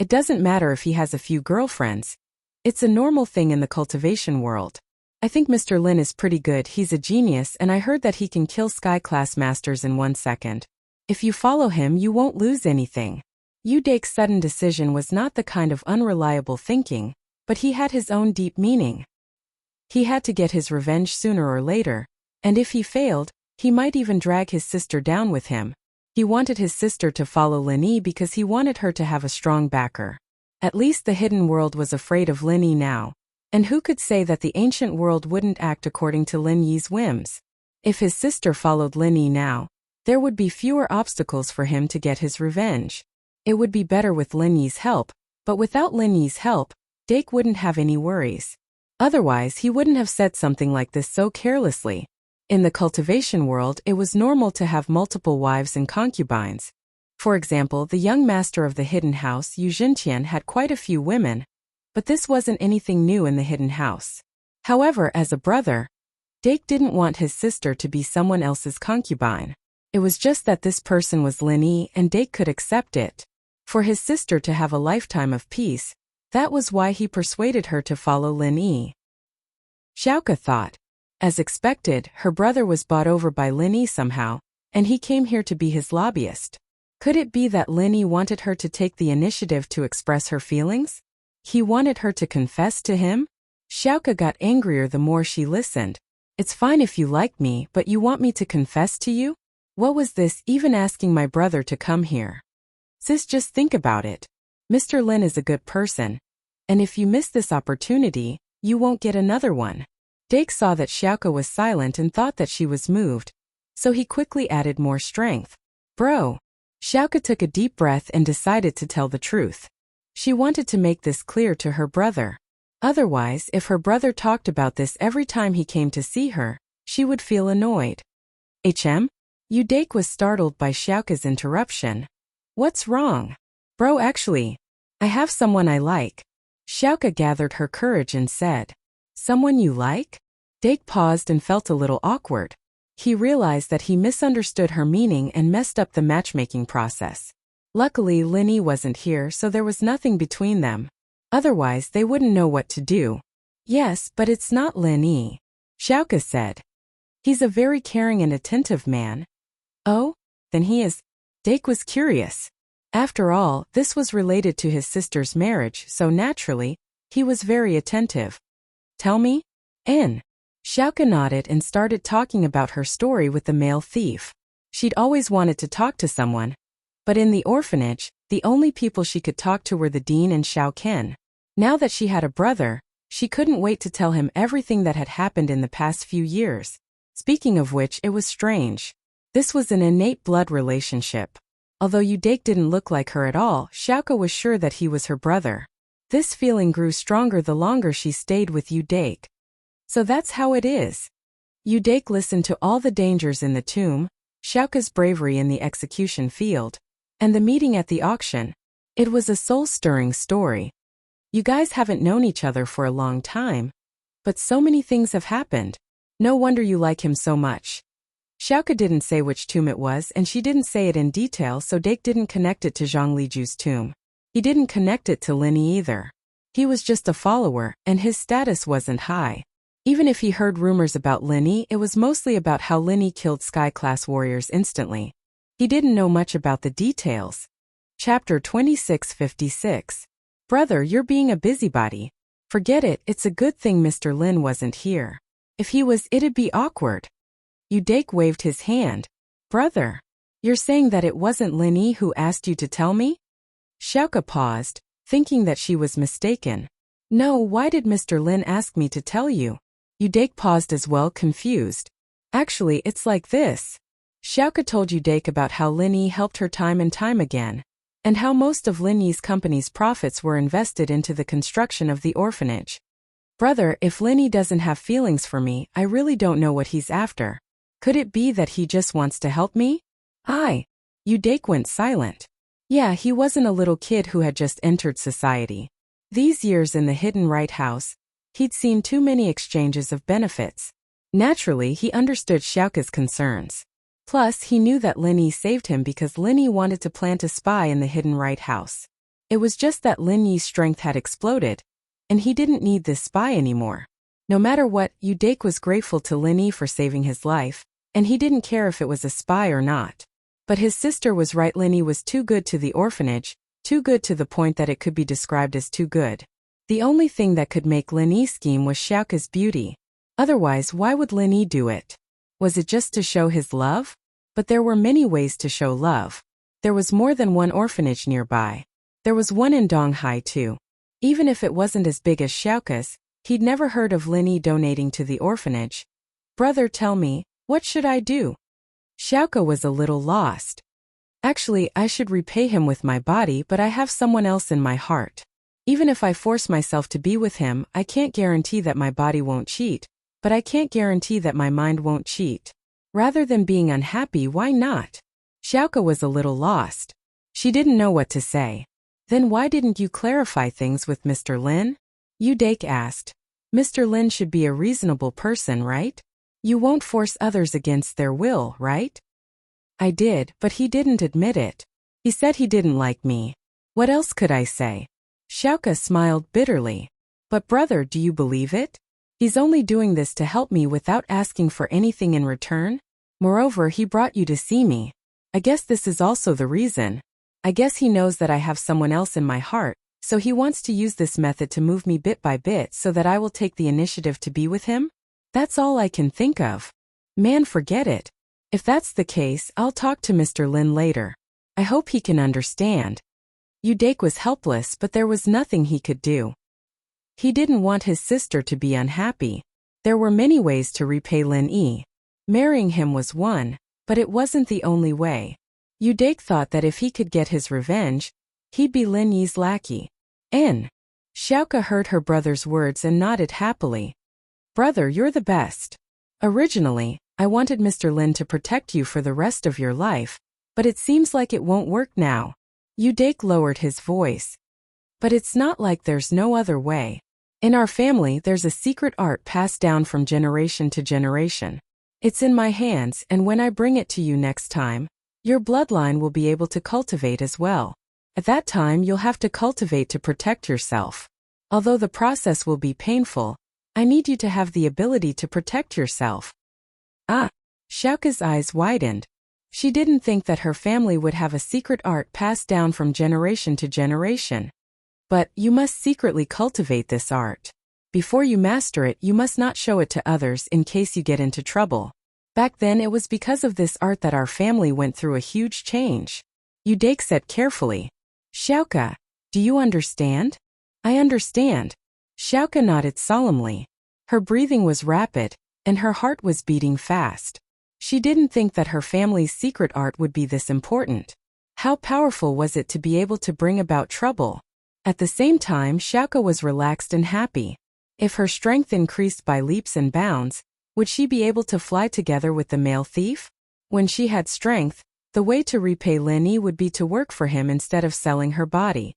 Speaker 1: It doesn't matter if he has a few girlfriends. It's a normal thing in the cultivation world. I think Mr. Lin is pretty good, he's a genius, and I heard that he can kill Sky-class masters in 1 second. If you follow him you won't lose anything. Dake's sudden decision was not the kind of unreliable thinking, but he had his own deep meaning. He had to get his revenge sooner or later, and if he failed, he might even drag his sister down with him. He wanted his sister to follow Lin Yi because he wanted her to have a strong backer. At least the hidden world was afraid of Lin Yi now. And who could say that the ancient world wouldn't act according to Lin Yi's whims? If his sister followed Lin Yi now, there would be fewer obstacles for him to get his revenge. It would be better with Lin Yi's help, but without Lin Yi's help, Dake wouldn't have any worries. Otherwise he wouldn't have said something like this so carelessly. In the cultivation world it was normal to have multiple wives and concubines. For example, the young master of the hidden house, Yu Jinqian, had quite a few women, but this wasn't anything new in the hidden house. However, as a brother, Dake didn't want his sister to be someone else's concubine. It was just that this person was Lin Yi and Dake could accept it. For his sister to have a lifetime of peace, that was why he persuaded her to follow Lin Yi. Xiaoke thought. As expected, her brother was bought over by Lin Yi somehow, and he came here to be his lobbyist. Could it be that Lin Yi wanted her to take the initiative to express her feelings? He wanted her to confess to him? Xiaoka got angrier the more she listened. It's fine if you like me, but you want me to confess to you? What was this, even asking my brother to come here? Sis, just think about it. Mr. Lin is a good person. And if you miss this opportunity, you won't get another one. Dake saw that Xiaoka was silent and thought that she was moved. So he quickly added more strength. Bro. Xiaoka took a deep breath and decided to tell the truth. She wanted to make this clear to her brother. Otherwise, if her brother talked about this every time he came to see her, she would feel annoyed. Dake was startled by Xiaoka's interruption. What's wrong? Bro, actually, I have someone I like. Xiaoka gathered her courage and said, Someone you like? Dake paused and felt a little awkward. He realized that he misunderstood her meaning and messed up the matchmaking process. Luckily, Lin Yi wasn't here, so there was nothing between them. Otherwise, they wouldn't know what to do. Yes, but it's not Lin Yi, Xiaoka said. He's a very caring and attentive man. Oh? Then he is. Dake was curious. After all, this was related to his sister's marriage, so naturally, he was very attentive. Tell me? Xiaoka nodded and started talking about her story with the male thief. She'd always wanted to talk to someone. But in the orphanage, the only people she could talk to were the dean and Xiao Ken. Now that she had a brother, she couldn't wait to tell him everything that had happened in the past few years. Speaking of which, it was strange. This was an innate blood relationship. Although Dake didn't look like her at all, Xiaoka was sure that he was her brother. This feeling grew stronger the longer she stayed with Dake. So that's how it is. Dake listened to all the dangers in the tomb, Xiaoka's bravery in the execution field, and the meeting at the auction. It was a soul-stirring story. You guys haven't known each other for a long time. But so many things have happened. No wonder you like him so much. Xiaoka didn't say which tomb it was, and she didn't say it in detail, so Dake didn't connect it to Zhang Liju's tomb. He didn't connect it to Lin Yi either. He was just a follower, and his status wasn't high. Even if he heard rumors about Lin Yi, it was mostly about how Lin Yi killed Sky-class warriors instantly. He didn't know much about the details. Chapter 2656. Brother, you're being a busybody. Forget it, it's a good thing Mr. Lin wasn't here. If he was, it'd be awkward. Dake waved his hand. Brother, you're saying that it wasn't Lin Yi who asked you to tell me? Xiaoka paused, thinking that she was mistaken. No, why did Mr. Lin ask me to tell you? Dake paused as well, confused. Actually, it's like this. Xiaoka told Dake about how Lin Yi helped her time and time again, and how most of Lin Yi's company's profits were invested into the construction of the orphanage. Brother, if Lin Yi doesn't have feelings for me, I really don't know what he's after. Could it be that he just wants to help me? Dake went silent. Yeah, he wasn't a little kid who had just entered society. These years in the hidden right house, he'd seen too many exchanges of benefits. Naturally, he understood Xiaoka's concerns. Plus, he knew that Lin Yi saved him because Lin Yi wanted to plant a spy in the hidden right house. It was just that Lin Yi's strength had exploded, and he didn't need this spy anymore. No matter what, Dake was grateful to Lin Yi for saving his life, and he didn't care if it was a spy or not. But his sister was right, Lin Yi was too good to the orphanage, too good to the point that it could be described as too good. The only thing that could make Lin Yi scheme was Xiaoka's beauty. Otherwise, why would Lin Yi do it? Was it just to show his love? But there were many ways to show love. There was more than one orphanage nearby. There was one in Donghai too. Even if it wasn't as big as Xiaoka's, he'd never heard of Lin Yi donating to the orphanage. Brother, tell me, what should I do? Xiaoka was a little lost. Actually, I should repay him with my body, but I have someone else in my heart. Even if I force myself to be with him, I can't guarantee that my body won't cheat, but I can't guarantee that my mind won't cheat. Rather than being unhappy, why not? Xiaoka was a little lost. She didn't know what to say. Then why didn't you clarify things with Mr. Lin? Dake asked. Mr. Lin should be a reasonable person, right? You won't force others against their will, right? I did, but he didn't admit it. He said he didn't like me. What else could I say? Xiaoka smiled bitterly. But brother, do you believe it? He's only doing this to help me without asking for anything in return. Moreover, he brought you to see me. I guess this is also the reason. I guess he knows that I have someone else in my heart, So he wants to use this method to move me bit by bit so that I will take the initiative to be with him? That's all I can think of. Man, forget it. If that's the case, I'll talk to Mr. Lin later. I hope he can understand. Udake was helpless, but there was nothing he could do. He didn't want his sister to be unhappy. There were many ways to repay Lin Yi. Marrying him was one, but it wasn't the only way. Udake thought that if he could get his revenge, he'd be Lin Yi's lackey. Xiaoke heard her brother's words and nodded happily. Brother, you're the best. Originally, I wanted Mr. Lin to protect you for the rest of your life, but it seems like it won't work now. Udake lowered his voice. But it's not like there's no other way. In our family, there's a secret art passed down from generation to generation. It's in my hands, and when I bring it to you next time, your bloodline will be able to cultivate as well. At that time, you'll have to cultivate to protect yourself. Although the process will be painful, I need you to have the ability to protect yourself. Xiaoke's eyes widened. She didn't think that her family would have a secret art passed down from generation to generation. But you must secretly cultivate this art. Before you master it, you must not show it to others in case you get into trouble. Back then, it was because of this art that our family went through a huge change. Udake said carefully. Xiaoke, do you understand? I understand. Xiaoke nodded solemnly. Her breathing was rapid, and her heart was beating fast. She didn't think that her family's secret art would be this important. How powerful was it to be able to bring about trouble? At the same time, Xiaoke was relaxed and happy. If her strength increased by leaps and bounds, would she be able to fly together with the male thief? When she had strength, the way to repay Lin Yi would be to work for him instead of selling her body.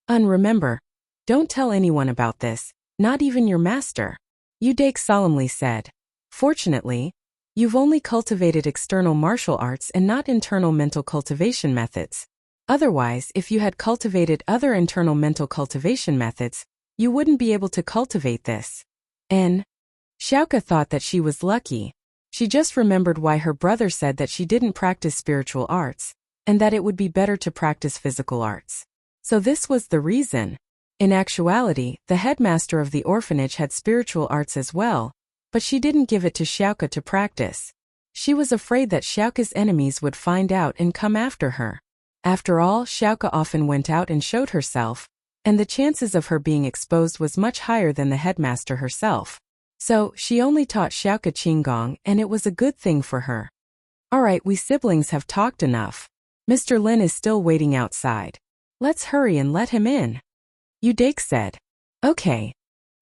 Speaker 1: Remember, don't tell anyone about this, not even your master. Udake solemnly said. Fortunately, you've only cultivated external martial arts and not internal mental cultivation methods. Otherwise, if you had cultivated other internal mental cultivation methods, you wouldn't be able to cultivate this. Xiaoke thought that she was lucky. She just remembered why her brother said that she didn't practice spiritual arts, and that it would be better to practice physical arts. So this was the reason. In actuality, the headmaster of the orphanage had spiritual arts as well, but she didn't give it to Xiaoke to practice. She was afraid that Xiaoke's enemies would find out and come after her. After all, Xiaoke often went out and showed herself, and the chances of her being exposed was much higher than the headmaster herself. So, she only taught Xiaoke Qinggong, and it was a good thing for her. Alright, we siblings have talked enough. Mr. Lin is still waiting outside. Let's hurry and let him in. Udake said. Okay.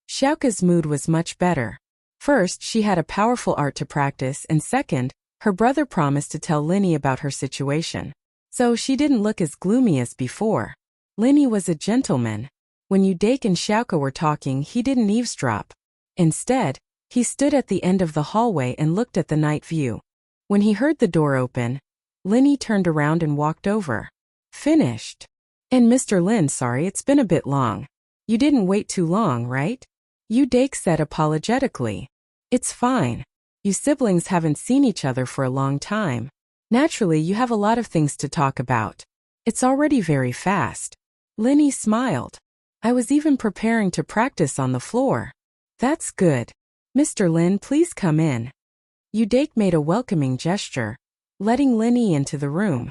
Speaker 1: Xiaoke's mood was much better. First, she had a powerful art to practice, and second, her brother promised to tell Lin Yi about her situation. So she didn't look as gloomy as before. Lin Yi was a gentleman. When Udake and Xiaoke were talking, he didn't eavesdrop. Instead, he stood at the end of the hallway and looked at the night view. When he heard the door open, Lin Yi turned around and walked over. Finished. And Mr. Lin, sorry, it's been a bit long. You didn't wait too long, right? Udake said apologetically. It's fine. You siblings haven't seen each other for a long time. Naturally, you have a lot of things to talk about. It's already very fast. Lin Yi smiled. I was even preparing to practice on the floor. That's good. Mr. Lin, please come in. Udake made a welcoming gesture, letting Lin Yi into the room.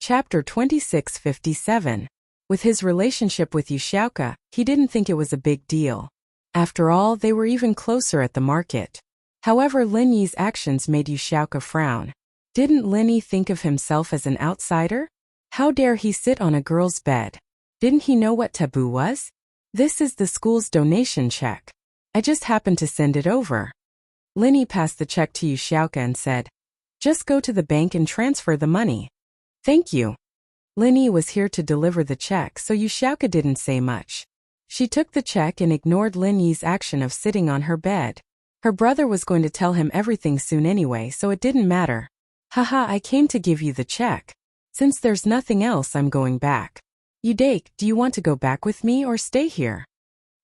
Speaker 1: Chapter 2657. With his relationship with Xiaoke, he didn't think it was a big deal. After all, they were even closer at the market. However, Lin Yi's actions made Xiaoke frown. Didn't Lin Yi think of himself as an outsider? How dare he sit on a girl's bed? Didn't he know what taboo was? This is the school's donation check. I just happened to send it over. Lin Yi passed the check to Xiaoke and said, just go to the bank and transfer the money. Thank you. Lin Yi was here to deliver the check, so Xiaoke didn't say much. She took the check and ignored Lin Yi's action of sitting on her bed. Her brother was going to tell him everything soon anyway, so it didn't matter. Haha, I came to give you the check. Since there's nothing else, I'm going back. Udake, do you want to go back with me or stay here?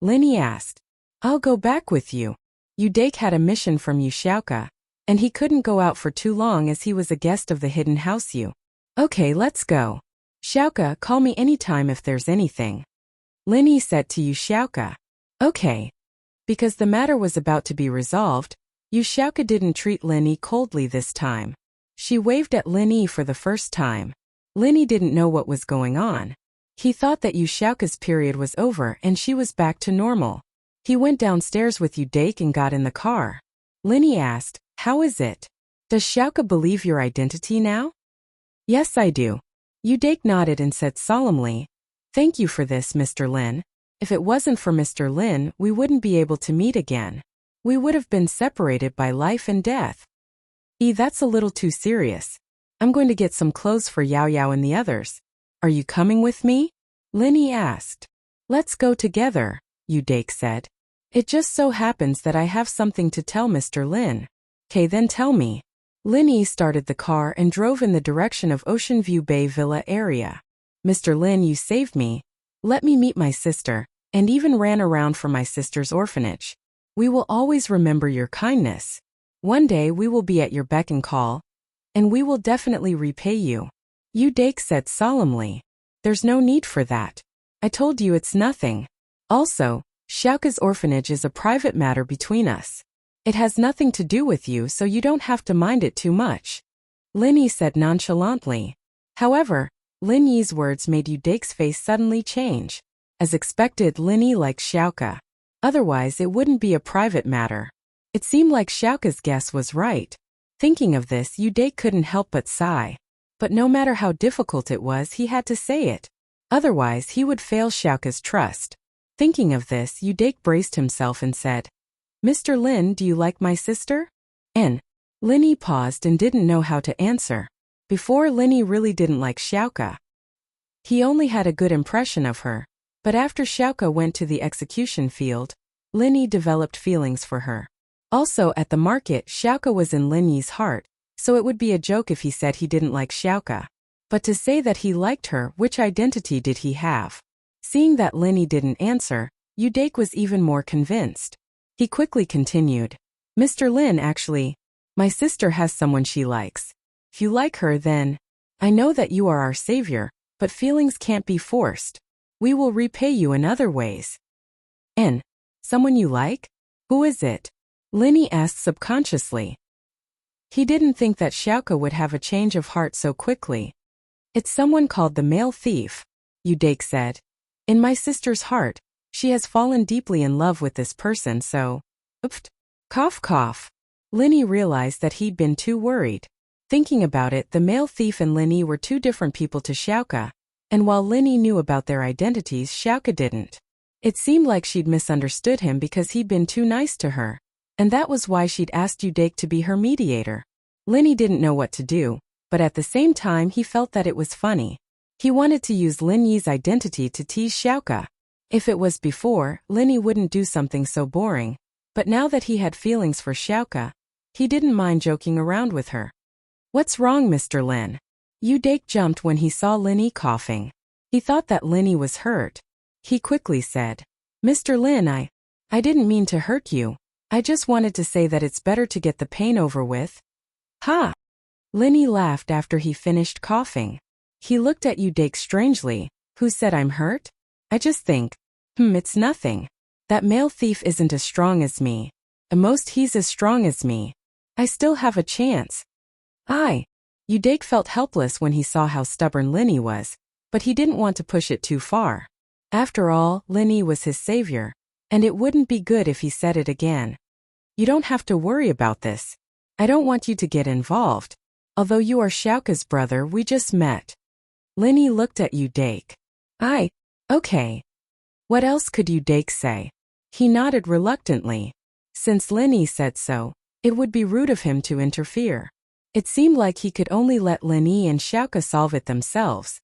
Speaker 1: Lin Yi asked. I'll go back with you. Udake had a mission from Xiaoke, and he couldn't go out for too long as he was a guest of the hidden house. Okay, let's go. Xiaoke, call me anytime if there's anything. Linny said to Yuxiaoka. Okay. Because the matter was about to be resolved, Yuxiaoka didn't treat Linny coldly this time. She waved at Linny for the first time. Linny didn't know what was going on. He thought that Yuxiaoka's period was over and she was back to normal. He went downstairs with Udake and got in the car. Linny asked, "How is it? Does Xiaoka believe your identity now?" "Yes, I do." Udake nodded and said solemnly, "Thank you for this, Mr. Lin. If it wasn't for Mr. Lin, we wouldn't be able to meet again. We would have been separated by life and death." That's a little too serious. I'm going to get some clothes for Yao Yao and the others. Are you coming with me? Linny asked. Let's go together, Udake said. It just so happens that I have something to tell Mr. Lin. Okay, then tell me. Linny started the car and drove in the direction of Ocean View Bay Villa area. Mr. Lin, you saved me. Let me meet my sister, and even ran around for my sister's orphanage. We will always remember your kindness. One day we will be at your beck and call, and we will definitely repay you. Udake said solemnly. There's no need for that. I told you it's nothing. Also, Xiaoka's orphanage is a private matter between us. It has nothing to do with you, so you don't have to mind it too much. Linny said nonchalantly. However, Lin Yi's words made Udake's face suddenly change. As expected, Linny liked Xiaoka. Otherwise, it wouldn't be a private matter. It seemed like Xiaoka's guess was right. Thinking of this, Udake couldn't help but sigh. But no matter how difficult it was, he had to say it. Otherwise, he would fail Xiaoka's trust. Thinking of this, Udake braced himself and said, Mr. Lin, do you like my sister? Linny paused and didn't know how to answer. Before, Linny really didn't like Xiaoka. He only had a good impression of her. But after Xiaoka went to the execution field, Linny developed feelings for her. Also, at the market, Xiaoka was in Linny's heart, so it would be a joke if he said he didn't like Xiaoka. But to say that he liked her, which identity did he have? Seeing that Linny didn't answer, Udake was even more convinced. He quickly continued. Mr. Lin, actually, my sister has someone she likes. If you like her, then, I know that you are our savior, but feelings can't be forced. We will repay you in other ways. Someone you like? Who is it? Linny asked subconsciously. He didn't think that Xiaoka would have a change of heart so quickly. It's someone called the male thief, Udake said. In my sister's heart, she has fallen deeply in love with this person, so... Cough cough. Linny realized that he'd been too worried. Thinking about it, the male thief and Linny were two different people to Xiaoka, and while Linny knew about their identities, Xiaoka didn't. It seemed like she'd misunderstood him because he'd been too nice to her, and that was why she'd asked Udake to be her mediator. Linny didn't know what to do, but at the same time he felt that it was funny. He wanted to use Lin Yi's identity to tease Xiaoka. If it was before, Linny wouldn't do something so boring, but now that he had feelings for Xiaoka, he didn't mind joking around with her. What's wrong, Mr. Lin? Udake jumped when he saw Linny coughing. He thought that Linny was hurt. He quickly said, Mr. Lin, I didn't mean to hurt you. I just wanted to say that it's better to get the pain over with. Ha! Linny laughed after he finished coughing. He looked at Udake strangely. Who said I'm hurt? I just think, it's nothing. That male thief isn't as strong as me. At most he's as strong as me. I still have a chance. Udake felt helpless when he saw how stubborn Linny was, but he didn't want to push it too far. After all, Linny was his savior, and it wouldn't be good if he said it again. You don't have to worry about this. I don't want you to get involved. Although you are Xiaoka's brother, we just met. Linny looked at Udake. Okay. What else could Udake say? He nodded reluctantly. Since Linny said so, it would be rude of him to interfere. It seemed like he could only let Linny and Xiaoka solve it themselves.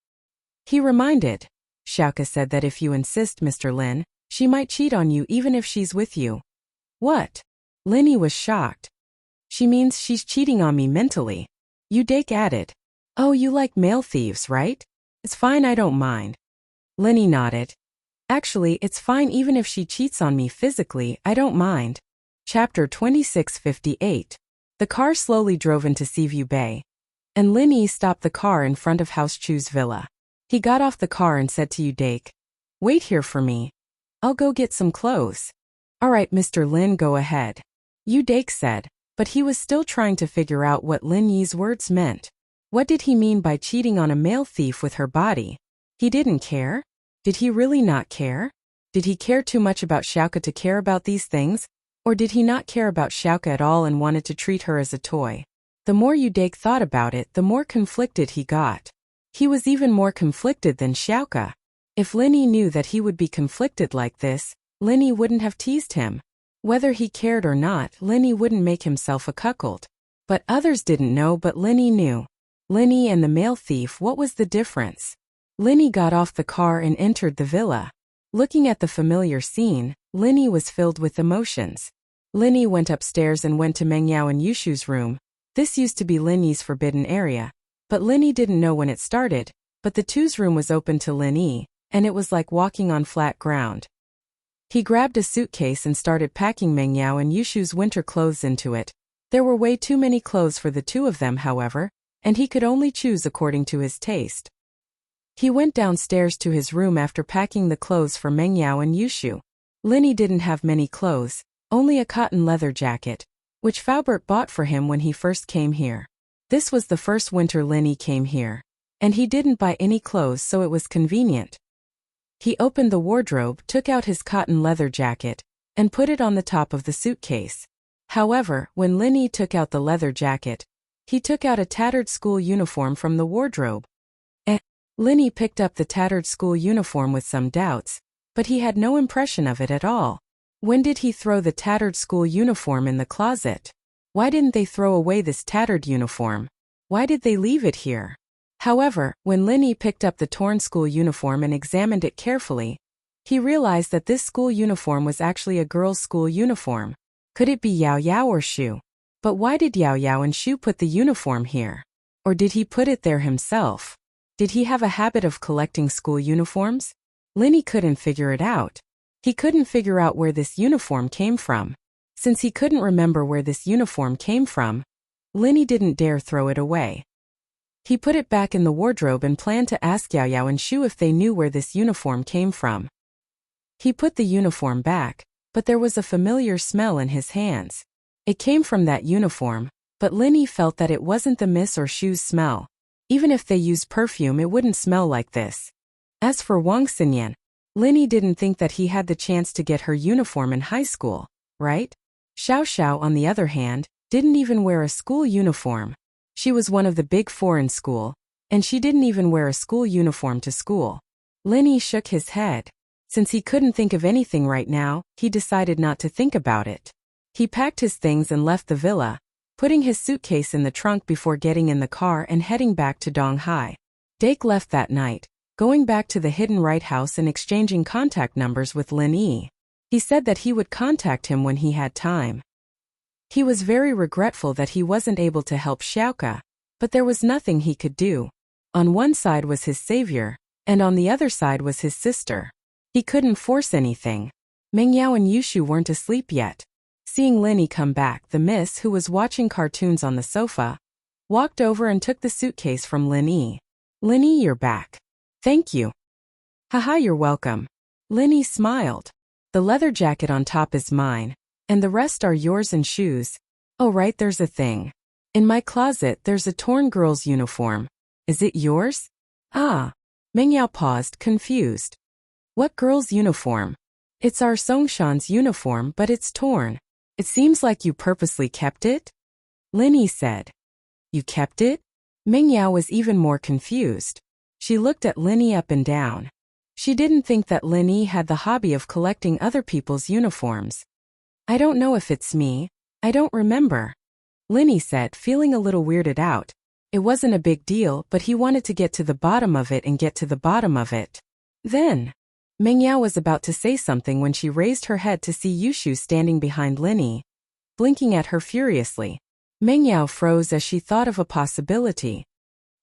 Speaker 1: He reminded. Xiaoka said that if you insist, Mr. Lin, she might cheat on you even if she's with you. What? Linny was shocked. She means she's cheating on me mentally. Udake added. Oh, you like male thieves, right? It's fine, I don't mind. Linny nodded. Actually, it's fine even if she cheats on me physically, I don't mind. Chapter 2658. The car slowly drove into Seaview Bay, and Linny stopped the car in front of House Chu's villa. He got off the car and said to Udake, Wait here for me. I'll go get some clothes. All right, Mr. Lin, go ahead. Yu Dake said, but he was still trying to figure out what Lin Yi's words meant. What did he mean by cheating on a male thief with her body? He didn't care? Did he really not care? Did he care too much about Xiaoka to care about these things? Or did he not care about Xiaoka at all and wanted to treat her as a toy? The more Yu Dake thought about it, the more conflicted he got. He was even more conflicted than Xiaoka. If Lin Yi knew that he would be conflicted like this, Lin Yi wouldn't have teased him. Whether he cared or not, Lin Yi wouldn't make himself a cuckold. But others didn't know, but Lin Yi knew. Lin Yi and the male thief, what was the difference? Lin Yi got off the car and entered the villa. Looking at the familiar scene, Lin Yi was filled with emotions. Lin Yi went upstairs and went to Meng Yao and Yushu's room. This used to be Lin Yi's forbidden area. But Lin Yi didn't know when it started, but the two's room was open to Lin Yi, and it was like walking on flat ground. He grabbed a suitcase and started packing Meng Yao and Yushu's winter clothes into it. There were way too many clothes for the two of them, however, and he could only choose according to his taste. He went downstairs to his room after packing the clothes for Meng Yao and Yushu. Lin Yi didn't have many clothes, only a cotton leather jacket, which Faubert bought for him when he first came here. This was the first winter Lin Yi came here, and he didn't buy any clothes, so it was convenient. He opened the wardrobe, took out his cotton leather jacket, and put it on the top of the suitcase. However, when Lin Yi took out the leather jacket, he took out a tattered school uniform from the wardrobe. Lin Yi picked up the tattered school uniform with some doubts, but he had no impression of it at all. When did he throw the tattered school uniform in the closet? Why didn't they throw away this tattered uniform? Why did they leave it here? However, when Lin Yi picked up the torn school uniform and examined it carefully, he realized that this school uniform was actually a girl's school uniform. Could it be Yao Yao or Shu? But why did Yao Yao and Shu put the uniform here? Or did he put it there himself? Did he have a habit of collecting school uniforms? Lin Yi couldn't figure it out. He couldn't figure out where this uniform came from. Since he couldn't remember where this uniform came from, Lin Yi didn't dare throw it away. He put it back in the wardrobe and planned to ask Yao Yao and Shu if they knew where this uniform came from. He put the uniform back, but there was a familiar smell in his hands. It came from that uniform, but Lin Yi felt that it wasn't the Miss or Shu's smell. Even if they used perfume, it wouldn't smell like this. As for Wang Xinyan, Lin Yi didn't think that he had the chance to get her uniform in high school, right? Xiao Xiao, on the other hand, didn't even wear a school uniform. She was one of the big four in school, and she didn't even wear a school uniform to school. Lin Yi shook his head. Since he couldn't think of anything right now, he decided not to think about it. He packed his things and left the villa, putting his suitcase in the trunk before getting in the car and heading back to Donghai. Dake left that night, going back to the hidden right house and exchanging contact numbers with Lin Yi. He said that he would contact him when he had time. He was very regretful that he wasn't able to help Xiaoka, but there was nothing he could do. On one side was his savior, and on the other side was his sister. He couldn't force anything. Meng Yao and Yushu weren't asleep yet. Seeing Lin Yi come back, the miss, who was watching cartoons on the sofa, walked over and took the suitcase from Lin Yi. Lin Yi, you're back. Thank you. Haha, you're welcome. Lin Yi smiled. The leather jacket on top is mine, and the rest are yours and shoes. Oh right, there's a thing. In my closet there's a torn girl's uniform. Is it yours? Ah. Meng Yao paused, confused. What girl's uniform? It's our Songshan's uniform, but it's torn. It seems like you purposely kept it? Lin Yi said. You kept it? Meng Yao was even more confused. She looked at Lin Yi up and down. She didn't think that Lin Yi had the hobby of collecting other people's uniforms. I don't know if it's me. I don't remember. Lin Yi said, feeling a little weirded out. It wasn't a big deal, but he wanted to get to the bottom of it and get to the bottom of it. Then, Meng Yao was about to say something when she raised her head to see Yushu standing behind Lin Yi, blinking at her furiously. Meng Yao froze as she thought of a possibility.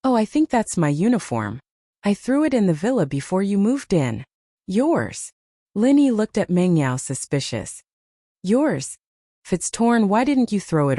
Speaker 1: Oh, I think that's my uniform. I threw it in the villa before you moved in. Yours? Lin Yi looked at Meng Yao suspicious. Yours? If it's torn, why didn't you throw it away?